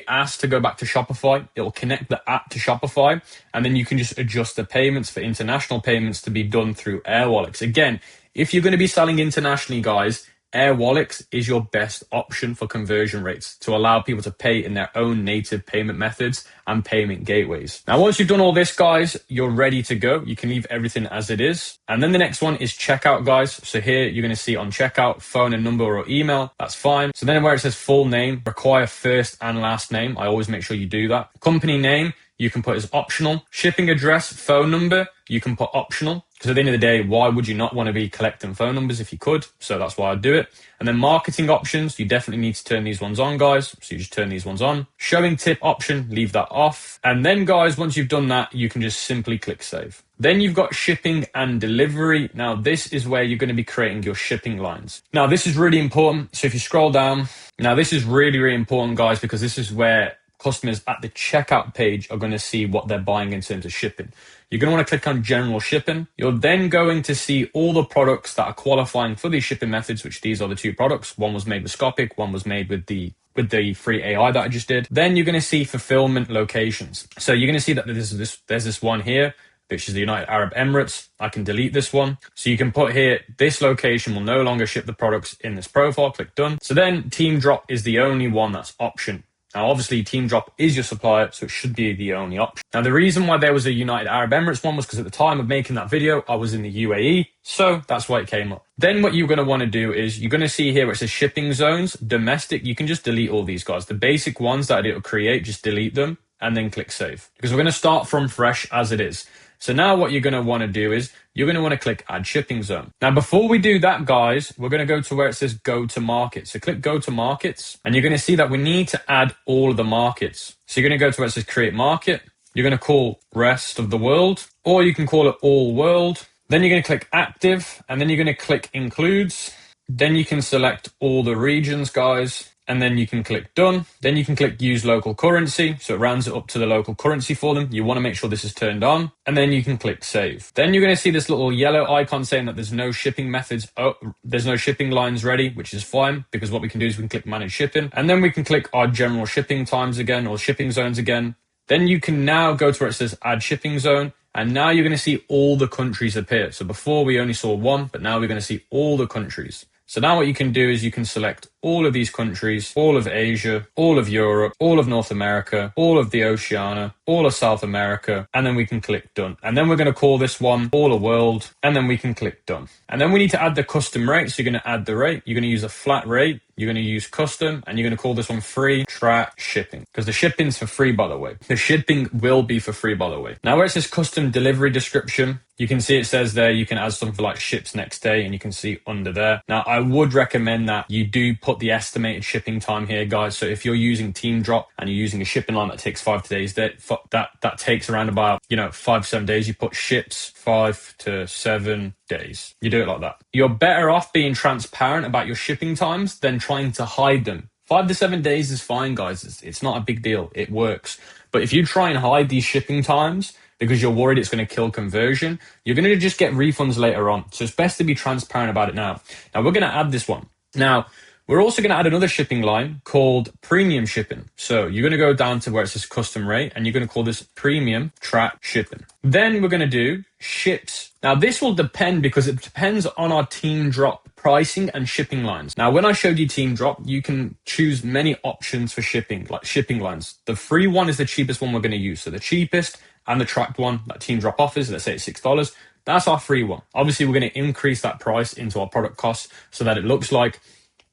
asked to go back to Shopify. It will connect the app to Shopify, and then you can just adjust the payments for international payments to be done through Air Wallets. Again, if you're going to be selling internationally, guys, Air Wallets is your best option for conversion rates to allow people to pay in their own native payment methods and payment gateways. Now, once you've done all this, guys, you're ready to go. You can leave everything as it is. And then the next one is checkout, guys. So here you're going to see on checkout, phone and number or email. That's fine. So then where it says full name, require first and last name. I always make sure you do that. Company name, you can put as optional. Shipping address, phone number, you can put optional. Because at the end of the day, why would you not want to be collecting phone numbers if you could? So that's why I do it. And then marketing options, you definitely need to turn these ones on, guys. So you just turn these ones on. Showing tip option, leave that off. And then, guys, once you've done that, you can just simply click save. Then you've got shipping and delivery. Now, this is where you're going to be creating your shipping lines. Now, this is really important. So if you scroll down, now this is really, really important, guys, because this is where customers at the checkout page are going to see what they're buying in terms of shipping. You're going to want to click on general shipping. You're then going to see all the products that are qualifying for these shipping methods, which these are the two products. One was made with Scopic, one was made with the free AI that I just did. Then you're going to see fulfillment locations. So you're going to see that there's this one here, which is the United Arab Emirates. I can delete this one. So you can put here, this location will no longer ship the products in this profile. Click done. So then Team Drop is the only one that's option. Now, obviously, Team Drop is your supplier, so it should be the only option. Now, the reason why there was a United Arab Emirates one was because at the time of making that video, I was in the UAE, so that's why it came up. Then what you're going to want to do is you're going to see here where it says shipping zones, domestic. You can just delete all these, guys. The basic ones that it'll create, just delete them and then click save. Because we're going to start from fresh as it is. So now what you're going to want to do is you're going to want to click add shipping zone. Now, before we do that, guys, we're going to go to where it says go to market. So click go to markets and you're going to see that we need to add all of the markets. So you're going to go to where it says create market. You're going to call rest of the world, or you can call it all world. Then you're going to click active and then you're going to click includes. Then you can select all the regions, guys. and then you can click done. Then you can click use local currency. So it rounds it up to the local currency for them. You want to make sure this is turned on, and then you can click save. Then you're going to see this little yellow icon saying that there's no shipping methods. Oh, there's no shipping lines ready, which is fine, because what we can do is we can click manage shipping, and then we can click our general shipping times again, or shipping zones again. Then you can now go to where it says add shipping zone. And now you're going to see all the countries appear. So before we only saw one, but now we're going to see all the countries. So now what you can do is you can select all of these countries, all of Asia, all of Europe, all of North America, all of the Oceania, all of South America, and then we can click done. And then we're going to call this one all a world, and then we can click done. And then we need to add the custom rate. So you're going to add the rate. You're going to use a flat rate. You're going to use custom, and you're going to call this one free track shipping, because the shipping's for free, by the way. The shipping will be for free, by the way. Now where it says custom delivery description, you can see it says there you can add something like ships next day, and you can see under there. Now I would recommend that you do put the estimated shipping time here, guys. So if you're using Team Drop and you're using a shipping line that takes 5 days, that takes around about 5 to 7 days. You put ships 5 to 7 days. You do it like that. You're better off being transparent about your shipping times than trying to hide them. 5 to 7 days is fine, guys. It's not a big deal. It works. But if you try and hide these shipping times because you're worried it's going to kill conversion, you're going to just get refunds later on. So it's best to be transparent about it now. Now we're going to add this one. Now, we're also going to add another shipping line called premium shipping. So you're going to go down to where it says custom rate, and you're going to call this premium track shipping. Then we're going to do ships. Now this will depend, because it depends on our Team Drop pricing and shipping lines. Now, when I showed you Team Drop, you can choose many options for shipping, like shipping lines. The free one is the cheapest one we're going to use. So the cheapest and the tracked one that Team Drop offers, let's say it's $6. That's our free one. Obviously, we're going to increase that price into our product cost so that it looks like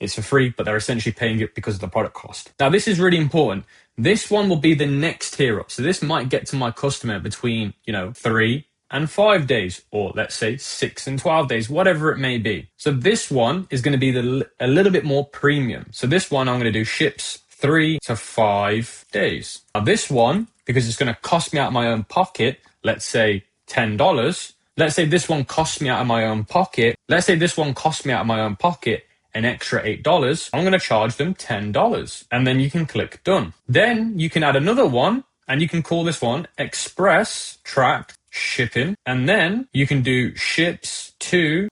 it's for free, but they're essentially paying it because of the product cost. Now, this is really important. This one will be the next tier up. So this might get to my customer between, 3 and 5 days, or let's say 6 and 12 days, whatever it may be. So this one is going to be a little bit more premium. So this one, I'm going to do ships 3 to 5 days. Now this one, because it's going to cost me out of my own pocket, let's say $10. Let's say this one costs me out of my own pocket. Let's say this one costs me out of my own pocket an extra $8. I'm going to charge them $10. And then you can click done. Then you can add another one, and you can call this one express tracked shipping. And then you can do ships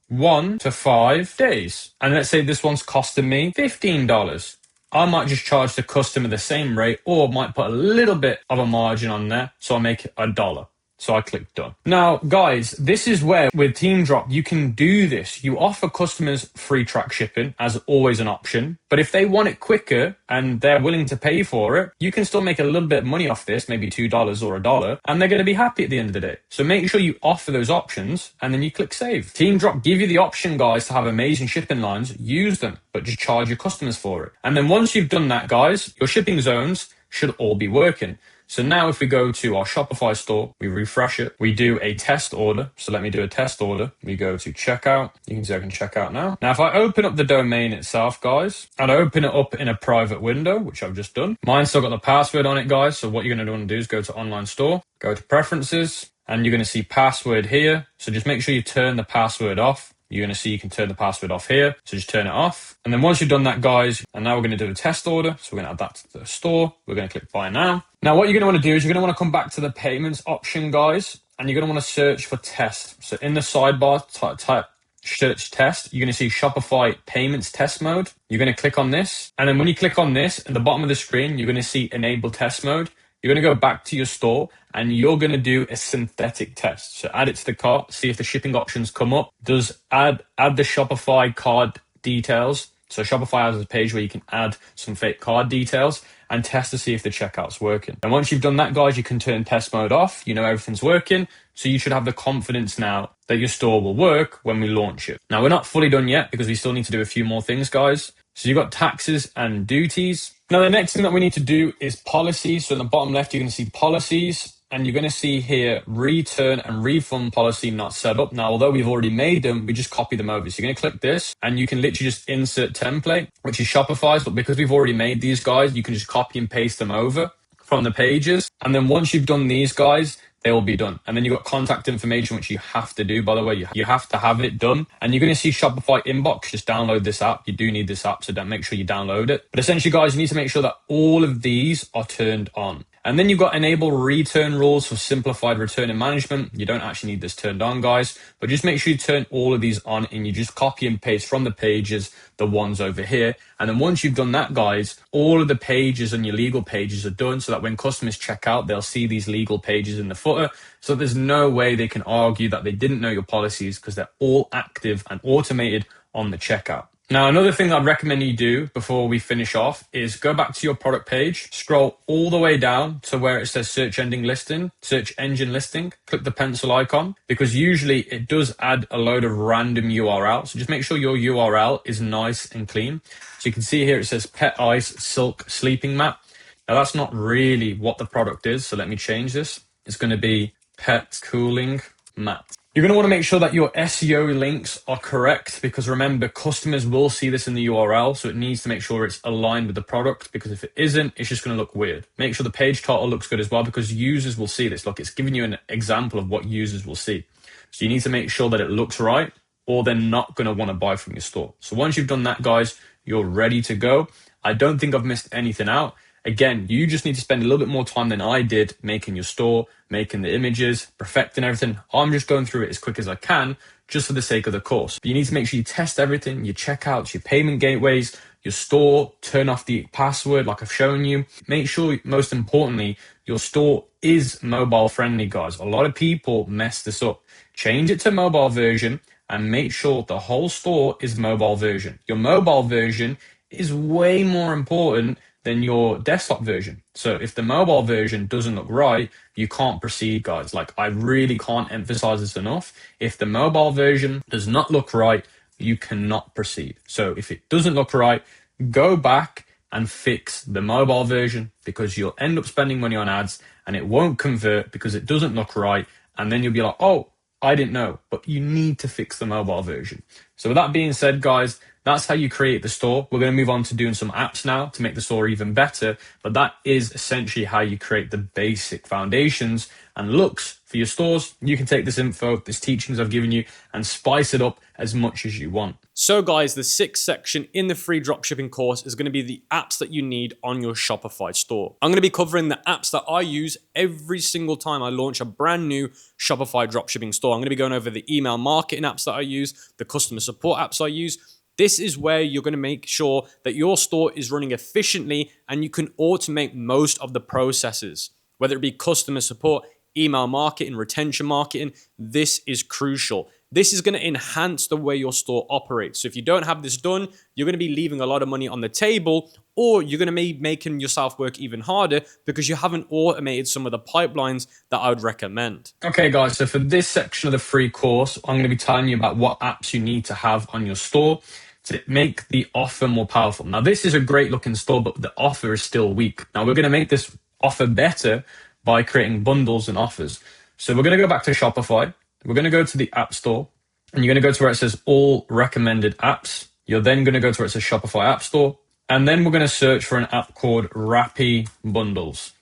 1 to 5 days. And let's say this one's costing me $15. I might just charge the customer the same rate, or might put a little bit of a margin on there, so I make it $1. So I click done. Now, guys, this is where with Team Drop, you can do this. You offer customers free track shipping as always an option. But if they want it quicker and they're willing to pay for it, you can still make a little bit of money off this, maybe $2 or $1, and they're going to be happy at the end of the day. So make sure you offer those options, and then you click save. Team Drop give you the option, guys, to have amazing shipping lines. Use them, but just charge your customers for it. And then once you've done that, guys, your shipping zones should all be working. So now if we go to our Shopify store, we refresh it, we do a test order. So let me do a test order. We go to checkout. You can see I can check out now. Now, if I open up the domain itself, guys, and open it up in a private window, which I've just done, mine's still got the password on it, guys. So what you're going to want to do is go to online store, go to preferences, and you're going to see password here. So just make sure you turn the password off. You're going to see you can turn the password off here. So just turn it off. And then once you've done that, guys, and now we're going to do a test order. So we're going to add that to the store. We're going to click buy now. Now, what you're going to want to do is you're going to want to come back to the payments option, guys, and you're going to want to search for test. So in the sidebar, type search test. You're going to see Shopify payments test mode. You're going to click on this. And then when you click on this, at the bottom of the screen, you're going to see enable test mode. You're going to go back to your store, and you're going to do a synthetic test. So add it to the cart, see if the shipping options come up. Does add the Shopify card details. So Shopify has a page where you can add some fake card details and test to see if the checkout's working. And once you've done that, guys, you can turn test mode off. You know everything's working. So you should have the confidence now that your store will work when we launch it. Now, we're not fully done yet because we still need to do a few more things, guys. So you've got taxes and duties. Now, the next thing that we need to do is policies. So in the bottom left, you're going to see policies, and you're going to see here return and refund policy not set up. Now, although we've already made them, we just copy them over. So you're going to click this, and you can literally just insert template, which is Shopify's. But because we've already made these, guys, you can just copy and paste them over from the pages. And then once you've done these, guys, they will be done. And then you've got contact information, which you have to do, by the way. You have to have it done. And you're going to see Shopify Inbox. Just download this app. You do need this app, so make sure you download it. But essentially, guys, you need to make sure that all of these are turned on. And then you've got enable return rules for simplified return and management. You don't actually need this turned on, guys, but just make sure you turn all of these on and you just copy and paste from the pages, the ones over here. And then once you've done that, guys, all of the pages and your legal pages are done so that when customers check out, they'll see these legal pages in the footer. So there's no way they can argue that they didn't know your policies because they're all active and automated on the checkout. Now, another thing I'd recommend you do before we finish off is go back to your product page, scroll all the way down to where it says search engine listing, click the pencil icon, because usually it does add a load of random URL. So just make sure your URL is nice and clean. So you can see here it says Pet Ice Silk Sleeping Mat. Now that's not really what the product is. So let me change this. It's going to be Pet Cooling Mat. You're going to want to make sure that your SEO links are correct, because remember, customers will see this in the URL, so it needs to make sure it's aligned with the product, because if it isn't, it's just going to look weird. Make sure the page title looks good as well, because users will see this. Look, it's giving you an example of what users will see. So you need to make sure that it looks right, or they're not going to want to buy from your store. So once you've done that, guys, you're ready to go. I don't think I've missed anything out. Again, you just need to spend a little bit more time than I did making your store, making the images, perfecting everything. I'm just going through it as quick as I can, just for the sake of the course. But you need to make sure you test everything, your checkouts, your payment gateways, your store, turn off the password like I've shown you. Make sure, most importantly, your store is mobile friendly, guys. A lot of people mess this up. Change it to mobile version and make sure the whole store is mobile version. Your mobile version is way more important than your desktop version. So if the mobile version doesn't look right, you can't proceed, guys. Like, I really can't emphasize this enough. If the mobile version does not look right, you cannot proceed. So if it doesn't look right, go back and fix the mobile version, because you'll end up spending money on ads and it won't convert because it doesn't look right. And then you'll be like, oh, I didn't know, but you need to fix the mobile version. So with that being said, guys, that's how you create the store. We're going to move on to doing some apps now to make the store even better, but that is essentially how you create the basic foundations and looks for your stores. You can take this info, this teachings I've given you, and spice it up as much as you want. So guys, the sixth section in the free dropshipping course is going to be the apps that you need on your Shopify store. I'm going to be covering the apps that I use every single time I launch a brand new Shopify dropshipping store. I'm going to be going over the email marketing apps that I use, the customer support apps I use. This is where you're going to make sure that your store is running efficiently and you can automate most of the processes, whether it be customer support, email marketing, retention marketing. This is crucial. This is going to enhance the way your store operates. So if you don't have this done, you're going to be leaving a lot of money on the table, or you're going to be making yourself work even harder because you haven't automated some of the pipelines that I would recommend. Okay, guys, so for this section of the free course, I'm going to be telling you about what apps you need to have on your store to make the offer more powerful. Now, this is a great looking store, but the offer is still weak. Now, we're going to make this offer better by creating bundles and offers. So we're going to go back to Shopify. We're going to go to the App Store, and you're going to go to where it says all recommended apps. You're then going to go to where it says Shopify App Store, and then we're going to search for an app called Rappi Bundles.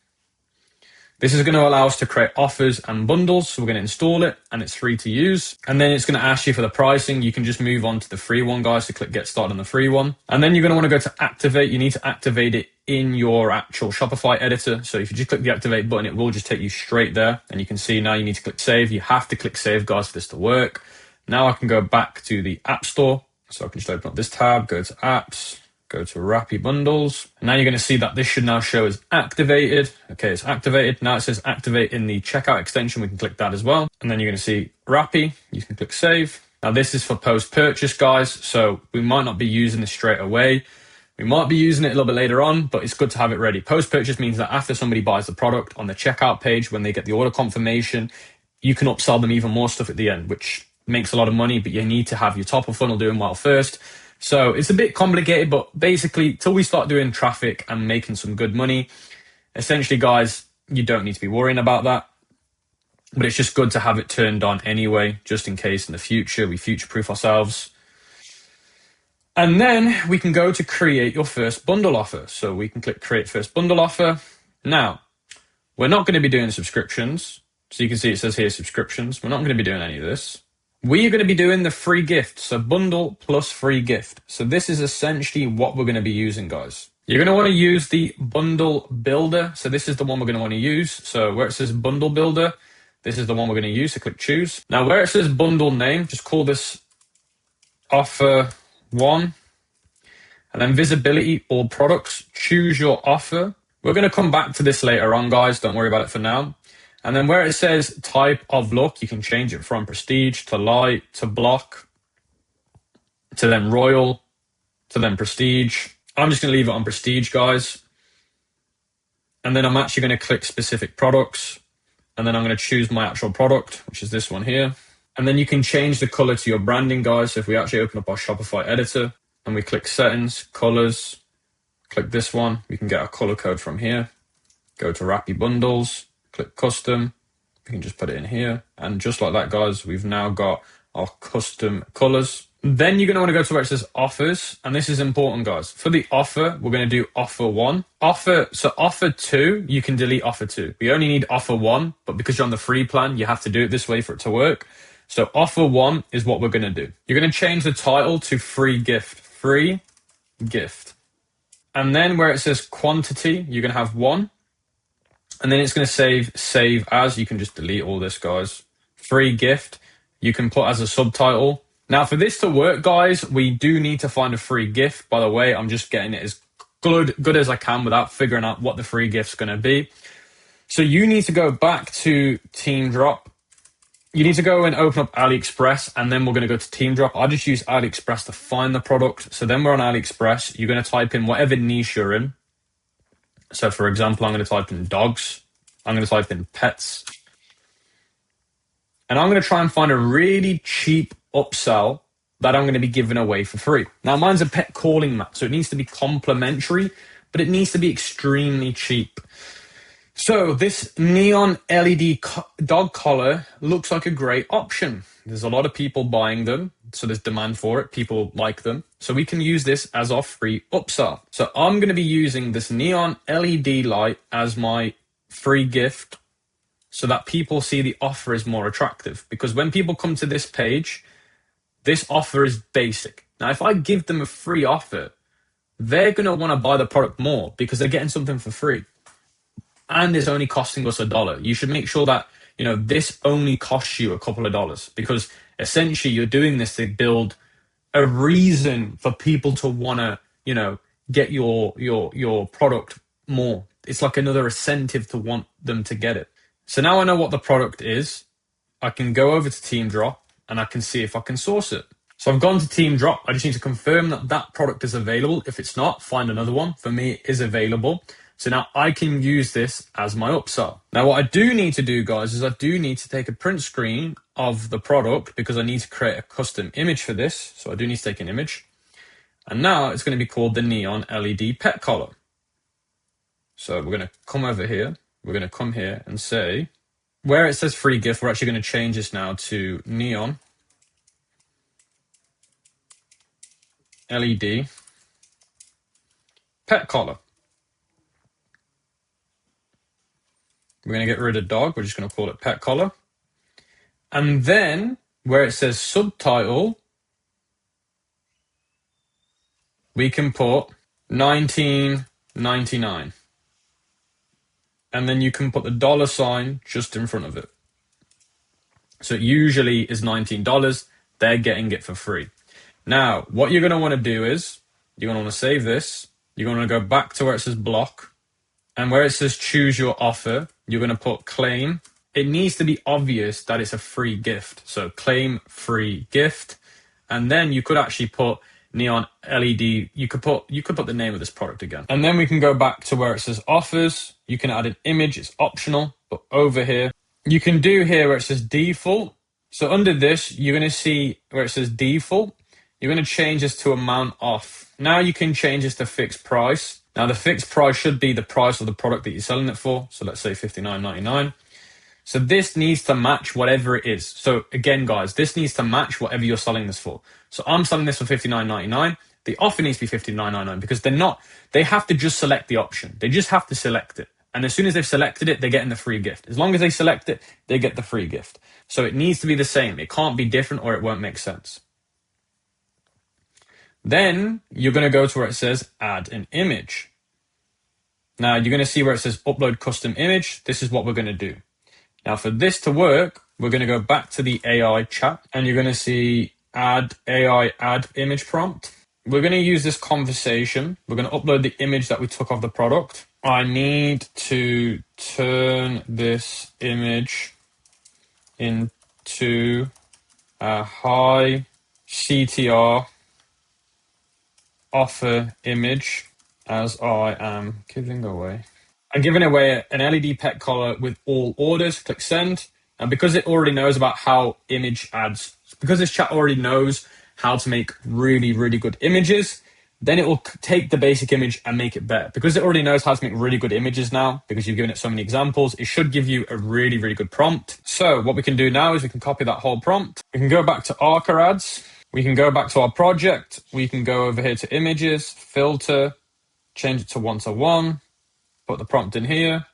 This is going to allow us to create offers and bundles. So we're going to install it, and it's free to use. And then it's going to ask you for the pricing. You can just move on to the free one, guys. So click get started on the free one. And then you're going to want to go to activate. You need to activate it in your actual Shopify editor. So if you just click the activate button, it will just take you straight there. And you can see now you need to click save. You have to click save, guys, for this to work. Now I can go back to the App Store. So I can just open up this tab, go to apps, go to Rappi Bundles. And now you're going to see that this should now show as activated. Okay, it's activated. Now it says activate in the checkout extension. We can click that as well. And then you're going to see Rappi. You can click save. Now this is for post-purchase, guys. So we might not be using this straight away. We might be using it a little bit later on, but it's good to have it ready. Post-purchase means that after somebody buys the product on the checkout page, when they get the order confirmation, you can upsell them even more stuff at the end, which makes a lot of money, but you need to have your top of funnel doing well first. So it's a bit complicated, but basically till we start doing traffic and making some good money, essentially, guys, you don't need to be worrying about that. But it's just good to have it turned on anyway, just in case in the future we future-proof ourselves. And then we can go to create your first bundle offer. So we can click create first bundle offer. Now, we're not going to be doing subscriptions. So you can see it says here subscriptions. We're not going to be doing any of this. We are going to be doing the free gift. So bundle plus free gift. So this is essentially what we're going to be using, guys. You're going to want to use the bundle builder. So this is the one we're going to want to use. So where it says bundle builder, this is the one we're going to use. So click choose. Now where it says bundle name, just call this offer 1. And then visibility, all products, choose your offer. We're going to come back to this later on, guys. Don't worry about it for now. And then where it says type of look, you can change it from prestige to light to block to then royal to then prestige. I'm just going to leave it on prestige, guys. And then I'm actually going to click specific products. And then I'm going to choose my actual product, which is this one here. And then you can change the color to your branding, guys. So if we actually open up our Shopify editor and we click settings, colors, click this one, we can get our color code from here. Go to Rappy Bundles, click custom. We can just put it in here. And just like that, guys, we've now got our custom colors. Then you're going to want to go to where it says offers. And this is important, guys. For the offer, we're going to do offer 1. So offer 2, you can delete offer 2. We only need offer 1, but because you're on the free plan, you have to do it this way for it to work. So offer 1 is what we're going to do. You're going to change the title to free gift. Free gift. And then where it says quantity, you're going to have 1. And then it's going to save as. You can just delete all this, guys. Free gift, you can put as a subtitle. Now, for this to work, guys, we do need to find a free gift. By the way, I'm just getting it as good as I can without figuring out what the free gift's going to be. So you need to go back to Team Drop. You need to go and open up AliExpress, and then we're going to go to Team Drop. I just use AliExpress to find the product. So then we're on AliExpress. You're going to type in whatever niche you're in. So for example, I'm going to type in dogs. I'm going to type in pets. And I'm going to try and find a really cheap upsell that I'm going to be giving away for free. Now, mine's a pet calling mat, so it needs to be complimentary, but it needs to be extremely cheap. So this neon LED dog collar looks like a great option. There's a lot of people buying them, so there's demand for it. People like them. So we can use this as our free upsell. So I'm going to be using this neon LED light as my free gift so that people see the offer is more attractive. Because when people come to this page, this offer is basic. Now, if I give them a free offer, they're going to want to buy the product more because they're getting something for free. And it's only costing us $1. You should make sure that, this only costs you a couple of dollars, because essentially you're doing this to build a reason for people to want to, get your product more. It's like another incentive to want them to get it. So now I know what the product is. I can go over to Team Drop and I can see if I can source it. So I've gone to Team Drop. I just need to confirm that that product is available. If it's not, find another one. For me, it is available. So now I can use this as my upsell. Now what I do need to do, guys, is I do need to take a print screen of the product because I need to create a custom image for this. So I do need to take an image. And now it's going to be called the Neon LED Pet Collar. So we're going to come over here. We're going to come here and say, where it says free gift, we're actually going to change this now to Neon LED Pet Collar. We're going to get rid of dog. We're just going to call it pet collar. And then where it says subtitle, we can put $19.99. And then you can put the $ just in front of it. So it usually is $19. They're getting it for free. Now, what you're going to want to do is you're going to want to save this. You're going to go back to where it says block. And where it says choose your offer, you're going to put claim. It needs to be obvious that it's a free gift. So claim free gift. And then you could actually put neon LED. You could put the name of this product again. And then we can go back to where it says offers. You can add an image. It's optional. But over here, you can do here where it says default. So under this, you're going to see where it says default. You're going to change this to amount off. Now you can change this to fixed price. Now the fixed price should be the price of the product that you're selling it for. So let's say $59.99. So this needs to match whatever it is. So again, guys, this needs to match whatever you're selling this for. So I'm selling this for $59.99. The offer needs to be $59.99 because they have to just select the option. They just have to select it. And as soon as they've selected it, they're getting the free gift. As long as they select it, they get the free gift. So it needs to be the same. It can't be different or it won't make sense. Then you're going to go to where it says add an image. Now you're going to see where it says upload custom image. This is what we're going to do. Now for this to work, we're going to go back to the AI chat and you're going to see add AI add image prompt. We're going to use this conversation. We're going to upload the image that we took of the product. I need to turn this image into a high CTR offer image as I am giving away. I'm giving away an LED pet collar with all orders. Click send. And because it already knows about how image ads, because this chat already knows how to make really, really good images, then it will take the basic image and make it better. Because it already knows how to make really good images now, because you've given it so many examples, it should give you a really, really good prompt. So what we can do now is we can copy that whole prompt. We can go back to Arca ads. We can go back to our project. We can go over here to images, filter, change it to 1:1, put the prompt in here,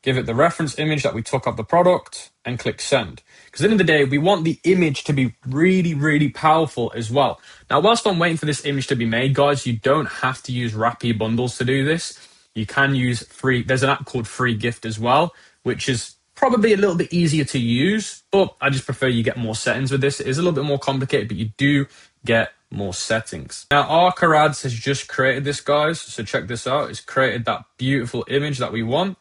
give it the reference image that we took of the product and click send. Because at the end of the day, we want the image to be really, really powerful as well. Now, whilst I'm waiting for this image to be made, guys, you don't have to use Rappi bundles to do this. You can use free, there's an app called Free Gift as well, which is probably a little bit easier to use, but I just prefer you get more settings with this. It is a little bit more complicated, but you do get more settings. Now, Arca Ads has just created this, guys. So check this out. It's created that beautiful image that we want.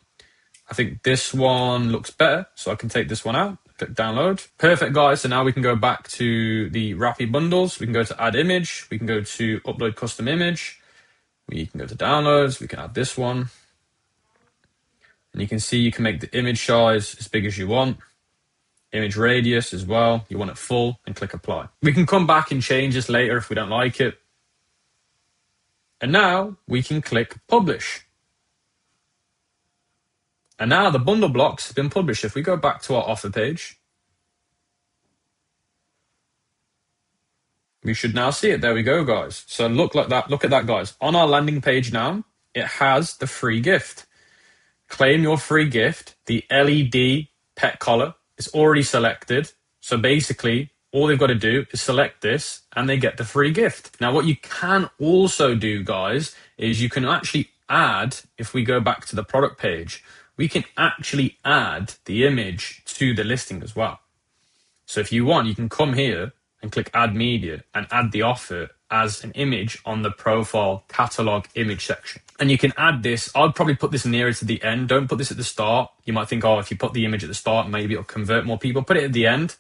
I think this one looks better, so I can take this one out, click download. Perfect, guys. So now we can go back to the Rappi bundles. We can go to add image. We can go to upload custom image. We can go to downloads. We can add this one. And you can see you can make the image size as big as you want. Image radius as well. You want it full and click apply. We can come back and change this later if we don't like it. And now we can click publish. And now the bundle blocks have been published. If we go back to our offer page, we should now see it. There we go, guys. So look like that. Look at that, guys. On our landing page now, it has the free gift. Claim your free gift. The LED pet collar is already selected. So basically, all they've got to do is select this and they get the free gift. Now, what you can also do, guys, is you can actually add, if we go back to the product page, we can actually add the image to the listing as well. So if you want, you can come here and click add media and add the offer as an image on the profile catalog image section. And you can add this. I'd probably put this nearer to the end. Don't put this at the start. You might think, oh, if you put the image at the start, maybe it'll convert more people. Put it at the end.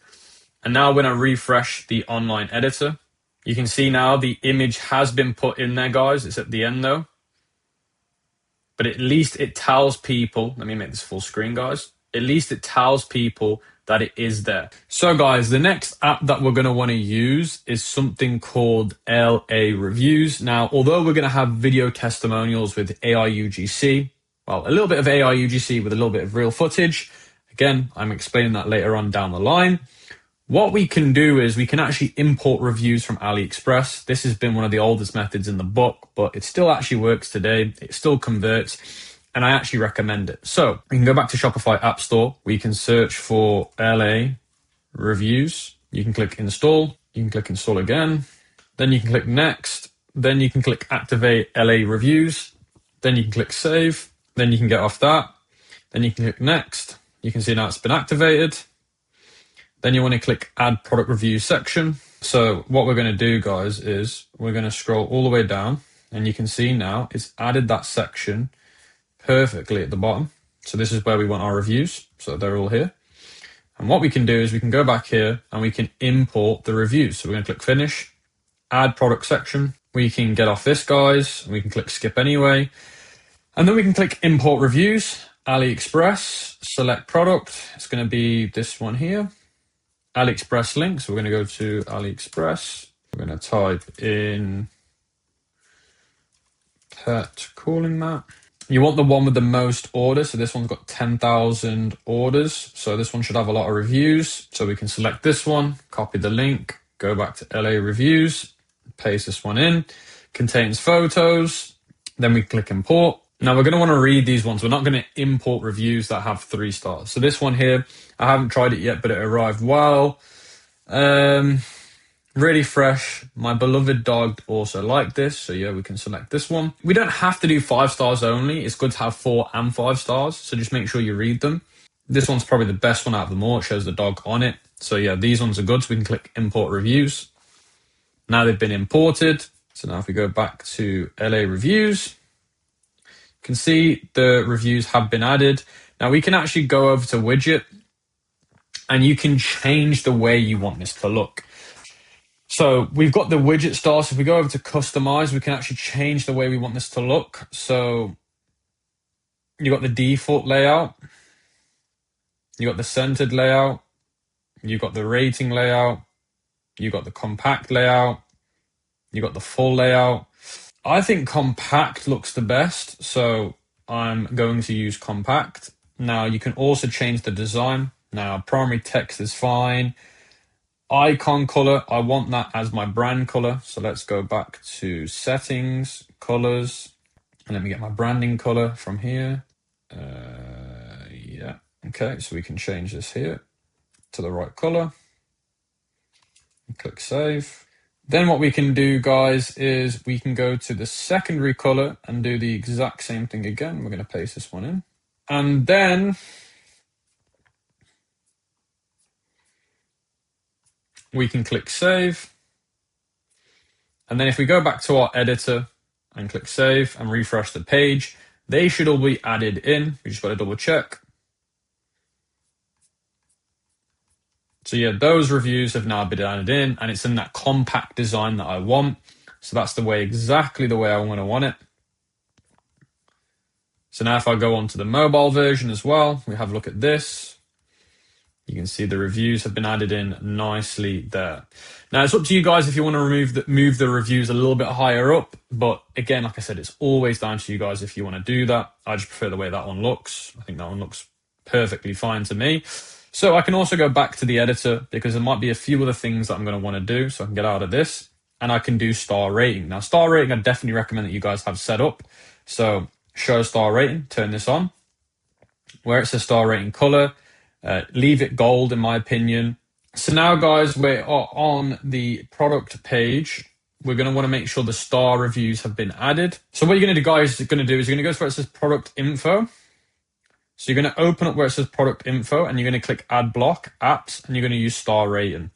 And now when I refresh the online editor, you can see now the image has been put in there, guys. It's at the end though. But at least it tells people, let me make this full screen, guys. At least it tells people that it is there. So guys, the next app that we're going to want to use is something called LAI Reviews. Now, although we're going to have video testimonials with AI UGC, well, a little bit of AI UGC with a little bit of real footage. Again, I'm explaining that later on down the line. What we can do is we can actually import reviews from AliExpress. This has been one of the oldest methods in the book, but it still actually works today. It still converts, and I actually recommend it. So we can go back to Shopify App Store. We can search for LAI Reviews. You can click install. You can click install again. Then you can click next. Then you can click activate LAI Reviews. Then you can click save. Then you can get off that. Then you can click next. You can see now it's been activated. Then you want to click add product review section. So what we're going to do, guys, is we're going to scroll all the way down and you can see now it's added that section perfectly at the bottom. So this is where we want our reviews. So they're all here. And what we can do is we can go back here and we can import the reviews. So we're going to click finish, add product section. We can get off this, guys. We can click skip anyway. And then we can click import reviews, AliExpress, select product. It's going to be this one here. AliExpress link. So we're going to go to AliExpress. We're going to type in pet calling mat. You want the one with the most orders. So this one's got 10,000 orders. So this one should have a lot of reviews. So we can select this one, copy the link, go back to LAI Reviews, paste this one in, contains photos. Then we click import. Now we're going to want to read these ones. We're not going to import reviews that have 3 stars. So this one here, I haven't tried it yet, but it arrived well. Really fresh. My beloved dog also liked this. So yeah, we can select this one. We don't have to do 5 stars only. It's good to have 4 and 5 stars. So just make sure you read them. This one's probably the best one out of them all. It shows the dog on it. So yeah, these ones are good. So we can click import reviews. Now they've been imported. So now if we go back to LA Reviews, you can see the reviews have been added. Now we can actually go over to widget and you can change the way you want this to look. So we've got the widget star. So if we go over to customize, we can actually change the way we want this to look. So you got the default layout, you got the centered layout, you got the rating layout, you got the compact layout, you got the full layout. I think compact looks the best, so I'm going to use compact. Now you can also change the design. Now primary text is fine. Icon color, I want that as my brand color. So let's go back to settings, colors, and let me get my branding color from here. Yeah, okay, so we can change this here to the right color. Click save. Then what we can do, guys, is we can go to the secondary color and do the exact same thing again. We're going to paste this one in. And then we can click save. And then if we go back to our editor and click save and refresh the page, they should all be added in. We just got to double check. So yeah, those reviews have now been added in and it's in that compact design that I want. So that's exactly the way I want it. So now if I go on to the mobile version as well, we have a look at this. You can see the reviews have been added in nicely there. Now it's up to you guys if you want to move the reviews a little bit higher up. But again, like I said, it's always down to you guys if you want to do that. I just prefer the way that one looks. I think that one looks perfectly fine to me. So I can also go back to the editor because there might be a few other things that I'm going to want to do. So I can get out of this and I can do star rating. Now star rating, I definitely recommend that you guys have set up. So show star rating, turn this on. Where it says star rating color, leave it gold in my opinion. So now guys, we are on the product page. We're going to want to make sure the star reviews have been added. So what you're going to do, guys, is you're going to go to where it says product info. So you're going to open up where it says product info and you're going to click add block apps and you're going to use star rating.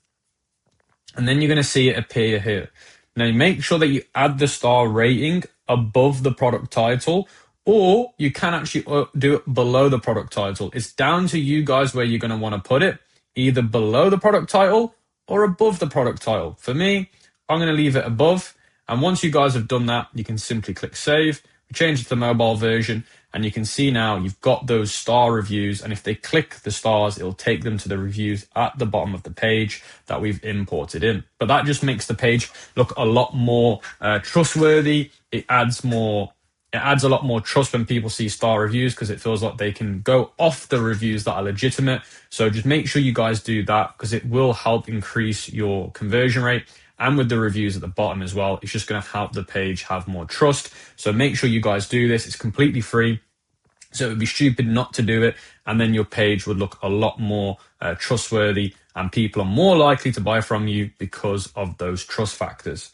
And then you're going to see it appear here. Now make sure that you add the star rating above the product title, or you can actually do it below the product title. It's down to you guys where you're going to want to put it, either below the product title or above the product title. For me, I'm going to leave it above. And once you guys have done that, you can simply click save, change it to the mobile version, and you can see now you've got those star reviews. And if they click the stars, it'll take them to the reviews at the bottom of the page that we've imported in. But that just makes the page look a lot more trustworthy. It adds a lot more trust when people see star reviews because it feels like they can go off the reviews that are legitimate. So just make sure you guys do that because it will help increase your conversion rate. And with the reviews at the bottom as well, it's just going to help the page have more trust. So make sure you guys do this. It's completely free. So it would be stupid not to do it. And then your page would look a lot more trustworthy and people are more likely to buy from you because of those trust factors.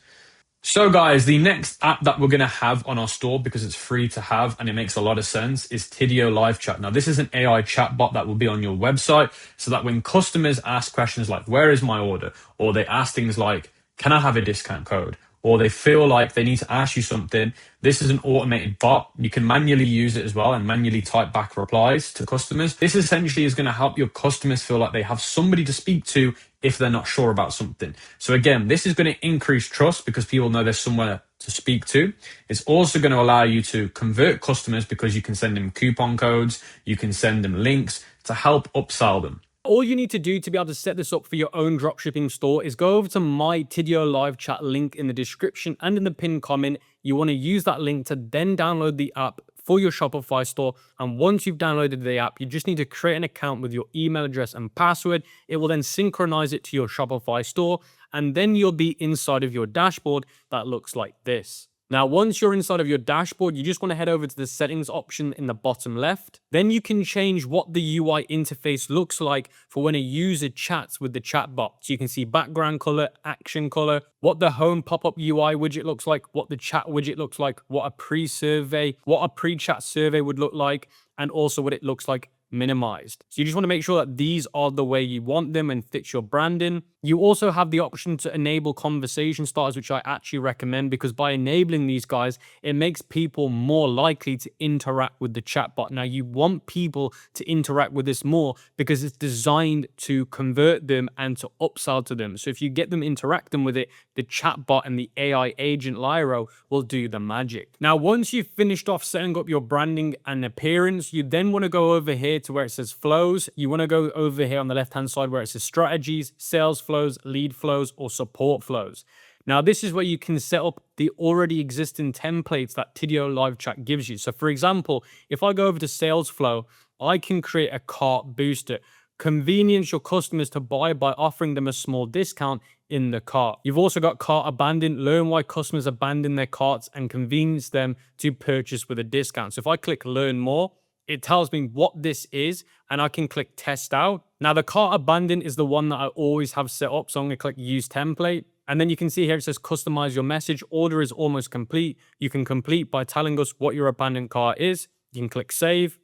So guys, the next app that we're going to have on our store because it's free to have and it makes a lot of sense is Tidio Live Chat. Now this is an AI chatbot that will be on your website so that when customers ask questions like, where is my order? Or they ask things like, can I have a discount code? Or they feel like they need to ask you something. This is an automated bot. You can manually use it as well and manually type back replies to customers. This essentially is going to help your customers feel like they have somebody to speak to if they're not sure about something. So again, this is going to increase trust because people know there's somewhere to speak to. It's also going to allow you to convert customers because you can send them coupon codes, you can send them links to help upsell them. All you need to do to be able to set this up for your own dropshipping store is go over to my Tidio live chat link in the description and in the pinned comment. You want to use that link to then download the app for your Shopify store. And once you've downloaded the app, you just need to create an account with your email address and password. It will then synchronize it to your Shopify store, and then you'll be inside of your dashboard that looks like this. Now, once you're inside of your dashboard, you just want to head over to the settings option in the bottom left. Then you can change what the UI interface looks like for when a user chats with the chatbot. So you can see background color, action color, what the home pop-up UI widget looks like, what the chat widget looks like, what a pre-chat survey would look like, and also what it looks like minimized. So you just want to make sure that these are the way you want them and fits your branding. You also have the option to enable conversation starters, which I actually recommend, because by enabling these guys, it makes people more likely to interact with the chatbot. Now, you want people to interact with this more because it's designed to convert them and to upsell to them. So if you get them interacting with it, the chatbot and the AI agent Lyro will do the magic. Now, once you've finished off setting up your branding and appearance, you then want to go over here to where it says flows. You want to go over here on the left-hand side where it says strategies, sales flows, lead flows, or support flows. Now, this is where you can set up the already existing templates that Tidio Live Chat gives you. So for example, if I go over to sales flow, I can create a cart booster. Convenience your customers to buy by offering them a small discount in the cart. You've also got cart abandon, learn why customers abandon their carts and convenience them to purchase with a discount. So if I click learn more, it tells me what this is, and I can click test out. Now, the cart abandon is the one that I always have set up. So I'm going to click use template. And then you can see here it says customize your message. Order is almost complete. You can complete by telling us what your abandoned cart is. You can click save.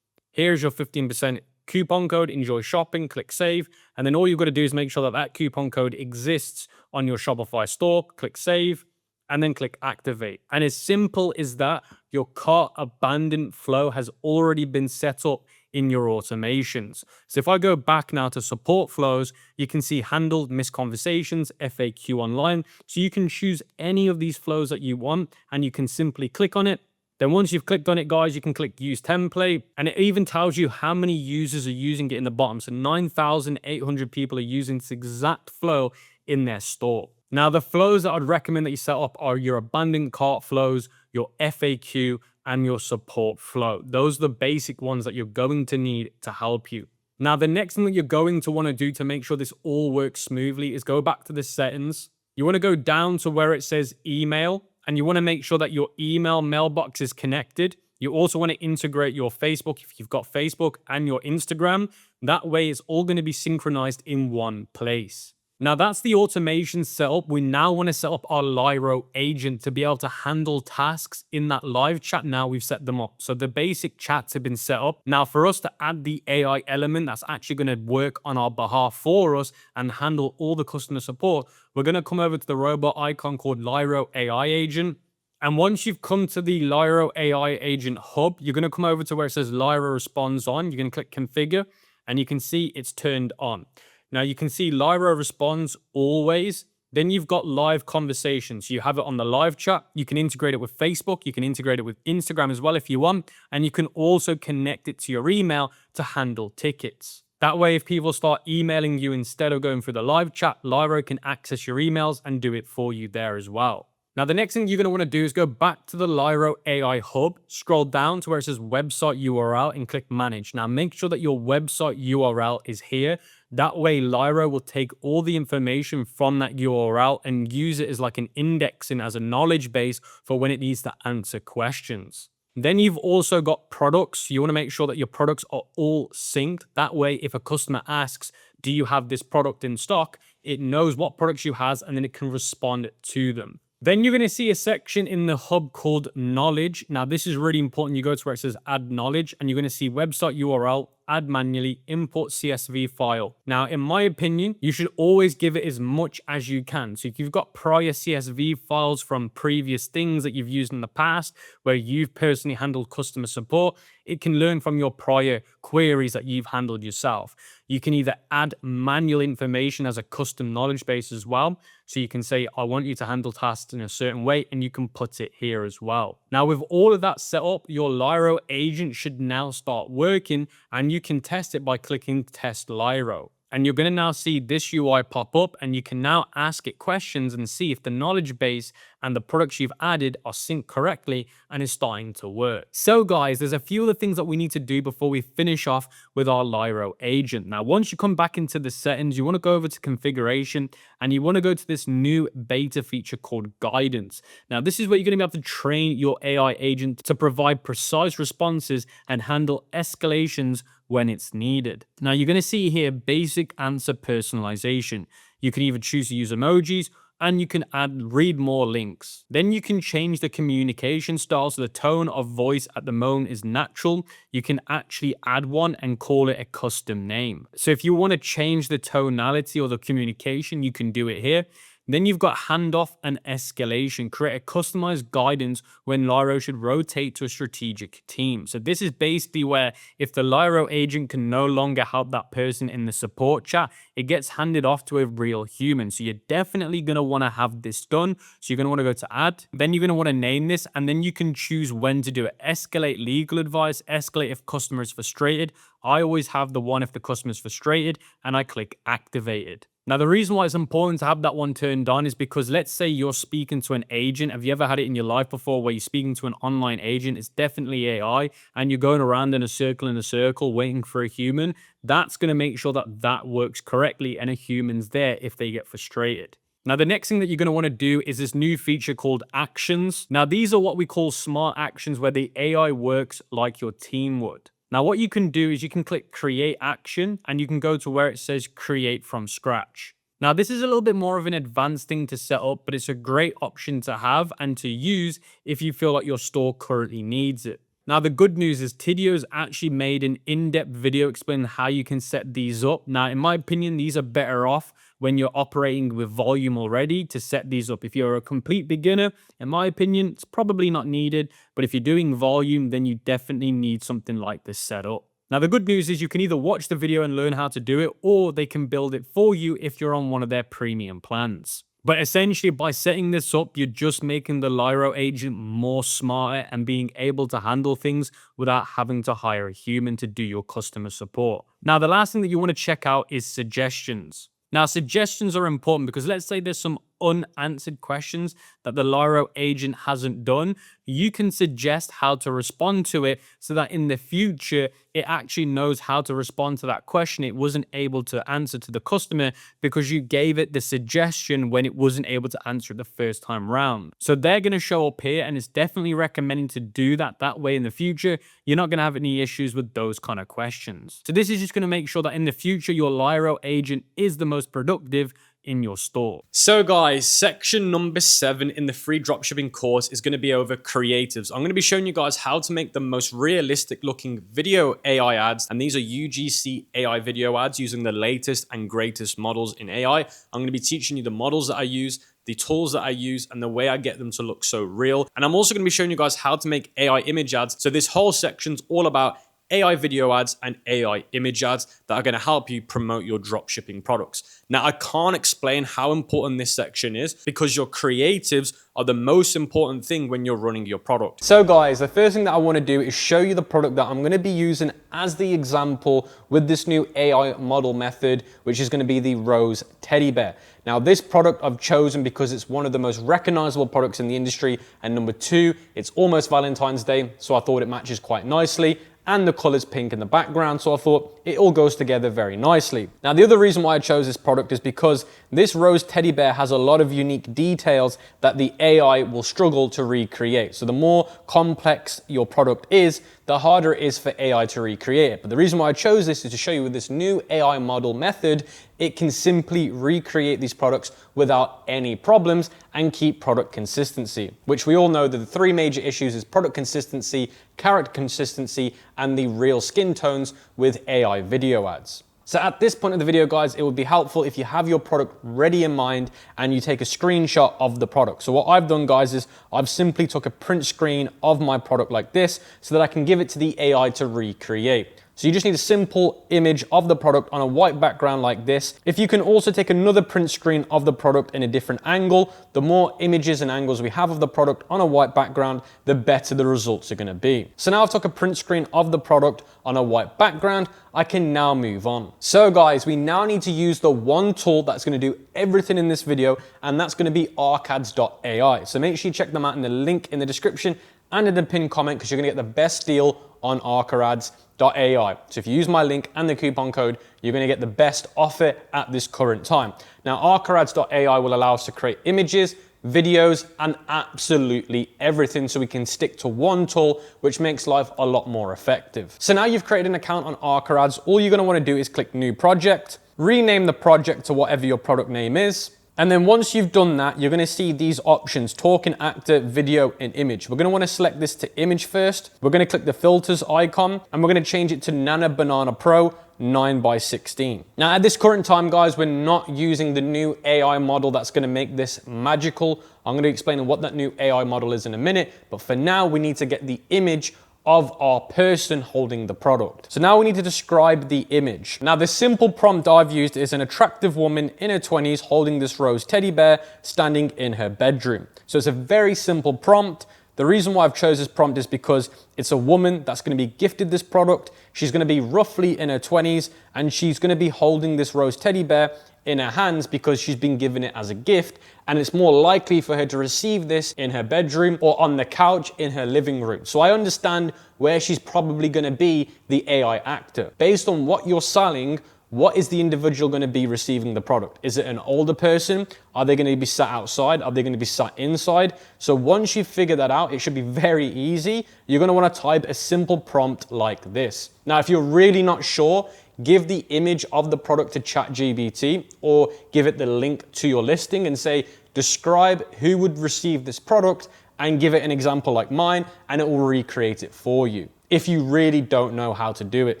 Here's your 15% coupon code. Enjoy shopping. Click save. And then all you've got to do is make sure that that coupon code exists on your Shopify store. Click save. And then click activate. And as simple as that, your cart abandon flow has already been set up in your automations. So if I go back now to support flows, you can see handled missed conversations, FAQ online. So you can choose any of these flows that you want, and you can simply click on it. Then once you've clicked on it, guys, you can click use template, and it even tells you how many users are using it in the bottom. So 9,800 people are using this exact flow in their store. Now, the flows that I'd recommend that you set up are your abandoned cart flows, your FAQ, and your support flow. Those are the basic ones that you're going to need to help you. Now, the next thing that you're going to want to do to make sure this all works smoothly is go back to the settings. You want to go down to where it says email, and you want to make sure that your email mailbox is connected. You also want to integrate your Facebook if you've got Facebook and your Instagram. That way, it's all going to be synchronized in one place. Now, that's the automation setup. We now want to set up our Lyro agent to be able to handle tasks in that live chat. Now we've set them up. So the basic chats have been set up. Now, for us to add the AI element that's actually going to work on our behalf for us and handle all the customer support, we're going to come over to the robot icon called Lyro AI agent. And once you've come to the Lyro AI agent hub, you're going to come over to where it says Lyro responds on. You're going to click configure, and you can see it's turned on. Now you can see Lyro responds always. Then you've got live conversations. You have it on the live chat. You can integrate it with Facebook. You can integrate it with Instagram as well if you want. And you can also connect it to your email to handle tickets. That way, if people start emailing you instead of going through the live chat, Lyro can access your emails and do it for you there as well. Now, the next thing you're going to want to do is go back to the Lyro AI Hub, scroll down to where it says website URL and click manage. Now, make sure that your website URL is here. That way, Lyro will take all the information from that URL and use it as like an indexing as a knowledge base for when it needs to answer questions. Then you've also got products. You want to make sure that your products are all synced. That way, if a customer asks, do you have this product in stock? It knows what products you have and then it can respond to them. Then you're going to see a section in the hub called knowledge. Now, this is really important. You go to where it says add knowledge and you're going to see website URL, add manually, import CSV file. Now, in my opinion, you should always give it as much as you can. So if you've got prior CSV files from previous things that you've used in the past, where you've personally handled customer support, it can learn from your prior queries that you've handled yourself. You can either add manual information as a custom knowledge base as well. So you can say, I want you to handle tasks in a certain way, and you can put it here as well. Now, with all of that set up, your Lyro agent should now start working, and you can test it by clicking Test Lyro. And you're going to now see this UI pop up, and you can now ask it questions and see if the knowledge base and the products you've added are synced correctly and is starting to work. So guys, there's a few of the things that we need to do before we finish off with our Lyro agent. Now, once you come back into the settings, you want to go over to configuration and you want to go to this new beta feature called guidance. Now, this is where you're going to be able to train your AI agent to provide precise responses and handle escalations when it's needed. Now, you're going to see here basic answer personalization. You can either choose to use emojis, and you can read more links. Then you can change the communication style, so the tone of voice at the moment is natural. You can actually add one and call it a custom name. So if you want to change the tonality or the communication, you can do it here. Then you've got handoff and escalation. Create a customized guidance when Lyro should rotate to a strategic team. So this is basically where if the Lyro agent can no longer help that person in the support chat, it gets handed off to a real human. So you're definitely going to want to have this done. So you're going to want to go to add, then you're going to want to name this, and then you can choose when to do it. Escalate legal advice, escalate if customer is frustrated. I always have the one if the customer is frustrated, and I click activated. Now, the reason why it's important to have that one turned on is because let's say you're speaking to an agent. Have you ever had it in your life before where you're speaking to an online agent? It's definitely AI, and you're going around in a circle waiting for a human. That's going to make sure that that works correctly and a human's there if they get frustrated. Now, the next thing that you're going to want to do is this new feature called actions. Now, these are what we call smart actions where the AI works like your team would. Now, what you can do is you can click create action and you can go to where it says create from scratch. Now, this is a little bit more of an advanced thing to set up, but it's a great option to have and to use if you feel like your store currently needs it. Now, the good news is Tidio's actually made an in-depth video explaining how you can set these up. Now, in my opinion, these are better off when you're operating with volume already to set these up. If you're a complete beginner, in my opinion, it's probably not needed. But if you're doing volume, then you definitely need something like this set up. Now, the good news is you can either watch the video and learn how to do it, or they can build it for you if you're on one of their premium plans. But essentially, by setting this up, you're just making the Lyro agent more smarter and being able to handle things without having to hire a human to do your customer support. Now, the last thing that you want to check out is suggestions. Now, suggestions are important because let's say there's some unanswered questions that the Lyro agent hasn't done. You can suggest how to respond to it so that in the future, it actually knows how to respond to that question it wasn't able to answer to the customer because you gave it the suggestion when it wasn't able to answer it the first time round. So they're going to show up here, and it's definitely recommending to do that. That way in the future, you're not going to have any issues with those kind of questions. So this is just going to make sure that in the future, your Lyro agent is the most productive in your store. So guys, section number 7 in the free dropshipping course is going to be over creatives. I'm going to be showing you guys how to make the most realistic looking video AI ads, and these are UGC AI video ads using the latest and greatest models in AI. I'm going to be teaching you the models that I use, the tools that I use, and the way I get them to look so real. And I'm also going to be showing you guys how to make AI image ads. So this whole section's all about AI video ads and AI image ads that are going to help you promote your dropshipping products. Now, I can't explain how important this section is because your creatives are the most important thing when you're running your product. So guys, the first thing that I want to do is show you the product that I'm going to be using as the example with this new AI model method, which is going to be the Rose Teddy Bear. Now, this product I've chosen because it's one of the most recognizable products in the industry. And number 2, it's almost Valentine's Day, so I thought it matches quite nicely. And the color's pink in the background, so I thought it all goes together very nicely. Now, the other reason why I chose this product is because this Rose Teddy Bear has a lot of unique details that the AI will struggle to recreate. So the more complex your product is, the harder it is for AI to recreate it. But the reason why I chose this is to show you with this new AI model method, it can simply recreate these products without any problems and keep product consistency, which we all know that the 3 major issues is product consistency, character consistency, and the real skin tones with AI video ads. So at this point of the video, guys, it would be helpful if you have your product ready in mind and you take a screenshot of the product. So what I've done, guys, is I've simply took a print screen of my product like this so that I can give it to the AI to recreate. So you just need a simple image of the product on a white background like this. If you can also take another print screen of the product in a different angle, the more images and angles we have of the product on a white background, the better the results are gonna be. So now I've took a print screen of the product on a white background, I can now move on. So guys, we now need to use the one tool that's gonna do everything in this video, and that's gonna be arcads.ai. So make sure you check them out in the link in the description and in the pinned comment, because you're gonna get the best deal on arcads.ai. So if you use my link and the coupon code, you're gonna get the best offer at this current time. Now, arcads.ai will allow us to create images, videos, and absolutely everything, so we can stick to one tool, which makes life a lot more effective. So now you've created an account on Arcads, all you're gonna wanna do is click New Project, rename the project to whatever your product name is, and then once you've done that, you're gonna see these options, talking, actor, video, and image. We're gonna wanna select this to image first. We're gonna click the filters icon, and we're gonna change it to Nana Banana Pro 9:16. Now at this current time, guys, we're not using the new AI model that's gonna make this magical. I'm gonna explain what that new AI model is in a minute, but for now, we need to get the image of our person holding the product. So now we need to describe the image. Now the simple prompt I've used is an attractive woman in her 20s holding this rose teddy bear standing in her bedroom. So it's a very simple prompt. The reason why I've chose this prompt is because it's a woman that's gonna be gifted this product. She's gonna be roughly in her 20s, and she's gonna be holding this rose teddy bear in her hands because she's been given it as a gift, and it's more likely for her to receive this in her bedroom or on the couch in her living room. So I understand where she's probably gonna be the AI actor. Based on what you're selling, what is the individual going to be receiving the product? Is it an older person? Are they going to be sat outside? Are they going to be sat inside? So once you figure that out, it should be very easy. You're going to want to type a simple prompt like this. Now, if you're really not sure, give the image of the product to ChatGPT, or give it the link to your listing and say, describe who would receive this product, and give it an example like mine, and it will recreate it for you, if you really don't know how to do it.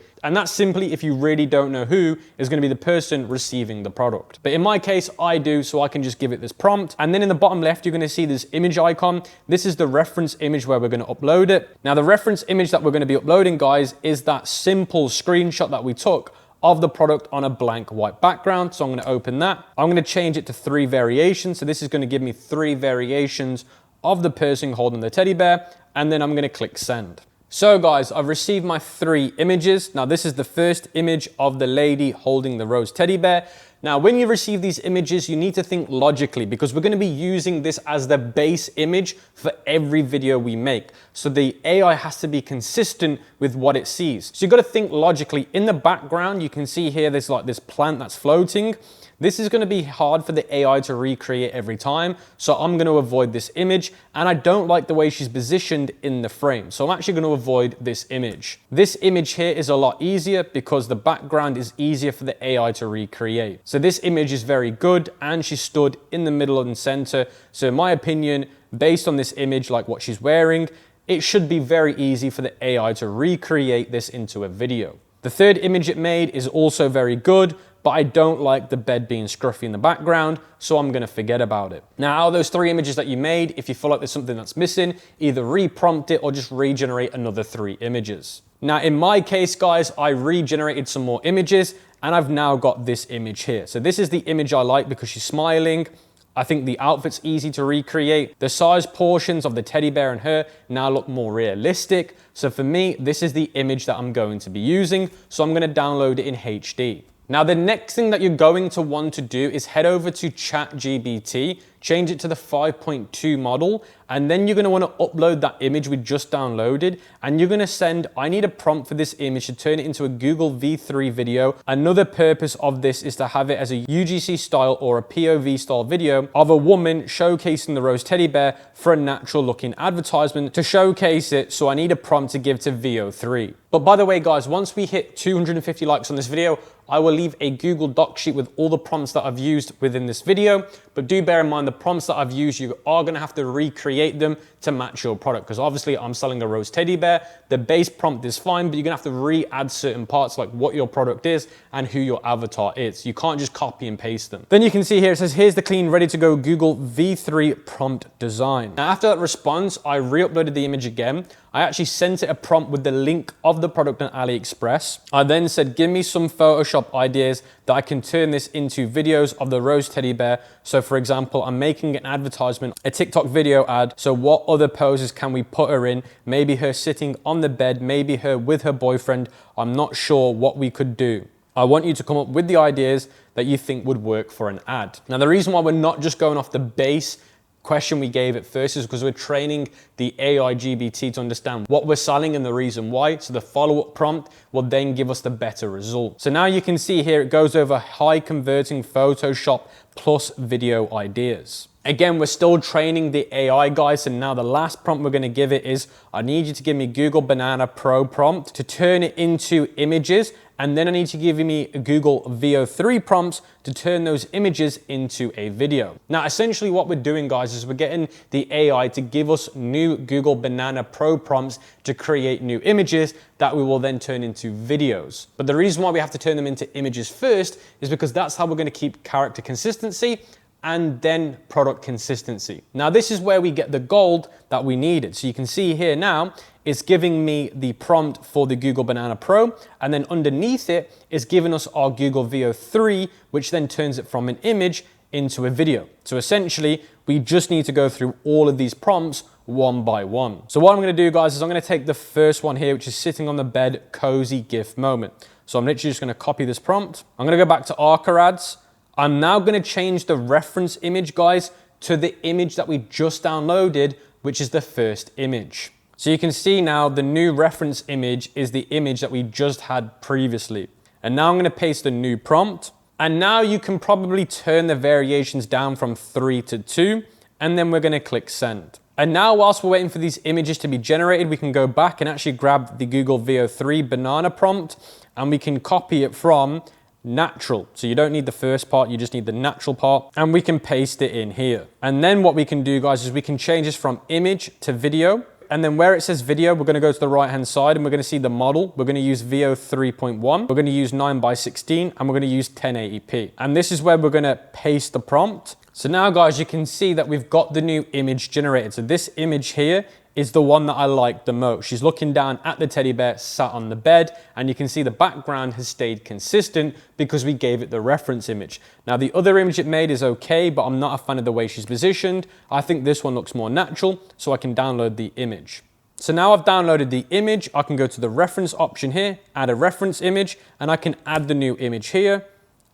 And that's simply if you really don't know who is going to be the person receiving the product. But in my case, I do, so I can just give it this prompt. And then in the bottom left, you're going to see this image icon. This is the reference image where we're going to upload it. Now, the reference image that we're going to be uploading, guys, is that simple screenshot that we took of the product on a blank white background. So I'm going to open that. I'm going to change it to 3 variations. So this is going to give me 3 variations of the person holding the teddy bear. And then I'm going to click send. So guys, I've received my 3 images. Now this is the first image of the lady holding the rose teddy bear. Now when you receive these images, you need to think logically, because we're going to be using this as the base image for every video we make. So the AI has to be consistent with what it sees. So you've got to think logically. In the background, you can see here there's like this plant that's floating. This is going to be hard for the AI to recreate every time, so I'm going to avoid this image, and I don't like the way she's positioned in the frame, so I'm actually going to avoid this image. This image here is a lot easier because the background is easier for the AI to recreate. So this image is very good, and she stood in the middle and center. So in my opinion, based on this image, like what she's wearing, it should be very easy for the AI to recreate this into a video. The third image it made is also very good, but I don't like the bed being scruffy in the background, so I'm gonna forget about it. Now, out of those 3 images that you made, if you feel like there's something that's missing, either re-prompt it or just regenerate another 3 images. Now, in my case, guys, I regenerated some more images, and I've now got this image here. So this is the image I like because she's smiling. I think the outfit's easy to recreate. The size portions of the teddy bear and her now look more realistic. So for me, this is the image that I'm going to be using. So I'm gonna download it in HD. Now, the next thing that you're going to want to do is head over to ChatGPT, change it to the 5.2 model, and then you're going to want to upload that image we just downloaded, and you're going to send, I need a prompt for this image to turn it into a Google V3 video. Another purpose of this is to have it as a UGC style or a POV style video of a woman showcasing the rose teddy bear for a natural looking advertisement to showcase it. So I need a prompt to give to VO3. But by the way, guys, once we hit 250 likes on this video, I will leave a Google Doc sheet with all the prompts that I've used within this video. but do bear in mind the prompts that I've used, you are gonna have to recreate them to match your product, because obviously I'm selling a rose teddy bear. The base prompt is fine, but you're gonna have to re-add certain parts like what your product is and who your avatar is. You can't just copy and paste them. Then you can see here, it says, here's the clean, ready to go Google V3 prompt design. Now after that response, I re-uploaded the image again. I actually sent it a prompt with the link of the product on AliExpress. I then said, give me some Photoshop ideas that I can turn this into videos of the rose teddy bear. So for example, I'm making an advertisement, a TikTok video ad. So what other poses can we put her in? Maybe her sitting on the bed, maybe her with her boyfriend. I'm not sure what we could do. I want you to come up with the ideas that you think would work for an ad. Now, the reason why we're not just going off the base question we gave at first is because we're training the AI GPT to understand what we're selling and the reason why. So the follow-up prompt will then give us the better result. So now you can see here, it goes over high converting Photoshop plus video ideas. Again, we're still training the AI guys, and now the last prompt we're gonna give it is, I need you to give me Google Banana Pro prompt to turn it into images, and then I need to give me a Google VO3 prompts to turn those images into a video. Now, essentially what we're doing, guys, is we're getting the AI to give us new Google Banana Pro prompts to create new images that we will then turn into videos. But the reason why we have to turn them into images first is because that's how we're gonna keep character consistency and then product consistency. Now, this is where we get the gold that we needed. So you can see here now, it's giving me the prompt for the Google Banana Pro, and then underneath it is giving us our Google VO3, which then turns it from an image into a video. So essentially, we just need to go through all of these prompts one by one. So what I'm gonna do, guys, is I'm gonna take the first one here, which is sitting on the bed, cozy gift moment. So I'm literally just gonna copy this prompt. I'm gonna go back to Arca Ads. I'm now gonna change the reference image, guys, to the image that we just downloaded, which is the first image. So you can see now the new reference image is the image that we just had previously. And now I'm gonna paste a new prompt. And now you can probably turn the variations down from 3 to 2, and then we're gonna click send. And now whilst we're waiting for these images to be generated, we can go back and actually grab the Google VO3 banana prompt, and we can copy it from natural. So you don't need the first part, you just need the natural part, and we can paste it in here. And then what we can do, guys, is we can change this from image to video. And then where it says video, we're gonna go to the right-hand side and we're gonna see the model. We're gonna use VO 3.1. We're gonna use 9:16, and we're gonna use 1080p. And this is where we're gonna paste the prompt. So now, guys, you can see that we've got the new image generated. So this image here is the one that I like the most. She's looking down at the teddy bear sat on the bed, and you can see the background has stayed consistent because we gave it the reference image. Now, the other image it made is okay, but I'm not a fan of the way she's positioned. I think this one looks more natural, so I can download the image. So now I've downloaded the image, I can go to the reference option here, add a reference image, and I can add the new image here,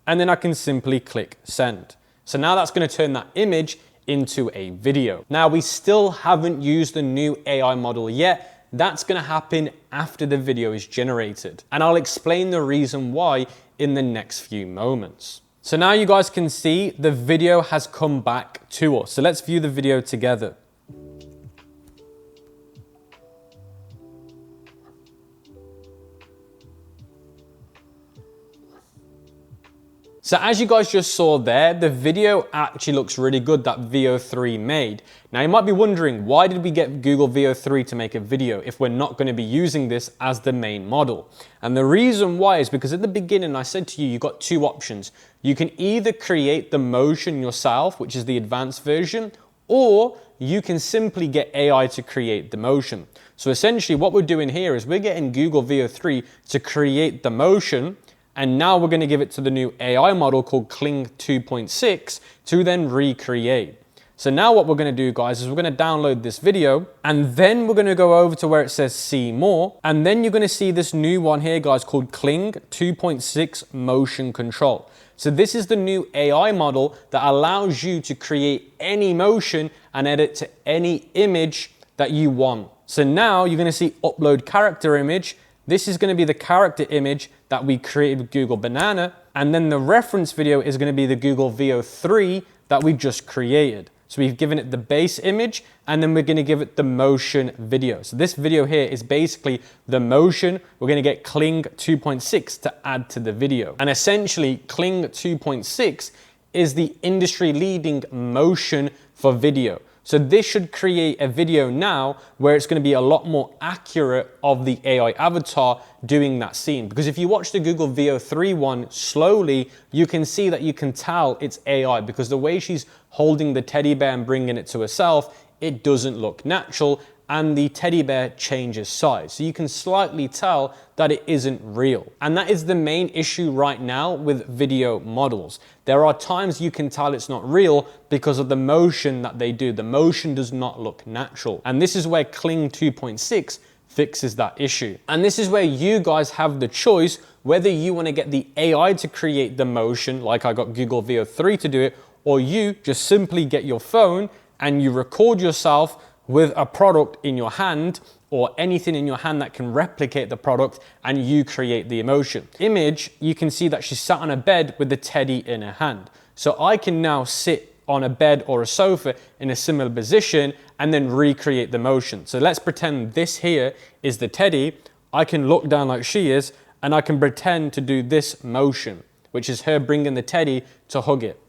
and then I can simply click send. So now that's gonna turn that image into a video. Now, we still haven't used the new AI model yet. That's gonna happen after the video is generated. And I'll explain the reason why in the next few moments. So now you guys can see the video has come back to us. So let's view the video together. So as you guys just saw there, the video actually looks really good that VO3 made. Now you might be wondering, why did we get Google VO3 to make a video if we're not going to be using this as the main model? And the reason why is because at the beginning I said to you, you've got two options. You can either create the motion yourself, which is the advanced version, or you can simply get AI to create the motion. So essentially what we're doing here is we're getting Google VO3 to create the motion, and now we're going to give it to the new AI model called Kling 2.6 to then recreate. So now what we're going to do, guys, is we're going to download this video, and then we're going to go over to where it says see more, and then you're going to see this new one here, guys, called Kling 2.6 motion control. So this is the new AI model that allows you to create any motion and edit to any image that you want. So now you're going to see upload character image. This is going to be the character image that we created with Google Banana. And then the reference video is going to be the Google VO3 that we just created. So we've given it the base image, and then we're going to give it the motion video. So this video here is basically the motion. We're going to get Kling 2.6 to add to the video. And essentially Kling 2.6 is the industry leading motion for video. So this should create a video now where it's going to be a lot more accurate of the AI avatar doing that scene. Because if you watch the Google Veo 3 one slowly, you can see that you can tell it's AI, because the way she's holding the teddy bear and bringing it to herself, it doesn't look natural, and the teddy bear changes size. So you can slightly tell that it isn't real. And that is the main issue right now with video models. There are times you can tell it's not real because of the motion that they do. The motion does not look natural. And this is where Kling 2.6 fixes that issue. And this is where you guys have the choice whether you want to get the AI to create the motion, like I got Google Veo 3 to do it, or you just simply get your phone and you record yourself with a product in your hand or anything in your hand that can replicate the product, and you create the emotion. Image, you can see that she sat on a bed with the teddy in her hand. So I can now sit on a bed or a sofa in a similar position and then recreate the motion. So let's pretend this here is the teddy. I can look down like she is, and I can pretend to do this motion, which is her bringing the teddy to hug it.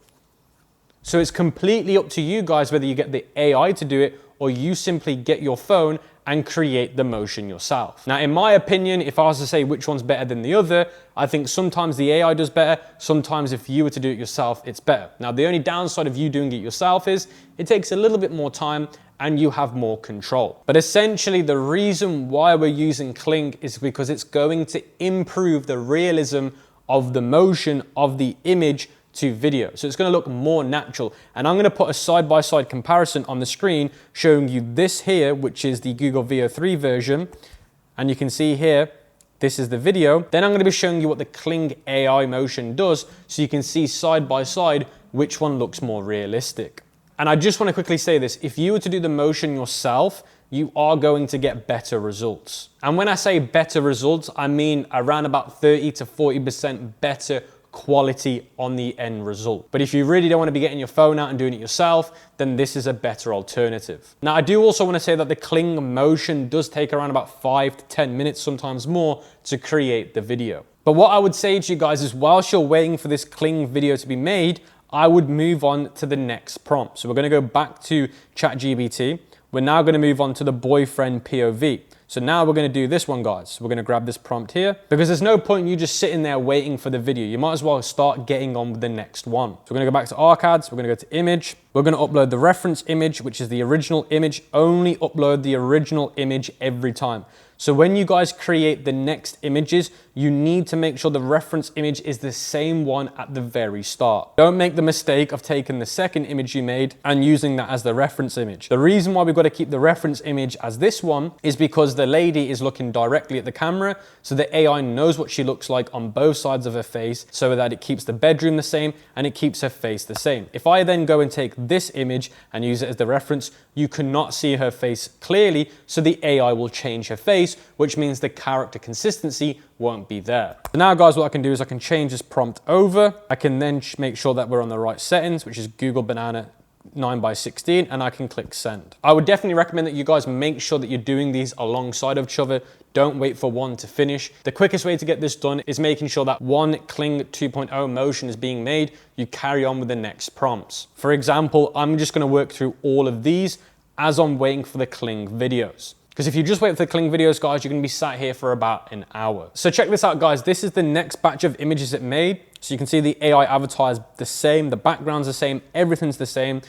So it's completely up to you guys whether you get the AI to do it or you simply get your phone and create the motion yourself. Now, in my opinion, if I was to say which one's better than the other, I think sometimes the AI does better. Sometimes if you were to do it yourself, it's better. Now, the only downside of you doing it yourself is it takes a little bit more time and you have more control. But essentially, the reason why we're using Kling is because it's going to improve the realism of the motion of the image to video. So it's going to look more natural. And I'm going to put a side-by-side comparison on the screen showing you this here, which is the Google Veo 3 version. And you can see here, this is the video. Then I'm going to be showing you what the Kling AI motion does, so you can see side by side which one looks more realistic. And I just want to quickly say this, if you were to do the motion yourself, you are going to get better results. And when I say better results, I mean around about 30 to 40% better quality on the end result. But if you really don't want to be getting your phone out and doing it yourself, then this is a better alternative. Now, I do also want to say that the Kling motion does take around about 5 to 10 minutes, sometimes more, to create the video. But what I would say to you guys is, whilst you're waiting for this Kling video to be made, I would move on to the next prompt. So we're going to go back to ChatGPT. We're now going to move on to the boyfriend POV. So now we're going to do this one, guys. So we're going to grab this prompt here, because there's no point in you just sitting there waiting for the video. You might as well start getting on with the next one. So we're going to go back to archives. We're going to go to image. We're going to upload the reference image, which is the original image. Only upload the original image every time. So when you guys create the next images, you need to make sure the reference image is the same one at the very start. Don't make the mistake of taking the second image you made and using that as the reference image. The reason why we've got to keep the reference image as this one is because the lady is looking directly at the camera, so the AI knows what she looks like on both sides of her face, so that it keeps the bedroom the same and it keeps her face the same. If I then go and take this image and use it as the reference, you cannot see her face clearly, so the AI will change her face, which means the character consistency won't be there. So now, guys, what I can do is I can change this prompt over. I can then make sure that we're on the right settings, which is Google Banana 9:16, and I can click send. I would definitely recommend that you guys make sure that you're doing these alongside of each other. Don't wait for one to finish. The quickest way to get this done is making sure that one Kling 2.0 motion is being made. You carry on with the next prompts. For example, I'm just going to work through all of these as I'm waiting for the Kling videos. Because if you just wait for the Kling videos, guys, you're going to be sat here for about an hour. So check this out, guys. This is the next batch of images it made. So you can see the AI avatar is the same, the background's the same, everything's the same.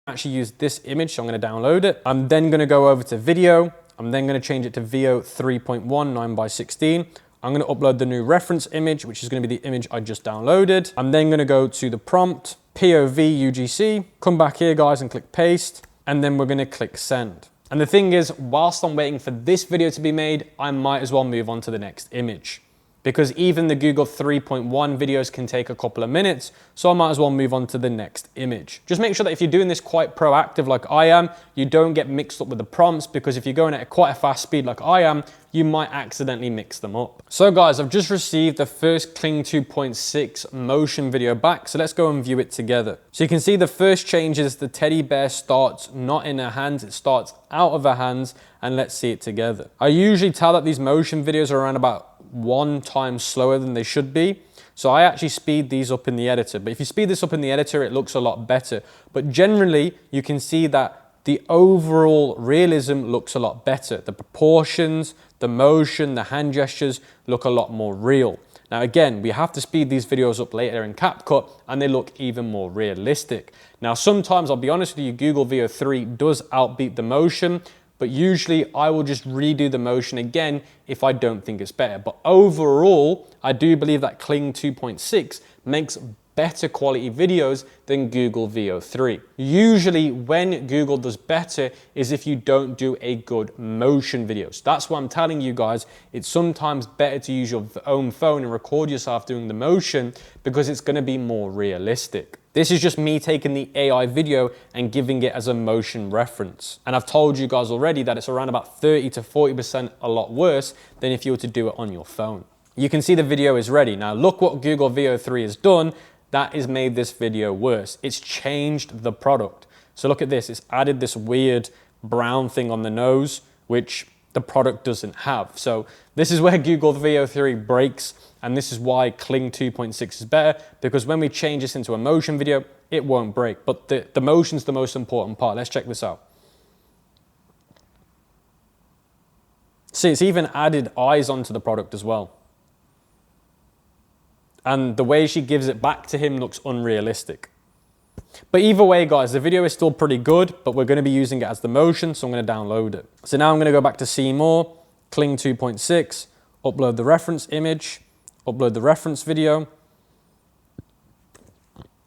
Actually use this image, so I'm going to download it. I'm then going to go over to video. I'm then going to change it to Veo 3.1 9:16. I'm going to upload the new reference image, which is going to be the image I just downloaded. I'm then going to go to the prompt, POV UGC, come back here, guys, and click paste, and then we're going to click send. And the thing is, whilst I'm waiting for this video to be made, I might as well move on to the next image, because even the Google 3.1 videos can take a couple of minutes, so I might as well move on to the next image. Just make sure that if you're doing this quite proactive like I am, you don't get mixed up with the prompts, because if you're going at quite a fast speed like I am, you might accidentally mix them up. So guys, I've just received the first Kling 2.6 motion video back, so let's go and view it together. So you can see the first change is the teddy bear starts not in her hands, it starts out of her hands, and let's see it together. I usually tell that these motion videos are around about 1 time slower than they should be. So I actually speed these up in the editor, but if you speed this up in the editor, it looks a lot better. But generally, you can see that the overall realism looks a lot better. The proportions, the motion, the hand gestures look a lot more real. Now again, we have to speed these videos up later in CapCut and they look even more realistic. Now sometimes, I'll be honest with you, Google Veo 3 does outbeat the motion, but usually I will just redo the motion again if I don't think it's better. But overall, I do believe that Kling 2.6 makes better quality videos than Google Veo 3. Usually when Google does better is if you don't do a good motion video. So that's why I'm telling you guys, it's sometimes better to use your own phone and record yourself doing the motion, because it's gonna be more realistic. This is just me taking the AI video and giving it as a motion reference. And I've told you guys already that it's around about 30 to 40% a lot worse than if you were to do it on your phone. You can see the video is ready. Now look what Google Veo 3 has done. That has made this video worse. It's changed the product. So look at this, it's added this weird brown thing on the nose, which the product doesn't have. So this is where Google Veo 3 breaks, and this is why Kling 2.6 is better, because when we change this into a motion video, it won't break. But the motion's the most important part. Let's check this out. See, it's even added eyes onto the product as well. And the way she gives it back to him looks unrealistic. But either way, guys, the video is still pretty good, but we're going to be using it as the motion, so I'm going to download it. So now I'm going to go back to See More, Kling 2.6, upload the reference image, upload the reference video,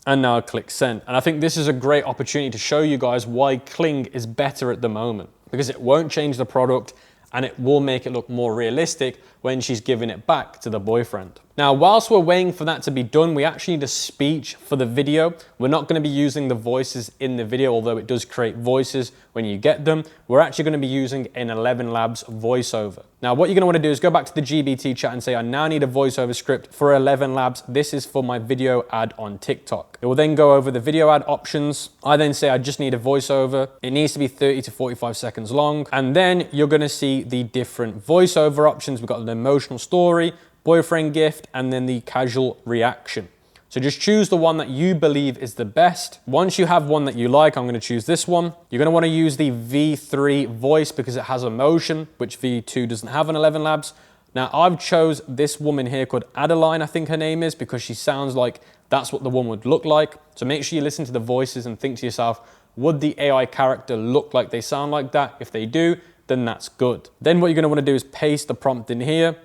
and now click send. And I think this is a great opportunity to show you guys why Kling is better at the moment, because it won't change the product and it will make it look more realistic when she's giving it back to the boyfriend. Now, whilst we're waiting for that to be done, we actually need a speech for the video. We're not gonna be using the voices in the video, although it does create voices when you get them. We're actually gonna be using an 11 Labs voiceover. Now, what you're gonna wanna do is go back to the GBT chat and say, I now need a voiceover script for 11 Labs. This is for my video ad on TikTok. It will then go over the video ad options. I then say, I just need a voiceover. It needs to be 30 to 45 seconds long. And then you're gonna see the different voiceover options. We've got an emotional story, boyfriend gift, and then the casual reaction. So just choose the one that you believe is the best. Once you have one that you like, I'm gonna choose this one. You're gonna wanna use the V3 voice because it has emotion, which V2 doesn't have on 11 Labs. Now I've chose this woman here called Adeline, I think her name is, because she sounds like that's what the one would look like. So make sure you listen to the voices and think to yourself, would the AI character look like they sound like that? If they do, then that's good. Then what you're gonna wanna do is paste the prompt in here.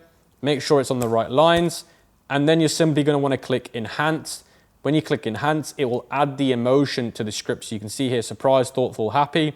Make sure it's on the right lines, and then you're simply going to want to click Enhance. When you click Enhance, it will add the emotion to the script. So you can see here, surprised, thoughtful, happy.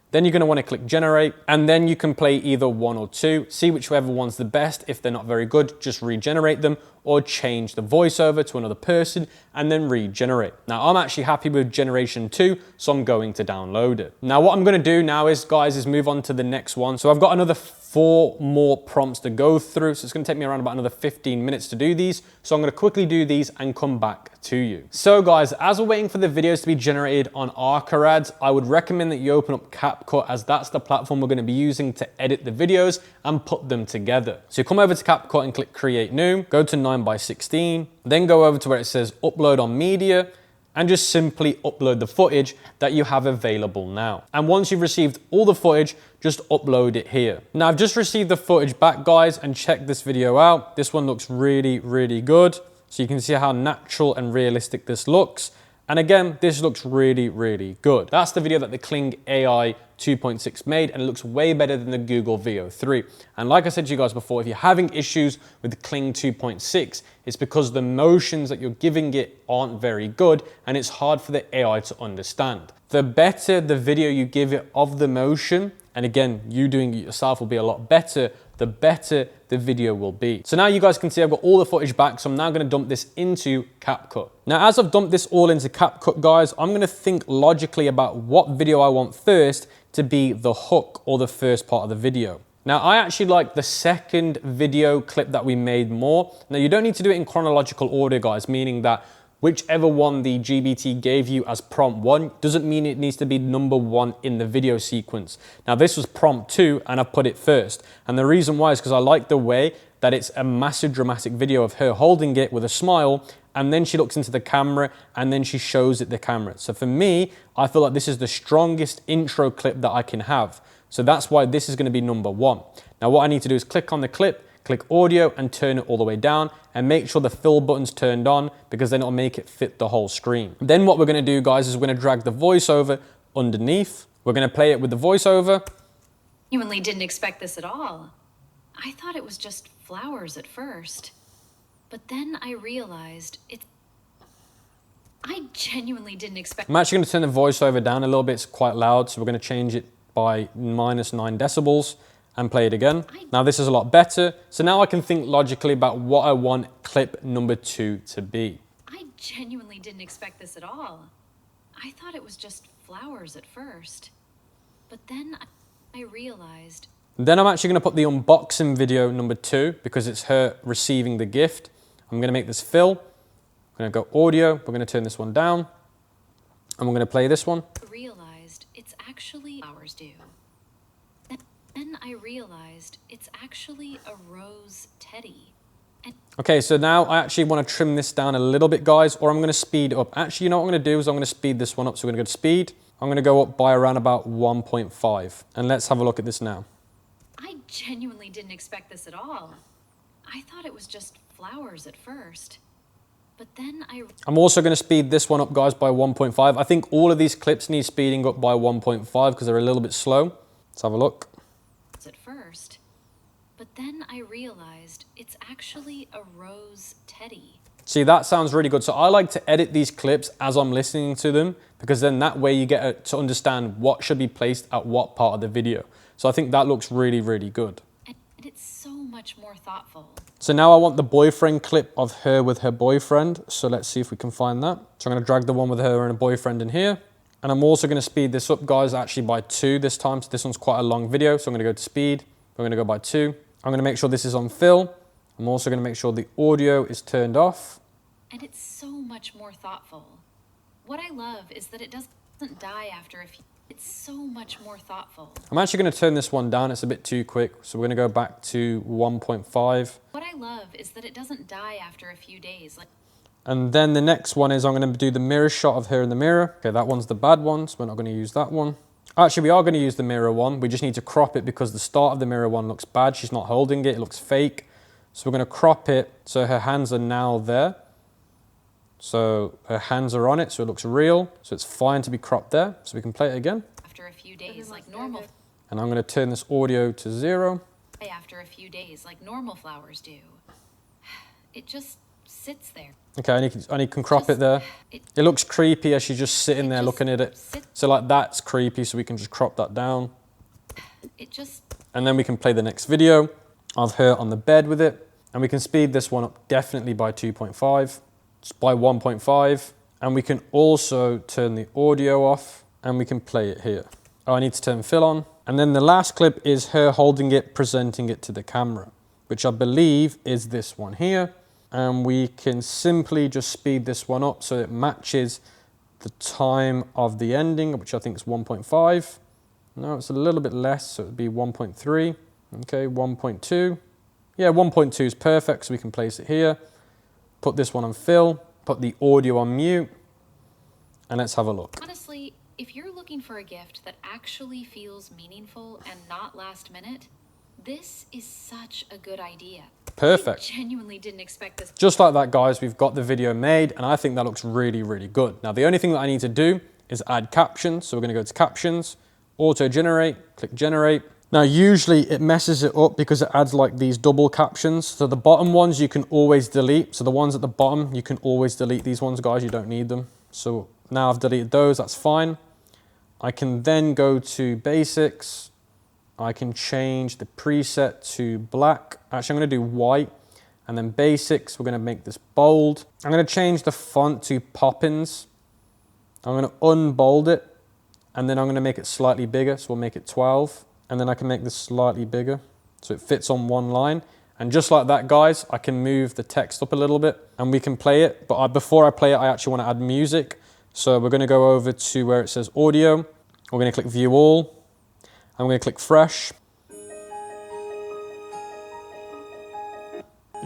Then you're going to want to click Generate, and then you can play either 1 or 2. See whichever one's the best. If they're not very good, just regenerate them, or change the voiceover to another person and then regenerate. Now, I'm actually happy with generation 2, so I'm going to download it. Now, what I'm going to do now is, guys, is move on to the next one. So I've got another 4 more prompts to go through. So it's going to take me around about another 15 minutes to do these. So I'm going to quickly do these and come back to you. So guys, as we're waiting for the videos to be generated on Archerads, I would recommend that you open up CapCut, as that's the platform we're going to be using to edit the videos and put them together. So you come over to CapCut and click Create New, go to 9:16, then go over to where it says Upload on Media, and just simply upload the footage that you have available now. And once you've received all the footage, just upload it here. Now, I've just received the footage back, guys, and check this video out. This one looks really, really good. So you can see how natural and realistic this looks. And again, this looks really, really good. That's the video that the Kling AI 2.6 made, and it looks way better than the Google Veo 3. And like I said to you guys before, if you're having issues with the Kling 2.6, it's because the motions that you're giving it aren't very good, and it's hard for the AI to understand. The better the video you give it of the motion, And again, you doing it yourself will be a lot better, the better the video will be. So now you guys can see I've got all the footage back, so I'm now gonna dump this into CapCut. Now, as I've dumped this all into CapCut, guys, I'm gonna think logically about what video I want first to be the hook or the first part of the video. Now, I actually like the second video clip that we made more. Now, you don't need to do it in chronological order, guys, meaning that whichever one the GBT gave you as prompt 1 doesn't mean it needs to be number 1 in the video sequence. Now, this was prompt 2 and I put it first. And the reason why is because I like the way that it's a massive dramatic video of her holding it with a smile, and then she looks into the camera and then she shows it the camera. So for me, I feel like this is the strongest intro clip that I can have. So that's why this is going to be number 1. Now what I need to do is click on the clip, click audio and turn it all the way down and make sure the fill button's turned on because then it'll make it fit the whole screen. Then what we're going to do, guys, is we're going to drag the voiceover underneath. We're going to play it with the voiceover. Genuinely didn't expect this at all. I thought it was just flowers at first. But then I realized I genuinely didn't expect. I'm actually going to turn the voiceover down a little bit. It's quite loud, so we're going to change it by -9 decibels and play it again. Now this is a lot better. So now I can think logically about what I want clip number 2 to be. I genuinely didn't expect this at all. I thought it was just flowers at first. But then I realized. Then I'm actually going to put the unboxing video number 2 because it's her receiving the gift. I'm going to make this fill. I'm going to go audio. We're going to turn this one down. And we're going to play this one. Realized it's actually flowers do. Then I realized it's actually a rose teddy. Okay, so now I actually want to trim this down a little bit, guys, or I'm going to speed it up. Actually, you know what I'm going to do is I'm going to speed this one up. So we're going to go to speed. I'm going to go up by around about 1.5. And let's have a look at this now. I genuinely didn't expect this at all. I thought it was just flowers at first. But then I'm also going to speed this one up, guys, by 1.5. I think all of these clips need speeding up by 1.5 because they're a little bit slow. Let's have a look. At first. But then I realized it's actually a rose teddy. See, that sounds really good. So I like to edit these clips as I'm listening to them because then that way you get to understand what should be placed at what part of the video. So I think that looks really, really good. And it's so much more thoughtful. So now I want the boyfriend clip of her with her boyfriend. So let's see if we can find that. So I'm going to drag the one with her and a boyfriend in here. And I'm also going to speed this up, guys, actually by 2 this time. So this one's quite a long video. So I'm going to go to speed. We're going to go by 2. I'm going to make sure this is on fill. I'm also going to make sure the audio is turned off. And it's so much more thoughtful. What I love is that it doesn't die after a few. It's so much more thoughtful. I'm actually going to turn this one down. It's a bit too quick. So we're going to go back to 1.5. What I love is that it doesn't die after a few days. And then the next one is I'm going to do the mirror shot of her in the mirror. Okay, that one's the bad one, so we're not going to use that one. Actually, we are going to use the mirror one. We just need to crop it because the start of the mirror one looks bad. She's not holding it. It looks fake. So we're going to crop it so her hands are now there. So her hands are on it, so it looks real. So it's fine to be cropped there. So we can play it again. After a few days, like normal. And I'm going to turn this audio to 0. After a few days, like normal flowers do. It just sits there. Okay, and you can crop it there. It looks creepy as she's just sitting there looking at it. So like that's creepy, so we can just crop that down. And then we can play the next video of her on the bed with it. And we can speed this one up definitely by 2.5, just by 1.5. And we can also turn the audio off and we can play it here. Oh, I need to turn fill on. And then the last clip is her holding it, presenting it to the camera, which I believe is this one here. And we can simply just speed this one up so it matches the time of the ending, which I think is 1.5. No, it's a little bit less, so it would be 1.3. Okay, 1.2. Yeah, 1.2 is perfect, so we can place it here. Put this one on fill, put the audio on mute, and let's have a look. Honestly, if you're looking for a gift that actually feels meaningful and not last minute, this is such a good idea. Perfect. I genuinely didn't expect this. Just like that, guys, we've got the video made, and I think that looks really, really good. Now, the only thing that I need to do is add captions. So we're going to go to captions, auto generate, click generate. Now, usually it messes it up because it adds like these double captions. So the bottom ones you can always delete. So the ones at the bottom, you can always delete these ones, guys. You don't need them. So now I've deleted those. That's fine. I can then go to basics, I can change the preset to black. Actually, I'm gonna do white. And then basics, we're gonna make this bold. I'm gonna change the font to Poppins. I'm gonna unbold it. And then I'm gonna make it slightly bigger. So we'll make it 12. And then I can make this slightly bigger so it fits on one line. And just like that, guys, I can move the text up a little bit and we can play it. But before I play it, I actually wanna add music. So we're gonna go over to where it says audio. We're gonna click view all. I'm gonna click fresh.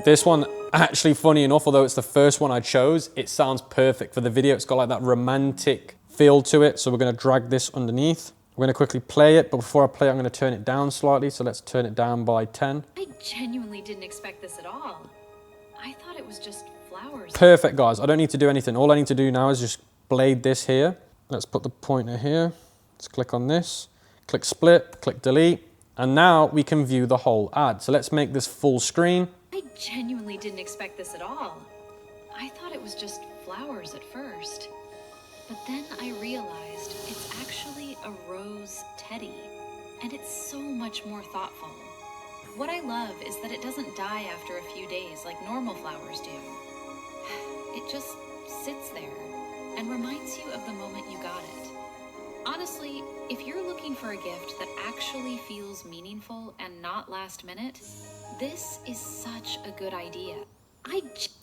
This one, actually funny enough, although it's the first one I chose, it sounds perfect for the video. It's got like that romantic feel to it. So we're gonna drag this underneath. We're gonna quickly play it, but before I play it, I'm gonna turn it down slightly. So let's turn it down by 10. I genuinely didn't expect this at all. I thought it was just flowers. Perfect, guys. I don't need to do anything. All I need to do now is just blade this here. Let's put the pointer here. Let's click on this, click split, click delete. And now we can view the whole ad. So let's make this full screen. I genuinely didn't expect this at all. I thought it was just flowers at first. But then I realized it's actually a rose teddy. And it's so much more thoughtful. What I love is that it doesn't die after a few days like normal flowers do. It just sits there and reminds you of the moment you got it. Honestly, if you're looking for a gift that actually feels meaningful and not last minute, this is such a good idea.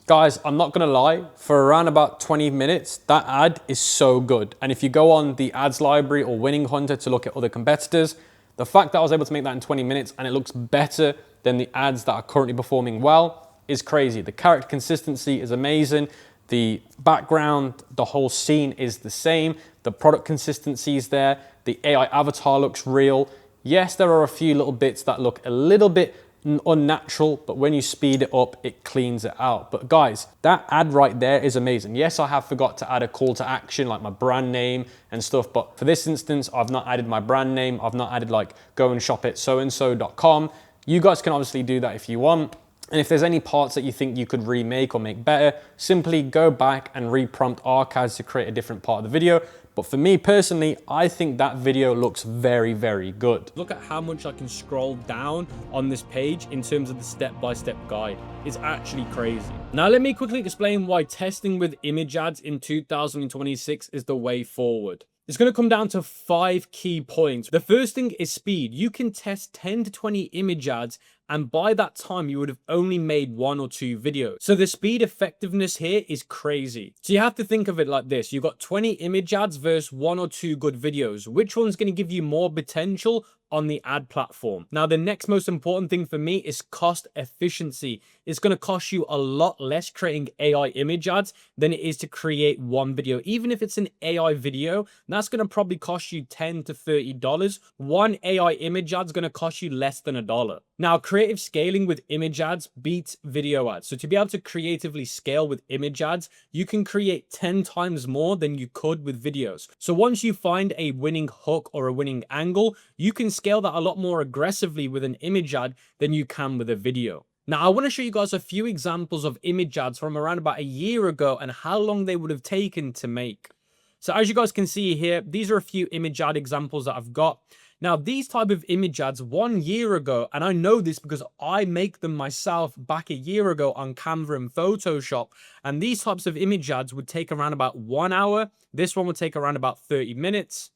Guys, I'm not gonna lie, for around about 20 minutes, that ad is so good. And if you go on the ads library or Winning Hunter to look at other competitors, the fact that I was able to make that in 20 minutes and it looks better than the ads that are currently performing well is crazy. The character consistency is amazing. The background, the whole scene is the same. The product consistency is there. The AI avatar looks real. Yes, there are a few little bits that look a little bit unnatural, but when you speed it up, it cleans it out. But guys, that ad right there is amazing. Yes, I have forgot to add a call to action like my brand name and stuff, but for this instance, I've not added my brand name. I've not added like go and shop at soandso.com. You guys can obviously do that if you want. And if there's any parts that you think you could remake or make better, simply go back and reprompt archives to create a different part of the video. But for me personally, I think that video looks very, very good. Look at how much I can scroll down on this page in terms of the step-by-step guide. It's actually crazy. Now, let me quickly explain why testing with image ads in 2026 is the way forward. It's going to come down to 5 key points. The first thing is speed. You can test 10 to 20 image ads, and by that time, you would have only made 1 or 2 videos. So the speed effectiveness here is crazy. So you have to think of it like this. You've got 20 image ads versus 1 or 2 good videos. Which one's going to give you more potential on the ad platform? Now, the next most important thing for me is cost efficiency. It's going to cost you a lot less creating AI image ads than it is to create one video. Even if it's an AI video, that's going to probably cost you $10 to $30. One AI image ad is going to cost you less than $1. Now, creative scaling with image ads beats video ads. So to be able to creatively scale with image ads, you can create 10 times more than you could with videos. So once you find a winning hook or a winning angle, you can scale that a lot more aggressively with an image ad than you can with a video. Now, I want to show you guys a few examples of image ads from around about a year ago and how long they would have taken to make. So as you guys can see here, these are a few image ad examples that I've got. Now, these type of image ads 1 year ago, and I know this because I make them myself back a year ago on Canva and Photoshop, and these types of image ads would take around about 1 hour. This one would take around about 30 minutes.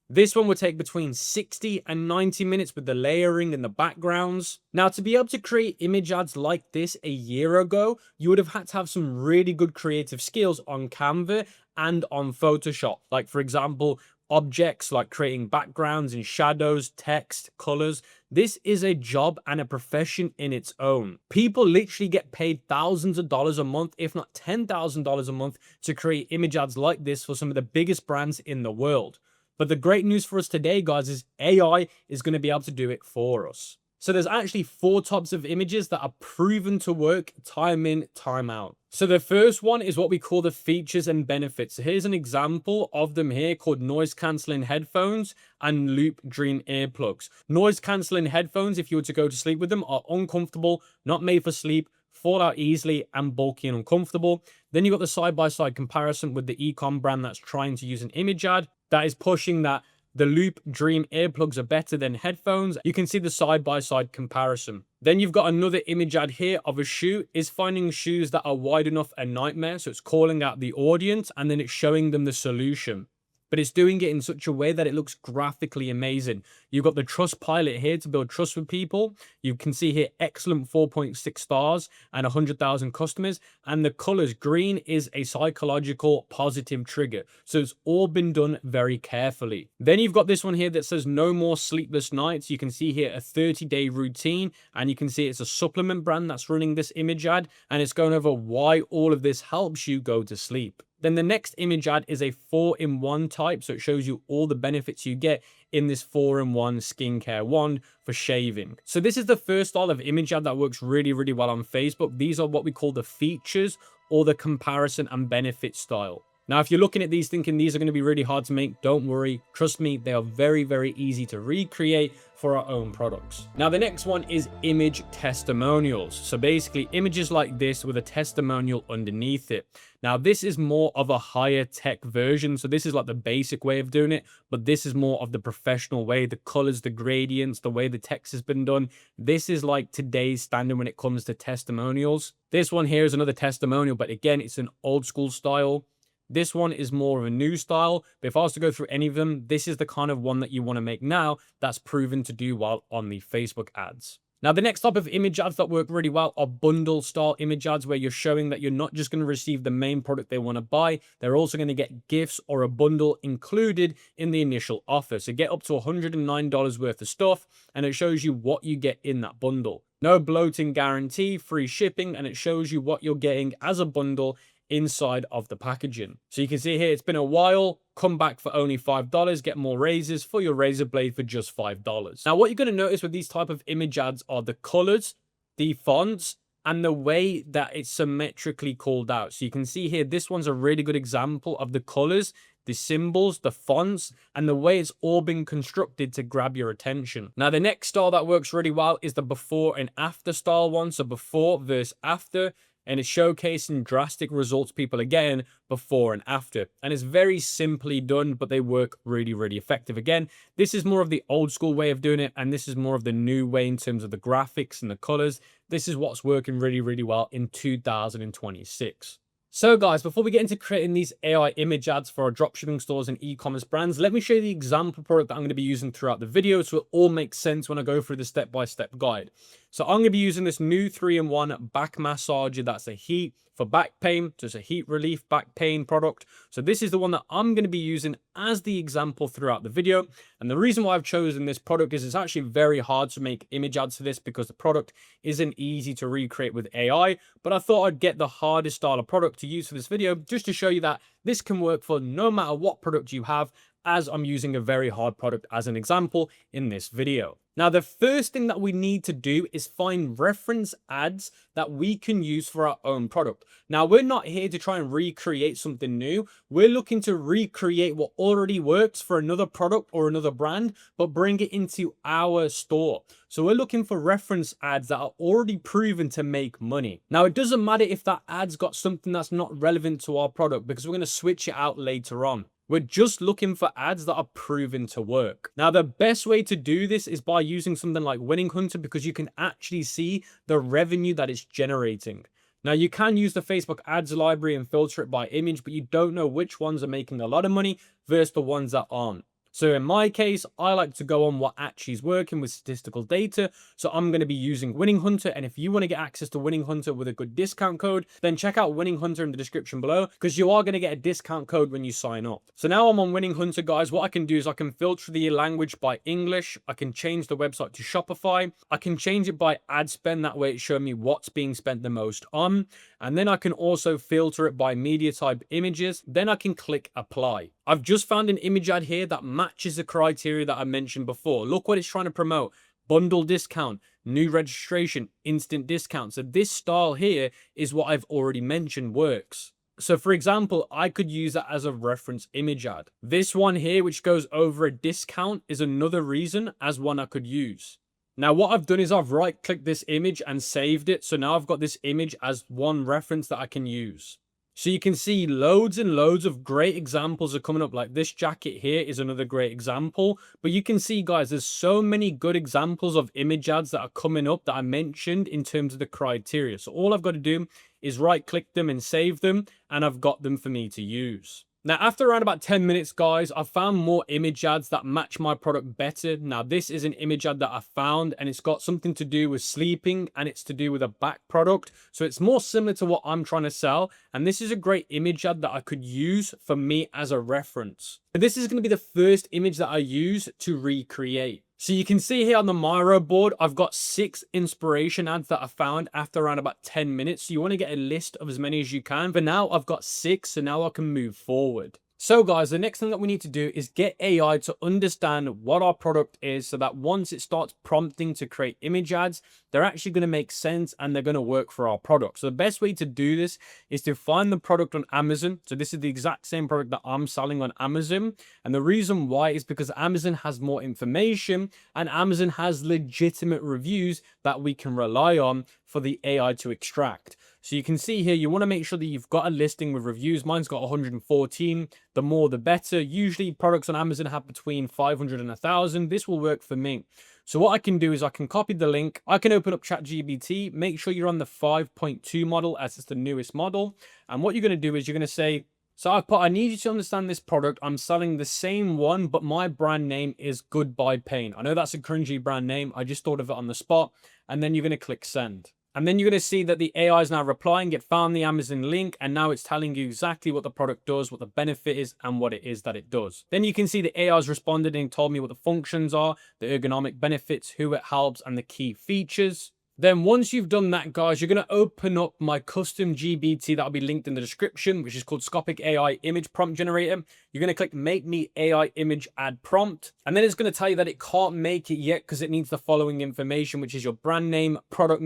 This one would take between 60 and 90 minutes with the layering and the backgrounds. Now, to be able to create image ads like this a year ago, you would have had to have some really good creative skills on Canva and on Photoshop. Like, for example, objects like creating backgrounds and shadows, text, colors. This is a job and a profession in its own. People literally get paid thousands of dollars a month, if not $10,000 a month, to create image ads like this for some of the biggest brands in the world. But the great news for us today, guys, is AI is going to be able to do it for us. So there's actually 4 types of images that are proven to work time in, time out. So the first one is what we call the features and benefits. So here's an example of them here called noise cancelling headphones and loop dream earplugs. Noise cancelling headphones, if you were to go to sleep with them, are uncomfortable, not made for sleep, fall out easily, and bulky and uncomfortable. Then you've got the side-by-side comparison with the Ecom brand that's trying to use an image ad that is pushing that The Loop Dream earplugs are better than headphones. You can see the side-by-side comparison. Then you've got another image ad here of a shoe. Is finding shoes that are wide enough a nightmare? So it's calling out the audience and then it's showing them the solution. But it's doing it in such a way that it looks graphically amazing. You've got the trust pilot here to build trust with people. You can see here excellent 4.6 stars and 100,000 customers. And the colors, green is a psychological positive trigger. So it's all been done very carefully. Then you've got this one here that says no more sleepless nights. You can see here a 30-day routine, and you can see it's a supplement brand that's running this image ad, and it's going over why all of this helps you go to sleep. Then the next image ad is a 4-in-1 type. So it shows you all the benefits you get in this 4-in-1 skincare wand for shaving. So this is the first style of image ad that works really, really well on Facebook. These are what we call the features or the comparison and benefit style. Now, if you're looking at these thinking these are going to be really hard to make, don't worry. Trust me, they are very, very easy to recreate for our own products. Now, the next one is image testimonials. So basically images like this with a testimonial underneath it. Now, this is more of a higher tech version. So this is like the basic way of doing it, but this is more of the professional way, the colors, the gradients, the way the text has been done. This is like today's standard when it comes to testimonials. This one here is another testimonial, but again, it's an old school style. This one is more of a new style, but if I was to go through any of them, this is the kind of one that you want to make now that's proven to do well on the Facebook ads. Now, the next type of image ads that work really well are bundle style image ads, where you're showing that you're not just going to receive the main product they want to buy, they're also going to get gifts or a bundle included in the initial offer. So get up to $109 worth of stuff, and it shows you what you get in that bundle. No bloating guarantee, free shipping, and it shows you what you're getting as a bundle inside of the packaging. So you can see here, it's been a while, come back for only $5, get more razors for your razor blade for just $5. Now, what you're going to notice with these type of image ads are the colors, the fonts, and the way that it's symmetrically called out. So you can see here, this one's a really good example of the colors, the symbols, the fonts, and the way it's all been constructed to grab your attention. Now, the next style that works really well is the before and after style one. So before versus after, and it's showcasing drastic results people are getting before and after. And it's very simply done, but they work really, really effective. Again, this is more of the old school way of doing it, and this is more of the new way in terms of the graphics and the colors. This is what's working really, really well in 2026. So guys, before we get into creating these AI image ads for our dropshipping stores and e-commerce brands, let me show you the example product that I'm going to be using throughout the video so it all makes sense when I go through the step-by-step guide. So I'm going to be using this new 3-in-1 back massager that's a heat for back pain. So it's a heat relief back pain product. So this is the one that I'm going to be using as the example throughout the video. And the reason why I've chosen this product is it's actually very hard to make image ads for this because the product isn't easy to recreate with AI. But I thought I'd get the hardest style of product to use for this video just to show you that this can work for no matter what product you have, as I'm using a very hard product as an example in this video. Now, the first thing that we need to do is find reference ads that we can use for our own product. Now, we're not here to try and recreate something new. We're looking to recreate what already works for another product or another brand, but bring it into our store. So we're looking for reference ads that are already proven to make money. Now, it doesn't matter if that ad's got something that's not relevant to our product because we're going to switch it out later on. We're just looking for ads that are proven to work. Now, the best way to do this is by using something like Winning Hunter because you can actually see the revenue that it's generating. Now, you can use the Facebook ads library and filter it by image, but you don't know which ones are making a lot of money versus the ones that aren't. So in my case, I like to go on what actually is working with statistical data. So I'm going to be using Winning Hunter. And if you want to get access to Winning Hunter with a good discount code, then check out Winning Hunter in the description below because you are going to get a discount code when you sign up. So now I'm on Winning Hunter, guys. What I can do is I can filter the language by English. I can change the website to Shopify. I can change it by ad spend. That way it's showing me what's being spent the most on. And then I can also filter it by media type images. Then I can click apply. I've just found an image ad here that matches the criteria that I mentioned before. Look what it's trying to promote. Bundle discount, new registration, instant discount. So this style here is what I've already mentioned works. So for example, I could use that as a reference image ad. This one here, which goes over a discount, is another reason as one I could use. Now, what I've done is I've right-clicked this image and saved it. So now I've got this image as one reference that I can use. So you can see loads and loads of great examples are coming up. Like this jacket here is another great example. But you can see, guys, there's so many good examples of image ads that are coming up that I mentioned in terms of the criteria. So all I've got to do is right click them and save them, and I've got them for me to use. Now, after around about 10 minutes, guys, I found more image ads that match my product better. Now, this is an image ad that I found, and it's got something to do with sleeping, and it's to do with a back product. So it's more similar to what I'm trying to sell. And this is a great image ad that I could use for me as a reference. And this is going to be the first image that I use to recreate. So you can see here on the Miro board, I've got 6 inspiration ads that I found after around about 10 minutes. So you want to get a list of as many as you can. For now, I've got 6, so now I can move forward. So guys, the next thing that we need to do is get AI to understand what our product is so that once it starts prompting to create image ads, they're actually going to make sense and they're going to work for our product. So the best way to do this is to find the product on Amazon. So this is the exact same product that I'm selling on Amazon. And the reason why is because Amazon has more information and Amazon has legitimate reviews that we can rely on for the AI to extract. So you can see here, you want to make sure that you've got a listing with reviews. Mine's got 114. The more, the better. Usually products on Amazon have between 500 and 1,000. This will work for me. So what I can do is I can copy the link. I can open up ChatGPT. Make sure you're on the 5.2 model as it's the newest model. And what you're going to do is you're going to say, so I've put, I need you to understand this product. I'm selling the same one, but my brand name is Goodbye Pain. I know that's a cringy brand name. I just thought of it on the spot. And then you're going to click send. And then you're going to see that the AI is now replying. It found the Amazon link, and now it's telling you exactly what the product does, what the benefit is, and what it is that it does. Then you can see the AI has responded and told me what the functions are, the ergonomic benefits, who it helps, and the key features. Then once you've done that, guys, you're going to open up my custom GBT that'll be linked in the description, which is called Scopic AI Image Prompt Generator. You're going to click Make Me AI Image Ad Prompt. And then it's going to tell you that it can't make it yet because it needs the following information, which is your brand name, product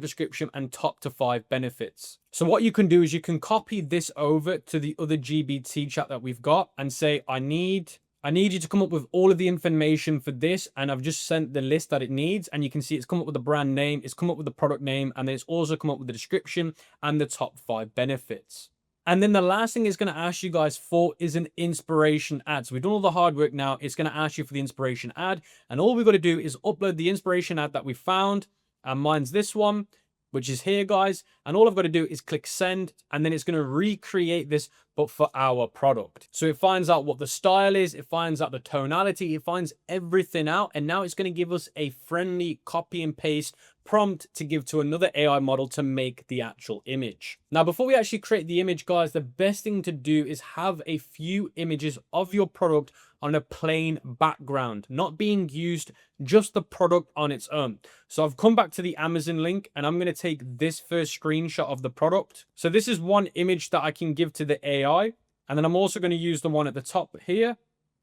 description, and top to 5 benefits. So what you can do is you can copy this over to the other GBT chat that we've got and say, I need you to come up with all of the information for this, and I've just sent the list that it needs, and you can see it's come up with the brand name, it's come up with the product name, and then it's also come up with the description and the top 5 benefits. And then the last thing it's going to ask you guys for is an inspiration ad. So we've done all the hard work now. It's going to ask you for the inspiration ad, and all we've got to do is upload the inspiration ad that we found, and mine's this one, which is here, guys. And all I've got to do is click send, and then it's going to recreate this, but for our product. So it finds out what the style is, it finds out the tonality, it finds everything out. And now it's going to give us a friendly copy and paste prompt to give to another AI model to make the actual image. Now, before we actually create the image, guys, the best thing to do is have a few images of your product on a plain background, not being used, just the product on its own. So I've come back to the Amazon link, and I'm going to take this first screenshot of the product. So this is one image that I can give to the AI. And then I'm also going to use the one at the top here,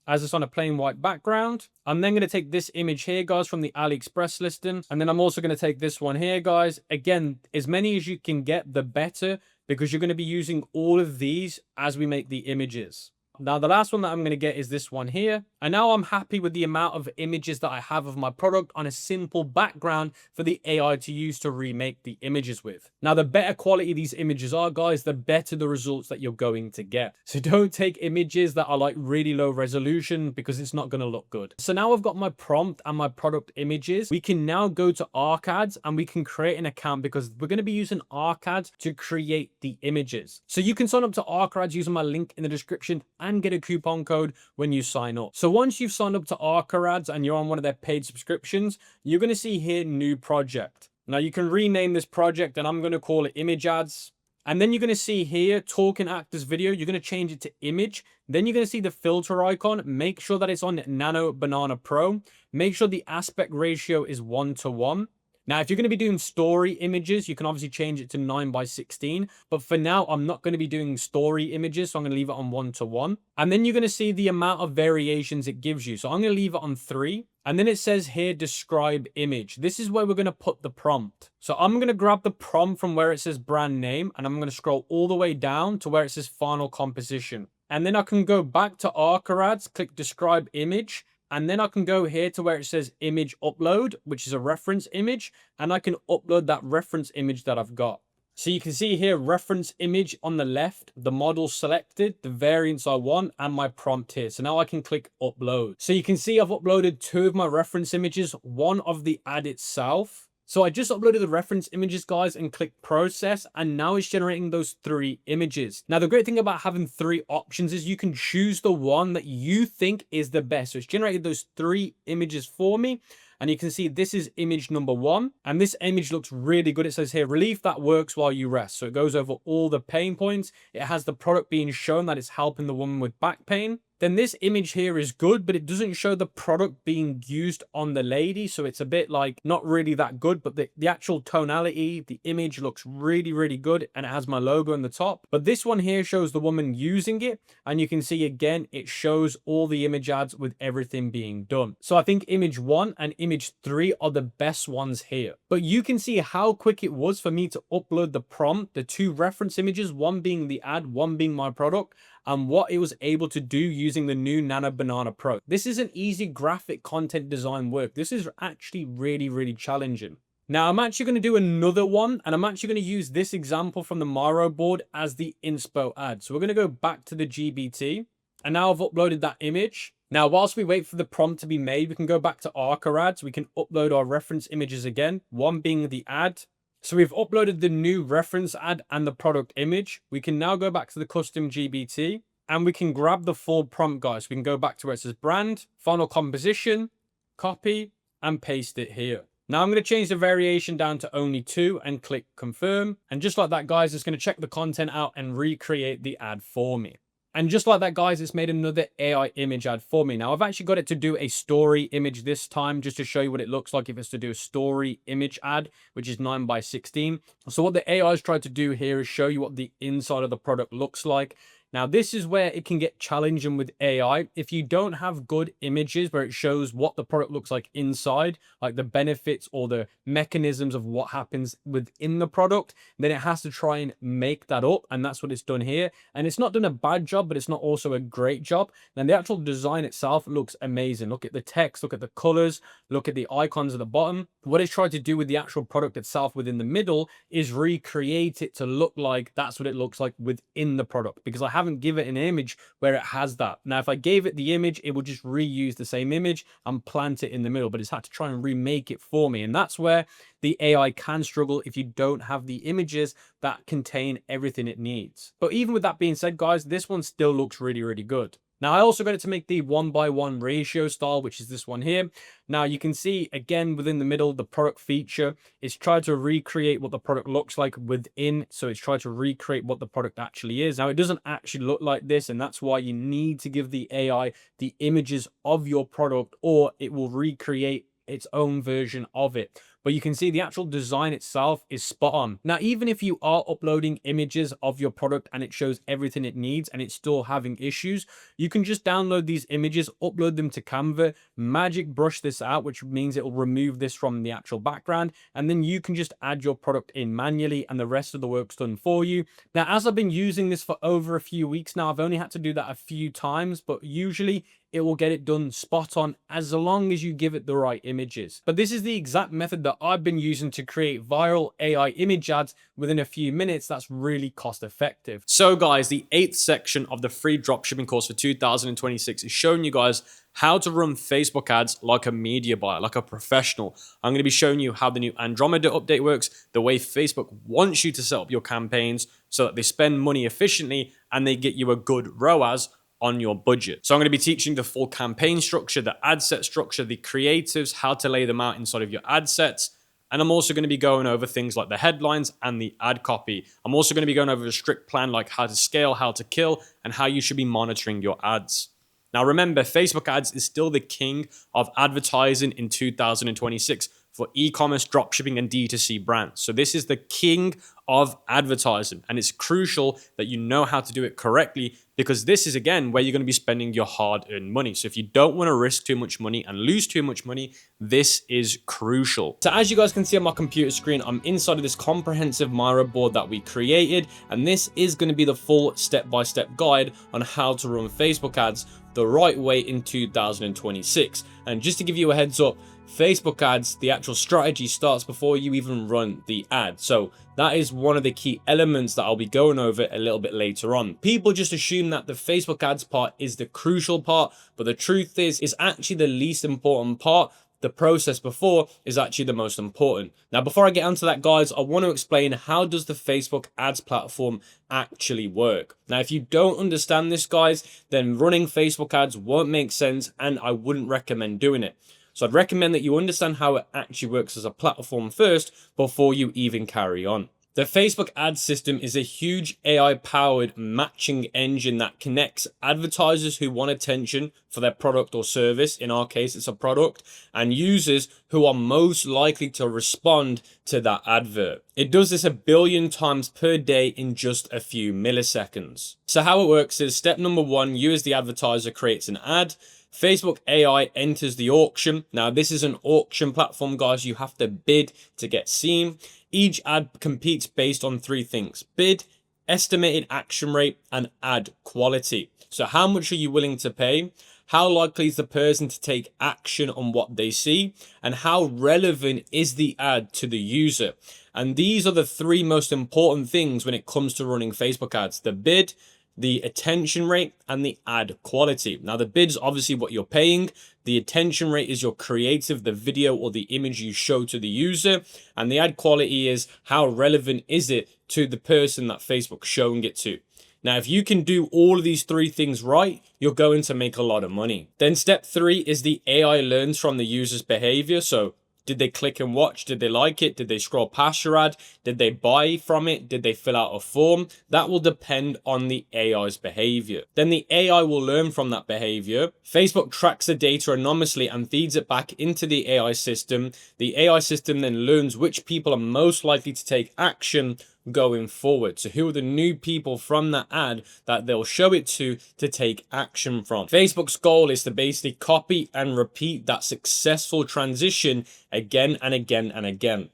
as it's on a plain white background. I'm then going to take this image here, guys, from the AliExpress listing. And then I'm also going to take this one here, guys. Again, as many as you can get, the better, because you're going to be using all of these as we make the images. Now, the last one that I'm going to get is this one here. And now I'm happy with the amount of images that I have of my product on a simple background for the AI to use to remake the images with. Now, the better quality these images are, guys, the better the results that you're going to get. So don't take images that are like really low resolution because it's not going to look good. So now I've got my prompt and my product images. We can now go to ArcAds and we can create an account because we're going to be using ArcAds to create the images. So you can sign up to ArcAds using my link in the description and get a coupon code when you sign up. So once you've signed up to ArcAds and you're on one of their paid subscriptions, you're going to see here new project. Now you can rename this project, and I'm going to call it image ads. And then you're going to see here talking actors video. You're going to change it to image. Then you're going to see the filter icon. Make sure that it's on Nano Banana Pro. Make sure the aspect ratio is 1:1. Now, if you're going to be doing story images, you can obviously change it to 9:16. But for now, I'm not going to be doing story images, so I'm going to leave it on 1:1. And then you're going to see the amount of variations it gives you. So I'm going to leave it on 3. And then it says here, describe image. This is where we're going to put the prompt. So I'm going to grab the prompt from where it says brand name, and I'm going to scroll all the way down to where it says final composition. And then I can go back to ArcAds, click describe image. And then I can go here to where it says image upload, which is a reference image. And I can upload that reference image that I've got. So you can see here, reference image on the left, the model selected, the variants I want, and my prompt here. So now I can click upload. So you can see I've uploaded 2 of my reference images, one of the ad itself. So I just uploaded the reference images, guys, and click process, and now it's generating those 3 images. Now, the great thing about having 3 options is you can choose the one that you think is the best. So it's generated those 3 images for me. And you can see this is image number 1. And this image looks really good. It says here, relief that works while you rest. So it goes over all the pain points. It has the product being shown that it's helping the woman with back pain. Then this image here is good, but it doesn't show the product being used on the lady. So it's a bit like not really that good, but the actual tonality, the image looks really, really good. And it has my logo on the top. But this one here shows the woman using it. And you can see again, it shows all the image ads with everything being done. So I think image 1 and image 3 are the best ones here. But you can see how quick it was for me to upload the prompt, the 2 reference images, one being the ad, one being my product, and what it was able to do using the new Nano Banana Pro. This isn't easy graphic content design work. This is actually really, really challenging. Now, I'm actually going to do another one, and I'm actually going to use this example from the Miro board as the inspo ad. So we're going to go back to the GBT, and now I've uploaded that image. Now, whilst we wait for the prompt to be made, we can go back to Arca ads. We can upload our reference images again, one being the ad. So we've uploaded the new reference ad and the product image. We can now go back to the custom GBT and we can grab the full prompt, guys. We can go back to where it says brand, final composition, copy, and paste it here. Now I'm going to change the variation down to only 2 and click confirm. And just like that, guys, it's going to check the content out and recreate the ad for me. And just like that, guys, it's made another AI image ad for me. Now, I've actually got it to do a story image this time, just to show you what it looks like if it's to do a story image ad, which is 9:16. So what the AI has tried to do here is show you what the inside of the product looks like. Now, this is where it can get challenging with AI. If you don't have good images where it shows what the product looks like inside, like the benefits or the mechanisms of what happens within the product, then it has to try and make that up. And that's what it's done here. And it's not done a bad job, but it's not also a great job. Then the actual design itself looks amazing. Look at the text, look at the colors, look at the icons at the bottom. What it's tried to do with the actual product itself within the middle is recreate it to look like that's what it looks like within the product, because I haven't given it an image where it has that. Now, if I gave it the image, it would just reuse the same image and plant it in the middle, but it's had to try and remake it for me. And that's where the AI can struggle if you don't have the images that contain everything it needs. But even with that being said, guys, this one still looks really, really good. Now, I also got it to make the 1:1 ratio style, which is this one here. Now, you can see, again, within the middle, the product feature is tried to recreate what the product looks like within. So it's tried to recreate what the product actually is. Now, it doesn't actually look like this, and that's why you need to give the AI the images of your product, or it will recreate its own version of it. But you can see the actual design itself is spot on. Now, even if you are uploading images of your product and it shows everything it needs and it's still having issues, you can just download these images, upload them to Canva, magic brush this out, which means it will remove this from the actual background. And then you can just add your product in manually and the rest of the work's done for you. Now, as I've been using this for over a few weeks now, I've only had to do that a few times, but usually it will get it done spot on as long as you give it the right images. But this is the exact method that I've been using to create viral AI image ads within a few minutes. That's really cost effective. So guys, the 8th section of the free dropshipping course for 2026 is showing you guys how to run Facebook ads like a media buyer, like a professional. I'm going to be showing you how the new Andromeda update works, the way Facebook wants you to set up your campaigns so that they spend money efficiently and they get you a good ROAS on your budget. So I'm going to be teaching the full campaign structure, the ad set structure, the creatives, how to lay them out inside of your ad sets. And I'm also going to be going over things like the headlines and the ad copy. I'm also going to be going over a strict plan like how to scale, how to kill, and how you should be monitoring your ads. Now remember, Facebook ads is still the king of advertising in 2026 for e-commerce, dropshipping, and D2C brands. So this is the king of advertising, and it's crucial that you know how to do it correctly, because this is, again, where you're going to be spending your hard-earned money. So if you don't want to risk too much money and lose too much money, this is crucial. So as you guys can see on my computer screen, I'm inside of this comprehensive Miro board that we created, and this is going to be the full step-by-step guide on how to run Facebook ads the right way in 2026. And just to give you a heads up, Facebook ads, the actual strategy starts before you even run the ad. So that is one of the key elements that I'll be going over a little bit later on. People just assume that the Facebook ads part is the crucial part, but the truth is, it's actually the least important part. The process before is actually the most important. Now, before I get onto that, guys, I want to explain how does the Facebook ads platform actually work. Now, if you don't understand this, guys, then running Facebook ads won't make sense and I wouldn't recommend doing it. So I'd recommend that you understand how it actually works as a platform first before you even carry on. The Facebook ad system is a huge AI-powered matching engine that connects advertisers who want attention for their product or service, in our case it's a product, and users who are most likely to respond to that advert. It does this 1 billion times per day in just a few milliseconds. So how it works is, step number 1, you as the advertiser creates an ad. Facebook AI enters the auction. Now, this is an auction platform, guys. You have to bid to get seen. Each ad competes based on 3 things: bid, estimated action rate, and ad quality. So how much are you willing to pay? How likely is the person to take action on what they see? And how relevant is the ad to the user? And these are the 3 most important things when it comes to running Facebook ads: the bid, the attention rate, and the ad quality. Now, the bid's obviously what you're paying. The attention rate is your creative, the video or the image you show to the user. And the ad quality is how relevant is it to the person that Facebook's showing it to. Now, if you can do all of these 3 things right, you're going to make a lot of money. Then step 3 is the AI learns from the user's behavior. So did they click and watch? Did they like it? Did they scroll past your ad? Did they buy from it? Did they fill out a form? That will depend on the AI's behavior. Then the AI will learn from that behavior. Facebook tracks the data anonymously and feeds it back into the AI system. The AI system then learns which people are most likely to take action going forward. So who are the new people from that ad that they'll show it to take action from? Facebook's goal is to basically copy and repeat that successful transition again and again and again.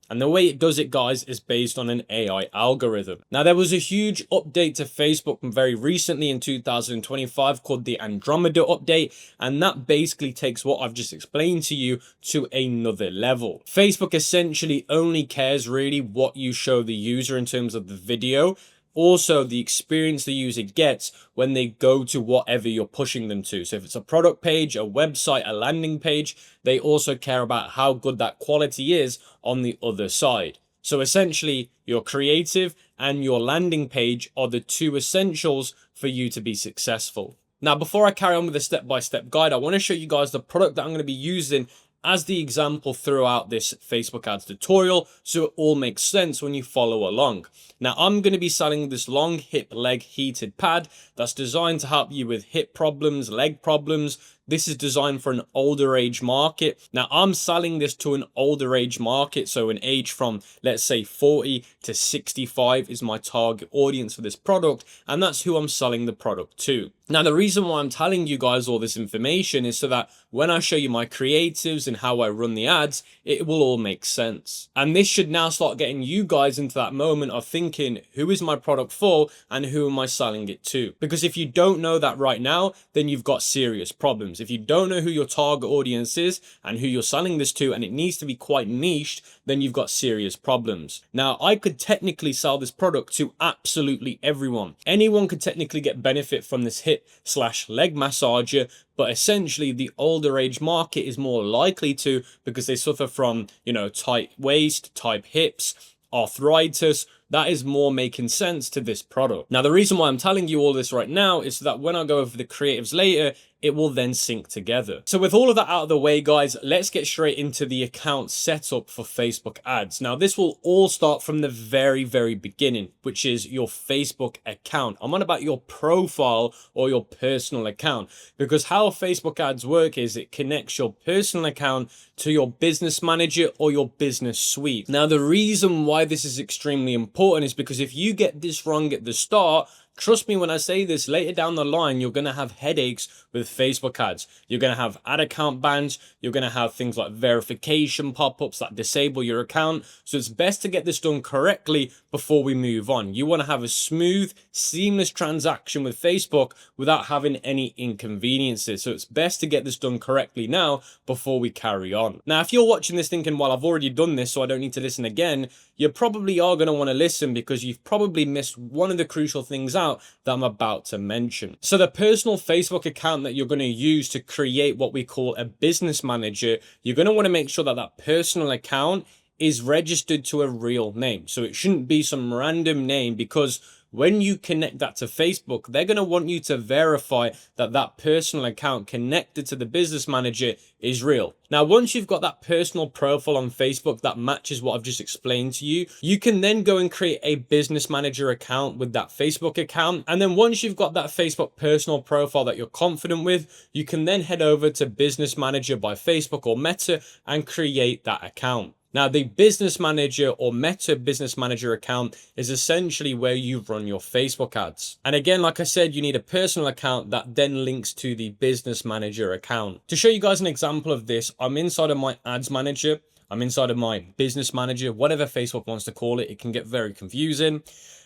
And the way it does it, guys, is based on an AI algorithm. Now, there was a huge update to Facebook very recently in 2025 called the Andromeda update. And that basically takes what I've just explained to you to another level. Facebook essentially only cares really what you show the user in terms of the video. Also, the experience the user gets when they go to whatever you're pushing them to. So if it's a product page, a website, a landing page, they also care about how good that quality is on the other side. So essentially, your creative and your landing page are the 2 essentials for you to be successful. Now, before I carry on with the step-by-step guide, I want to show you guys the product that I'm going to be using as the example throughout this Facebook ads tutorial, so it all makes sense when you follow along. Now, I'm going to be selling this long hip leg heated pad that's designed to help you with hip problems, leg problems. This is designed for an older age market. Now, I'm selling this to an older age market, so an age from, let's say, 40 to 65 is my target audience for this product, and that's who I'm selling the product to. Now, the reason why I'm telling you guys all this information is so that when I show you my creatives and how I run the ads, it will all make sense. And this should now start getting you guys into that moment of thinking, who is my product for and who am I selling it to? Because if you don't know that right now, then you've got serious problems. If you don't know who your target audience is and who you're selling this to, and it needs to be quite niched, then you've got serious problems. Now, I could technically sell this product to absolutely everyone. Anyone could technically get benefit from this hip/leg massager, but essentially the older age market is more likely to, because they suffer from, tight waist, tight hips, arthritis. That is more making sense to this product. Now, the reason why I'm telling you all this right now is so that when I go over the creatives later, it will then sync together. So with all of that out of the way, guys, let's get straight into the account setup for Facebook ads. Now, this will all start from the very, very beginning, which is your Facebook account. I'm on about your profile or your personal account, because how Facebook ads work is it connects your personal account to your business manager or your business suite. Now, the reason why this is extremely important is because if you get this wrong at the start, Trust me when I say this, later down the line, you're going to have headaches with Facebook ads. You're going to have ad account bans. You're going to have things like verification pop-ups that disable your account. So it's best to get this done correctly before we move on. You want to have a smooth, seamless transaction with Facebook without having any inconveniences. So it's best to get this done correctly now before we carry on. Now, if you're watching this thinking, well, I've already done this, so I don't need to listen again, you probably are going to want to listen because you've probably missed one of the crucial things out that I'm about to mention. So the personal Facebook account that you're going to use to create what we call a business manager, you're going to want to make sure that that personal account is registered to a real name. So it shouldn't be some random name, because when you connect that to Facebook, they're going to want you to verify that that personal account connected to the business manager is real. Now, once you've got that personal profile on Facebook that matches what I've just explained to you, you can then go and create a business manager account with that Facebook account. And then once you've got that Facebook personal profile that you're confident with, you can then head over to Business Manager by Facebook or Meta and create that account. Now, the business manager or Meta business manager account is essentially where you run your Facebook ads. And again, like I said, you need a personal account that then links to the business manager account. To show you guys an example of this, I'm inside of my ads manager. I'm inside of my business manager, whatever Facebook wants to call it. It can get very confusing.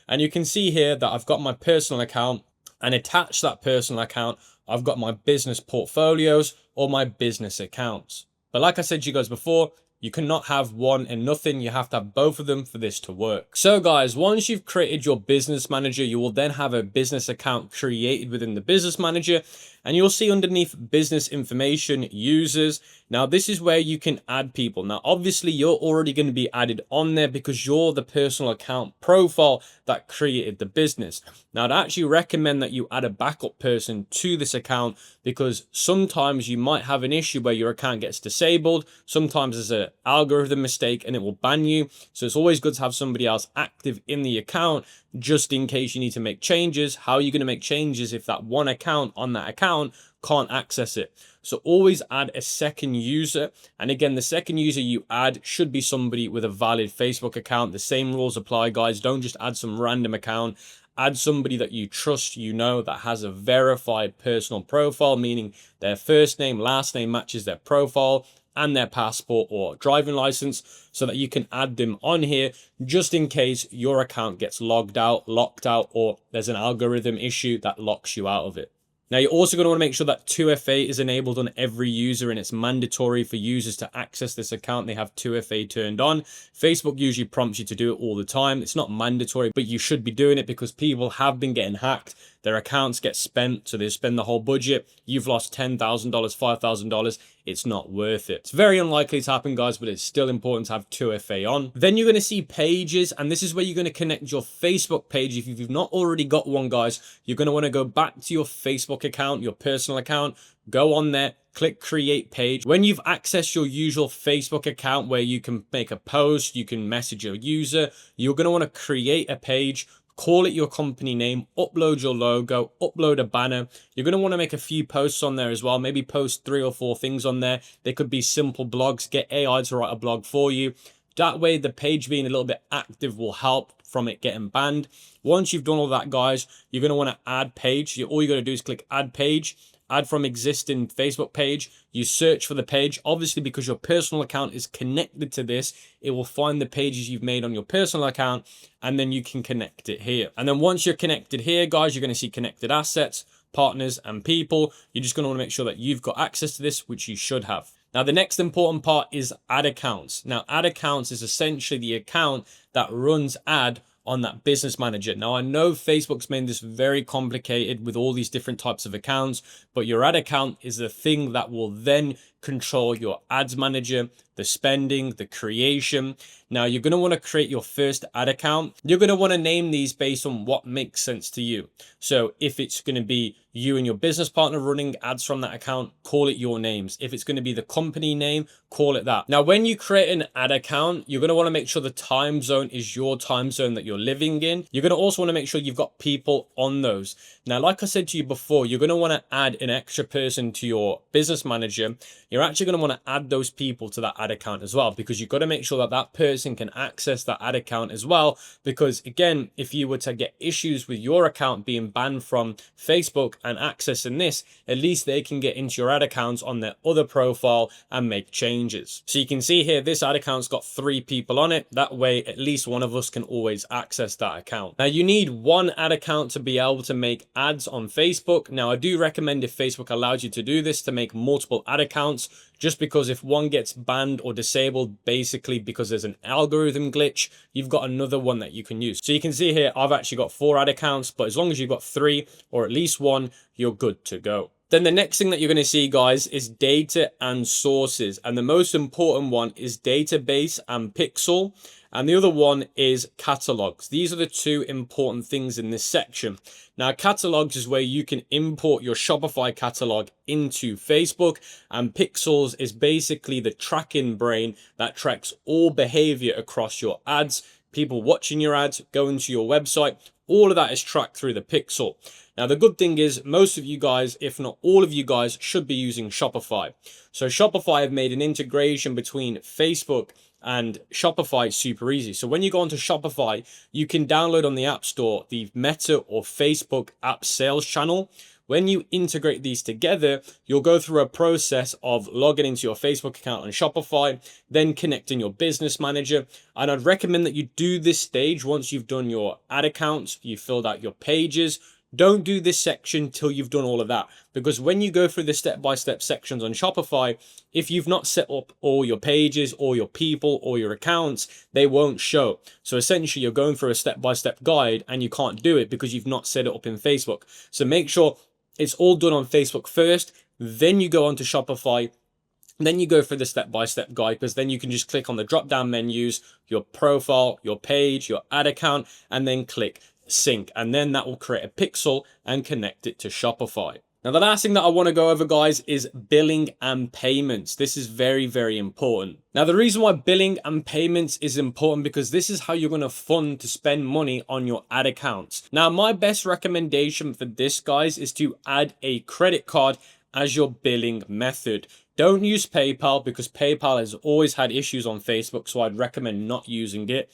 And you can see here that I've got my personal account, and attached to that personal account, I've got my business portfolios or my business accounts. But like I said to you guys before, you cannot have one and nothing. You have to have both of them for this to work. So guys, once you've created your business manager, you will then have a business account created within the business manager, and you'll see underneath business information, users. Now this is where you can add people. Now obviously you're already going to be added on there because you're the personal account profile that created the business. Now I'd actually recommend that you add a backup person to this account, because sometimes you might have an issue where your account gets disabled. Sometimes there's an algorithm mistake and it will ban you. So it's always good to have somebody else active in the account just in case you need to make changes. How are you going to make changes if that one account on that account can't access it? So always add a second user. And again, the second user you add should be somebody with a valid Facebook account. The same rules apply, guys. Don't just add some random account. Add somebody that you trust, that has a verified personal profile, meaning their first name, last name matches their profile and their passport or driving license, so that you can add them on here just in case your account gets locked out, or there's an algorithm issue that locks you out of it. Now, you're also going to want to make sure that 2FA is enabled on every user, and it's mandatory for users to access this account. They have 2FA turned on. Facebook usually prompts you to do it all the time. It's not mandatory, but you should be doing it because people have been getting hacked. Their accounts get spent, so they spend the whole budget. You've lost $10,000, $5,000. It's not worth it. It's very unlikely to happen, guys, but it's still important to have 2FA on. Then you're going to see pages, and this is where you're going to connect your Facebook page. If you've not already got one, guys, you're going to want to go back to your Facebook account, your personal account, go on there, click create page. When you've accessed your usual Facebook account where you can make a post, you can message your user, you're going to want to create a page. Call it your company name, upload your logo, upload a banner. You're going to want to make a few posts on there as well. Maybe post 3 or 4 things on there. They could be simple blogs. Get AI to write a blog for you. That way, the page being a little bit active will help from it getting banned. Once you've done all that, guys, you're going to want to add page. All you got to do is click add page. Add from existing Facebook page. You search for the page. Obviously, because your personal account is connected to this, it will find the pages you've made on your personal account, and then you can connect it here. And then once you're connected here, guys, you're going to see connected assets, partners, and people. You're just going to want to make sure that you've got access to this, which you should have. Now, the next important part is ad accounts. Now, ad accounts is essentially the account that runs ad on that business manager. Now, I know Facebook's made this very complicated with all these different types of accounts, but your ad account is the thing that will then control your ads manager, the spending, the creation. Now, you're going to want to create your first ad account. You're going to want to name these based on what makes sense to you. So if it's going to be you and your business partner running ads from that account, call it your names. If it's going to be the company name, call it that. Now, when you create an ad account, you're going to want to make sure the time zone is your time zone that you're living in. You're going to also want to make sure you've got people on those. Now, like I said to you before, you're going to want to add an extra person to your business manager. you're actually going to want to add those people to that ad account as well, because you've got to make sure that that person can access that ad account as well. Because again, if you were to get issues with your account being banned from Facebook and accessing this, at least they can get into your ad accounts on their other profile and make changes. So you can see here, this ad account's got 3 people on it. That way, at least one of us can always access that account. Now, you need one ad account to be able to make ads on Facebook. Now, I do recommend, if Facebook allows you to do this, to make multiple ad accounts, just because if one gets banned or disabled, basically because there's an algorithm glitch, you've got another one that you can use. So you can see here, I've actually got 4 ad accounts, but as long as you've got 3 or at least 1, you're good to go. Then the next thing that you're going to see, guys, is data and sources. And the most important one is database and pixel. And the other one is catalogs. These are the 2 important things in this section. Now, catalogs is where you can import your Shopify catalog into Facebook, and pixels is basically the tracking brain that tracks all behavior across your ads, people watching your ads, going to your website. All of that is tracked through the pixel. Now, the good thing is most of you guys, if not all of you guys, should be using Shopify. So Shopify have made an integration between Facebook and Shopify is super easy. So when you go onto Shopify, you can download on the App Store the Meta or Facebook app sales channel. When you integrate these together, you'll go through a process of logging into your Facebook account on Shopify, then connecting your business manager. And I'd recommend that you do this stage once you've done your ad accounts, you filled out your pages. Don't do this section till you've done all of that, because when you go through the step-by-step sections on Shopify, if you've not set up all your pages or your people or your accounts, they won't show. So essentially you're going through a step-by-step guide and you can't do it because you've not set it up in Facebook. So make sure it's all done on Facebook first, then you go onto Shopify, then you go through the step-by-step guide, because then you can just click on the drop-down menus, your profile, your page, your ad account, and then click sync, and then that will create a pixel and connect it to Shopify. Now, the last thing that I want to go over, guys, is billing and payments. This is very, very important. Now, the reason why billing and payments is important, because this is how you're going to fund to spend money on your ad accounts. Now, my best recommendation for this, guys, is to add a credit card as your billing method. Don't use PayPal, because PayPal has always had issues on Facebook, so I'd recommend not using it.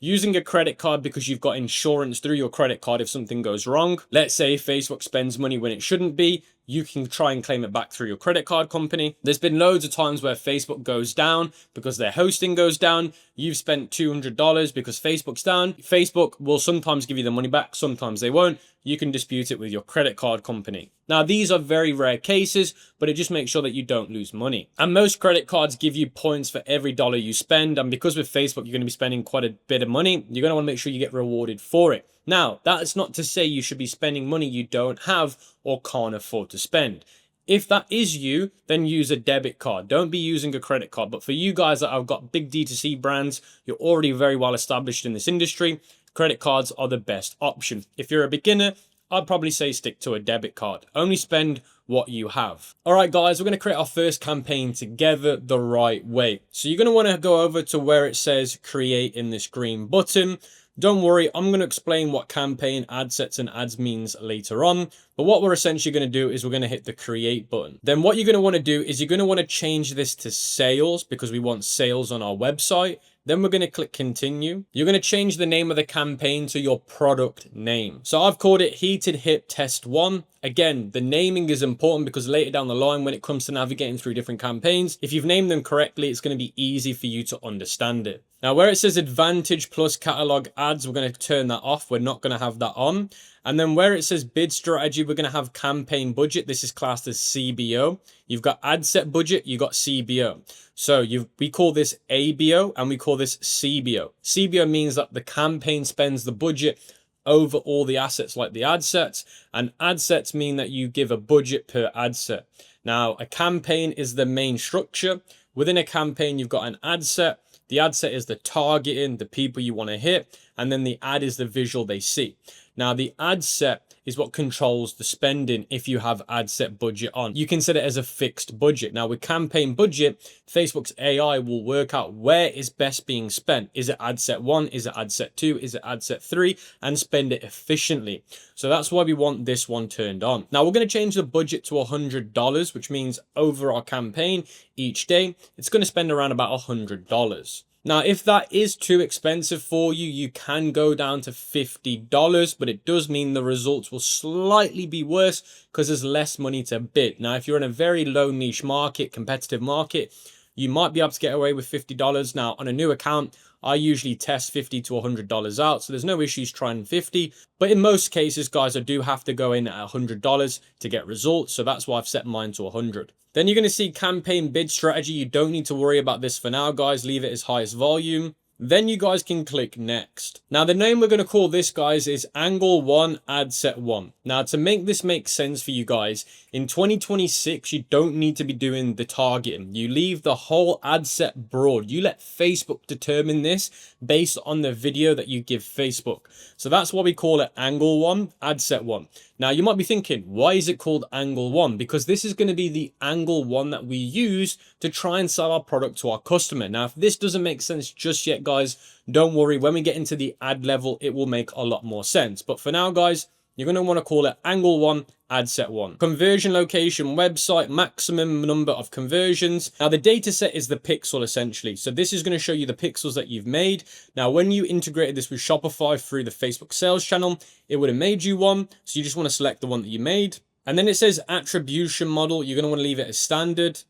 Using a credit card, because you've got insurance through your credit card if something goes wrong. Let's say Facebook spends money when it shouldn't be, you can try and claim it back through your credit card company. There's been loads of times where Facebook goes down because their hosting goes down. You've spent $200 because Facebook's down. Facebook will sometimes give you the money back, sometimes they won't. You can dispute it with your credit card company. Now, these are very rare cases, but it just makes sure that you don't lose money. And most credit cards give you points for every dollar you spend. And because with Facebook, you're going to be spending quite a bit of money, you're going to want to make sure you get rewarded for it. Now, that's not to say you should be spending money you don't have or can't afford to spend. If that is you, then use a debit card. Don't be using a credit card. But for you guys that have got big D2C brands, you're already very well established in this industry, credit cards are the best option. If you're a beginner, I'd probably say stick to a debit card. Only spend what you have. All right, guys, we're going to create our first campaign together the right way. So you're going to want to go over to where it says create in this green button. Don't worry, I'm going to explain what campaign, ad sets, and ads means later on. But what we're essentially going to do is we're going to hit the create button. Then what you're going to want to do is you're going to want to change this to sales, because we want sales on our website. Then we're going to click continue. You're going to change the name of the campaign to your product name. So I've called it Heated Hip Test 1. Again, the naming is important because later down the line, when it comes to navigating through different campaigns, if you've named them correctly, it's going to be easy for you to understand it. Now, where it says Advantage plus catalog ads, we're going to turn that off. We're not going to have that on. And then where it says bid strategy, we're going to have campaign budget. This is classed as CBO. You've got ad set budget, you've got CBO. So we call this ABO and we call this CBO. CBO means that the campaign spends the budget over all the assets like the ad sets, and ad sets mean that you give a budget per ad set. Now, a campaign is the main structure. Within a campaign, you've got an ad set. The ad set is the targeting, the people you want to hit, and then the ad is the visual they see. Now, the ad set is what controls the spending if you have ad set budget on. You can set it as a fixed budget. Now, with campaign budget, Facebook's AI will work out where is best being spent. Is it ad set 1? Is it ad set 2? Is it ad set 3? And spend it efficiently. So that's why we want this one turned on. Now, we're going to change the budget to $100, which means over our campaign each day, it's going to spend around about $100. Now, if that is too expensive for you, you can go down to $50, but it does mean the results will slightly be worse because there's less money to bid. Now, if you're in a very low niche market, competitive market, you might be able to get away with $50. Now, on a new account, I usually test $50 to $100 out, so there's no issues trying 50. But in most cases, guys, I do have to go in at $100 to get results, so that's why I've set mine to 100. Then you're going to see campaign bid strategy. You don't need to worry about this for now, guys. Leave it as highest volume. Then you guys can click next. Now, the name we're going to call this, guys, is Angle 1 Ad Set 1. Now, to make this make sense for you guys, in 2026, you don't need to be doing the targeting. You leave the whole ad set broad. You let Facebook determine this based on the video that you give Facebook. So that's why we call it Angle 1 Ad Set 1. Now, you might be thinking, why is it called Angle 1? Because this is going to be the Angle 1 that we use to try and sell our product to our customer. Now, if this doesn't make sense just yet, guys, don't worry. When we get into the ad level, it will make a lot more sense. But for now, guys, you're going to want to call it Angle 1 Ad Set 1. Conversion location website, maximum number of conversions. Now, the data set is the pixel essentially. So this is going to show you the pixels that you've made. Now, when you integrated this with Shopify through the Facebook sales channel, it would have made you one. So you just want to select the one that you made. And then it says attribution model. You're going to want to leave it as standard.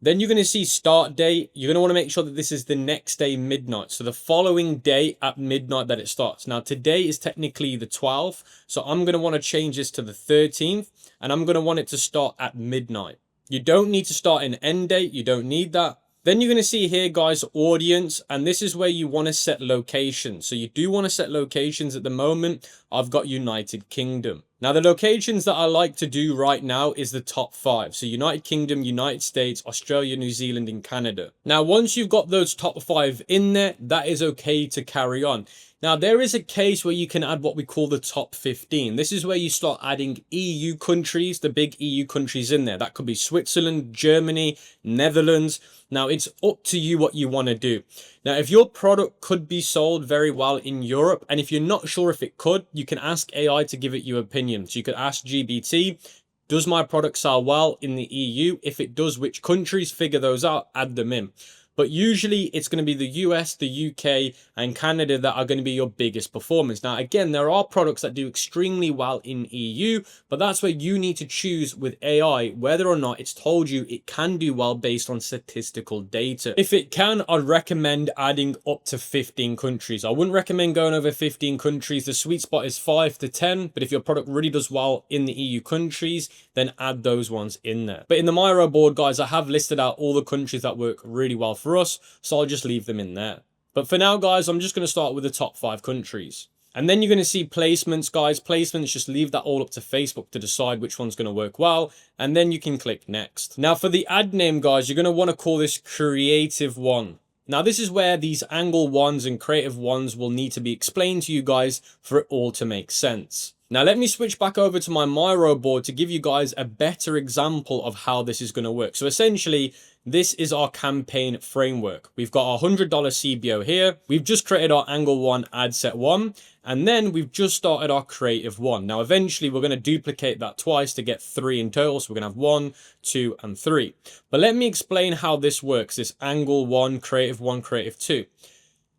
Then you're going to see start date. You're going to want to make sure that this is the next day midnight. So the following day at midnight that it starts. Now today is technically the 12th. So I'm going to want to change this to the 13th. And I'm going to want it to start at midnight. You don't need to start an end date. You don't need that. Then you're going to see here, guys, audience. And this is where you want to set locations. So you do want to set locations. At the moment, I've got United Kingdom. Now, the locations that I like to do right now is the top 5. So United Kingdom, United States, Australia, New Zealand, and Canada. Now, once you've got those top 5 in there, that is okay to carry on. Now, there is a case where you can add what we call the top 15. This is where you start adding EU countries, the big EU countries in there. That could be Switzerland, Germany, Netherlands. Now, it's up to you what you want to do. Now, if your product could be sold very well in Europe, and if you're not sure if it could, you can ask AI to give it your opinion. So you could ask GBT, does my product sell well in the EU? If it does, which countries? Figure those out, add them in. But usually it's going to be the US, the UK, and Canada that are going to be your biggest performers. Now, again, there are products that do extremely well in EU, but that's where you need to choose with AI whether or not it's told you it can do well based on statistical data. If it can, I'd recommend adding up to 15 countries. I wouldn't recommend going over 15 countries. The sweet spot is 5 to 10, but if your product really does well in the EU countries, then add those ones in there. But in the Miro board, guys, I have listed out all the countries that work really well for us, so I'll just leave them in there. But for now, guys, I'm just going to start with the top 5 countries. And then you're going to see placements, guys. Placements, just leave that all up to Facebook to decide which one's going to work well. And then you can click next. Now, for the ad name, guys, you're going to want to call this Creative 1. Now, this is where these Angle 1s and Creative 1s will need to be explained to you guys for it all to make sense. Now, let me switch back over to my Miro board to give you guys a better example of how this is going to work. So essentially, this is our campaign framework. We've got our $100 CBO here. We've just created our Angle 1 Ad Set 1. And then we've just started our Creative 1. Now, eventually, we're going to duplicate that twice to get 3 in total. So we're going to have 1, 2, and 3. But let me explain how this works, this Angle 1, Creative 2.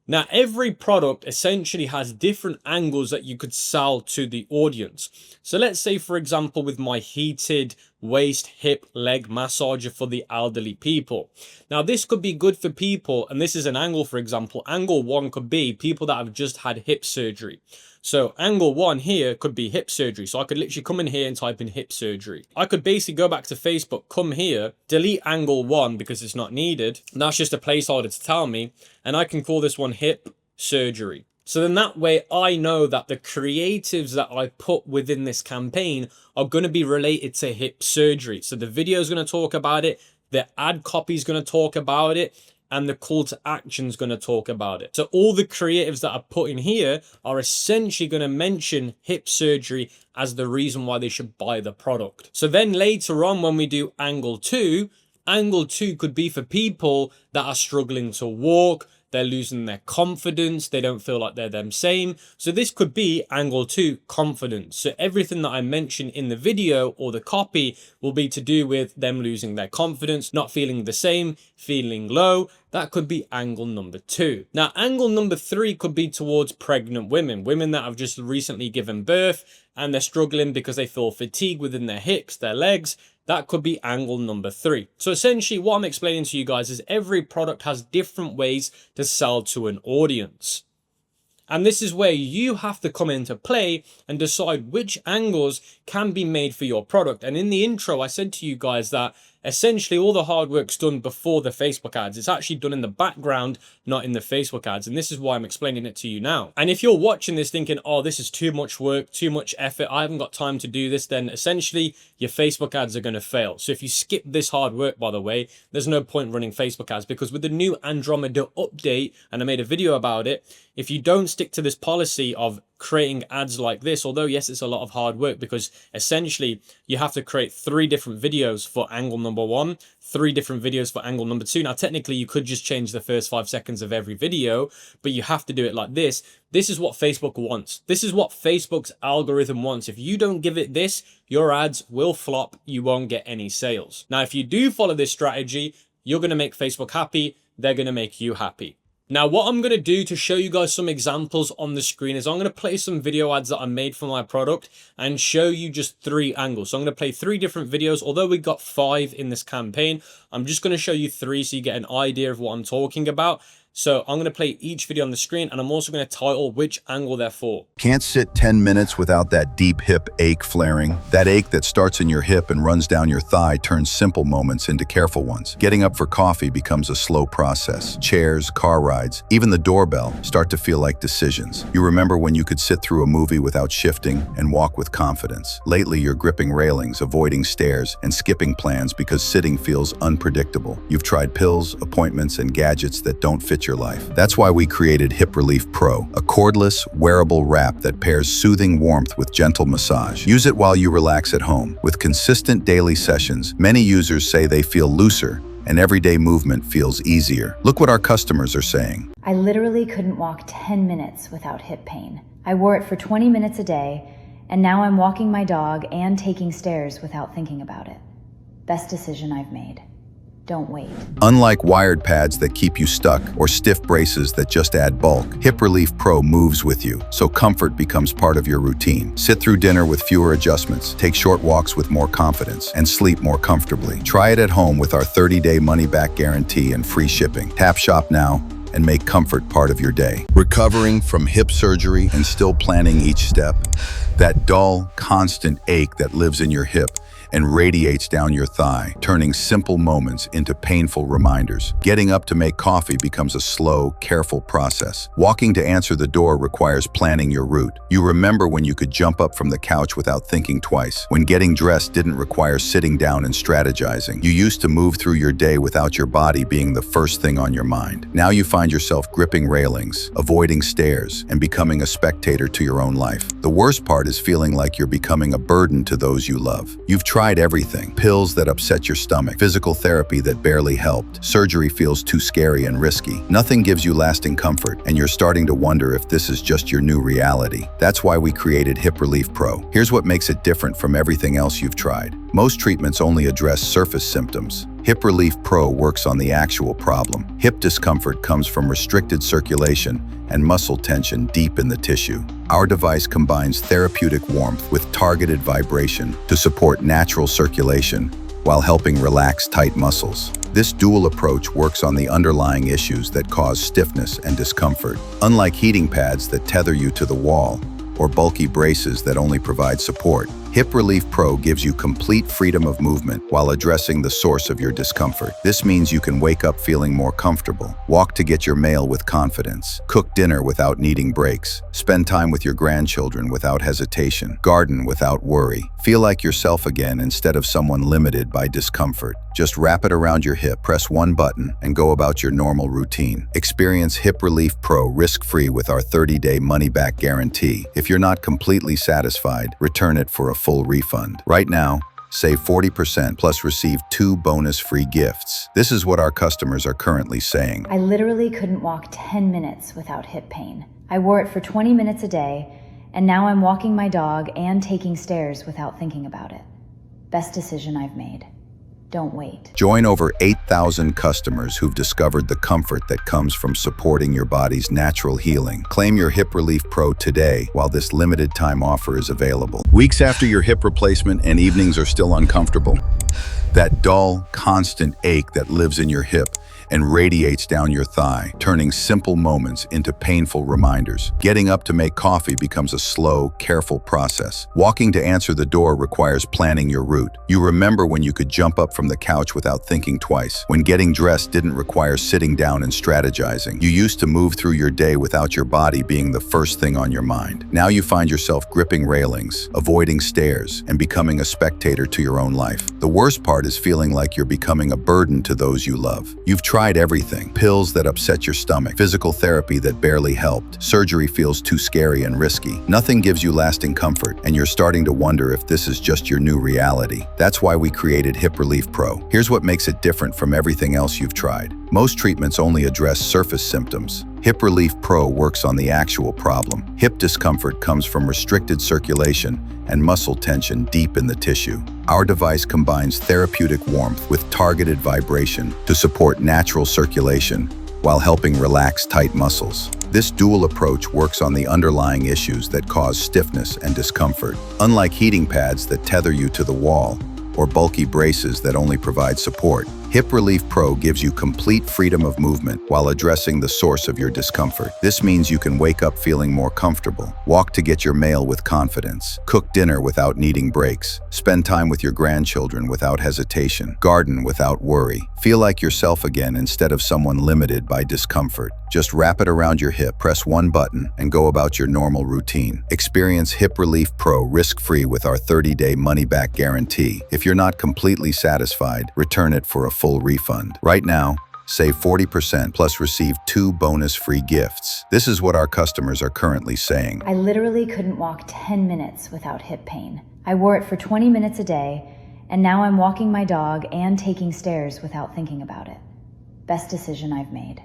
Now, every product essentially has different angles that you could sell to the audience. So let's say, for example, with my heated waist, hip, leg massager for the elderly people. Now, this could be good for people, and this is an angle, for example. Angle 1 could be people that have just had hip surgery. So Angle 1 here could be hip surgery. So I could literally come in here and type in hip surgery. I could basically go back to Facebook, come here, delete Angle 1 because it's not needed. And that's just a placeholder to tell me. And I can call this one hip surgery. So then that way I know that the creatives that I put within this campaign are going to be related to hip surgery. So the video is going to talk about it. The ad copy is going to talk about it. and the call to action is going to talk about it. So all the creatives that I put in here are essentially going to mention hip surgery as the reason why they should buy the product. So then later on, when we do angle two could be for people that are struggling to walk, they're losing their confidence, they don't feel like they're them same. So this could be angle two, confidence. So everything that I mentioned in the video or the copy will be to do with them losing their confidence, not feeling the same, feeling low. That could be angle number two. Now, angle number three could be towards pregnant women, women that have just recently given birth and they're struggling because they feel fatigue within their hips, their legs. That could be angle number three. So essentially what I'm explaining to you guys is every product has different ways to sell to an audience. And this is where you have to come into play and decide which angles can be made for your product. And in the intro, I said to you guys that essentially all the hard work's done before the Facebook ads. It's actually done in the background, not in the Facebook ads. And this is why I'm explaining it to you now. And if you're watching this thinking, oh, this is too much work, too much effort, I haven't got time to do this, then essentially your Facebook ads are going to fail. So if you skip this hard work, by the way, there's no point running Facebook ads, because with the new Andromeda update, and I made a video about it, if you don't stick to this policy of creating ads like this, although yes, it's a lot of hard work, because essentially you have to create 3 different videos for angle number 1, 3 different videos for angle number 2. Now, technically you could just change the first 5 seconds of every video, but you have to do it like this. This is what Facebook wants. This is what Facebook's algorithm wants. If you don't give it this, your ads will flop. You won't get any sales. Now, if you do follow this strategy, you're going to make Facebook happy. They're going to make you happy. Now, what I'm going to do to show you guys some examples on the screen is I'm going to play some video ads that I made for my product and show you just 3 angles. So I'm going to play 3 different videos. Although we got 5 in this campaign, I'm just going to show you 3 so you get an idea of what I'm talking about. So I'm going to play each video on the screen, and I'm also going to title which angle they're for. Can't sit 10 minutes without that deep hip ache flaring. That ache that starts in your hip and runs down your thigh turns simple moments into careful ones. Getting up for coffee becomes a slow process. Chairs, car rides, even the doorbell start to feel like decisions. You remember when you could sit through a movie without shifting and walk with confidence. Lately, you're gripping railings, avoiding stairs, and skipping plans because sitting feels unpredictable. You've tried pills, appointments, and gadgets that don't fit your life. That's why we created Hip Relief Pro, a cordless, wearable wrap that pairs soothing warmth with gentle massage. Use it while you relax at home. With consistent daily sessions, many users say they feel looser and everyday movement feels easier. Look what our customers are saying. I literally couldn't walk 10 minutes without hip pain. I wore it for 20 minutes a day, and now I'm walking my dog and taking stairs without thinking about it. Best decision I've made. Don't wait. Unlike wired pads that keep you stuck or stiff braces that just add bulk, Hip Relief Pro moves with you, so comfort becomes part of your routine. Sit through dinner with fewer adjustments, take short walks with more confidence, and sleep more comfortably. Try it at home with our 30-day money-back guarantee and free shipping. Tap shop now and make comfort part of your day. Recovering from hip surgery and still planning each step? That dull, constant ache that lives in your hip and radiates down your thigh, turning simple moments into painful reminders. Getting up to make coffee becomes a slow, careful process. Walking to answer the door requires planning your route. You remember when you could jump up from the couch without thinking twice, when getting dressed didn't require sitting down and strategizing. You used to move through your day without your body being the first thing on your mind. Now you find yourself gripping railings, avoiding stairs, and becoming a spectator to your own life. The worst part is feeling like you're becoming a burden to those you love. You've tried everything. Pills that upset your stomach, physical therapy that barely helped, surgery feels too scary and risky. Nothing gives you lasting comfort, and you're starting to wonder if this is just your new reality. That's why we created Hip Relief Pro. Here's what makes it different from everything else you've tried. Most treatments only address surface symptoms. Hip Relief Pro works on the actual problem. Hip discomfort comes from restricted circulation and muscle tension deep in the tissue. Our device combines therapeutic warmth with targeted vibration to support natural circulation while helping relax tight muscles. This dual approach works on the underlying issues that cause stiffness and discomfort. Unlike heating pads that tether you to the wall or bulky braces that only provide support, Hip Relief Pro gives you complete freedom of movement while addressing the source of your discomfort. This means you can wake up feeling more comfortable, walk to get your mail with confidence, cook dinner without needing breaks, spend time with your grandchildren without hesitation, garden without worry, feel like yourself again instead of someone limited by discomfort. Just wrap it around your hip, press one button, and go about your normal routine. Experience Hip Relief Pro risk-free with our 30-day money-back guarantee. If you're not completely satisfied, return it for a full refund. Right now, save 40% plus receive 2 bonus free gifts. This is what our customers are currently saying. I literally couldn't walk 10 minutes without hip pain. I wore it for 20 minutes a day, and now I'm walking my dog and taking stairs without thinking about it. Best decision I've made. Don't wait. Join over 8,000 customers who've discovered the comfort that comes from supporting your body's natural healing. Claim your Hip Relief Pro today while this limited time offer is available. Weeks after your hip replacement and evenings are still uncomfortable. That dull, constant ache that lives in your hip and radiates down your thigh, turning simple moments into painful reminders. Getting up to make coffee becomes a slow, careful process. Walking to answer the door requires planning your route. You remember when you could jump up from the couch without thinking twice, when getting dressed didn't require sitting down and strategizing. You used to move through your day without your body being the first thing on your mind. Now you find yourself gripping railings, avoiding stairs, and becoming a spectator to your own life. The worst part is feeling like you're becoming a burden to those you love. You've tried everything. Pills that upset your stomach, physical therapy that barely helped, surgery feels too scary and risky. Nothing gives you lasting comfort, and you're starting to wonder if this is just your new reality. That's why we created Hip Relief Pro. Here's what makes it different from everything else you've tried. Most treatments only address surface symptoms. Hip Relief Pro works on the actual problem. Hip discomfort comes from restricted circulation and muscle tension deep in the tissue. Our device combines therapeutic warmth with targeted vibration to support natural circulation while helping relax tight muscles. This dual approach works on the underlying issues that cause stiffness and discomfort. Unlike heating pads that tether you to the wall or bulky braces that only provide support, Hip Relief Pro gives you complete freedom of movement while addressing the source of your discomfort. This means you can wake up feeling more comfortable, walk to get your mail with confidence, cook dinner without needing breaks, spend time with your grandchildren without hesitation, garden without worry, feel like yourself again instead of someone limited by discomfort. Just wrap it around your hip, press one button, and go about your normal routine. Experience Hip Relief Pro risk-free with our 30-day money-back guarantee. If you're not completely satisfied, return it for a full refund. Right now, save 40% plus receive 2 bonus free gifts. This is what our customers are currently saying. I literally couldn't walk 10 minutes without hip pain. I wore it for 20 minutes a day, and now I'm walking my dog and taking stairs without thinking about it. Best decision I've made.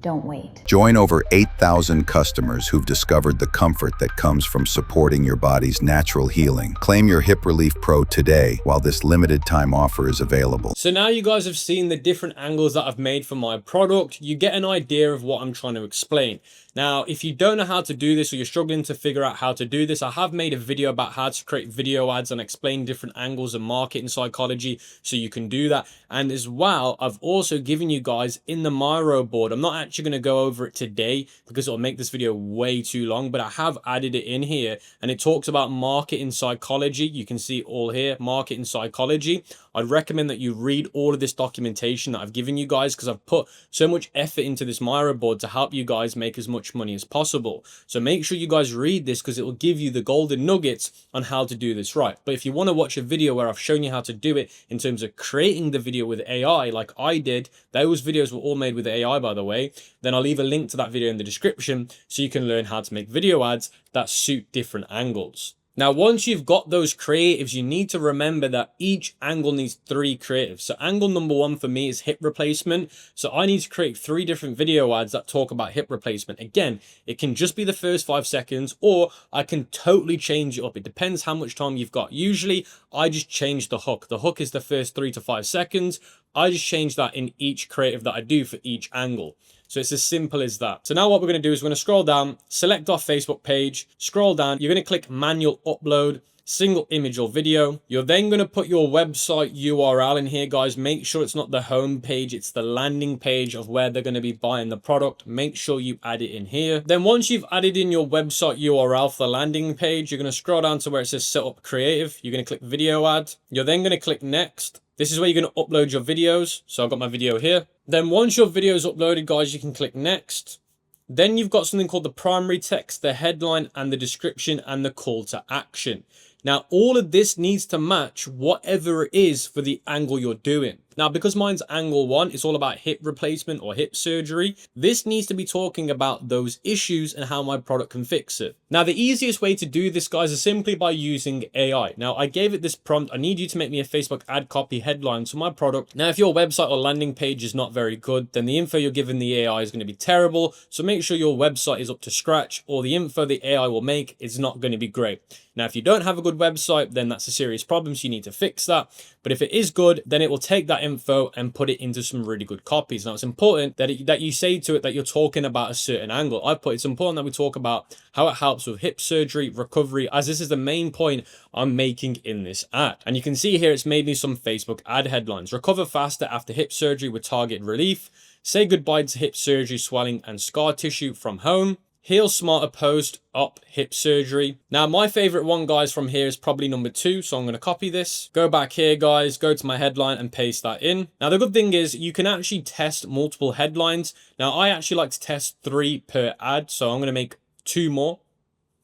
Don't wait. Join over 8,000 customers who've discovered the comfort that comes from supporting your body's natural healing. Claim your Hip Relief Pro today while this limited time offer is available. So now you guys have seen the different angles that I've made for my product. You get an idea of what I'm trying to explain. Now, if you don't know how to do this or you're struggling to figure out how to do this, I have made a video about how to create video ads and explain different angles of marketing psychology so you can do that. And as well, I've also given you guys in the Miro board, I'm not actually going to go over it today because it'll make this video way too long, but I have added it in here and it talks about marketing psychology. You can see all here, marketing psychology. I'd recommend that you read all of this documentation that I've given you guys because I've put so much effort into this Miro board to help you guys make as much money as possible. So make sure you guys read this because it will give you the golden nuggets on how to do this right. But if you want to watch a video where I've shown you how to do it in terms of creating the video with AI like I did, those videos were all made with AI by the way, then I'll leave a link to that video in the description so you can learn how to make video ads that suit different angles. Now, once you've got those creatives, you need to remember that each angle needs 3 creatives. So angle number 1 for me is hip replacement. So I need to create 3 different video ads that talk about hip replacement. Again, it can just be the first 5 seconds or I can totally change it up. It depends how much time you've got. Usually I just change the hook. The hook is the first 3 to 5 seconds. I just change that in each creative that I do for each angle. So it's as simple as that. So now what we're going to do is we're going to scroll down, select our Facebook page, scroll down. You're going to click manual upload. single image or video. You're then going to put your website URL in here, guys. Make sure it's not the home page, it's the landing page of where they're going to be buying the product. Make sure you add it in here. Then once you've added in your website URL for the landing page, you're going to scroll down to where it says set up creative. You're going to click video ad. You're then going to click next. This is where you're going to upload your videos. So I've got my video here. Then once your video is uploaded, guys, you can click next. Then you've got something called the primary text, the headline and the description and the call to action. Now, all of this needs to match whatever it is for the angle you're doing. Now, because mine's angle 1, it's all about hip replacement or hip surgery. This needs to be talking about those issues and how my product can fix it. Now, the easiest way to do this, guys, is simply by using AI. Now, I gave it this prompt. I need you to make me a Facebook ad copy headline to my product. Now, if your website or landing page is not very good, then the info you're giving the AI is going to be terrible. So make sure your website is up to scratch, or the info the AI will make is not going to be great. Now, if you don't have a good website, then that's a serious problem. So you need to fix that. But if it is good, then it will take that info and put it into some really good copies. Now, it's important that you say to it that you're talking about a certain angle. It's important that we talk about how it helps with hip surgery, recovery, as this is the main point I'm making in this ad. And you can see here, it's made me some Facebook ad headlines. Recover faster after hip surgery with target relief. Say goodbye to hip surgery, swelling and scar tissue from home. Heal smarter post-op hip surgery. Now, my favorite one, guys, from here is probably number 2. So I'm going to copy this. Go back here, guys. Go to my headline and paste that in. Now, the good thing is you can actually test multiple headlines. Now, I actually like to test 3 per ad. So I'm going to make 2 more.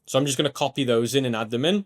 So I'm just going to copy those in and add them in.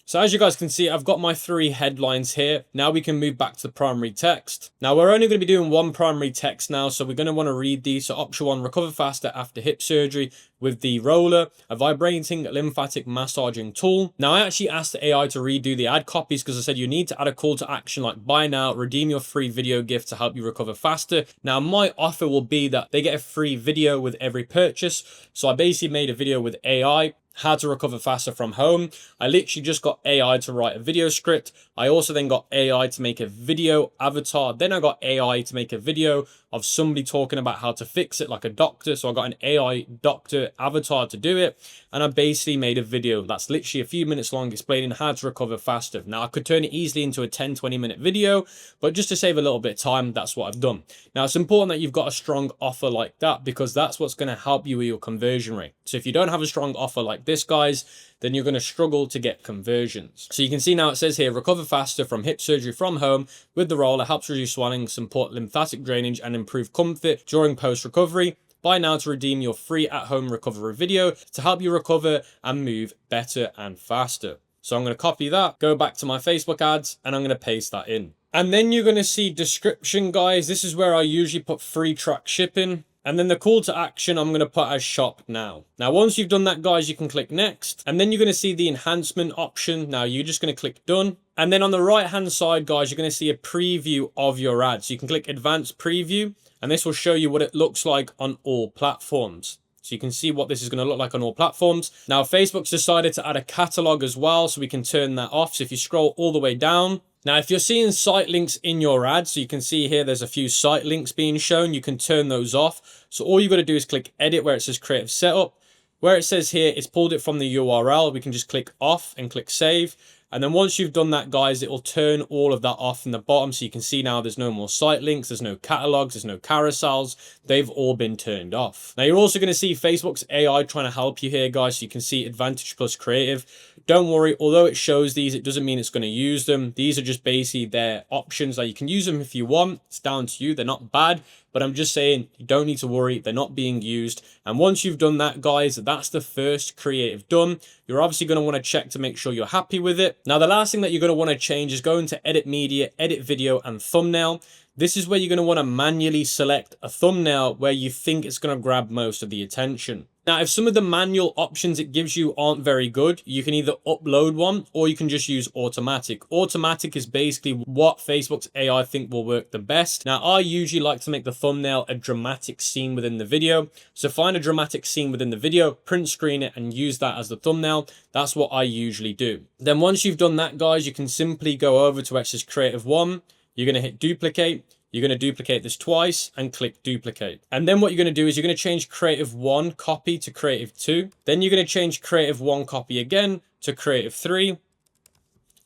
So as you guys can see, I've got my 3 headlines here. Now we can move back to the primary text. Now we're only going to be doing 1 primary text now. So we're going to want to read these. So option 1, recover faster after hip surgery with the roller, a vibrating lymphatic massaging tool. Now I actually asked the AI to redo the ad copies because I said you need to add a call to action like buy now, redeem your free video gift to help you recover faster. Now my offer will be that they get a free video with every purchase. So I basically made a video with AI. How to recover faster from home. I literally just got AI to write a video script. I also then got AI to make a video avatar. Then I got AI to make a video of somebody talking about how to fix it like a doctor. So I got an AI doctor avatar to do it. And I basically made a video that's literally a few minutes long explaining how to recover faster. Now I could turn it easily into a 10-20 minute video, but just to save a little bit of time, that's what I've done. Now it's important that you've got a strong offer like that because that's what's going to help you with your conversion rate. So if you don't have a strong offer like this, guys, then you're going to struggle to get conversions. So you can see now it says here, recover faster from hip surgery from home with the roller, helps reduce swelling, support lymphatic drainage and improve comfort during post-recovery. Buy now to redeem your free at-home recovery video to help you recover and move better and faster. So I'm going to copy that, go back to my Facebook ads, and I'm going to paste that in. And then you're going to see description, guys. This is where I usually put free track shipping. And then the call to action, I'm going to put as shop now. Now, once you've done that, guys, you can click next. And then you're going to see the enhancement option. Now, you're just going to click done. And then on the right-hand side, guys, you're going to see a preview of your ad. So you can click advanced preview, and this will show you what it looks like on all platforms. So you can see what this is going to look like on all platforms. Now, Facebook's decided to add a catalog as well, so we can turn that off. So if you scroll all the way down, now, if you're seeing site links in your ad, so you can see here, there's a few site links being shown, you can turn those off. So all you got to do is click edit where it says creative setup. Where it says here, it's pulled it from the URL. We can just click off and click save. And then once you've done that, guys, it will turn all of that off in the bottom. So you can see now there's no more site links, there's no catalogs, there's no carousels. They've all been turned off. Now you're also going to see Facebook's AI trying to help you here, guys. So you can see Advantage plus Creative. Don't worry, although it shows these, it doesn't mean it's going to use them. These are just basically their options. Like you can use them if you want. It's down to you. They're not bad. But I'm just saying, you don't need to worry. They're not being used. And once you've done that, guys, that's the first creative done. You're obviously going to want to check to make sure you're happy with it. Now, the last thing that you're going to want to change is go into edit media, edit video and thumbnail. This is where you're going to want to manually select a thumbnail where you think it's going to grab most of the attention. Now, if some of the manual options it gives you aren't very good, you can either upload one or you can just use automatic. Automatic is basically what Facebook's AI think will work the best. Now, I usually like to make the thumbnail a dramatic scene within the video. So find a dramatic scene within the video, print screen it and use that as the thumbnail. That's what I usually do. Then once you've done that, guys, you can simply go over to where it says Creative 1. You're going to hit duplicate. You're going to duplicate this twice and click duplicate. And then what you're going to do is you're going to change Creative 1 copy to Creative 2. Then you're going to change Creative 1 copy again to Creative 3.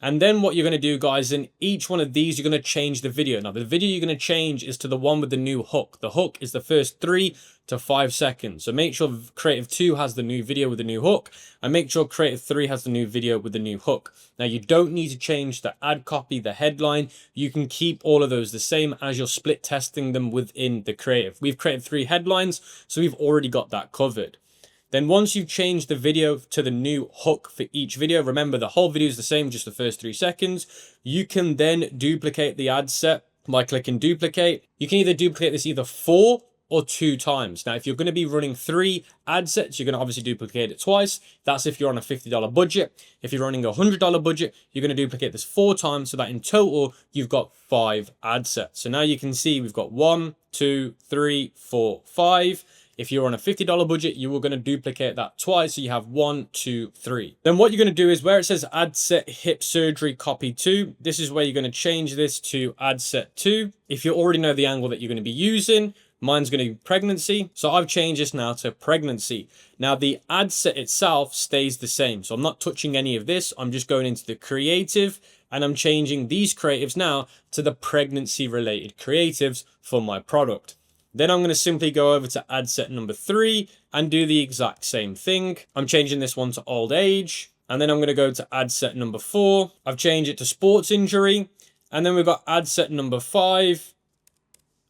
And then what you're going to do, guys, in each one of these, you're going to change the video. Now, the video you're going to change is to the one with the new hook. The hook is the first 3 to 5 seconds. So make sure Creative 2 has the new video with the new hook, and make sure Creative 3 has the new video with the new hook. Now, you don't need to change the ad copy, the headline. You can keep all of those the same as you're split testing them within the Creative. We've created 3 headlines, so we've already got that covered. Then once you've changed the video to the new hook for each video, remember the whole video is the same, just the first 3 seconds. You can then duplicate the ad set by clicking duplicate. You can either duplicate this either 4 or 2 times. Now, if you're going to be running 3 ad sets, you're going to obviously duplicate it twice. That's if you're on a $50 budget. If you're running a $100 budget, you're going to duplicate this 4 times so that in total, you've got 5 ad sets. So now you can see we've got 1, 2, 3, 4, 5. If you're on a $50 budget, you are going to duplicate that twice. So you have 1, 2, 3. Then what you're going to do is where it says ad set hip surgery copy 2, this is where you're going to change this to ad set 2. If you already know the angle that you're going to be using, mine's going to be pregnancy. So I've changed this now to pregnancy. Now the ad set itself stays the same. So I'm not touching any of this. I'm just going into the creative and I'm changing these creatives now to the pregnancy related creatives for my product. Then I'm going to simply go over to ad set number 3 and do the exact same thing. I'm changing this one to old age. And then I'm going to go to ad set number 4. I've changed it to sports injury. And then we've got ad set number 5.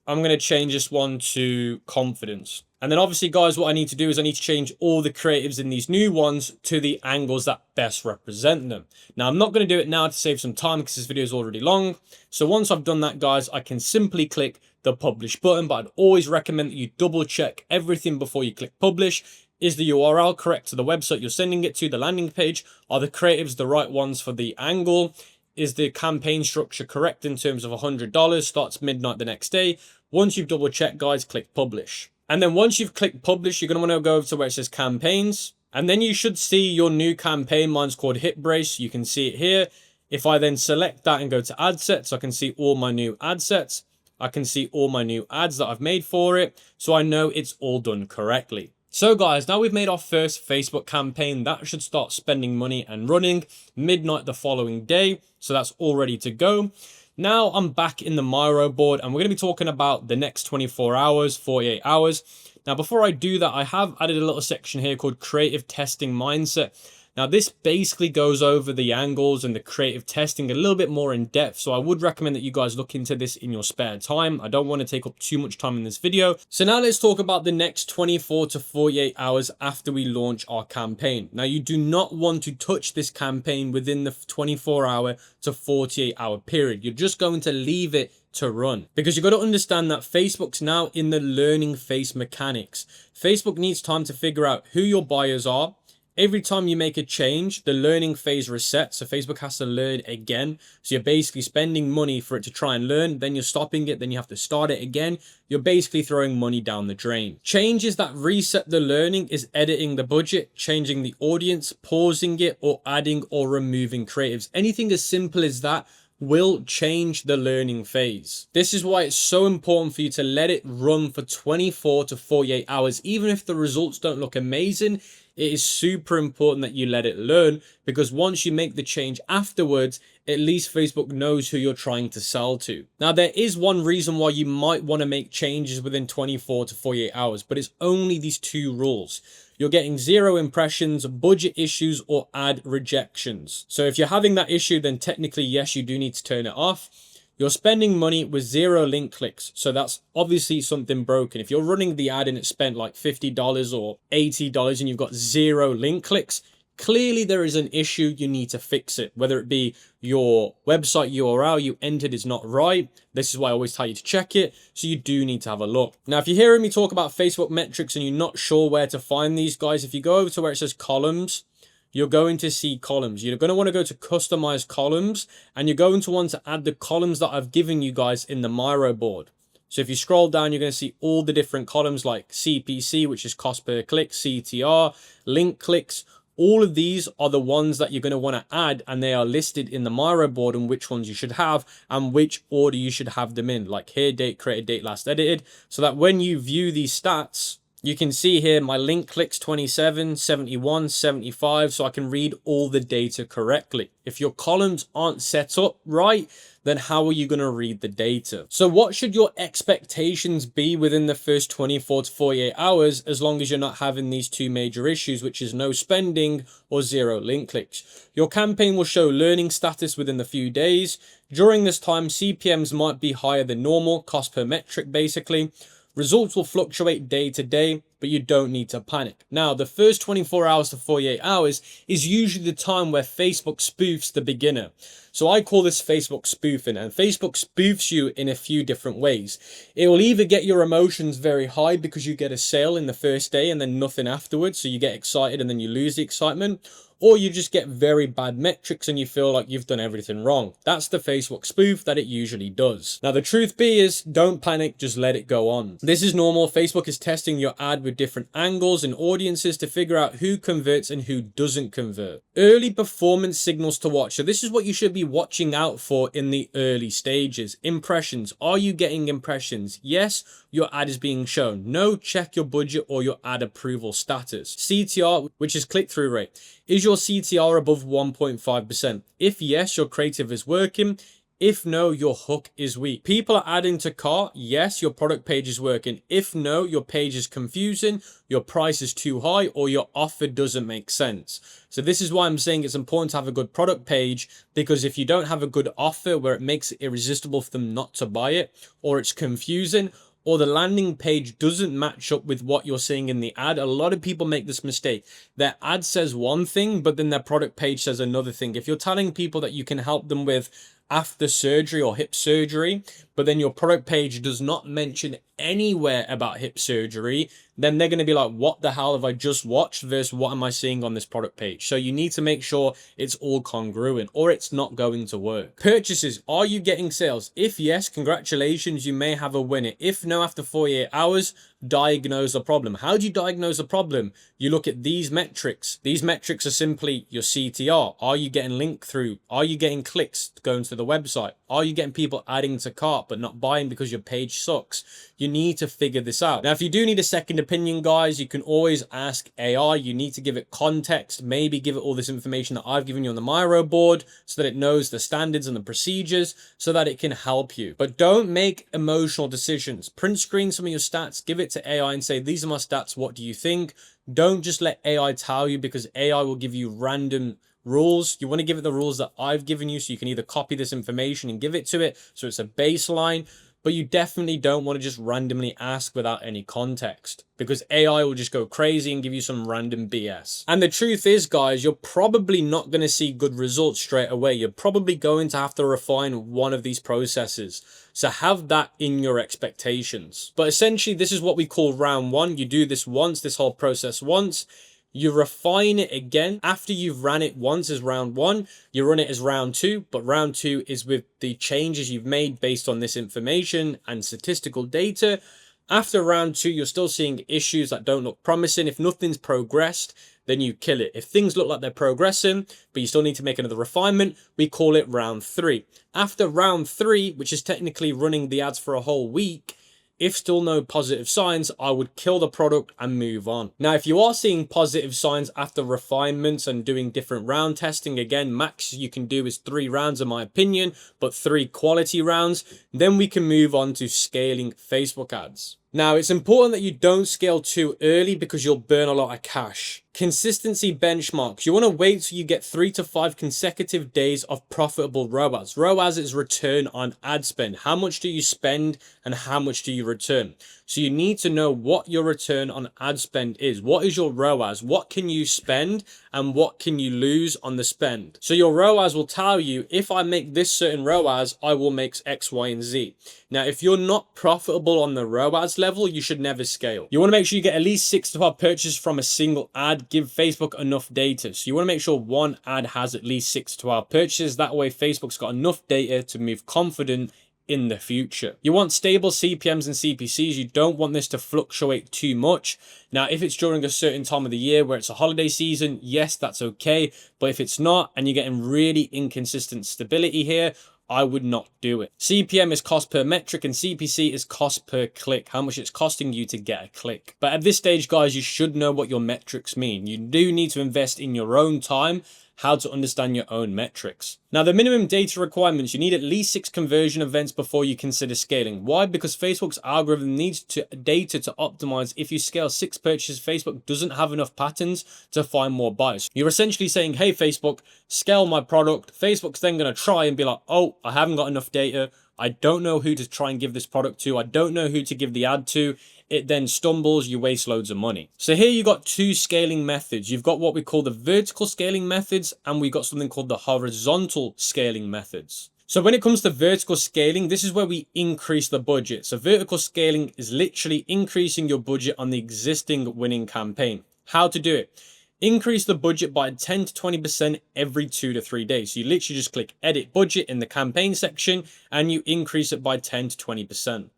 I'm going to change this one to confidence. And then obviously, guys, what I need to do is I need to change all the creatives in these new ones to the angles that best represent them. Now, I'm not going to do it now to save some time because this video is already long. So once I've done that, guys, I can simply click the publish button, but I'd always recommend that you double check everything before you click publish. Is the URL correct to the website you're sending it to, the landing page? Are the creatives the right ones for the angle? Is the campaign structure correct in terms of $100, starts midnight the next day? Once you've double checked, guys, click publish. And then once you've clicked publish, you're going to want to go over to where it says campaigns. And then you should see your new campaign. Mine's called Hip Brace. You can see it here. If I then select that and go to ad sets, I can see all my new ad sets. I can see all my new ads that I've made for it. So I know it's all done correctly. So guys, now we've made our first Facebook campaign. That should start spending money and running midnight the following day. So that's all ready to go. Now I'm back in the Miro board and we're going to be talking about the next 24 hours, 48 hours. Now, before I do that, I have added a little section here called creative testing mindset. Now, this basically goes over the angles and the creative testing a little bit more in depth. So I would recommend that you guys look into this in your spare time. I don't want to take up too much time in this video. So now let's talk about the next 24 to 48 hours after we launch our campaign. Now, you do not want to touch this campaign within the 24-hour to 48-hour period. You're just going to leave it to run because you've got to understand that Facebook's now in the learning phase mechanics. Facebook needs time to figure out who your buyers are. Every time you make a change, the learning phase resets. So Facebook has to learn again. So you're basically spending money for it to try and learn. Then you're stopping it. Then you have to start it again. You're basically throwing money down the drain. Changes that reset the learning is editing the budget, changing the audience, pausing it, or adding or removing creatives. Anything as simple as that will change the learning phase. This is why it's so important for you to let it run for 24 to 48 hours. Even if the results don't look amazing, it is super important that you let it learn, because once you make the change afterwards, at least Facebook knows who you're trying to sell to. Now, there is one reason why you might want to make changes within 24 to 48 hours, but it's only these 2 rules. You're getting 0 impressions, budget issues, or ad rejections. So if you're having that issue, then technically, yes, you do need to turn it off. You're spending money with 0 link clicks. So that's obviously something broken. If you're running the ad and it's spent like $50 or $80 and you've got 0 link clicks, clearly there is an issue. You need to fix it. Whether it be your website URL you entered is not right. This is why I always tell you to check it. So you do need to have a look. Now, if you're hearing me talk about Facebook metrics and you're not sure where to find these, guys, if you go over to where it says columns, you're going to see columns. You're going to want to go to customize columns, and you're going to want to add the columns that I've given you guys in the Miro board. So if you scroll down, you're going to see all the different columns like CPC, which is cost per click, CTR, link clicks. All of these are the ones that you're going to want to add, and they are listed in the Miro board and which ones you should have and which order you should have them in, like here, date, created, date, last edited, so that when you view these stats, You can see here my link clicks 27, 71, 75, so I can read all the data correctly. If your columns aren't set up right, then how are you going to read the data? So what should your expectations be within the first 24 to 48 hours, as long as you're not having these two major issues, which is no spending or zero link clicks? Your campaign will show learning status within the few days. During this time, CPMs might be higher than normal, cost per metric basically. Results will fluctuate day to day, but you don't need to panic. Now, the first 24 hours to 48 hours is usually the time where Facebook spoofs the beginner. So I call this Facebook spoofing, and Facebook spoofs you in a few different ways. It will either get your emotions very high because you get a sale in the first day and then nothing afterwards, so you get excited and then you lose the excitement, or you just get very bad metrics and you feel like you've done everything wrong. That's the Facebook spoof that it usually does. Now, the truth be is, don't panic, just let it go on. This is normal. Facebook is testing your ad with different angles and audiences to figure out who converts and who doesn't convert. Early performance signals to watch. So this is what you should be watching out for in the early stages. Impressions. Are you getting impressions? Yes, your ad is being shown. No, check your budget or your ad approval status. CTR, which is click-through rate. Is your CTR above 1.5%? If yes, your creative is working. If no, your hook is weak. People are adding to cart. Yes, your product page is working. If no, your page is confusing, your price is too high, or your offer doesn't make sense. So this is why I'm saying it's important to have a good product page, because if you don't have a good offer where it makes it irresistible for them not to buy it, or it's confusing, or the landing page doesn't match up with what you're seeing in the ad. A lot of people make this mistake. Their ad says one thing, but then their product page says another thing. If you're telling people that you can help them with after surgery or hip surgery, but then your product page does not mention anywhere about hip surgery, then they're going to be like, what the hell have I just watched versus what am I seeing on this product page? So you need to make sure it's all congruent or it's not going to work. Purchases. Are you getting sales? If yes, congratulations, you may have a winner. If no, after 48 hours, diagnose the problem. How do you diagnose a problem? You look at these metrics. These metrics are simply your CTR. Are you getting link through? Are you getting clicks going to the website? Are you getting people adding to cart but not buying because your page sucks? You need to figure this out. Now, if you do need a second opinion, guys, you can always ask AI. You need to give it context, maybe give it all this information that I've given you on the Miro board so that it knows the standards and the procedures so that it can help you. But don't make emotional decisions. Print screen some of your stats, give it to AI and say, these are my stats, what do you think? Don't just let AI tell you, because AI will give you random rules. You want to give it the rules that I've given you, so you can either copy this information and give it to it so it's a baseline, but you definitely don't want to just randomly ask without any context, because AI will just go crazy and give you some random BS. And the truth is, guys, you're probably not going to see good results straight away. You're probably going to have to refine one of these processes. So have that in your expectations. But essentially, this is what we call round one. You do this once, this whole process once. You refine it again. After you've ran it once as round one, you run it as round two, but round two is with the changes you've made based on this information and statistical data. After round two, you're still seeing issues that don't look promising. If nothing's progressed, then you kill it. If things look like they're progressing, but you still need to make another refinement, we call it round three. After round three, which is technically running the ads for a whole week, if still no positive signs, I would kill the product and move on. Now, if you are seeing positive signs after refinements and doing different round testing, again, max you can do is 3 rounds in my opinion, but 3 quality rounds, then we can move on to scaling Facebook ads. Now, it's important that you don't scale too early because you'll burn a lot of cash. Consistency benchmarks. You want to wait till you get 3 to 5 consecutive days of profitable ROAS. ROAS is return on ad spend. How much do you spend and how much do you return? So you need to know what your return on ad spend is. What is your ROAS? What can you spend and what can you lose on the spend? So your ROAS will tell you, if I make this certain ROAS, I will make X, Y, and Z. Now, if you're not profitable on the ROAS level, you should never scale. You want to make sure you get at least 6 to 12 purchases from a single ad. Give Facebook enough data. So you want to make sure one ad has at least 6 to 12 purchases. That way, Facebook's got enough data to move confident in the future. You want stable CPMs and CPCs. You don't want this to fluctuate too much. Now, if it's during a certain time of the year where it's a holiday season, yes, that's okay. But if it's not, and you're getting really inconsistent stability here, I would not do it. CPM is cost per metric and CPC is cost per click, how much it's costing you to get a click. But at this stage, guys, you should know what your metrics mean. You do need to invest in your own time, how to understand your own metrics. Now, the minimum data requirements, you need at least 6 conversion events before you consider scaling. Why? Because Facebook's algorithm needs data to optimize. If you scale 6 purchases, Facebook doesn't have enough patterns to find more buyers. You're essentially saying, hey, Facebook, scale my product. Facebook's then going to try and be like, oh, I haven't got enough data. I don't know who to try and give this product to. I don't know who to give the ad to. It then stumbles, you waste loads of money. So here you got 2 scaling methods. You've got what we call the vertical scaling methods, and we got something called the horizontal scaling methods. So when it comes to vertical scaling, this is where we increase the budget. So vertical scaling is literally increasing your budget on the existing winning campaign. How to do it? Increase the budget by 10 to 20% every 2 to 3 days. So you literally just click edit budget in the campaign section and you increase it by 10 to 20%.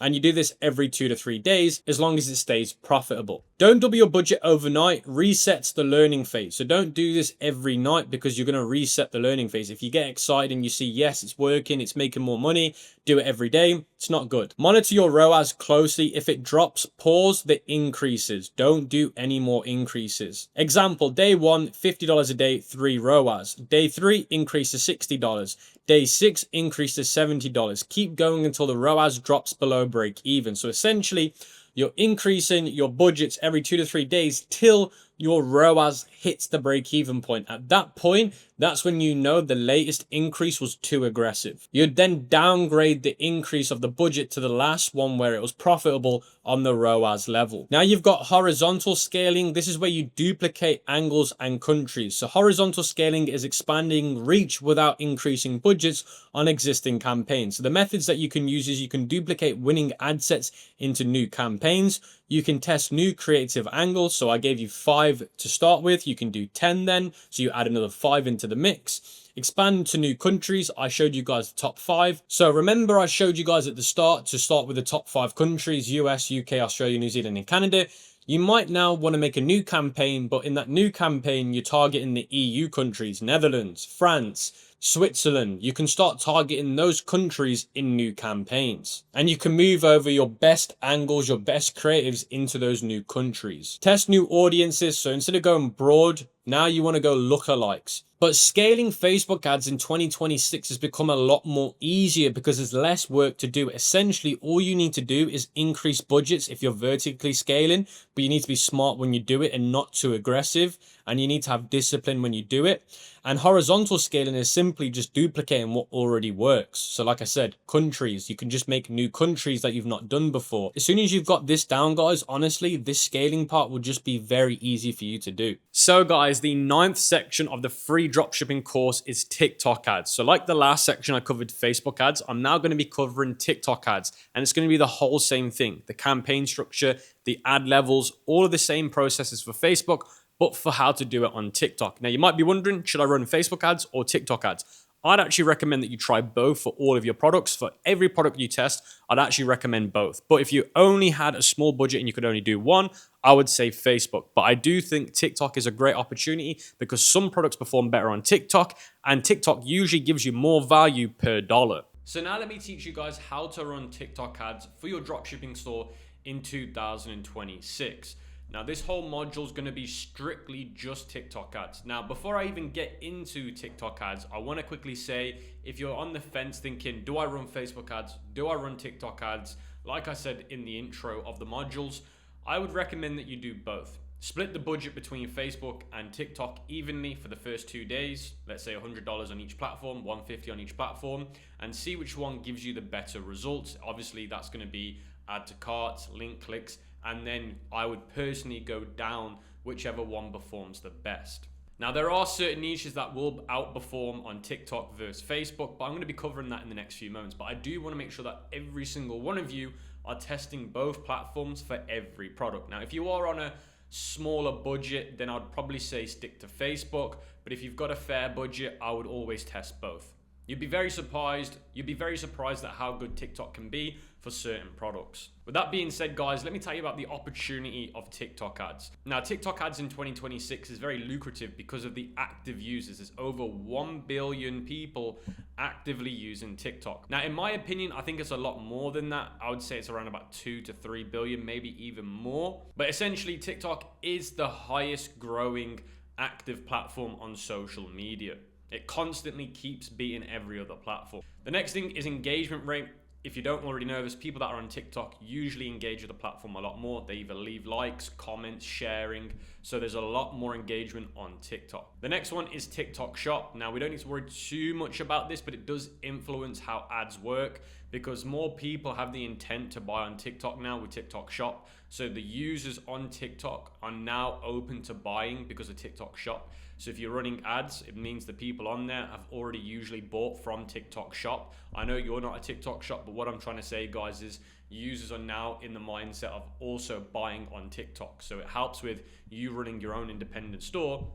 And you do this every 2 to 3 days as long as it stays profitable. Don't double your budget overnight, resets the learning phase. So don't do this every night because you're going to reset the learning phase. If you get excited and you see, yes, it's working, it's making more money, do it every day, it's not good. Monitor your ROAS closely. If it drops, pause the increases. Don't do any more increases. Example, day 1, $50 a day, 3 ROAS. Day 3, increase to $60. Day 6, increase to $70. Keep going until the ROAS drops below break even. So essentially, you're increasing your budgets every 2 to 3 days till your ROAS hits the break-even point. At that point, that's when you know the latest increase was too aggressive. You'd then downgrade the increase of the budget to the last one where it was profitable on the ROAS level. Now you've got horizontal scaling. This is where you duplicate angles and countries. So horizontal scaling is expanding reach without increasing budgets on existing campaigns. So the methods that you can use is you can duplicate winning ad sets into new campaigns. You can test new creative angles. So I gave you 5 to start with. You can do 10 then. So you add another 5 into the mix. Expand to new countries. I showed you guys the top 5. So remember I showed you guys at the start to start with the top 5 countries: US, UK, Australia, New Zealand, and Canada. You might now want to make a new campaign, but in that new campaign, you're targeting the EU countries: Netherlands, France, Switzerland. You can start targeting those countries in new campaigns. And you can move over your best angles, your best creatives into those new countries. Test new audiences. So instead of going broad, now you want to go lookalikes. But scaling Facebook ads in 2026 has become a lot more easier because there's less work to do. Essentially, all you need to do is increase budgets if you're vertically scaling, but you need to be smart when you do it and not too aggressive. And you need to have discipline when you do it. And horizontal scaling is simply just duplicating what already works. So like I said, countries, you can just make new countries that you've not done before. As soon as you've got this down, guys, honestly, this scaling part will just be very easy for you to do. So guys, the 9th section of the free dropshipping course is TikTok ads. So like the last section I covered Facebook ads, I'm now going to be covering TikTok ads, and it's going to be the whole same thing. The campaign structure, the ad levels, all of the same processes for Facebook, but for how to do it on TikTok. Now you might be wondering, should I run Facebook ads or TikTok ads? I'd actually recommend that you try both for all of your products. For every product you test, I'd actually recommend both. But if you only had a small budget and you could only do one, I would say Facebook. But I do think TikTok is a great opportunity because some products perform better on TikTok, and TikTok usually gives you more value per dollar. So now let me teach you guys how to run TikTok ads for your dropshipping store in 2026. Now, this whole module is going to be strictly just TikTok ads. Now, before I even get into TikTok ads, I want to quickly say, if you're on the fence thinking, do I run Facebook ads? Do I run TikTok ads? Like I said in the intro of the modules, I would recommend that you do both. Split the budget between Facebook and TikTok evenly for the first 2 days. Let's say $100 on each platform, $150 on each platform, and see which one gives you the better results. Obviously, that's going to be add to carts, link clicks, and then I would personally go down whichever one performs the best. Now, there are certain niches that will outperform on TikTok versus Facebook, but I'm going to be covering that in the next few moments. But I do want to make sure that every single one of you are testing both platforms for every product. Now, if you are on a smaller budget, then I'd probably say stick to Facebook. But if you've got a fair budget, I would always test both. You'd be very surprised at how good TikTok can be, for certain products. With that being said, guys, let me tell you about the opportunity of TikTok ads. Now, TikTok ads in 2026 is very lucrative because of the active users. There's over 1 billion people actively using TikTok. Now, in my opinion, I think it's a lot more than that. I would say it's around about 2 to 3 billion, maybe even more. But essentially, TikTok is the highest growing active platform on social media. It constantly keeps beating every other platform. The next thing is engagement rate. If you don't already know this, people that are on TikTok usually engage with the platform a lot more. They either leave likes, comments, sharing. So there's a lot more engagement on TikTok. The next one is TikTok Shop. Now, we don't need to worry too much about this, but it does influence how ads work because more people have the intent to buy on TikTok now with TikTok Shop. So the users on TikTok are now open to buying because of TikTok Shop. So if you're running ads, it means the people on there have already usually bought from TikTok Shop. I know you're not a TikTok Shop, but what I'm trying to say, guys, is users are now in the mindset of also buying on TikTok. So it helps with you running your own independent store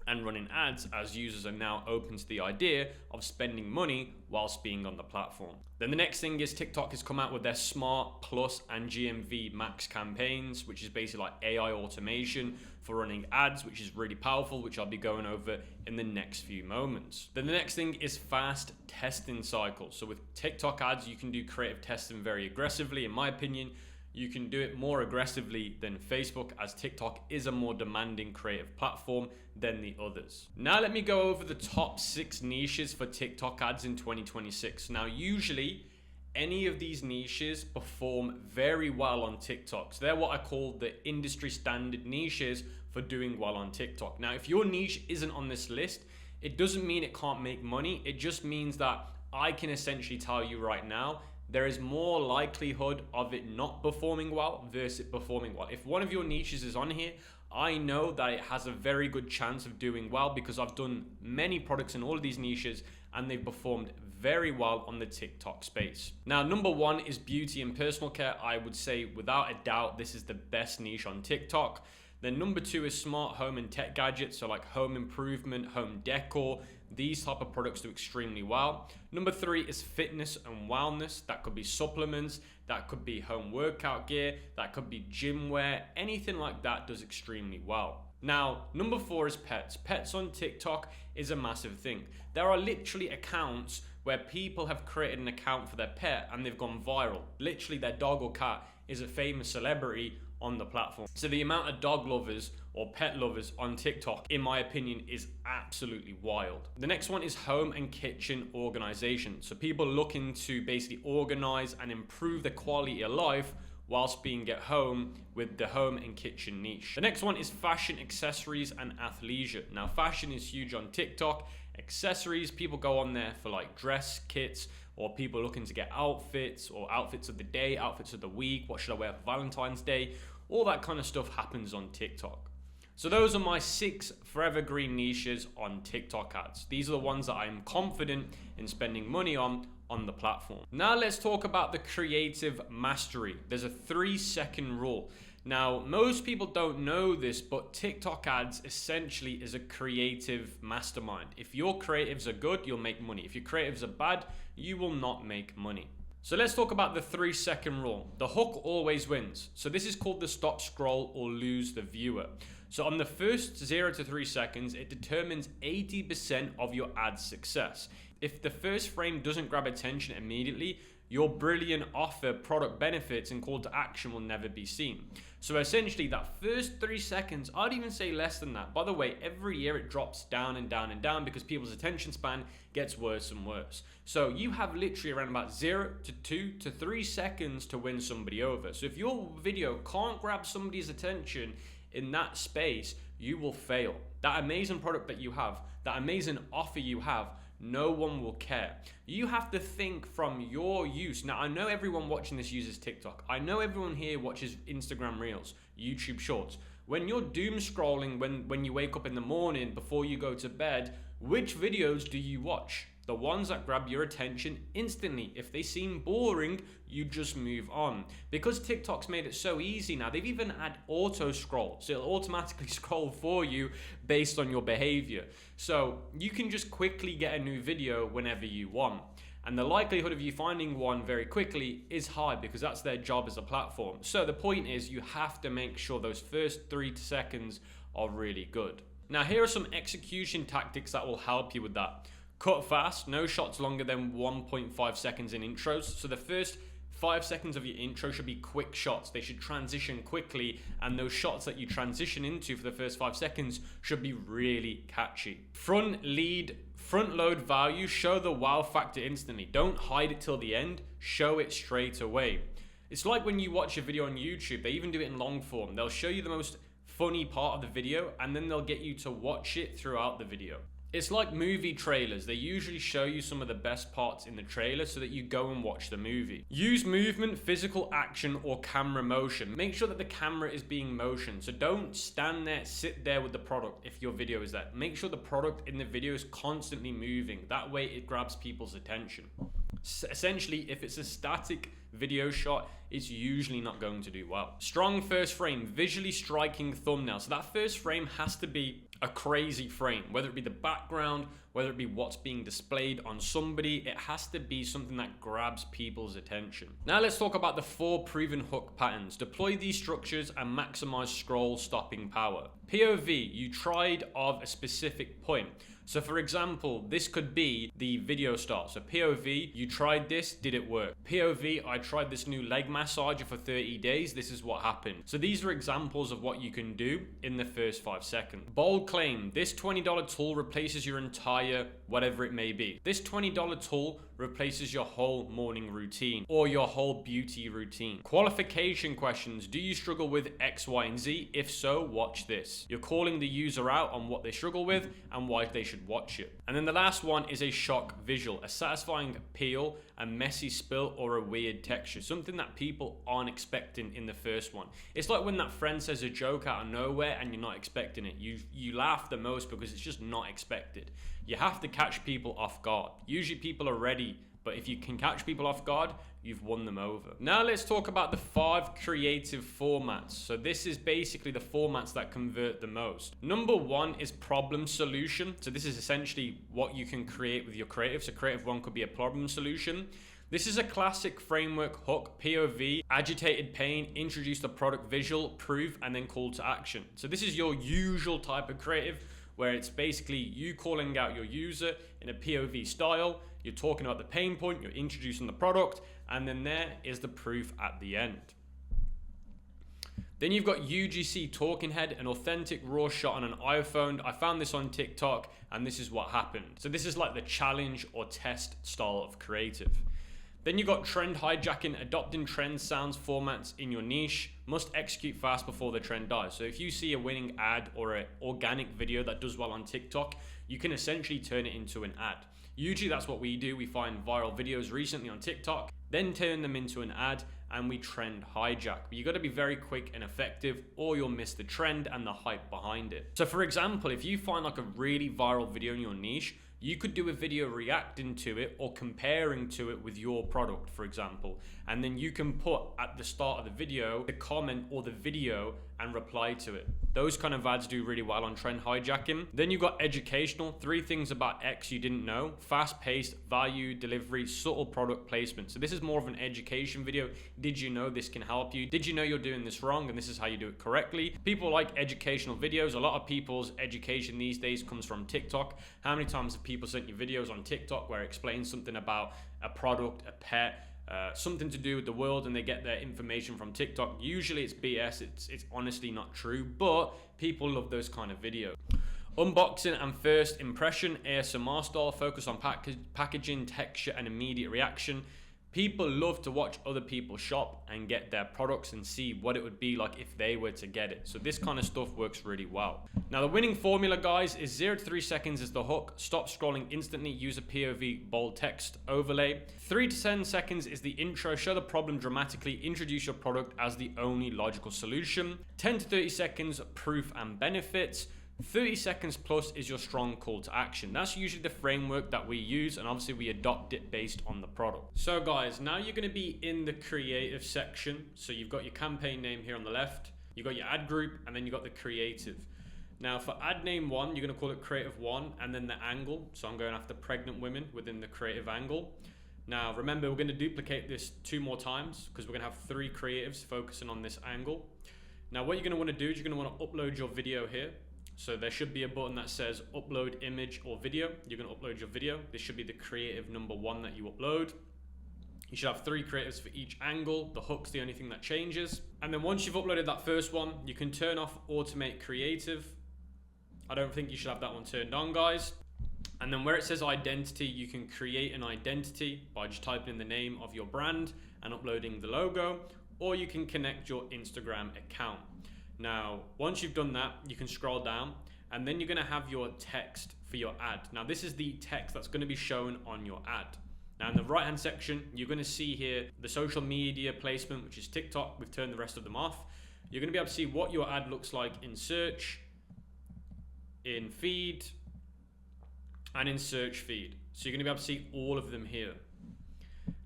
and running ads, as users are now open to the idea of spending money whilst being on the platform. Then the next thing is TikTok has come out with their Smart Plus and GMV Max campaigns, which is basically like AI automation for running ads, which is really powerful, which I'll be going over in the next few moments. Then the next thing is fast testing cycles. So with TikTok ads, you can do creative testing very aggressively. In my opinion, you can do it more aggressively than Facebook, as TikTok is a more demanding creative platform than the others. Now let me go over the top 6 niches for TikTok ads in 2026. Now usually any of these niches perform very well on TikTok. So they're what I call the industry standard niches for doing well on TikTok. Now if your niche isn't on this list, it doesn't mean it can't make money. It just means that I can essentially tell you right now, there is more likelihood of it not performing well versus it performing well. If one of your niches is on here, I know that it has a very good chance of doing well because I've done many products in all of these niches and they've performed very well on the TikTok space. Now, number 1 is beauty and personal care. I would say without a doubt, this is the best niche on TikTok. Then number 2 is smart home and tech gadgets, so like home improvement, home decor. These type of products do extremely well. Number 3 is fitness and wellness. That could be supplements, that could be home workout gear, that could be gym wear, anything like that does extremely well. Now, number 4 is pets. Pets on TikTok is a massive thing. There are literally accounts where people have created an account for their pet and they've gone viral. Literally their dog or cat is a famous celebrity on the platform. So the amount of dog lovers or pet lovers on TikTok, in my opinion, is absolutely wild. The next one is home and kitchen organization. So people looking to basically organize and improve the quality of life whilst being at home with the home and kitchen niche. The next one is fashion, accessories, and athleisure. Now, fashion is huge on TikTok. Accessories, people go on there for like dress kits, or people looking to get outfits, or outfits of the day, outfits of the week. What should I wear for Valentine's Day? All that kind of stuff happens on TikTok. So those are my 6 forever green niches on TikTok ads. These are the ones that I'm confident in spending money on the platform. Now let's talk about the creative mastery. There's a 3-second rule. Now, most people don't know this, but TikTok ads essentially is a creative mastermind. If your creatives are good, you'll make money. If your creatives are bad, you will not make money. So let's talk about the 3-second rule. The hook always wins. So this is called the stop scroll or lose the viewer. So on the first 0 to 3 seconds, it determines 80% of your ad's success. If the first frame doesn't grab attention immediately, your brilliant offer, product benefits, and call to action will never be seen. So essentially that first 3 seconds, I'd even say less than that. By the way, every year it drops down and down and down because people's attention span gets worse and worse. So you have literally around about 0 to 2 to 3 seconds to win somebody over. So if your video can't grab somebody's attention in that space, you will fail. That amazing product that you have, that amazing offer you have, no one will care. You have to think from your use. Now, I know everyone watching this uses TikTok. I know everyone here watches Instagram Reels, YouTube Shorts. When you're doom scrolling, when you wake up in the morning before you go to bed, which videos do you watch? The ones that grab your attention instantly. If they seem boring, you just move on. Because TikTok's made it so easy now, they've even had auto scroll. So it'll automatically scroll for you based on your behavior. So you can just quickly get a new video whenever you want. And the likelihood of you finding one very quickly is high because that's their job as a platform. So the point is you have to make sure those first 3 seconds are really good. Now here are some execution tactics that will help you with that. Cut fast, no shots longer than 1.5 seconds in intros. So the first 5 seconds of your intro should be quick shots. They should transition quickly, and those shots that you transition into for the first 5 seconds should be really catchy. Front load value, show the wow factor instantly. Don't hide it till the end, show it straight away. It's like when you watch a video on YouTube, they even do it in long form. They'll show you the most funny part of the video, and then they'll get you to watch it throughout the video. It's like movie trailers. They usually show you some of the best parts in the trailer so that you go and watch the movie. Use movement, physical action, or camera motion. Make sure that the camera is being motioned. So don't stand there, sit there with the product if your video is that. Make sure the product in the video is constantly moving. That way it grabs people's attention. Essentially, if it's a static video shot, it's usually not going to do well. Strong first frame, visually striking thumbnail. So that first frame has to be a crazy frame, whether it be the background, whether it be what's being displayed on somebody, it has to be something that grabs people's attention. Now let's talk about the 4 proven hook patterns. Deploy these structures and maximize scroll stopping power. POV, you tried of a specific point. So for example, this could be the video start. So POV, you tried this, did it work? POV, I tried this new leg massager for 30 days, this is what happened. So these are examples of what you can do in the first 5 seconds. Bold claim, this $20 tool replaces your entire whatever it may be. This $20 tool replaces your whole morning routine or your whole beauty routine. Qualification questions, do you struggle with X, Y, and Z? If so, watch this. You're calling the user out on what they struggle with and why they should watch it. And then the last one is a shock visual, a satisfying peel, a messy spill, or a weird texture, something that people aren't expecting in the first one. It's like when that friend says a joke out of nowhere and you're not expecting it. You laugh the most because it's just not expected. You have to catch people off guard. Usually people are ready, but if you can catch people off guard, you've won them over. Now let's talk about the 5 creative formats. So this is basically the formats that convert the most. Number 1 is problem solution. So this is essentially what you can create with your creative. So creative 1 could be a problem solution. This is a classic framework hook, POV, agitated pain, introduce the product visual, proof, and then call to action. So this is your usual type of creative, where it's basically you calling out your user in a POV style, you're talking about the pain point, you're introducing the product, and then there is the proof at the end. Then you've got UGC talking head, an authentic raw shot on an iPhone. I found this on TikTok and this is what happened. So this is like the challenge or test style of creative. Then you've got trend hijacking, adopting trend sounds formats in your niche, must execute fast before the trend dies. So if you see a winning ad or an organic video that does well on TikTok, you can essentially turn it into an ad. Usually that's what we do. We find viral videos recently on TikTok, then turn them into an ad, and we trend hijack. But you got to be very quick and effective or you'll miss the trend and the hype behind it. So for example, if you find like a really viral video in your niche, you could do a video reacting to it or comparing to it with your product, for example. And then you can put at the start of the video, the comment or the video and reply to it. Those kind of ads do really well on trend hijacking. Then you've got educational, 3 things about X you didn't know, fast-paced, value, delivery, subtle product placement. So this is more of an education video. Did you know this can help you? Did you know you're doing this wrong and this is how you do it correctly? People like educational videos. A lot of people's education these days comes from TikTok. How many times have people sent you videos on TikTok where it explains something about a product, a pet, something to do with the world, and they get their information from TikTok? Usually it's BS, it's honestly not true, but people love those kind of videos. Unboxing and first impression, ASMR style, focus on packaging, texture, and immediate reaction. People love to watch other people shop and get their products and see what it would be like if they were to get it. So this kind of stuff works really well. Now the winning formula, guys, is 0 to 3 seconds is the hook, stop scrolling instantly, use a POV bold text overlay. 3 to 10 seconds is the intro, show the problem dramatically, introduce your product as the only logical solution. 10 to 30 seconds, proof and benefits. 30 seconds plus is your strong call to action. That's usually the framework that we use, and obviously we adopt it based on the product. So guys, now you're going to be in the creative section. So you've got your campaign name here on the left, you've got your ad group, and then you've got the creative. Now for ad name 1, you're going to call it creative 1, and then the angle. So I'm going after pregnant women within the creative angle. Now, remember, we're going to duplicate this 2 more times because we're going to have 3 creatives focusing on this angle. Now, what you're going to want to do is you're going to want to upload your video here. So there should be a button that says upload image or video. You're going to upload your video. This should be the creative number 1 that you upload. You should have 3 creatives for each angle. The hook's the only thing that changes. And then once you've uploaded that first one, you can turn off automate creative. I don't think you should have that one turned on, guys. And then where it says identity, you can create an identity by just typing in the name of your brand and uploading the logo, or you can connect your Instagram account. Now, once you've done that, you can scroll down and then you're gonna have your text for your ad. Now, this is the text that's gonna be shown on your ad. Now, in the right-hand section, you're gonna see here the social media placement, which is TikTok. We've turned the rest of them off. You're gonna be able to see what your ad looks like in search, in feed, and in search feed. So you're gonna be able to see all of them here.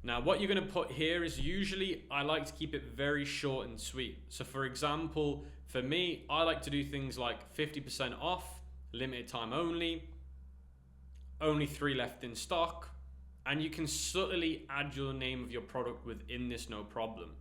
Now, what you're gonna put here is usually, I like to keep it very short and sweet. So for example, for me, I like to do things like 50% off, limited time only 3 left in stock, and you can subtly add your name of your product within this, no problem.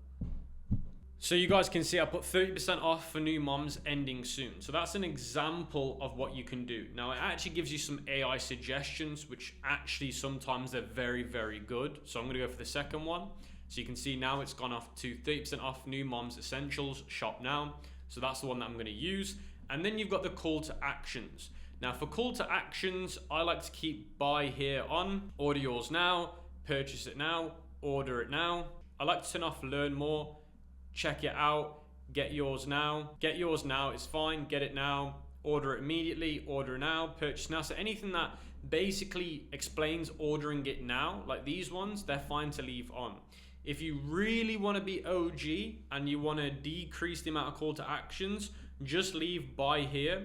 So you guys can see I put 30% off for new moms ending soon. So that's an example of what you can do. Now, it actually gives you some AI suggestions, which actually sometimes they're very, very good. So I'm gonna go for the second one. So you can see now it's gone off to 30% off new moms essentials, shop now. So that's the one that I'm gonna use. And then you've got the call to actions. Now for call to actions, I like to keep buy here on, order yours now, purchase it now, order it now. I like to turn off learn more, check it out, get yours now. Get yours now is fine, get it now, order it immediately, order now, purchase now. So anything that basically explains ordering it now, like these ones, they're fine to leave on. If you really want to be OG and you want to decrease the amount of call to actions, just leave buy here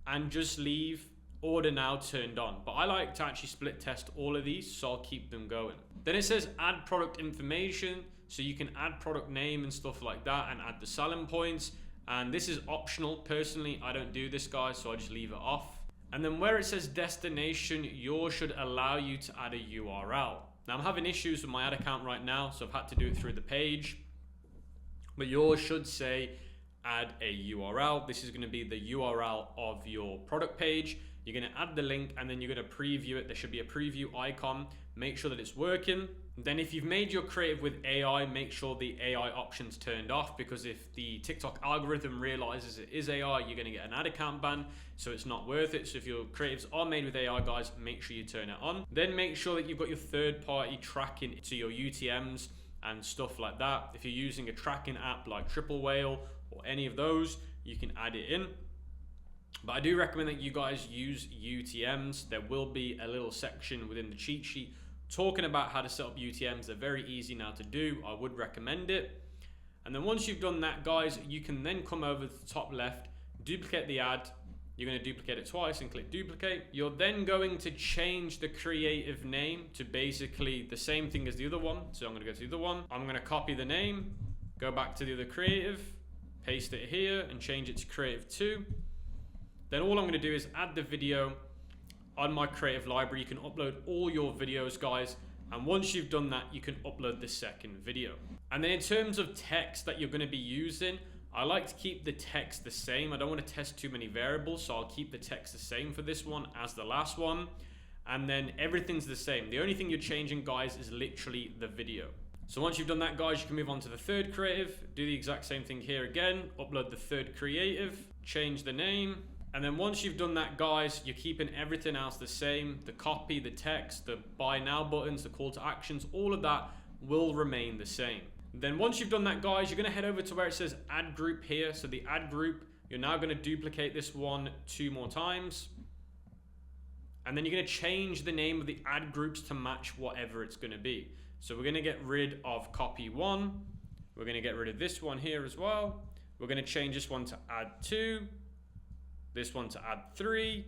and just leave order now turned on. But I like to actually split test all of these, so I'll keep them going. Then it says add product information, so you can add product name and stuff like that and add the selling points. And this is optional. Personally, I don't do this, guys, so I just leave it off. And then where it says destination, yours should allow you to add a URL. Now I'm having issues with my ad account right now, so I've had to do it through the page. But yours should say add a URL. This is going to be the URL of your product page. You're going to add the link and then you're going to preview it. There should be a preview icon. Make sure that it's working. Then if you've made your creative with AI, make sure the AI option's turned off, because if the TikTok algorithm realizes it is AI, you're going to get an ad account ban, so it's not worth it. So if your creatives are made with AI, guys, make sure you turn it on. Then make sure that you've got your third-party tracking to your UTMs and stuff like that. If you're using a tracking app like Triple Whale or any of those, you can add it in. But I do recommend that you guys use UTMs. There will be a little section within the cheat sheet talking about how to set up UTMs. They're very easy now to do. I would recommend it. And then once you've done that, guys, you can then come over to the top left, duplicate the ad. You're going to duplicate it twice and click duplicate. You're then going to change the creative name to basically the same thing as the other one. So I'm going to go to the other one. I'm going to copy the name, go back to the other creative, paste it here and change it to creative 2. Then all I'm going to do is add the video on my creative library. You can upload all your videos, guys. And once you've done that, you can upload the second video. And then in terms of text that you're going to be using, I like to keep the text the same. I don't want to test too many variables, so I'll keep the text the same for this one as the last one. And then everything's the same. The only thing you're changing, guys, is literally the video. So once you've done that, guys, you can move on to the third creative. Do the exact same thing here again. Upload the third creative, change the name. And then once you've done that, guys, you're keeping everything else the same. The copy, the text, the buy now buttons, the call to actions, all of that will remain the same. Then once you've done that, guys, you're going to head over to where it says add group here. So the add group, you're now going to duplicate this one 2 more times. And then you're going to change the name of the ad groups to match whatever it's going to be. So we're going to get rid of copy 1. We're going to get rid of this one here as well. We're going to change this one to add 2. This one to add 3.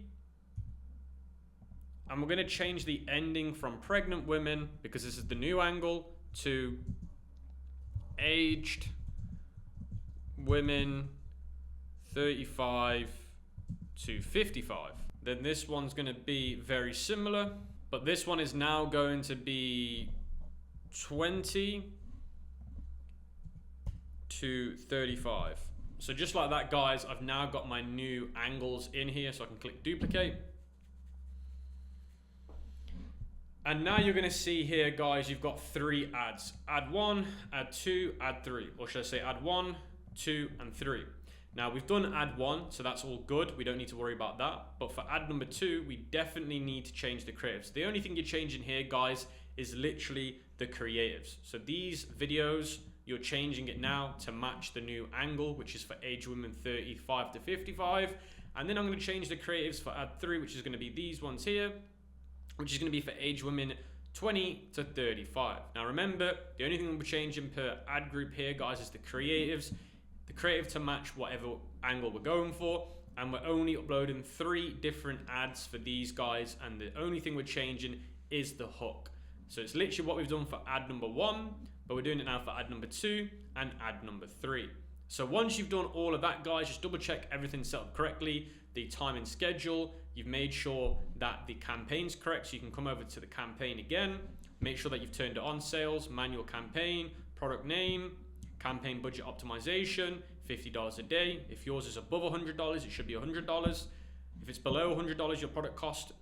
And we're going to change the ending from pregnant women, because this is the new angle, to aged women 35 to 55. Then this one's going to be very similar, but this one is now going to be 20 to 35. So just like that, guys, I've now got my new angles in here, so I can click duplicate. And now you're gonna see here, guys, you've got 3 ads. Ad 1, ad 2, ad 3. Or should I say ad 1, 2, and 3. Now we've done ad 1, so that's all good. We don't need to worry about that. But for ad number 2, we definitely need to change the creatives. The only thing you're changing here, guys, is literally the creatives. So these videos, you're changing it now to match the new angle, which is for age women 35 to 55. And then I'm gonna change the creatives for ad 3, which is gonna be these ones here, which is gonna be for age women 20 to 35. Now remember, the only thing we're changing per ad group here, guys, is the creatives. The creative to match whatever angle we're going for. And we're only uploading 3 different ads for these guys. And the only thing we're changing is the hook. So it's literally what we've done for ad number 1, but we're doing it now for ad number 2 and ad number 3. So once you've done all of that, guys, just double check everything's set up correctly, the time and schedule, you've made sure that the campaign's correct, so you can come over to the campaign again, make sure that you've turned it on, sales, manual campaign, product name, campaign budget optimization, $50 a day. If yours is above $100, it should be $100. If it's below $100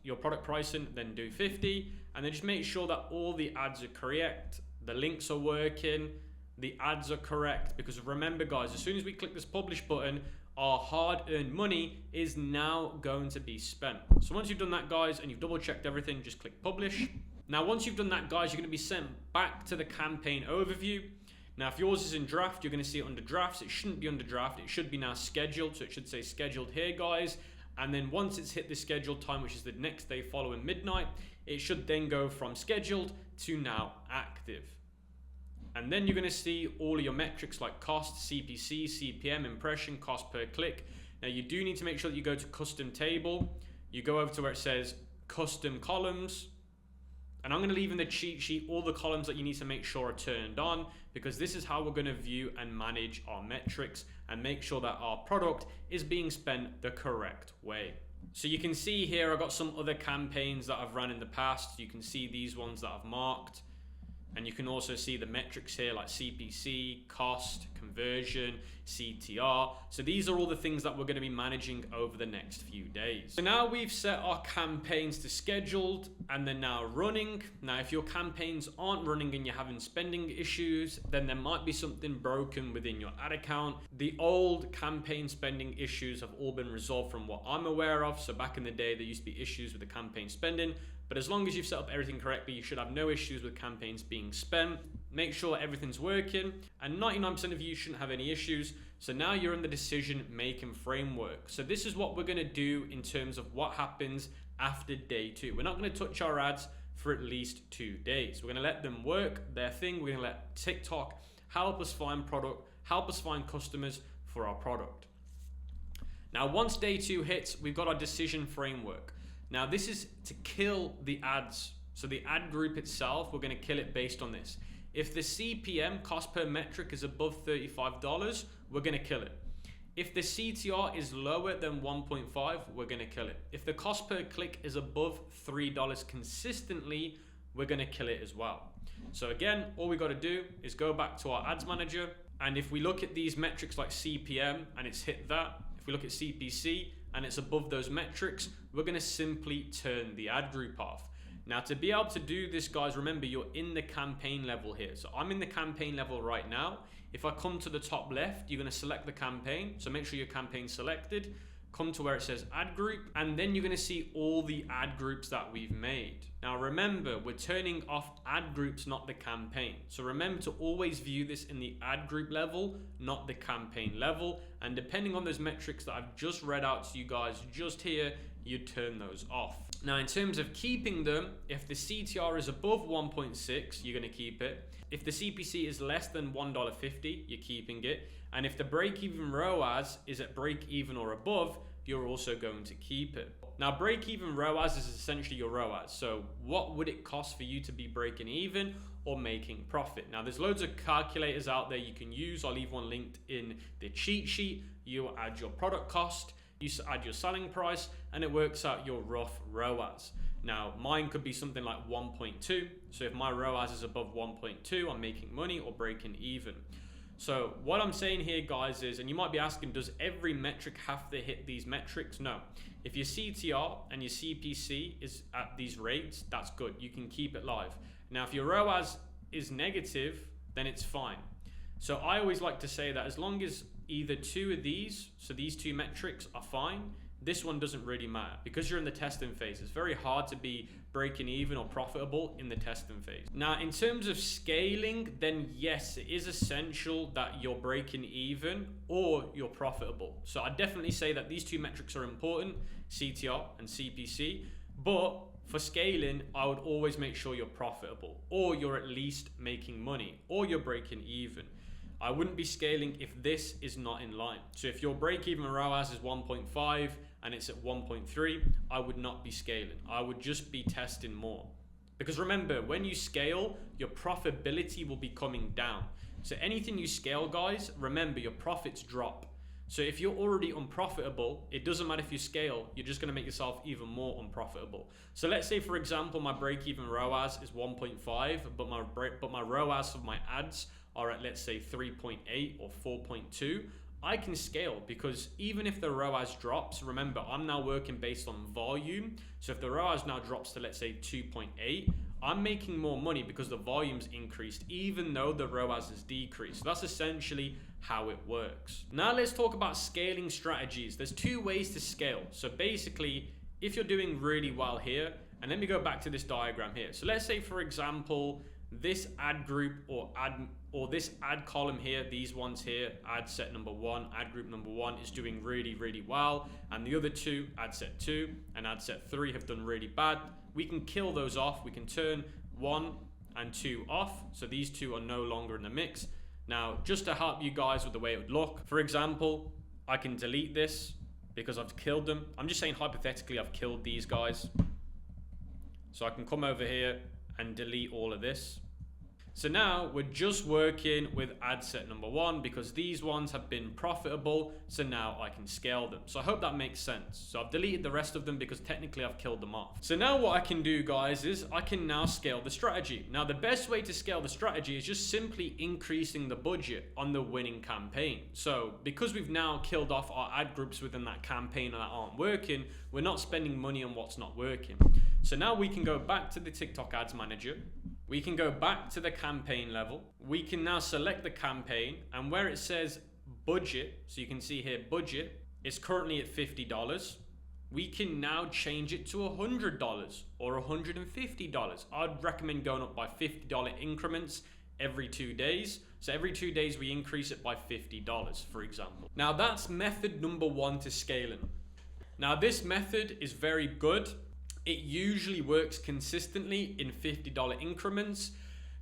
your product pricing, then do 50. And then just make sure that all the ads are correct, the links are working, the ads are correct. Because remember, guys, as soon as we click this publish button, our hard-earned money is now going to be spent. So once you've done that, guys, and you've double-checked everything, just click publish. Now, once you've done that, guys, you're going to be sent back to the campaign overview. Now, if yours is in draft, you're going to see it under drafts. It shouldn't be under draft. It should be now scheduled. So it should say scheduled here, guys. And then once it's hit the scheduled time, which is the next day following midnight, it should then go from scheduled to now active. And then you're going to see all of your metrics like cost, CPC, CPM, impression, cost per click. Now you do need to make sure that you go to custom table. You go over to where it says custom columns. And I'm going to leave in the cheat sheet all the columns that you need to make sure are turned on, because this is how we're going to view and manage our metrics and make sure that our product is being spent the correct way. So you can see here, I've got some other campaigns that I've run in the past. You can see these ones that I've marked. And you can also see the metrics here like CPC, cost, conversion, CTR. So these are all the things that we're going to be managing over the next few days. So now we've set our campaigns to scheduled and they're now running. Now, if your campaigns aren't running and you're having spending issues, then there might be something broken within your ad account. The old campaign spending issues have all been resolved from what I'm aware of. So back in the day, there used to be issues with the campaign spending. But as long as you've set up everything correctly, you should have no issues with campaigns being spent. Make sure everything's working, and 99% of you shouldn't have any issues. So now you're in the decision-making framework. So this is what we're gonna do in terms of what happens after day 2. We're not gonna touch our ads for at least 2 days. We're gonna let them work their thing. We're gonna let TikTok help us find product, help us find customers for our product. Now, once day 2 hits, we've got our decision framework. Now, this is to kill the ads. So the ad group itself, we're going to kill it based on this. If the CPM, cost per metric, is above $35, we're going to kill it. If the CTR is lower than 1.5, we're going to kill it. If the cost per click is above $3 consistently, we're going to kill it as well. So again, all we got to do is go back to our ads manager. And if we look at these metrics like CPM and it's hit that, if we look at CPC and it's above those metrics, we're going to simply turn the ad group off. Now, to be able to do this, guys, remember you're in the campaign level here. So I'm in the campaign level right now. If I come to the top left, you're going to select the campaign. So make sure your campaign's selected. Come to where it says ad group, and then you're going to see all the ad groups that we've made. Now remember, we're turning off ad groups, not the campaign. So remember to always view this in the ad group level, not the campaign level. And depending on those metrics that I've just read out to you guys just here, you turn those off. Now, in terms of keeping them, if the CTR is above 1.6, you're going to keep it. If the CPC is less than $1.50, you're keeping it. And if the break-even ROAS is at break-even or above, you're also going to keep it. Now, break-even ROAS is essentially your ROAS. So what would it cost for you to be breaking even or making profit? Now, there's loads of calculators out there you can use. I'll leave one linked in the cheat sheet. You add your product cost, you add your selling price, and it works out your rough ROAS. Now, mine could be something like 1.2. So if my ROAS is above 1.2, I'm making money or breaking even. So what I'm saying here, guys, is, and you might be asking, does every metric have to hit these metrics? No. If your CTR and your CPC is at these rates, that's good. You can keep it live. Now, if your ROAS is negative, then it's fine. So I always like to say that as long as either two of these, so these two metrics are fine, this one doesn't really matter because you're in the testing phase. It's very hard to be breaking even or profitable in the testing phase. Now, in terms of scaling, then yes, it is essential that you're breaking even or you're profitable. So I definitely say that these two metrics are important, CTR and CPC, but for scaling, I would always make sure you're profitable or you're at least making money or you're breaking even. I wouldn't be scaling if this is not in line. So if your break-even ROAS is 1.5 and it's at 1.3, I would not be scaling. I would just be testing more. Because remember, when you scale, your profitability will be coming down. So anything you scale, guys, remember your profits drop. So if you're already unprofitable, it doesn't matter if you scale, you're just gonna make yourself even more unprofitable. So let's say, for example, my break-even ROAS is 1.5, but my ROAS of my ads are at, let's say, 3.8 or 4.2, I can scale because even if the ROAS drops, remember, I'm now working based on volume. So if the ROAS now drops to, let's say, 2.8, I'm making more money because the volume's increased, even though the ROAS has decreased. So that's essentially how it works. Now let's talk about scaling strategies. There's two ways to scale. So basically, if you're doing really well here, and let me go back to this diagram here. So let's say, for example, this ad group or this ad column here, these ones here, ad set number 1, ad group number 1 is doing really, really well. And the other two, ad set 2 and ad set 3 have done really bad. We can kill those off. We can turn 1 and 2 off. So these two are no longer in the mix. Now, just to help you guys with the way it would look, for example, I can delete this because I've killed them. I'm just saying hypothetically I've killed these guys. So I can come over here and delete all of this. So now we're just working with ad set number 1 because these ones have been profitable. So now I can scale them. So I hope that makes sense. So I've deleted the rest of them because technically I've killed them off. So now what I can do, guys, is I can now scale the strategy. Now the best way to scale the strategy is just simply increasing the budget on the winning campaign. So because we've now killed off our ad groups within that campaign that aren't working, we're not spending money on what's not working. So now we can go back to the TikTok Ads Manager. We can go back to the campaign level. We can now select the campaign, and where it says budget, so you can see here budget, it's currently at $50. We can now change it to $100 or $150. I'd recommend going up by $50 increments every 2 days. So every 2 days we increase it by $50, for example. Now that's method number 1 to scaling. Now this method is very good. It usually works consistently in $50 increments.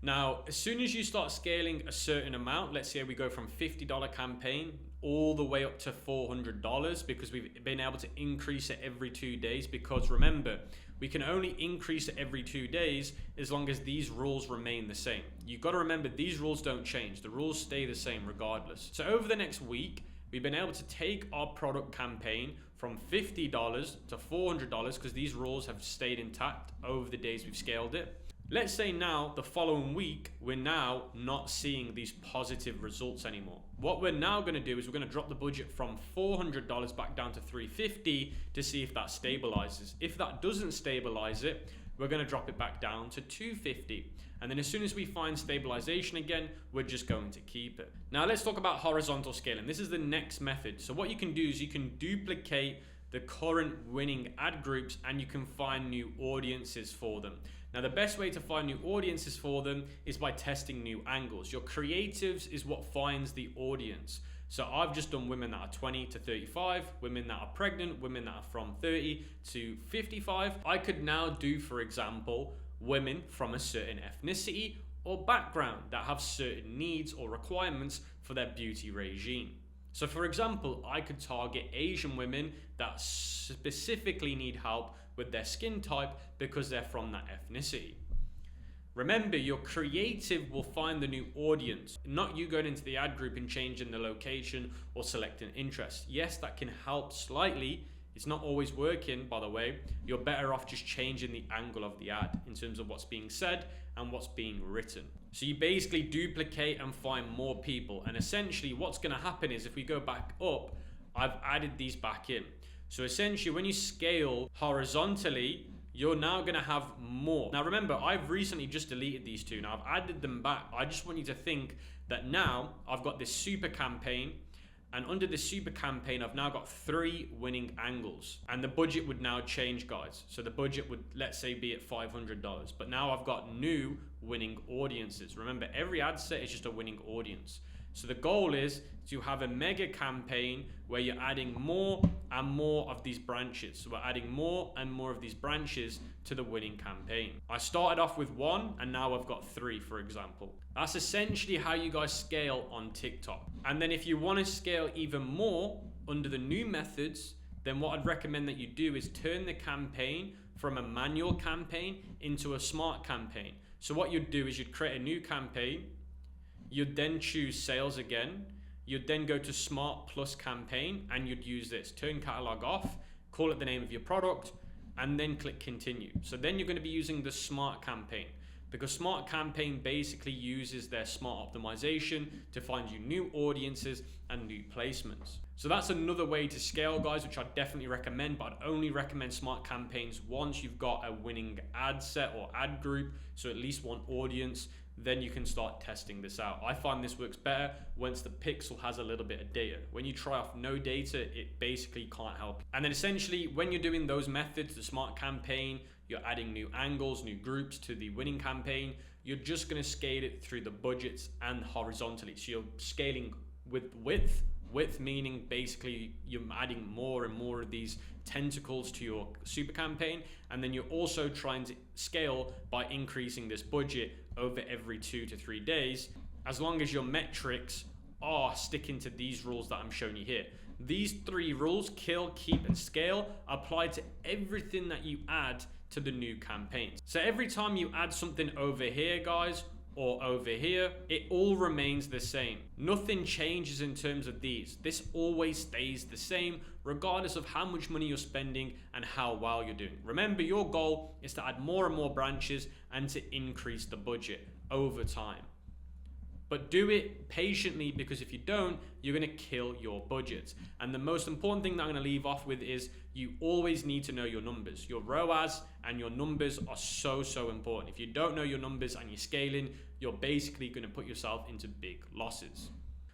Now, as soon as you start scaling a certain amount, let's say we go from $50 campaign all the way up to $400 because we've been able to increase it every 2 days, because remember, we can only increase it every 2 days as long as these rules remain the same. You've got to remember, these rules don't change. The rules stay the same regardless. So over the next week, we've been able to take our product campaign from $50 to $400 because these rules have stayed intact over the days we've scaled it. Let's say now the following week, we're now not seeing these positive results anymore. What we're now going to do is we're going to drop the budget from $400 back down to $350 to see if that stabilizes. If that doesn't stabilize it, we're going to drop it back down to $250. And then as soon as we find stabilization again, we're just going to keep it. Now let's talk about horizontal scaling. This is the next method. So what you can do is you can duplicate the current winning ad groups and you can find new audiences for them. Now the best way to find new audiences for them is by testing new angles. Your creatives is what finds the audience. So I've just done women that are 20 to 35, women that are pregnant, women that are from 30 to 55. I could now do, for example, women from a certain ethnicity or background that have certain needs or requirements for their beauty regime. So for example, I could target Asian women that specifically need help with their skin type because they're from that ethnicity. Remember, your creative will find the new audience, not you going into the ad group and changing the location or selecting interest. Yes, that can help slightly. It's not always working, by the way. You're better off just changing the angle of the ad in terms of what's being said and what's being written. So you basically duplicate and find more people. And essentially what's going to happen is, if we go back up, I've added these back in. So essentially when you scale horizontally, you're now going to have more. Now remember, I've recently just deleted these two. Now I've added them back. I just want you to think that now I've got this super campaign, and under this super campaign, I've now got 3 winning angles, and the budget would now change, guys. So the budget would, let's say, be at $500, but now I've got new winning audiences. Remember, every ad set is just a winning audience. So the goal is to have a mega campaign where you're adding more and more of these branches. So we're adding more and more of these branches to the winning campaign. I started off with 1 and now I've got 3, for example. That's essentially how you guys scale on TikTok. And then if you want to scale even more under the new methods, then what I'd recommend that you do is turn the campaign from a manual campaign into a smart campaign. So what you'd do is you'd create a new campaign. You'd then choose sales again. You'd then go to Smart Plus campaign and you'd use this. Turn catalog off, call it the name of your product, and then click continue. So then you're going to be using the Smart campaign, because Smart campaign basically uses their smart optimization to find you new audiences and new placements. So that's another way to scale, guys, which I definitely recommend, but I'd only recommend smart campaigns once you've got a winning ad set or ad group, so at least one audience. Then you can start testing this out. I find this works better once the pixel has a little bit of data. When you try off no data, it basically can't help you. And then essentially when you're doing those methods, the smart campaign, you're adding new angles, new groups to the winning campaign, you're just going to scale it through the budgets and horizontally. So you're scaling with width meaning basically you're adding more and more of these tentacles to your super campaign, and then you're also trying to scale by increasing this budget over every 2 to 3 days, as long as your metrics are sticking to these rules that I'm showing you here. These 3 rules, kill, keep, and scale, apply to everything that you add to the new campaigns. So every time you add something over here, guys, or over here, it all remains the same. Nothing changes in terms of these. This always stays the same, regardless of how much money you're spending and how well you're doing. Remember, your goal is to add more and more branches and to increase the budget over time. But do it patiently, because if you don't, you're going to kill your budget. And the most important thing that I'm going to leave off with is you always need to know your numbers. Your ROAS and your numbers are so important. If you don't know your numbers and you're scaling, you're basically going to put yourself into big losses.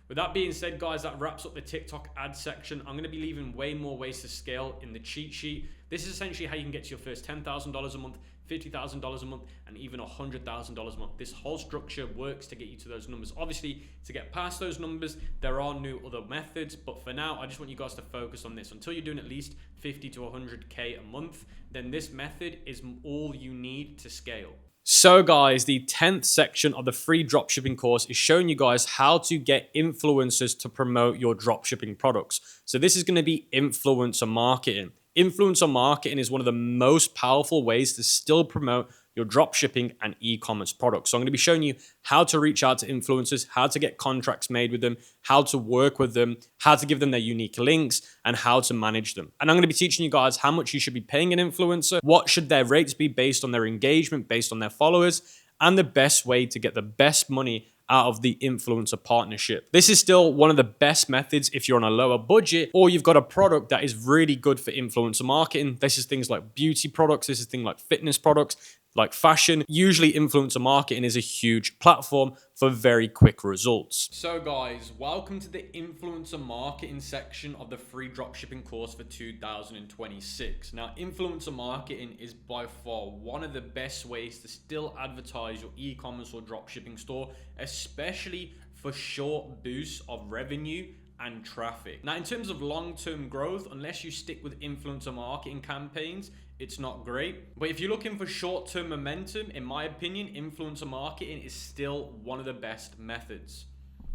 With that being said, guys, that wraps up the TikTok ad section. I'm going to be leaving way more ways to scale in the cheat sheet. This is essentially how you can get to your first $10,000 a month, $50,000 a month, and even $100,000 a month. This whole structure works to get you to those numbers. Obviously, to get past those numbers, there are new other methods, but for now, I just want you guys to focus on this. Until you're doing at least 50 to 100K a month, then this method is all you need to scale. So guys, the 10th section of the free dropshipping course is showing you guys how to get influencers to promote your dropshipping products. So this is going to be influencer marketing. Influencer marketing is one of the most powerful ways to still promote your dropshipping and e-commerce products. So I'm going to be showing you how to reach out to influencers, how to get contracts made with them, how to work with them, how to give them their unique links, and how to manage them. And I'm going to be teaching you guys how much you should be paying an influencer, what should their rates be based on their engagement, based on their followers, and the best way to get the best money out of the influencer partnership. This is still one of the best methods if you're on a lower budget or you've got a product that is really good for influencer marketing. This is things like beauty products. This is things like fitness products, like fashion. Usually influencer marketing is a huge platform for very quick results. So guys, welcome to the influencer marketing section of the free dropshipping course for 2026. Now, influencer marketing is by far one of the best ways to still advertise your e-commerce or dropshipping store, especially for short boosts of revenue and traffic. Now, in terms of long-term growth, unless you stick with influencer marketing campaigns, it's not great. But if you're looking for short-term momentum, in my opinion, influencer marketing is still one of the best methods.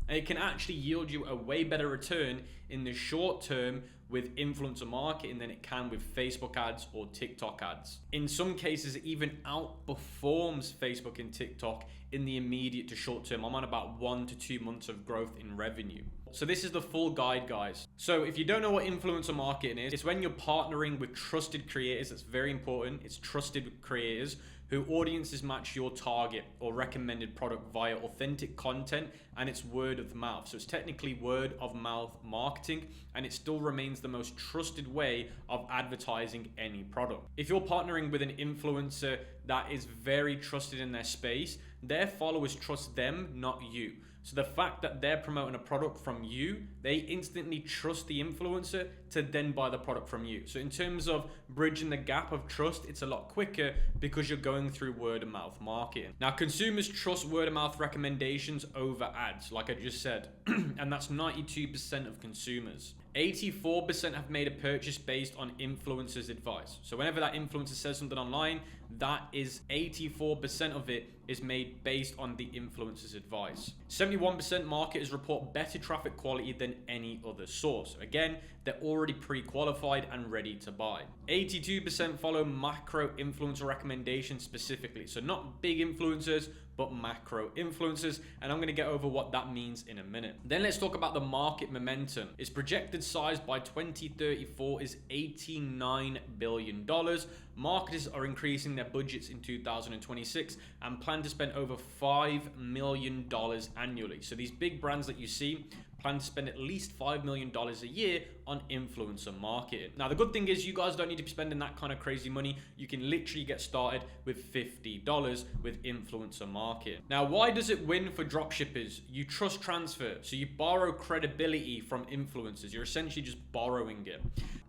And it can actually yield you a way better return in the short term with influencer marketing than it can with Facebook ads or TikTok ads. In some cases, it even outperforms Facebook and TikTok in the immediate to short term. I'm on about 1 to 2 months of growth in revenue. So this is the full guide, guys. So if you don't know what influencer marketing is, it's when you're partnering with trusted creators. That's very important. It's trusted creators who audiences match your target or recommended product via authentic content, and it's word of mouth. So it's technically word of mouth marketing, and it still remains the most trusted way of advertising any product. If you're partnering with an influencer that is very trusted in their space, their followers trust them, not you. So the fact that they're promoting a product from you, they instantly trust the influencer to then buy the product from you. So in terms of bridging the gap of trust, it's a lot quicker because you're going through word of mouth marketing. Now, consumers trust word of mouth recommendations over ads, like I just said, and that's 92% of consumers. 84% have made a purchase based on influencers' advice. So whenever that influencer says something online, that is 84% of it is made based on the influencer's advice. 71% marketers report better traffic quality than any other source. Again, they're already pre-qualified and ready to buy. 82% follow macro influencer recommendations specifically. So not big influencers, but macro influencers. And I'm going to get over what that means in a minute. Then let's talk about the market momentum. Its projected size by 2034 is $89 billion. Marketers are increasing their budgets in 2026 and plan to spend over $5 million annually. So these big brands that you see plan to spend at least $5 million a year on influencer marketing. Now, the good thing is you guys don't need to be spending that kind of crazy money. You can literally get started with $50 with influencer marketing. Now, why does it win for dropshippers? You trust transfer. So you borrow credibility from influencers. You're essentially just borrowing it.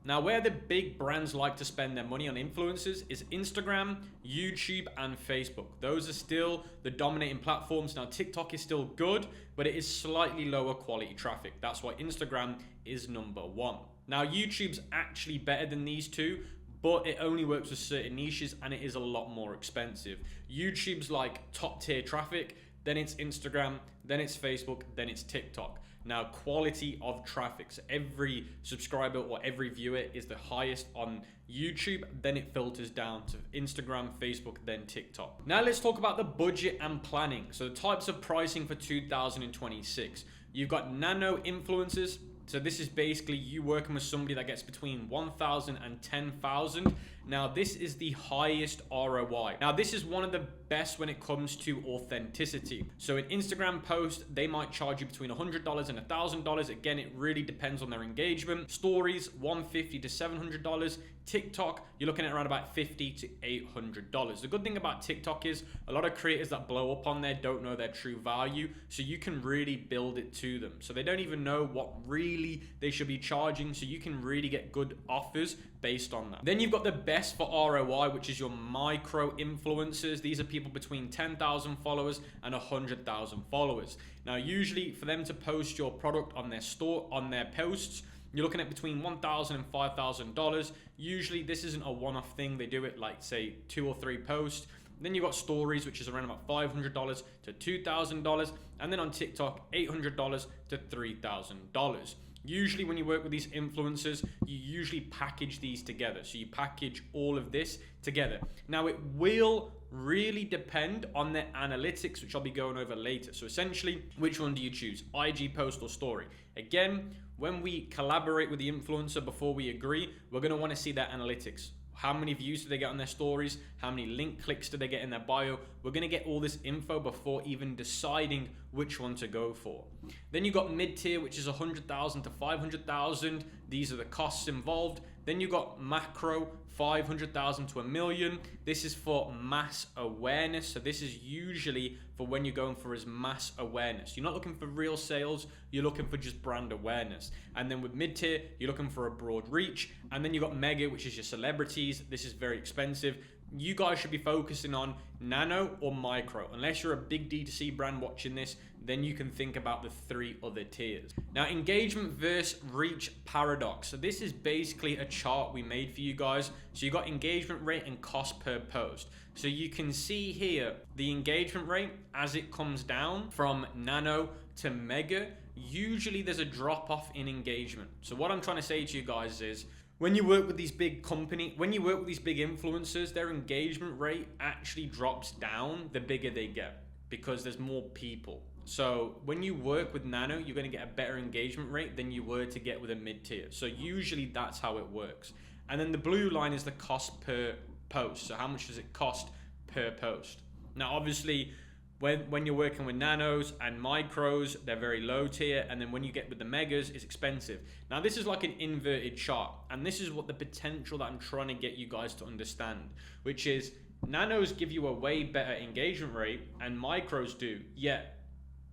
Now, where the big brands like to spend their money on influencers is Instagram, YouTube, and Facebook. Those are still the dominating platforms. Now, TikTok is still good, but it is slightly lower quality traffic. That's why Instagram is number one. Now, YouTube's actually better than these two, but it only works with certain niches and it is a lot more expensive. YouTube's like top tier traffic, then it's Instagram, then it's Facebook, then it's TikTok. Now, quality of traffic. So every subscriber or every viewer is the highest on YouTube, then it filters down to Instagram, Facebook, then TikTok. Now let's talk about the budget and planning. So the types of pricing for 2026. You've got nano influencers. So this is basically you working with somebody that gets between 1,000 and 10,000. Now this is the highest ROI. Now this is one of the best when it comes to authenticity. So an Instagram post, they might charge you between $100 and $1,000. Again, it really depends on their engagement. Stories, $150 to $700. TikTok, you're looking at around about $50 to $800. The good thing about TikTok is a lot of creators that blow up on there don't know their true value. So you can really build it to them. So they don't even know what really they should be charging. So you can really get good offers based on that. Then you've got the best for ROI, which is your micro influencers. These are people between 10,000 followers and 100,000 followers. Now, usually for them to post your product on their store, on their posts, you're looking at between $1,000 and $5,000. Usually this isn't a one-off thing. They do it like say 2 or 3 posts. Then you've got stories, which is around about $500 to $2,000. And then on TikTok, $800 to $3,000. Usually when you work with these influencers, you usually package these together. So you package all of this together. Now it will really depend on their analytics, which I'll be going over later. So essentially, which one do you choose? IG post or story? Again, when we collaborate with the influencer before we agree, we're going to want to see their analytics. How many views do they get on their stories? How many link clicks do they get in their bio? We're going to get all this info before even deciding which one to go for. Then you got mid-tier, which is 100,000 to 500,000. These are the costs involved. Then you got macro, 500,000 to $1 million. This is for mass awareness. So this is usually for when you're going for as mass awareness. You're not looking for real sales, you're looking for just brand awareness. And then with mid-tier, you're looking for a broad reach. And then you got mega, which is your celebrities. This is very expensive. You guys should be focusing on nano or micro. Unless you're a big D2C brand watching this, then you can think about the 3 other tiers. Now, engagement versus reach paradox. So this is basically a chart we made for you guys. So you got engagement rate and cost per post. So you can see here the engagement rate as it comes down from nano to mega. usually there's a drop off in engagement. So what I'm trying to say to you guys is, when you work with these big influencers, their engagement rate actually drops down the bigger they get because there's more people. So when you work with Nano, you're going to get a better engagement rate than you were to get with a mid-tier. So usually that's how it works. And then the blue line is the cost per post. So how much does it cost per post? Now, obviously, when you're working with nanos and micros, they're very low tier. And then when you get with the megas, it's expensive. Now, this is like an inverted chart. And this is what the potential that I'm trying to get you guys to understand, which is nanos give you a way better engagement rate and micros do, yet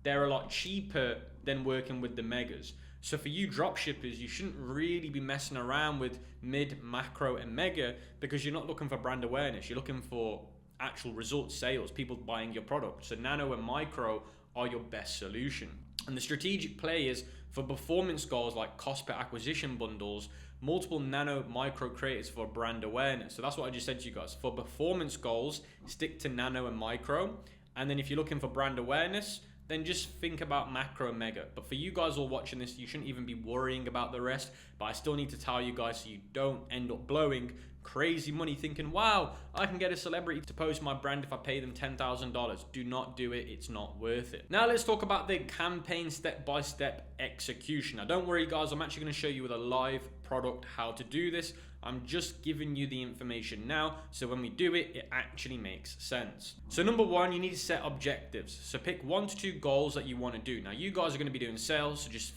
they're a lot cheaper than working with the megas. So for you dropshippers, you shouldn't really be messing around with mid, macro, and mega because you're not looking for brand awareness. You're looking for actual results, sales, people buying your product. So nano and micro are your best solution. And the strategic play is for performance goals like cost per acquisition bundles, multiple nano micro creators for brand awareness. So that's what I just said to you guys. For performance goals, stick to nano and micro. And then if you're looking for brand awareness, then just think about macro and mega. But for you guys all watching this, you shouldn't even be worrying about the rest. But I still need to tell you guys so you don't end up blowing crazy money thinking, wow, I can get a celebrity to post my brand if I pay them $10,000. Do not do it. It's not worth it. Now let's talk about the campaign step-by-step execution. Now don't worry guys, I'm actually going to show you with a live product how to do this. I'm just giving you the information now, so when we do it, it actually makes sense. So number one, you need to set objectives. So pick 1 to 2 goals that you want to do. Now you guys are going to be doing sales, so just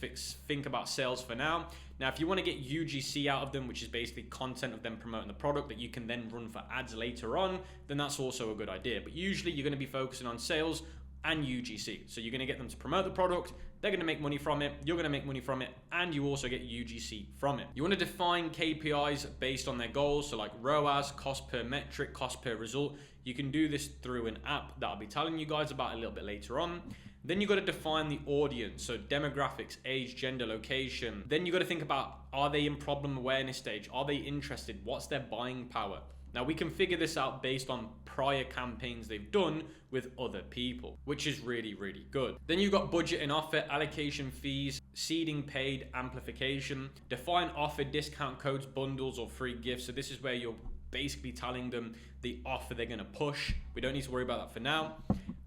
think about sales for now. Now if you want to get UGC out of them, which is basically content of them promoting the product that you can then run for ads later on, then that's also a good idea. But usually you're going to be focusing on sales and UGC. So you're going to get them to promote the product, they're going to make money from it, you're going to make money from it, and you also get UGC from it. You want to define KPIs based on their goals, so like ROAS, cost per metric, cost per result. You can do this through an app that I'll be telling you guys about a little bit later on. Then you got to define the audience, so demographics, age, gender, location. Then you got to think about, are they in problem awareness stage? Are they interested? What's their buying power? Now we can figure this out based on prior campaigns they've done with other people, which is really, really good. Then you've got budget and offer, allocation fees, seeding, paid, amplification, define offer, discount codes, bundles, or free gifts. So this is where you're basically telling them the offer they're gonna push. We don't need to worry about that for now.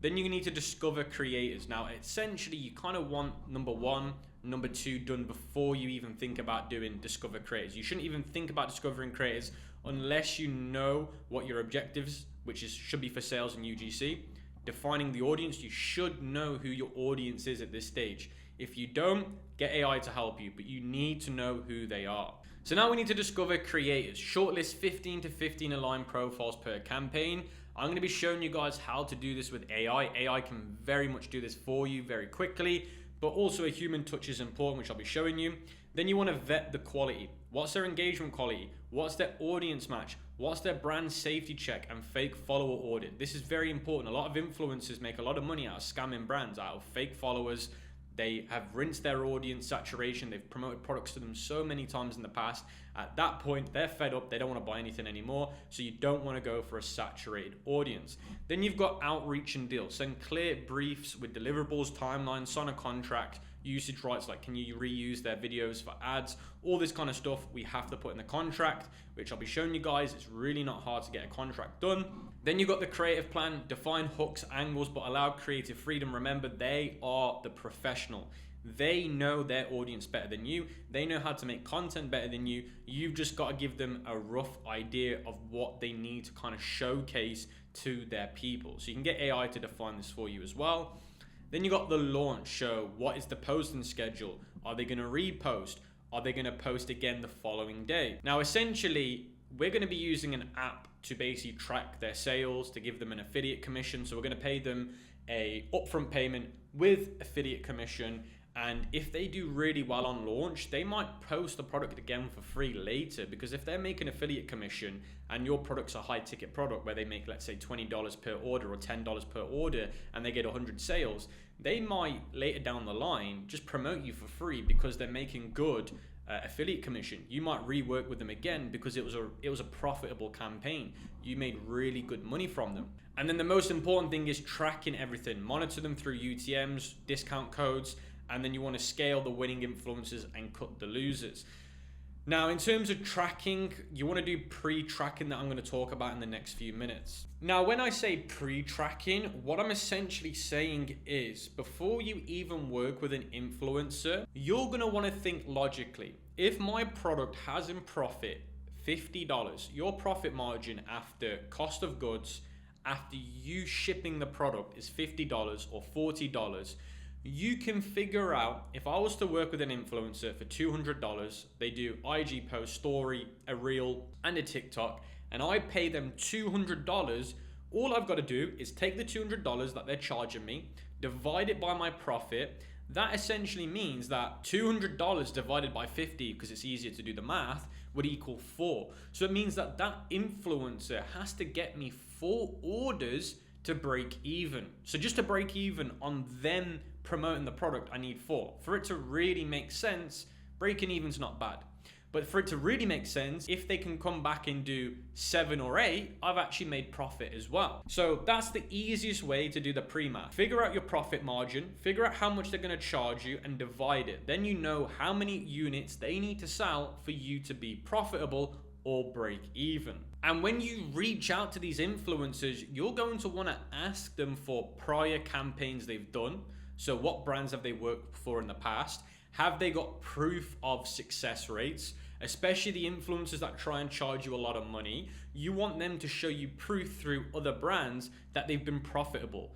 Then you need to discover creators. Now, essentially, you kind of want number 1, number 2 done before you even think about doing discover creators. You shouldn't even think about discovering creators unless you know what your objectives, which should be for sales and UGC. Defining the audience, you should know who your audience is at this stage. If you don't, get AI to help you, but you need to know who they are. So now we need to discover creators. Shortlist 15 to 15 aligned profiles per campaign. I'm going to be showing you guys how to do this with AI. AI can very much do this for you very quickly, but also a human touch is important, which I'll be showing you. Then you want to vet the quality. What's their engagement quality? What's their audience match? What's their brand safety check and fake follower audit? This is very important. A lot of influencers make a lot of money out of scamming brands, out of fake followers. They have rinsed their audience saturation. They've promoted products to them so many times in the past. At that point, they're fed up. They don't want to buy anything anymore. So you don't want to go for a saturated audience. Then you've got outreach and deals. Send clear briefs with deliverables, timelines, sign a contract, usage rights, like can you reuse their videos for ads, all this kind of stuff we have to put in the contract, which I'll be showing you guys. It's really not hard to get a contract done. Then you've got the creative plan, define hooks, angles, but allow creative freedom. Remember, they are the professional. They know their audience better than you. They know how to make content better than you. You've just got to give them a rough idea of what they need to kind of showcase to their people. So you can get AI to define this for you as well. Then you got the launch show. What is the posting schedule? Are they going to repost? Are they going to post again the following day? Now, essentially, we're going to be using an app to basically track their sales, to give them an affiliate commission. So we're going to pay them a upfront payment with affiliate commission. And if they do really well on launch, they might post the product again for free later, because if they're making affiliate commission and your product's a high ticket product where they make, let's say, $20 per order or $10 per order and they get 100 sales, they might later down the line just promote you for free because they're making good affiliate commission. You might rework with them again because it was a profitable campaign. You made really good money from them. And then the most important thing is tracking everything. Monitor them through UTMs, discount codes, and then you want to scale the winning influencers and cut the losers. Now, in terms of tracking, you want to do pre-tracking that I'm going to talk about in the next few minutes. Now, when I say pre-tracking, what I'm essentially saying is before you even work with an influencer, you're going to want to think logically. If my product has in profit $50, your profit margin after cost of goods, after you shipping the product is $50 or $40, you can figure out, if I was to work with an influencer for $200, they do IG post, story, a reel, and a TikTok, and I pay them $200, all I've got to do is take the $200 that they're charging me, divide it by my profit. That essentially means that $200 divided by 50, because it's easier to do the math, would equal 4. So it means that that influencer has to get me 4 orders to break even. So just to break even on them promoting the product, I need 4. For it to really make sense, breaking even's not bad. But for it to really make sense, if they can come back and do 7 or 8, I've actually made profit as well. So that's the easiest way to do the pre-math. Figure out your profit margin, figure out how much they're gonna charge you and divide it. Then you know how many units they need to sell for you to be profitable or break even. And when you reach out to these influencers, you're going to want to ask them for prior campaigns they've done. So what brands have they worked for in the past? Have they got proof of success rates? Especially the influencers that try and charge you a lot of money. You want them to show you proof through other brands that they've been profitable.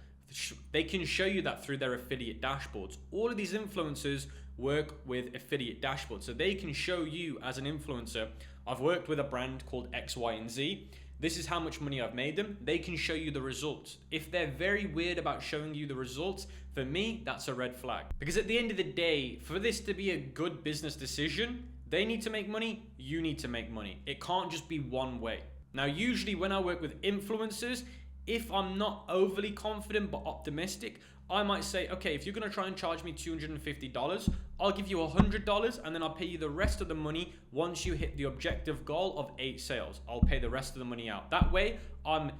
They can show you that through their affiliate dashboards. All of these influencers work with affiliate dashboards. So they can show you as an influencer, I've worked with a brand called X, Y, and Z. This is how much money I've made them. They can show you the results. If they're very weird about showing you the results, for me, that's a red flag. Because at the end of the day, for this to be a good business decision, they need to make money, you need to make money. It can't just be one way. Now, usually when I work with influencers, if I'm not overly confident but optimistic, I might say, okay, if you're gonna try and charge me $250, I'll give you $100 and then I'll pay you the rest of the money once you hit the objective goal of 8 sales. I'll pay the rest of the money out. That way, I'm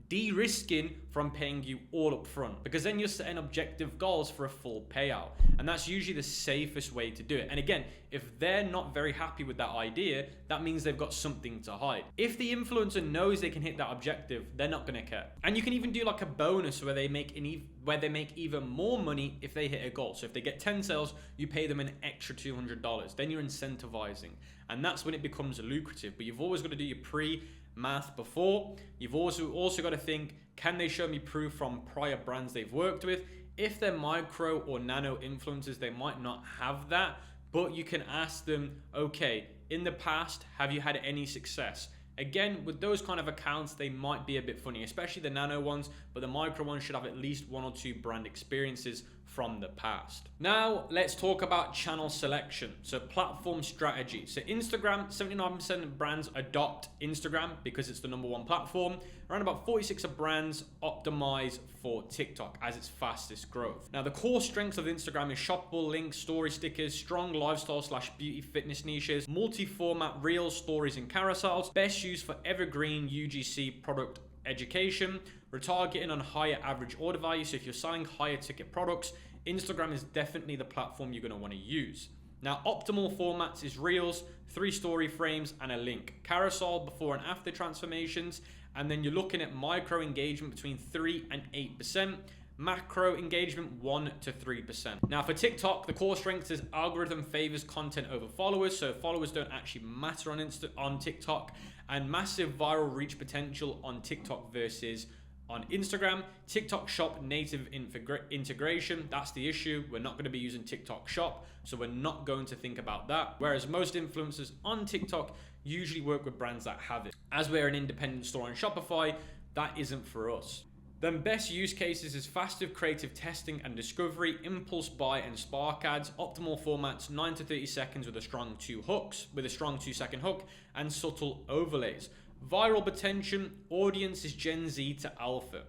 de-risking from paying you all up front, because then you're setting objective goals for a full payout. And that's usually the safest way to do it. And again, if they're not very happy with that idea, that means they've got something to hide. If the influencer knows they can hit that objective, they're not gonna care. And you can even do like a bonus where they make even more money if they hit a goal. So if they get 10 sales, you pay them an extra $200. Then you're incentivizing. And that's when it becomes lucrative. But you've always got to do your pre-math before. You've also got to think, can they show me proof from prior brands they've worked with? If they're micro or nano influencers, they might not have that, but you can ask them, okay, in the past, have you had any success? Again, with those kind of accounts, they might be a bit funny, especially the nano ones, but the micro ones should have at least 1 or 2 brand experiences from the past. Now, let's talk about channel selection. So platform strategy. So Instagram, 79% of brands adopt Instagram because it's the #1 platform. Around about 46 of brands optimize for TikTok as its fastest growth. Now, the core strengths of Instagram is shoppable links, story stickers, strong lifestyle/beauty fitness niches, multi-format reels, stories, and carousels. Best used for evergreen UGC product education, retargeting on higher average order value. So if you're selling higher ticket products, Instagram is definitely the platform you're going to want to use. Now, optimal formats is reels, 3 story frames, and a link. Carousel before and after transformations, and then you're looking at micro engagement between 3 and 8%. Macro engagement 1 to 3%. Now for TikTok, the core strength is algorithm favors content over followers, so followers don't actually matter on TikTok, and massive viral reach potential on TikTok versus on Instagram. TikTok Shop native integration, that's the issue. We're not going to be using TikTok Shop, so we're not going to think about that. Whereas most influencers on TikTok usually work with brands that have it. As we're an independent store on Shopify, that isn't for us. Then best use cases is faster creative testing and discovery, impulse buy and spark ads, optimal formats 9 to 30 seconds with a strong 2-second hook, and subtle overlays. Viral potential, audience is Gen Z to Alpha.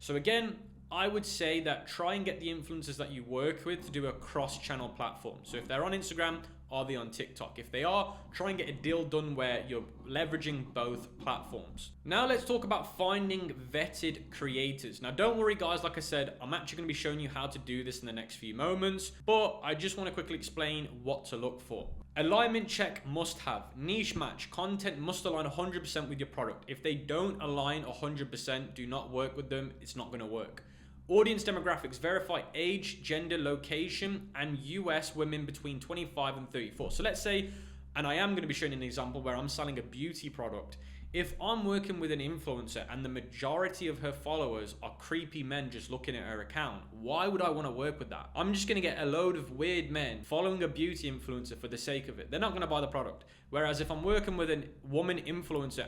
So again, I would say that try and get the influencers that you work with to do a cross-channel platform. So if they're on Instagram, Are they on TikTok? If they are, try and get a deal done where you're leveraging both platforms. Now let's talk about finding vetted creators. Now don't worry guys, like I said, I'm actually going to be showing you how to do this in the next few moments, but I just want to quickly explain what to look for. Alignment check must have. Niche match. Content must align 100% with your product. If they don't align 100%, do not work with them. It's not going to work. Audience demographics, verify age, gender, location, and US women between 25 and 34. So let's say, and I am going to be showing an example where I'm selling a beauty product. If I'm working with an influencer and the majority of her followers are creepy men just looking at her account, why would I want to work with that? I'm just going to get a load of weird men following a beauty influencer for the sake of it. They're not going to buy the product. Whereas if I'm working with a woman influencer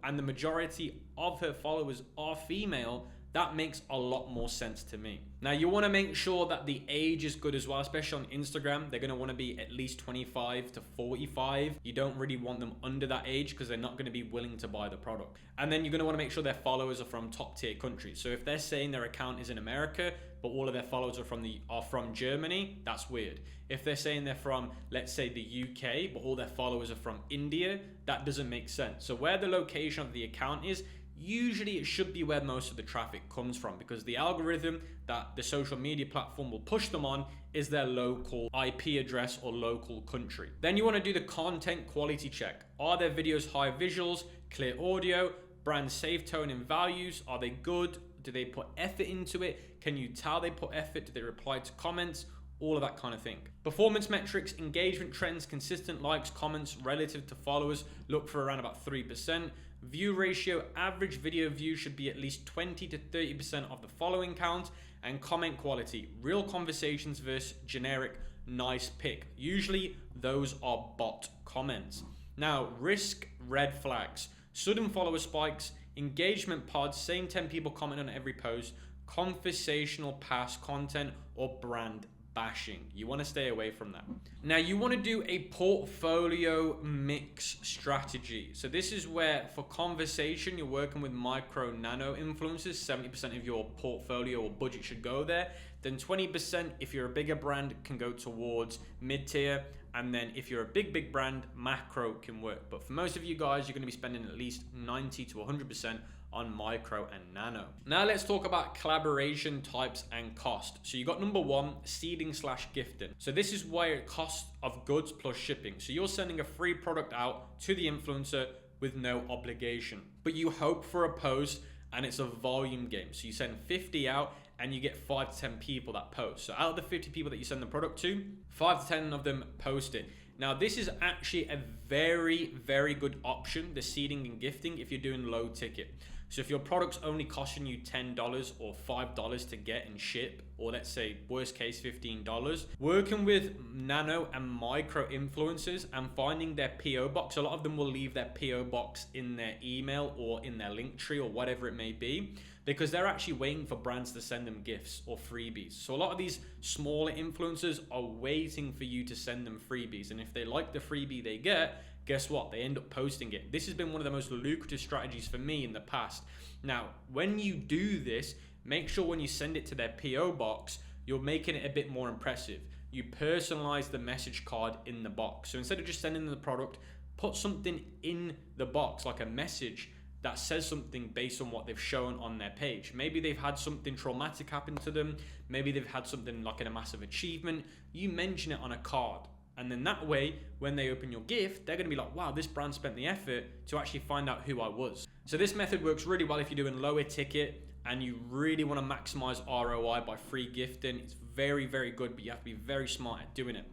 and the majority of her followers are female, that makes a lot more sense to me. Now you want to make sure that the age is good as well, especially on Instagram. They're going to want to be at least 25 to 45. You don't really want them under that age because they're not going to be willing to buy the product. And then you're going to want to make sure their followers are from top tier countries. So if they're saying their account is in America, but all of their followers are from Germany, that's weird. If they're saying they're from, let's say, the UK, but all their followers are from India, that doesn't make sense. So where the location of the account is, usually it should be where most of the traffic comes from, because the algorithm that the social media platform will push them on is their local IP address or local country. Then you want to do the content quality check. Are their videos high visuals, clear audio, brand safe tone and values? Are they good? Do they put effort into it? Can you tell they put effort? Do they reply to comments? All of that kind of thing. Performance metrics, engagement trends, consistent likes, comments relative to followers, look for around about 3%. View ratio, average video view should be at least 20 to 30% of the following count. And comment quality, real conversations versus generic nice pic. Usually those are bot comments. Now, risk red flags, sudden follower spikes, engagement pods, same 10 people comment on every post, conversational past content, or brand bashing. You want to stay away from that. Now you want to do a portfolio mix strategy. So this is where for conversation, you're working with micro nano influencers. 70% of your portfolio or budget should go there. Then 20%, if you're a bigger brand, can go towards mid-tier. And then if you're a big brand, macro can work. But for most of you guys, you're going to be spending at least 90 to 100% on micro and nano. Now let's talk about collaboration types and cost. So you got number one, seeding/gifting. So this is where it costs of goods plus shipping. So you're sending a free product out to the influencer with no obligation, but you hope for a post, and it's a volume game. So you send 50 out and you get 5 to 10 people that post. So out of the 50 people that you send the product to, 5 to 10 of them post it. Now this is actually a very good option, the seeding and gifting, if you're doing low ticket. So if your product's only costing you $10 or $5 to get and ship, or let's say worst case $15, working with nano and micro influencers and finding their PO box, a lot of them will leave their PO box in their email or in their link tree or whatever it may be, because they're actually waiting for brands to send them gifts or freebies. So a lot of these smaller influencers are waiting for you to send them freebies, and if they like the freebie they get, guess what? They end up posting it. This has been one of the most lucrative strategies for me in the past. Now, when you do this, make sure when you send it to their PO box, you're making it a bit more impressive. You personalize the message card in the box. So instead of just sending them the product, put something in the box, like a message that says something based on what they've shown on their page. Maybe they've had something traumatic happen to them. Maybe they've had something like a massive achievement. You mention it on a card. And then that way, when they open your gift, they're going to be like, wow, this brand spent the effort to actually find out who I was. So this method works really well if you're doing lower ticket and you really want to maximize ROI by free gifting. It's very good, but you have to be very smart at doing it.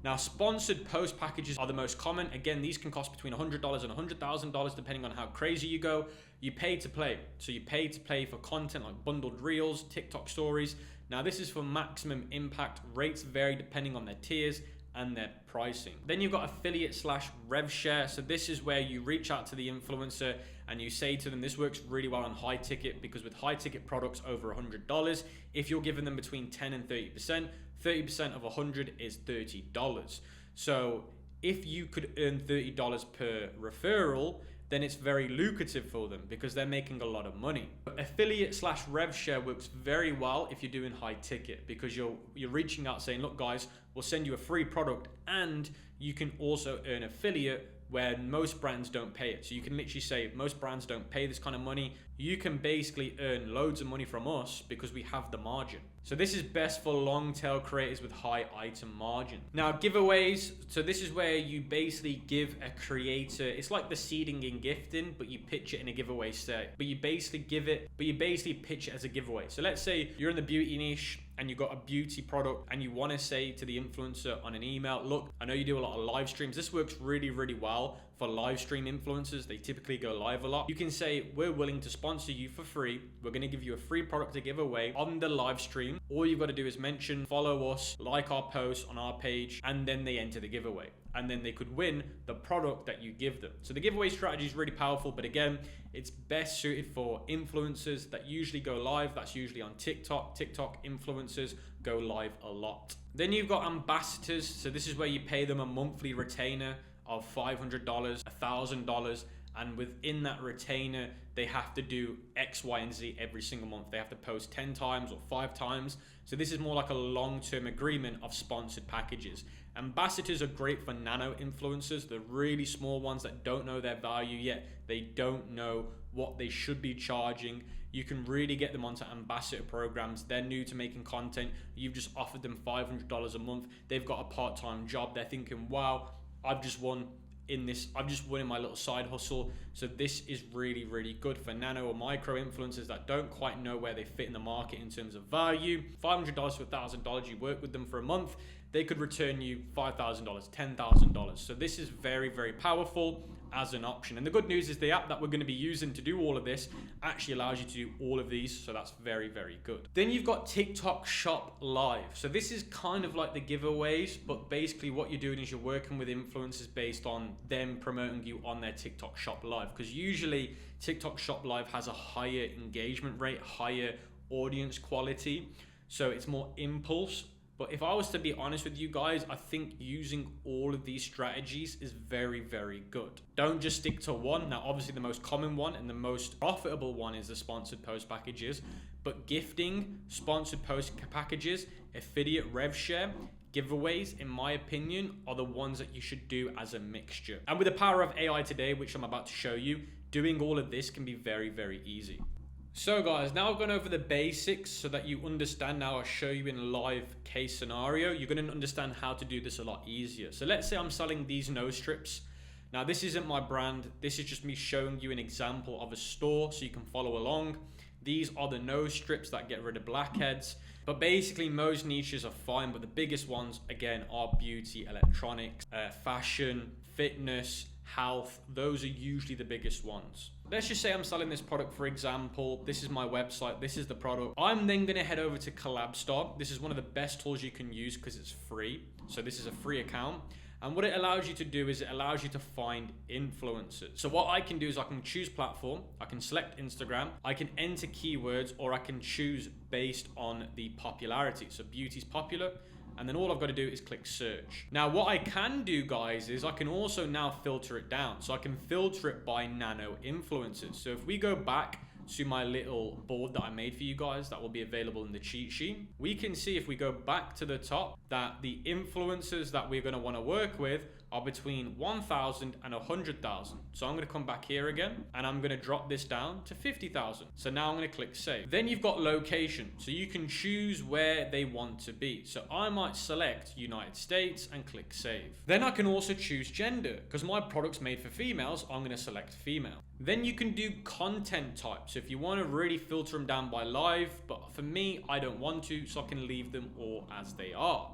Now, sponsored post packages are the most common. Again, these can cost between $100 and $100,000 depending on how crazy you go. You pay to play. So you pay to play for content like bundled reels, TikTok stories. Now, this is for maximum impact. Rates vary depending on their tiers and their pricing. Then you've got affiliate/rev share. So this is where you reach out to the influencer and you say to them, this works really well on high ticket, because with high ticket products over $100, if you're giving them between 10 and 30%, 30% of 100 is $30. So if you could earn $30 per referral, then it's very lucrative for them because they're making a lot of money. Affiliate / rev share works very well if you're doing high ticket, because you're reaching out saying, look guys, we'll send you a free product and you can also earn affiliate where most brands don't pay it. So you can literally say, most brands don't pay this kind of money. You can basically earn loads of money from us because we have the margin. So this is best for long tail creators with high item margin. Now giveaways, so this is where you basically give a creator, it's like the seeding and gifting, but you pitch it in a giveaway set. But you basically pitch it as a giveaway. So let's say you're in the beauty niche and you've got a beauty product and you want to say to the influencer on an email, look, I know you do a lot of live streams. This works really, really well for live stream influencers. They typically go live a lot. You can say, we're willing to sponsor you for free. We're going to give you a free product to give away on the live stream. All you've got to do is mention, follow us, like our post on our page, and then they enter the giveaway. And then they could win the product that you give them. So the giveaway strategy is really powerful, but again, it's best suited for influencers that usually go live. That's usually on TikTok. TikTok influencers go live a lot. Then you've got ambassadors. So this is where you pay them a monthly retainer of $500, $1,000. And within that retainer, they have to do X, Y, and Z every single month. They have to post 10 times or 5 times. So this is more like a long-term agreement of sponsored packages. Ambassadors are great for nano influencers, the really small ones that don't know their value yet. They don't know what they should be charging. You can really get them onto ambassador programs. They're new to making content. You've just offered them $500 a month. They've got a part-time job. They're thinking, wow, I've just won in my little side hustle. So this is really, really good for nano or micro influencers that don't quite know where they fit in the market in terms of value. $500 to $1,000, you work with them for a month, they could return you $5,000, $10,000. So this is very, very powerful as an option. And the good news is the app that we're going to be using to do all of this actually allows you to do all of these. So that's very, very good. Then you've got TikTok Shop Live. So this is kind of like the giveaways, but basically what you're doing is you're working with influencers based on them promoting you on their TikTok Shop Live. Because usually TikTok Shop Live has a higher engagement rate, higher audience quality. So it's more impulse. But if I was to be honest with you guys, I think using all of these strategies is very, very good. Don't just stick to one. Now, obviously the most common one and the most profitable one is the sponsored post packages, but gifting, sponsored post packages, affiliate rev share, giveaways, in my opinion, are the ones that you should do as a mixture. And with the power of AI today, which I'm about to show you, doing all of this can be very, very easy. So guys, now I've gone over the basics so that you understand. Now I'll show you in a live case scenario. You're going to understand how to do this a lot easier. So let's say I'm selling these nose strips. Now this isn't my brand. This is just me showing you an example of a store so you can follow along. These are the nose strips that get rid of blackheads. But basically most niches are fine, but the biggest ones again are beauty, electronics, fashion, fitness, health. Those are usually the biggest ones. Let's just say I'm selling this product, for example. This is my website. This is the product. I'm then going to head over to Collabstar. This is one of the best tools you can use because it's free. So this is a free account. And what it allows you to do is it allows you to find influencers. So what I can do is I can choose platform. I can select Instagram. I can enter keywords, or I can choose based on the popularity. So beauty's popular. And then all I've got to do is click search. Now what I can do, guys, is I can also now filter it down. So I can filter it by nano influencers. So if we go back to my little board that I made for you guys that will be available in the cheat sheet, we can see if we go back to the top that the influencers that we're going to want to work with are between 1,000 and 100,000. So I'm going to come back here again and I'm going to drop this down to 50,000. So now I'm going to click save. Then you've got location. So you can choose where they want to be. So I might select United States and click save. Then I can also choose gender because my product's made for females. I'm going to select female. Then you can do content type. So if you want to really filter them down by live, but for me, I don't want to, so I can leave them all as they are.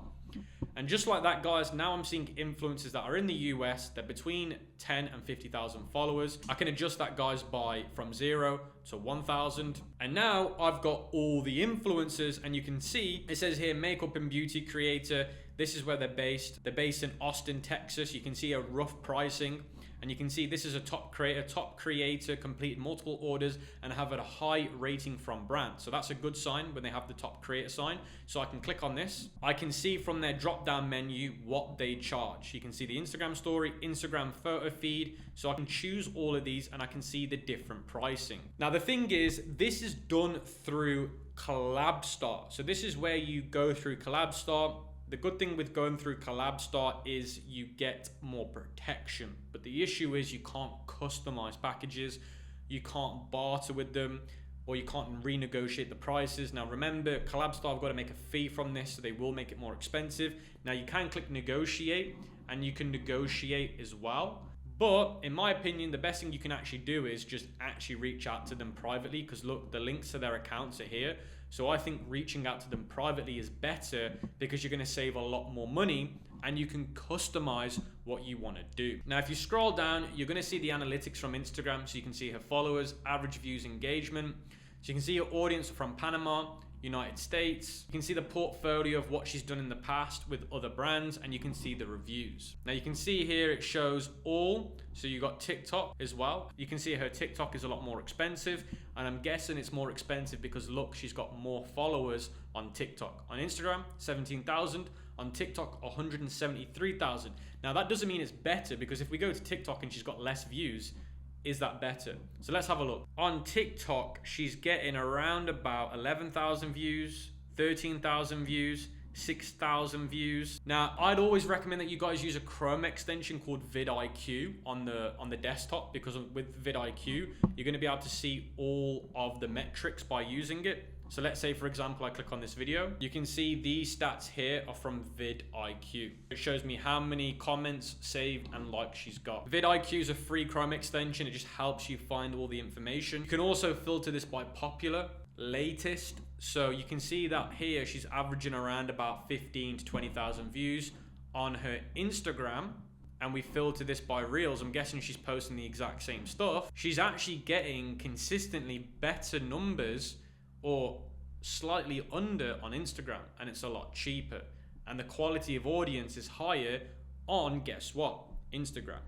And just like that, guys, now I'm seeing influencers that are in the US. They're between 10 and 50,000 followers. I can adjust that, guys, from 0 to 1,000. And now I've got all the influencers, and you can see it says here makeup and beauty creator. This is where they're based. They're based in Austin, Texas. You can see a rough pricing. And you can see this is a top creator, completed multiple orders and have a high rating from brands. So that's a good sign when they have the top creator sign. So I can click on this. I can see from their drop down menu what they charge. You can see the Instagram story, Instagram photo feed. So I can choose all of these and I can see the different pricing. Now the thing is, this is done through Collabstar. So this is where you go through Collabstar. The good thing with going through Collabstar is you get more protection, but the issue is you can't customize packages, you can't barter with them, or you can't renegotiate the prices. Now remember, Collabstar have got to make a fee from this, so they will make it more expensive. Now you can click negotiate and you can negotiate as well. But in my opinion, the best thing you can actually do is just actually reach out to them privately, because look, the links to their accounts are here. So I think reaching out to them privately is better, because you're going to save a lot more money and you can customize what you want to do. Now, if you scroll down, you're going to see the analytics from Instagram. So you can see her followers, average views, engagement. So you can see your audience from Panama, United States. You can see the portfolio of what she's done in the past with other brands, and you can see the reviews. Now you can see here it shows all, so you got TikTok as well. You can see her TikTok is a lot more expensive, and I'm guessing it's more expensive because look, she's got more followers on TikTok. On Instagram, 17,000. On TikTok, 173,000. Now that doesn't mean it's better, because if we go to TikTok and she's got less views, is that better? So let's have a look. On TikTok, she's getting around about 11,000 views, 13,000 views, 6,000 views. Now, I'd always recommend that you guys use a Chrome extension called vidIQ on the desktop, because with vidIQ, you're going to be able to see all of the metrics by using it. So let's say, for example, I click on this video. You can see these stats here are from vidIQ. It shows me how many comments, saved, and likes she's got. vidIQ is a free Chrome extension. It just helps you find all the information. You can also filter this by popular, latest. So you can see that here she's averaging around about 15 to 20,000 views on her Instagram. And we filter this by reels. I'm guessing she's posting the exact same stuff. She's actually getting consistently better numbers, or slightly under, on Instagram, and it's a lot cheaper. And the quality of audience is higher on, guess what? Instagram.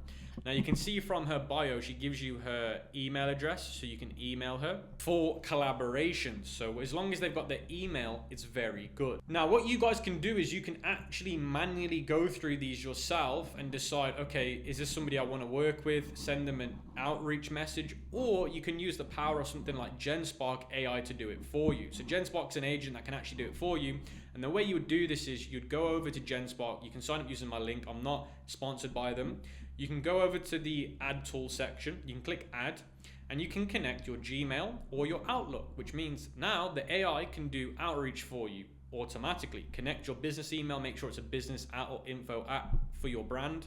Now you can see from her bio, she gives you her email address, so you can email her for collaborations. So as long as they've got their email, it's very good. Now what you guys can do is you can actually manually go through these yourself and decide, okay, is this somebody I want to work with? Send them an outreach message, or you can use the power of something like GenSpark AI to do it for you. So GenSpark's an agent that can actually do it for you. And the way you would do this is you'd go over to GenSpark. You can sign up using my link. I'm not sponsored by them. You can go over to the add tool section. You can click add, and you can connect your Gmail or your Outlook, which means now the AI can do outreach for you automatically. Connect your business email, make sure it's a business or info app for your brand.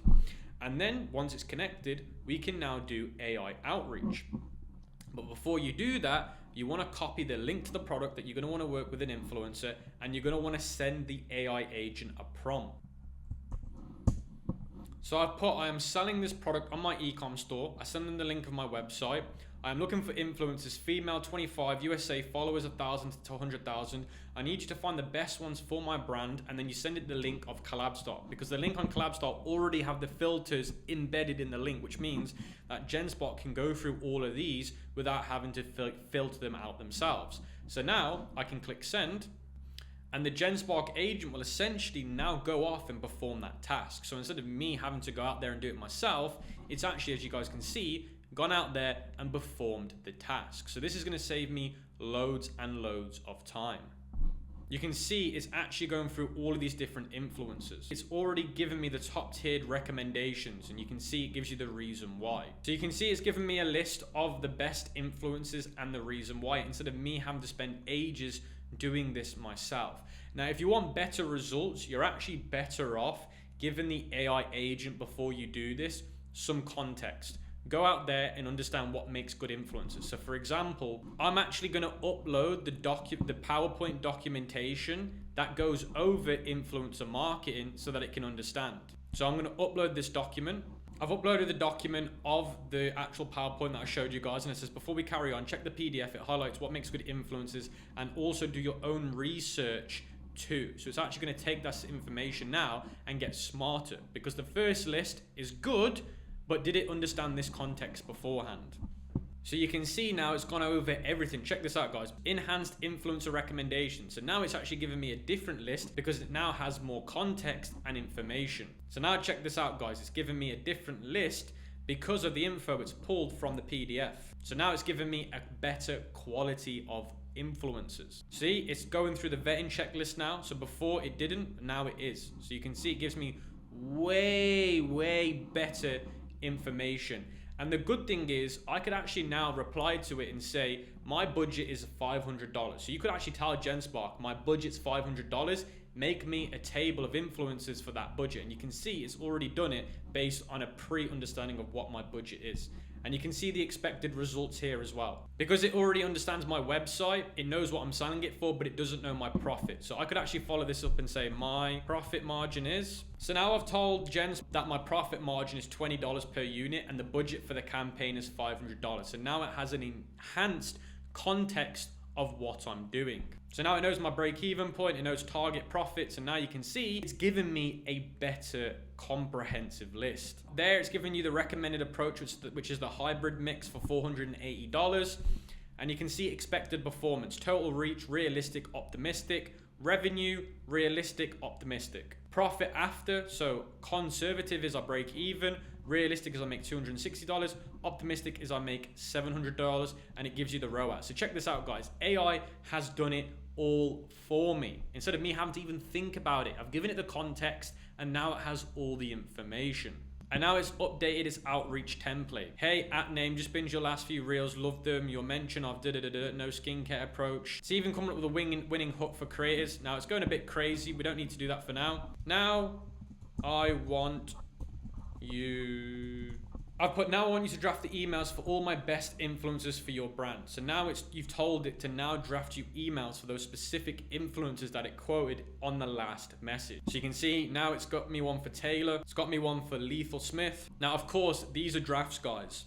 And then once it's connected, we can now do AI outreach. But before you do that, you want to copy the link to the product that you're going to want to work with an influencer, and you're going to want to send the AI agent a prompt. So I've put, I am selling this product on my ecom store. I send them the link of my website. I am looking for influencers, female, 25, USA, followers 1,000 to 100,000. I need you to find the best ones for my brand, and then you send it the link of Collabstar, because the link on Collabstar already have the filters embedded in the link, which means that GenSpark can go through all of these without having to filter them out themselves. So now I can click send, and the GenSpark agent will essentially now go off and perform that task. So instead of me having to go out there and do it myself, it's actually, as you guys can see, gone out there and performed the task. So this is going to save me loads and loads of time. You can see it's actually going through all of these different influencers. It's already given me the top tiered recommendations, and you can see it gives you the reason why. So you can see it's given me a list of the best influencers and the reason why, instead of me having to spend ages doing this myself. Now, if you want better results, you're actually better off giving the AI agent, before you do this, some context. Go out there and understand what makes good influencers. So for example, I'm actually going to upload the PowerPoint documentation that goes over influencer marketing so that it can understand. So I'm going to upload this document. I've uploaded the document of the actual PowerPoint that I showed you guys, and it says, before we carry on, check the PDF. It highlights what makes good influencers, and also do your own research too. So it's actually going to take that information now and get smarter, because the first list is good, But did it understand this context beforehand? So you can see now it's gone over everything. Check this out, guys. Enhanced influencer recommendations. So now it's actually giving me a different list because it now has more context and information. So now check this out, guys. It's giving me a different list because of the info it's pulled from the PDF. So now it's giving me a better quality of influencers. See, it's going through the vetting checklist now. So before it didn't, now it is. So you can see it gives me way better information. And the good thing is I could actually now reply to it and say, my budget is $500. So you could actually tell GenSpark, my budget's $500. Make me a table of influencers for that budget. And you can see it's already done it based on a pre-understanding of what my budget is. And you can see the expected results here as well. Because it already understands my website, it knows what I'm selling it for, but it doesn't know my profit. So I could actually follow this up and say my profit margin is. So now I've told Jens that my profit margin is $20 per unit and the budget for the campaign is $500. So now it has an enhanced context of what I'm doing. So now it knows my break-even point, it knows target profits, and now you can see it's given me a better comprehensive list. There it's giving you the recommended approach, which is the hybrid mix for $480. And you can see expected performance, total reach, realistic, optimistic, revenue, realistic, optimistic. Profit after, so conservative is I break even, realistic is I make $260, optimistic is I make $700, and it gives you the ROAS. So check this out, guys. AI has done it all for me. Instead of me having to even think about it, I've given it the context and now it has all the information. And now it's updated its outreach template. Hey, @name, just binge your last few reels, loved them. Your mention of no skincare approach. It's even coming up with a winning hook for creators. Now it's going a bit crazy. We don't need to do that for now. Now, I want you to draft the emails for all my best influencers for your brand. So now you've told it to now draft you emails for those specific influencers that it quoted on the last message. So you can see now it's got me one for Taylor. It's got me one for Lethal Smith. Now, of course, these are drafts, guys.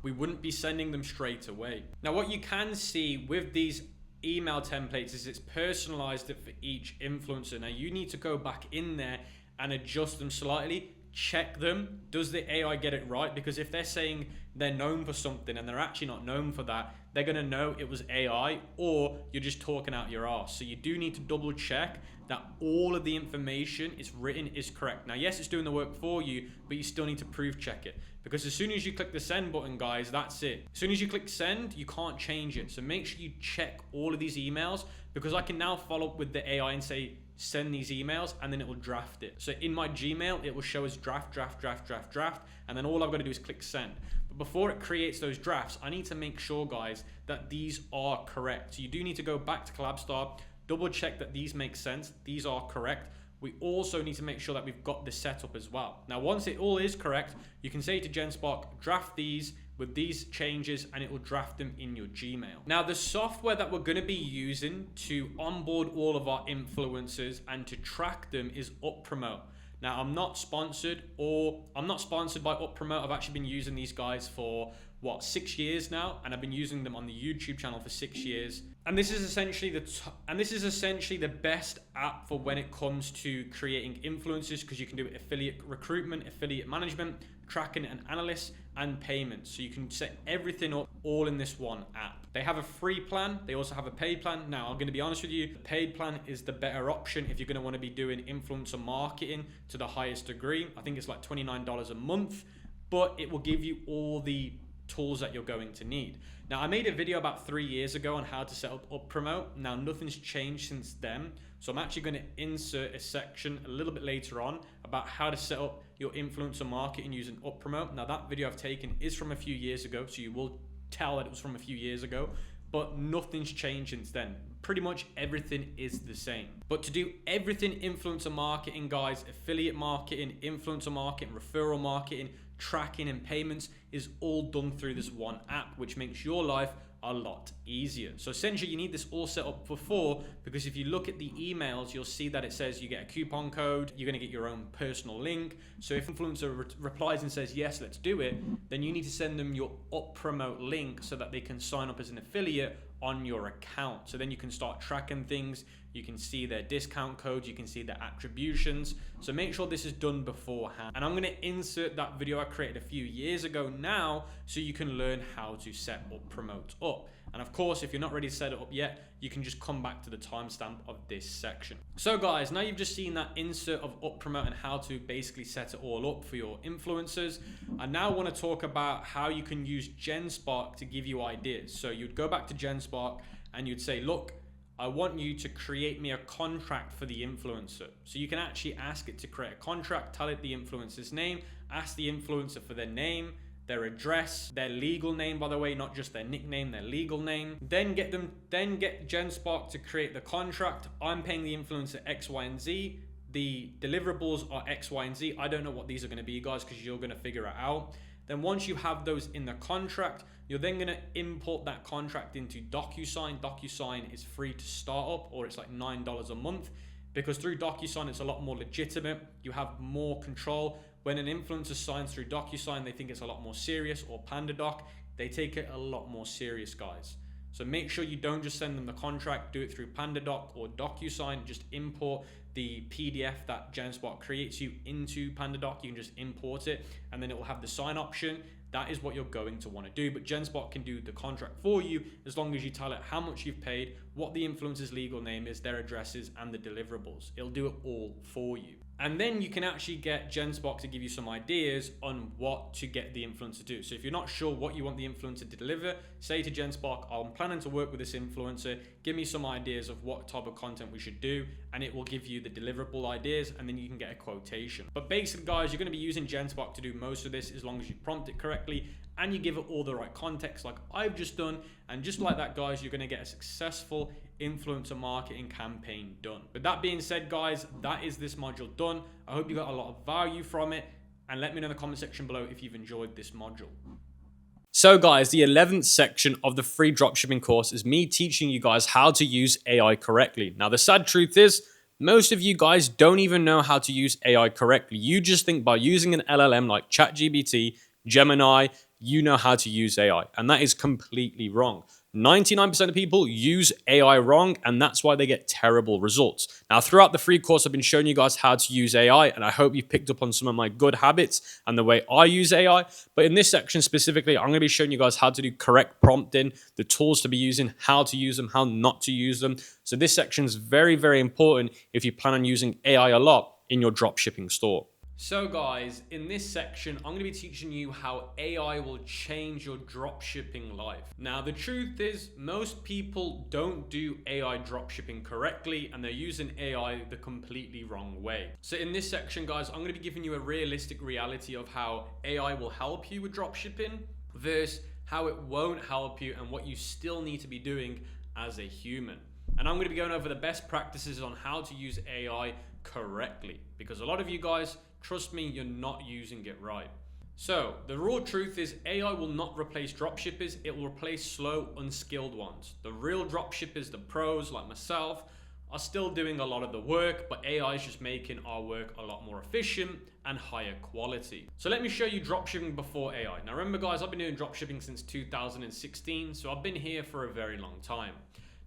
We wouldn't be sending them straight away. Now, what you can see with these email templates is it's personalized it for each influencer. Now, you need to go back in there and adjust them slightly. Check them. Does the AI get it right? Because if they're saying they're known for something and they're actually not known for that, they're going to know it was AI or you're just talking out your ass. So you do need to double check that all of the information it's written is correct. Now, yes, it's doing the work for you, but you still need to proof check it. Because as soon as you click the send button, guys, that's it. As soon as you click send, you can't change it. So make sure you check all of these emails, because I can now follow up with the AI and say, send these emails, and then it will draft it. So in my Gmail, it will show as draft, and then all I've got to do is click send. But before it creates those drafts, I need to make sure, guys, that these are correct. So you do need to go back to Collabstar, double check that these make sense, these are correct. We also need to make sure that we've got this set up as well. Now, once it all is correct, you can say to GenSpark, draft these with these changes, and it will draft them in your Gmail. Now, the software that we're gonna be using to onboard all of our influencers and to track them is UpPromote. Now, I'm not sponsored by UpPromote. I've actually been using these guys for 6 years now, and I've been using them on the YouTube channel for 6 years. And this is essentially the best app for when it comes to creating influencers, because you can do affiliate recruitment, affiliate management, tracking and analysis, and payments. So you can set everything up all in this one app. They have a free plan. They also have a paid plan. Now, I'm going to be honest with you, the paid plan is the better option if you're going to want to be doing influencer marketing to the highest degree. I think it's like $29 a month, but it will give you all the tools that you're going to need. Now, I made a video about 3 years ago on how to set up UpPromote. Now, nothing's changed since then. So I'm actually going to insert a section a little bit later on about how to set up your influencer marketing using UpPromote. Now, that video I've taken is from a few years ago, so you will tell that it was from a few years ago, but nothing's changed since then. Pretty much everything is the same. But to do everything influencer marketing, guys, affiliate marketing, influencer marketing, referral marketing, tracking and payments, is all done through this one app, which makes your life a lot easier. So essentially you need this all set up before, because if you look at the emails, you'll see that it says you get a coupon code, you're going to get your own personal link. So if influencer replies and says, yes, let's do it, then you need to send them your up promote link so that they can sign up as an affiliate on your account. So then you can start tracking things. You can see their discount codes, you can see their attributions. So make sure this is done beforehand. And I'm gonna insert that video I created a few years ago now, so you can learn how to set up promote up. And of course, if you're not ready to set it up yet, you can just come back to the timestamp of this section. So guys, now you've just seen that insert of up promote and how to basically set it all up for your influencers. I now want to talk about how you can use GenSpark to give you ideas. So you'd go back to GenSpark and you'd say, look, I want you to create me a contract for the influencer. So you can actually ask it to create a contract, tell it the influencer's name, ask the influencer for their name, their address, their legal name, by the way, not just their nickname, their legal name. Then get GenSpark to create the contract. I'm paying the influencer X, Y, and Z. The deliverables are X, Y, and Z. I don't know what these are gonna be, guys, because you're gonna figure it out. Then once you have those in the contract, you're then gonna import that contract into DocuSign. DocuSign is free to start up, or it's like $9 a month, because through DocuSign, it's a lot more legitimate. You have more control. When an influencer signs through DocuSign, they think it's a lot more serious, or PandaDoc, they take it a lot more serious, guys. So make sure you don't just send them the contract, do it through PandaDoc or DocuSign. Just import the PDF that GenSpark creates you into PandaDoc. You can just import it, and then it will have the sign option. That is what you're going to want to do. But GenSpark can do the contract for you as long as you tell it how much you've paid, what the influencer's legal name is, their addresses, and the deliverables. It'll do it all for you. And then you can actually get GenSpark to give you some ideas on what to get the influencer to do. So if you're not sure what you want the influencer to deliver, say to GenSpark, I'm planning to work with this influencer, give me some ideas of what type of content we should do, and it will give you the deliverable ideas, and then you can get a quotation. But basically, guys, you're gonna be using GenSpark to do most of this as long as you prompt it correctly and you give it all the right context like I've just done. And just like that, guys, you're gonna get a successful influencer marketing campaign done. But that being said, guys, that is this module done. I hope you got a lot of value from it, and let me know in the comment section below if you've enjoyed this module. So guys, the 11th section of the free dropshipping course is me teaching you guys how to use AI correctly. Now, the sad truth is, most of you guys don't even know how to use AI correctly. You just think by using an LLM like ChatGPT, Gemini, you know how to use AI, and that is completely wrong. 99% of people use AI wrong, and that's why they get terrible results. Now, throughout the free course, I've been showing you guys how to use AI, and I hope you've picked up on some of my good habits and the way I use AI. But in this section specifically, I'm going to be showing you guys how to do correct prompting, the tools to be using, how to use them, how not to use them. So this section is very, very important if you plan on using AI a lot in your dropshipping store. So guys, in this section, I'm going to be teaching you how AI will change your dropshipping life. Now, the truth is, most people don't do AI dropshipping correctly, and they're using AI the completely wrong way. So in this section, guys, I'm going to be giving you a realistic reality of how AI will help you with dropshipping versus how it won't help you and what you still need to be doing as a human. And I'm going to be going over the best practices on how to use AI correctly, because a lot of you guys, trust me, you're not using it right. So the raw truth is, AI will not replace dropshippers. It will replace slow, unskilled ones. The real dropshippers, the pros like myself, are still doing a lot of the work, but AI is just making our work a lot more efficient and higher quality. So let me show you dropshipping before AI. Now remember, guys, I've been doing dropshipping since 2016, so I've been here for a very long time.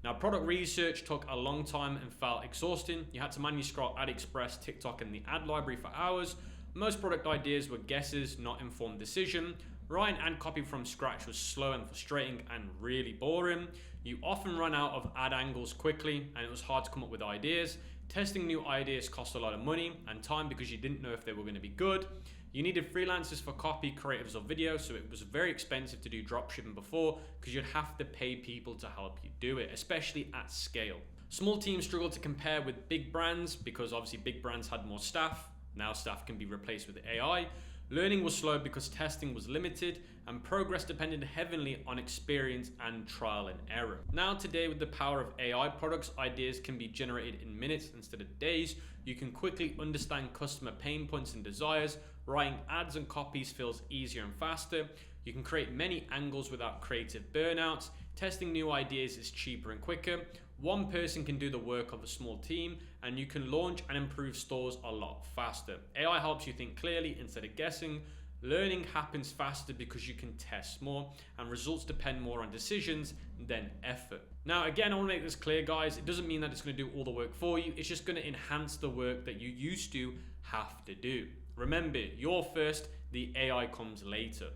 Now, product research took a long time and felt exhausting. You had to manually scroll AliExpress, TikTok, and the ad library for hours. Most product ideas were guesses, not informed decision. Writing ad copy from scratch was slow and frustrating and really boring. You often run out of ad angles quickly, and it was hard to come up with ideas. Testing new ideas cost a lot of money and time because you didn't know if they were going to be good. You needed freelancers for copy, creatives, or video, so it was very expensive to do dropshipping before because you'd have to pay people to help you do it, especially at scale. Small teams struggled to compare with big brands because obviously big brands had more staff. Now staff can be replaced with AI. Learning was slow because testing was limited, and progress depended heavily on experience and trial and error. Now today, with the power of AI products, ideas can be generated in minutes instead of days. You can quickly understand customer pain points and desires. Writing ads and copies feels easier and faster. You can create many angles without creative burnouts. Testing new ideas is cheaper and quicker. One person can do the work of a small team, and you can launch and improve stores a lot faster. AI helps you think clearly instead of guessing. Learning happens faster because you can test more, and results depend more on decisions than effort. Now, again, I want to make this clear, guys. It doesn't mean that it's going to do all the work for you. It's just going to enhance the work that you used to have to do. Remember, you're first, the AI comes later.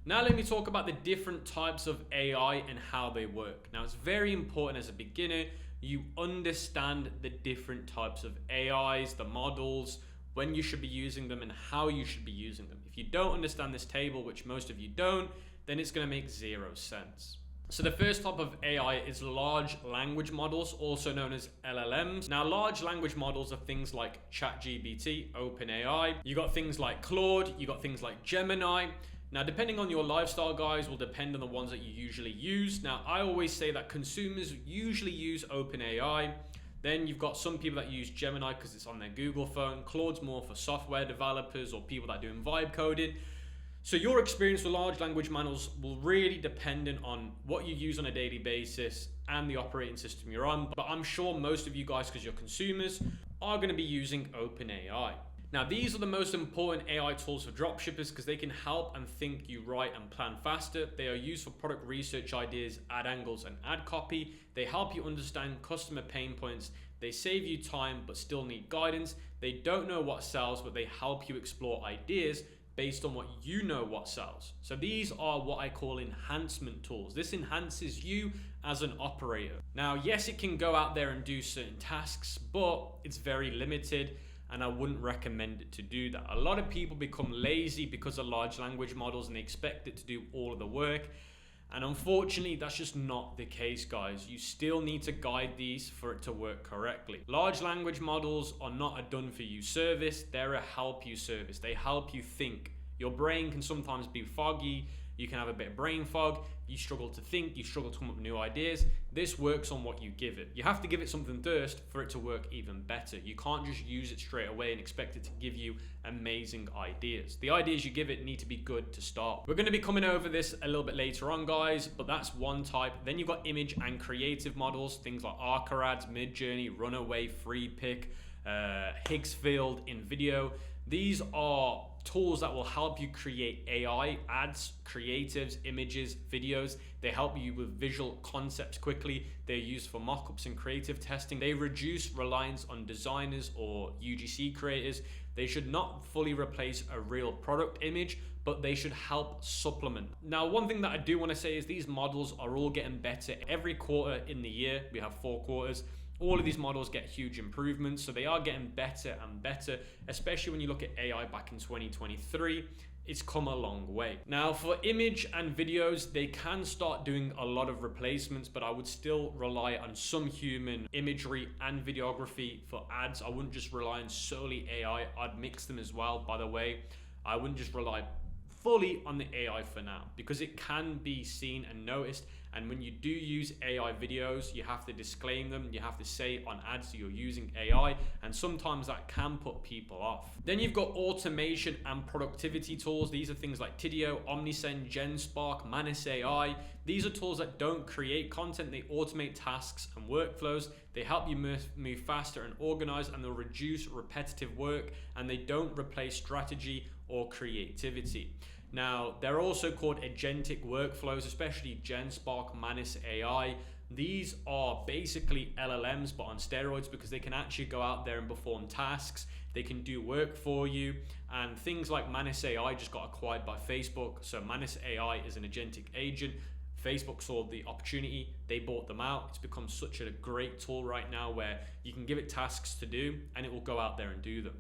Now let me talk about the different types of AI and how they work. Now, it's very important as a beginner, you understand the different types of AIs, the models, when you should be using them and how you should be using them. If you don't understand this table, which most of you don't, then it's going to make zero sense. So the first type of AI is large language models, also known as LLMs. Now, large language models are things like ChatGPT, OpenAI. You got things like Claude, you got things like Gemini. Now, depending on your lifestyle, guys, will depend on the ones that you usually use. Now, I always say that consumers usually use OpenAI. Then you've got some people that use Gemini because it's on their Google phone. Claude's more for software developers or people that are doing vibe coding. So your experience with large language models will really depend on what you use on a daily basis and the operating system you're on. But I'm sure most of you guys, because you're consumers, are going to be using OpenAI. Now, these are the most important AI tools for dropshippers because they can help and think you right and plan faster. They are used for product research ideas, ad angles, and ad copy. They help you understand customer pain points. They save you time but still need guidance. They don't know what sells, but they help you explore ideas based on what you know what sells. So these are what I call enhancement tools. This enhances you as an operator. Now, yes, it can go out there and do certain tasks, but it's very limited, and I wouldn't recommend it to do that. A lot of people become lazy because of large language models and they expect it to do all of the work. And unfortunately, that's just not the case, guys. You still need to guide these for it to work correctly. Large language models are not a done for you service, they're a help you service. They help you think. Your brain can sometimes be foggy. You can have a bit of brain fog. You struggle to think. You struggle to come up with new ideas. This works on what you give it. You have to give it something first for it to work even better. You can't just use it straight away and expect it to give you amazing ideas. The ideas you give it need to be good to start. We're going to be coming over this a little bit later on, guys, but that's one type. Then you've got image and creative models, things like Arcarads, Midjourney, Runaway, FreePic, Higgsfield in video. These are tools that will help you create AI, ads, creatives, images, videos. They help you with visual concepts quickly. They're used for mockups and creative testing. They reduce reliance on designers or UGC creators. They should not fully replace a real product image, but they should help supplement. Now, one thing that I do want to say is these models are all getting better every quarter in the year. We have 4 quarters. All of these models get huge improvements, so they are getting better and better, especially when you look at AI back in 2023. It's come a long way. Now, for image and videos, they can start doing a lot of replacements, but I would still rely on some human imagery and videography for ads. I wouldn't just rely on solely AI. I'd mix them as well, by the way. I wouldn't just rely fully on the AI for now, because it can be seen and noticed. And when you do use AI videos, you have to disclaim them. You have to say on ads that you're using AI, and sometimes that can put people off. Then you've got automation and productivity tools. These are things like Tidio, Omnisend, GenSpark, Manus AI. These are tools that don't create content. They automate tasks and workflows. They help you move faster and organize, and they'll reduce repetitive work, and they don't replace strategy or creativity. Now, they're also called agentic workflows, especially GenSpark, Manus AI. These are basically LLMs, but on steroids, because they can actually go out there and perform tasks. They can do work for you. And things like Manus AI just got acquired by Facebook. So Manus AI is an agentic agent. Facebook saw the opportunity, they bought them out. It's become such a great tool right now where you can give it tasks to do and it will go out there and do them.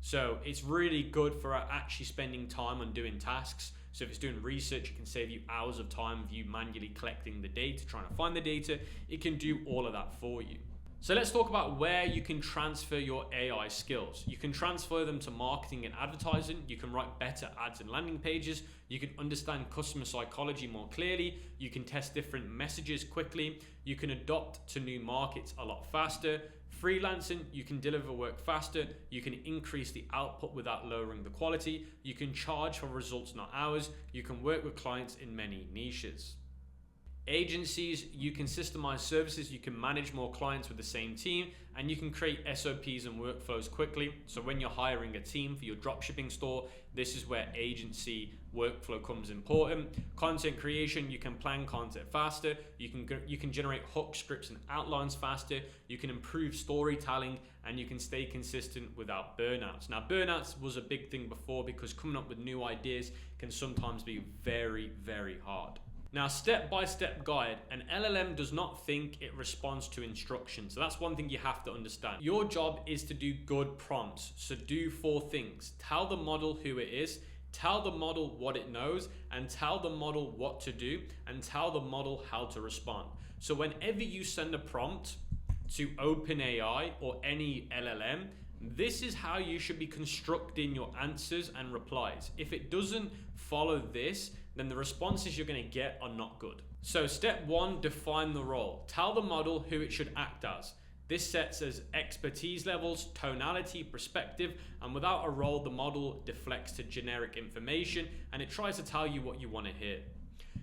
So it's really good for actually spending time on doing tasks. So if it's doing research, it can save you hours of time of you manually collecting the data, trying to find the data. It can do all of that for you. So let's talk about where you can transfer your AI skills. You can transfer them to marketing and advertising. You can write better ads and landing pages. You can understand customer psychology more clearly. You can test different messages quickly. You can adapt to new markets a lot faster. Freelancing, you can deliver work faster. You can increase the output without lowering the quality. You can charge for results, not hours. You can work with clients in many niches. Agencies, you can systemize services, you can manage more clients with the same team, and you can create SOPs and workflows quickly. So when you're hiring a team for your dropshipping store, this is where agency workflow comes important. Content creation, you can plan content faster, you can generate hook scripts and outlines faster, you can improve storytelling, and you can stay consistent without burnouts. Now, burnouts was a big thing before because coming up with new ideas can sometimes be very, very hard. Now, step-by-step guide, an LLM does not think it responds to instructions. So that's one thing you have to understand. Your job is to do good prompts. So do 4 things. Tell the model who it is, tell the model what it knows, and tell the model what to do, and tell the model how to respond. So whenever you send a prompt to OpenAI or any LLM, this is how you should be constructing your answers and replies. If it doesn't follow this, then the responses you're going to get are not good. So step 1, define the role. Tell the model who it should act as. This sets as expertise levels, tonality, perspective, and without a role, the model deflects to generic information and it tries to tell you what you want to hear.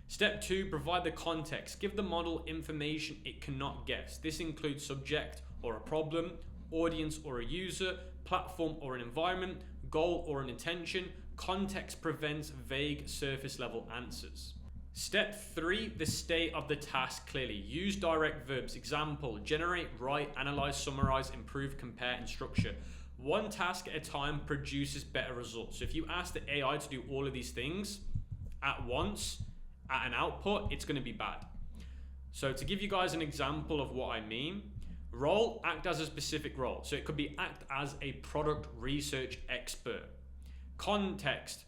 Step 2, provide the context. Give the model information it cannot guess. This includes subject or a problem, audience or a user, platform or an environment, goal or an intention. Context prevents vague surface level answers. Step 3, the state of the task clearly. Use direct verbs. Example, generate, write, analyze, summarize, improve, compare, and structure. One task at a time produces better results. So if you ask the AI to do all of these things at once, at an output, it's going to be bad. So to give you guys an example of what I mean, role, act as a specific role. So it could be act as a product research expert. Context,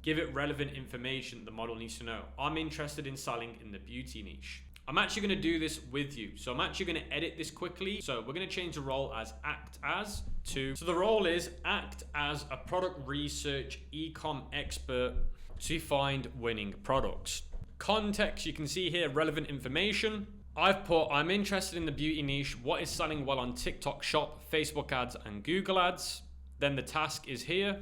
give it relevant information the model needs to know. I'm interested in selling in the beauty niche. I'm actually going to do this with you. So I'm actually going to edit this quickly. So we're going to change the role as act as to, so the role is act as a product research ecom expert to find winning products. Context, you can see here relevant information. I've put, I'm interested in the beauty niche. What is selling well on TikTok Shop, Facebook ads, and Google ads? Then the task is here.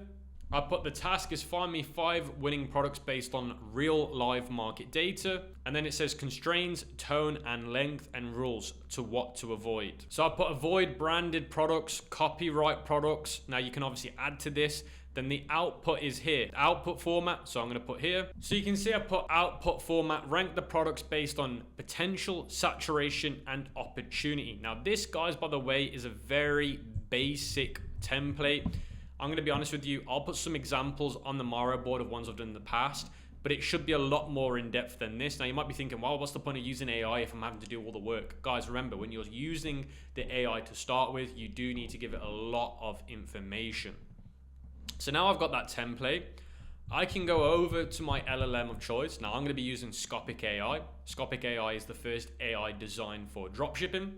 I put the task is find me 5 winning products based on real live market data. And then it says constraints, tone and length and rules to what to avoid. So I put avoid branded products, copyright products. Now you can obviously add to this. Then the output is here. Output format, so I'm gonna put here. So you can see I put output format, rank the products based on potential, saturation, and opportunity. Now this, guys, by the way, is a very basic template. I'm gonna be honest with you, I'll put some examples on the Miro board of ones I've done in the past, but it should be a lot more in depth than this. Now you might be thinking, well, what's the point of using AI if I'm having to do all the work? Guys, remember, when you're using the AI to start with, you do need to give it a lot of information. So now I've got that template, I can go over to my LLM of choice. Now I'm going to be using Scopic AI. Scopic AI is the first AI designed for dropshipping.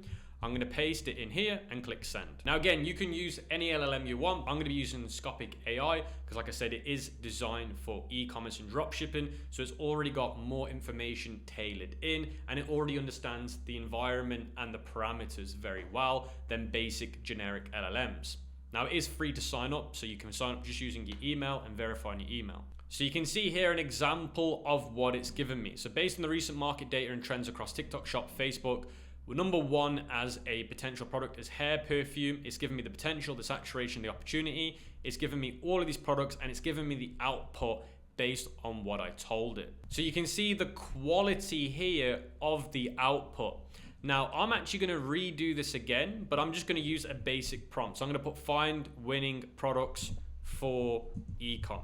I'm going to paste it in here and click send. Now again, you can use any LLM you want. I'm going to be using Scopic AI because, like I said, it is designed for e-commerce and dropshipping. So it's already got more information tailored in and it already understands the environment and the parameters very well than basic generic LLMs. Now it is free to sign up, so you can sign up just using your email and verifying your email. So you can see here an example of what it's given me. So based on the recent market data and trends across TikTok Shop, Facebook, well, number 1 as a potential product is hair perfume. It's given me the potential, the saturation, the opportunity. It's given me all of these products and it's given me the output based on what I told it. So you can see the quality here of the output. Now I'm actually going to redo this again, but I'm just going to use a basic prompt. So I'm going to put find winning products for ecom.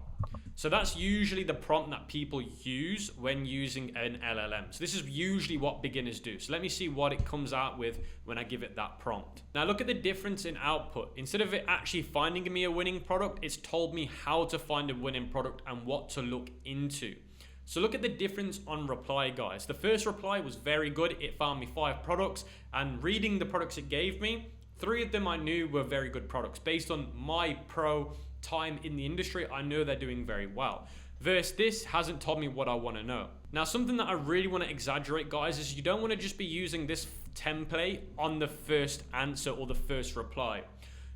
So that's usually the prompt that people use when using an LLM. So this is usually what beginners do. So let me see what it comes out with when I give it that prompt. Now look at the difference in output. Instead of it actually finding me a winning product, it's told me how to find a winning product and what to look into. So look at the difference on reply, guys. The first reply was very good. It found me 5 products, and reading the products it gave me, 3 of them I knew were very good products. Based on my pro time in the industry, I know they're doing very well. Versus this hasn't told me what I want to know. Now, something that I really want to exaggerate, guys, is you don't want to just be using this template on the first answer or the first reply.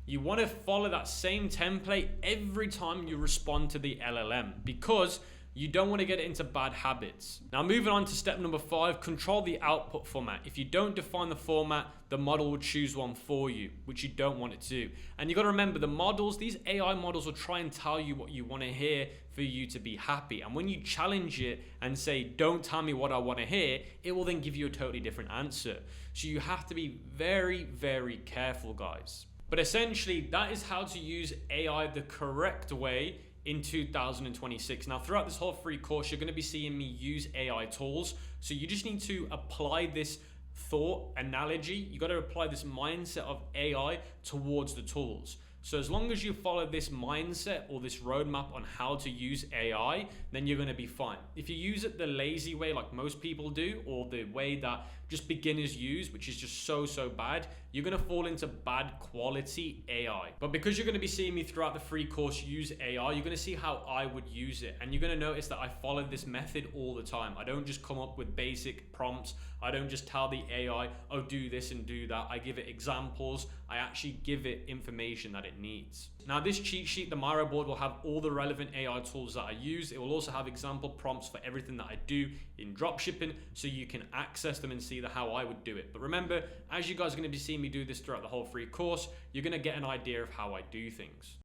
You want to follow that same template every time you respond to the LLM, because you don't want to get into bad habits. Now, moving on to step number 5, control the output format. If you don't define the format, the model will choose one for you, which you don't want it to do. And you got to remember, the models, these AI models will try and tell you what you want to hear for you to be happy. And when you challenge it and say, don't tell me what I want to hear, it will then give you a totally different answer. So you have to be very, very careful, guys. But essentially, that is how to use AI the correct way in 2026. Now, throughout this whole free course, you're going to be seeing me use AI tools. So you just need to apply this thought analogy. You got to apply this mindset of AI towards the tools. So as long as you follow this mindset or this roadmap on how to use AI, then you're going to be fine. If you use it the lazy way like most people do, or the way that just beginners use, which is just so bad, you're going to fall into bad quality AI. But because you're going to be seeing me throughout the free course use AI, you're going to see how I would use it. And you're going to notice that I follow this method all the time. I don't just come up with basic prompts. I don't just tell the AI, oh, do this and do that. I give it examples. I actually give it information that it needs. Now, this cheat sheet, the Miro board, will have all the relevant AI tools that I use. It will also have example prompts for everything that I do in dropshipping, so you can access them and see how I would do it. But remember, as you guys are going to be seeing me do this throughout the whole free course, you're going to get an idea of how I do things.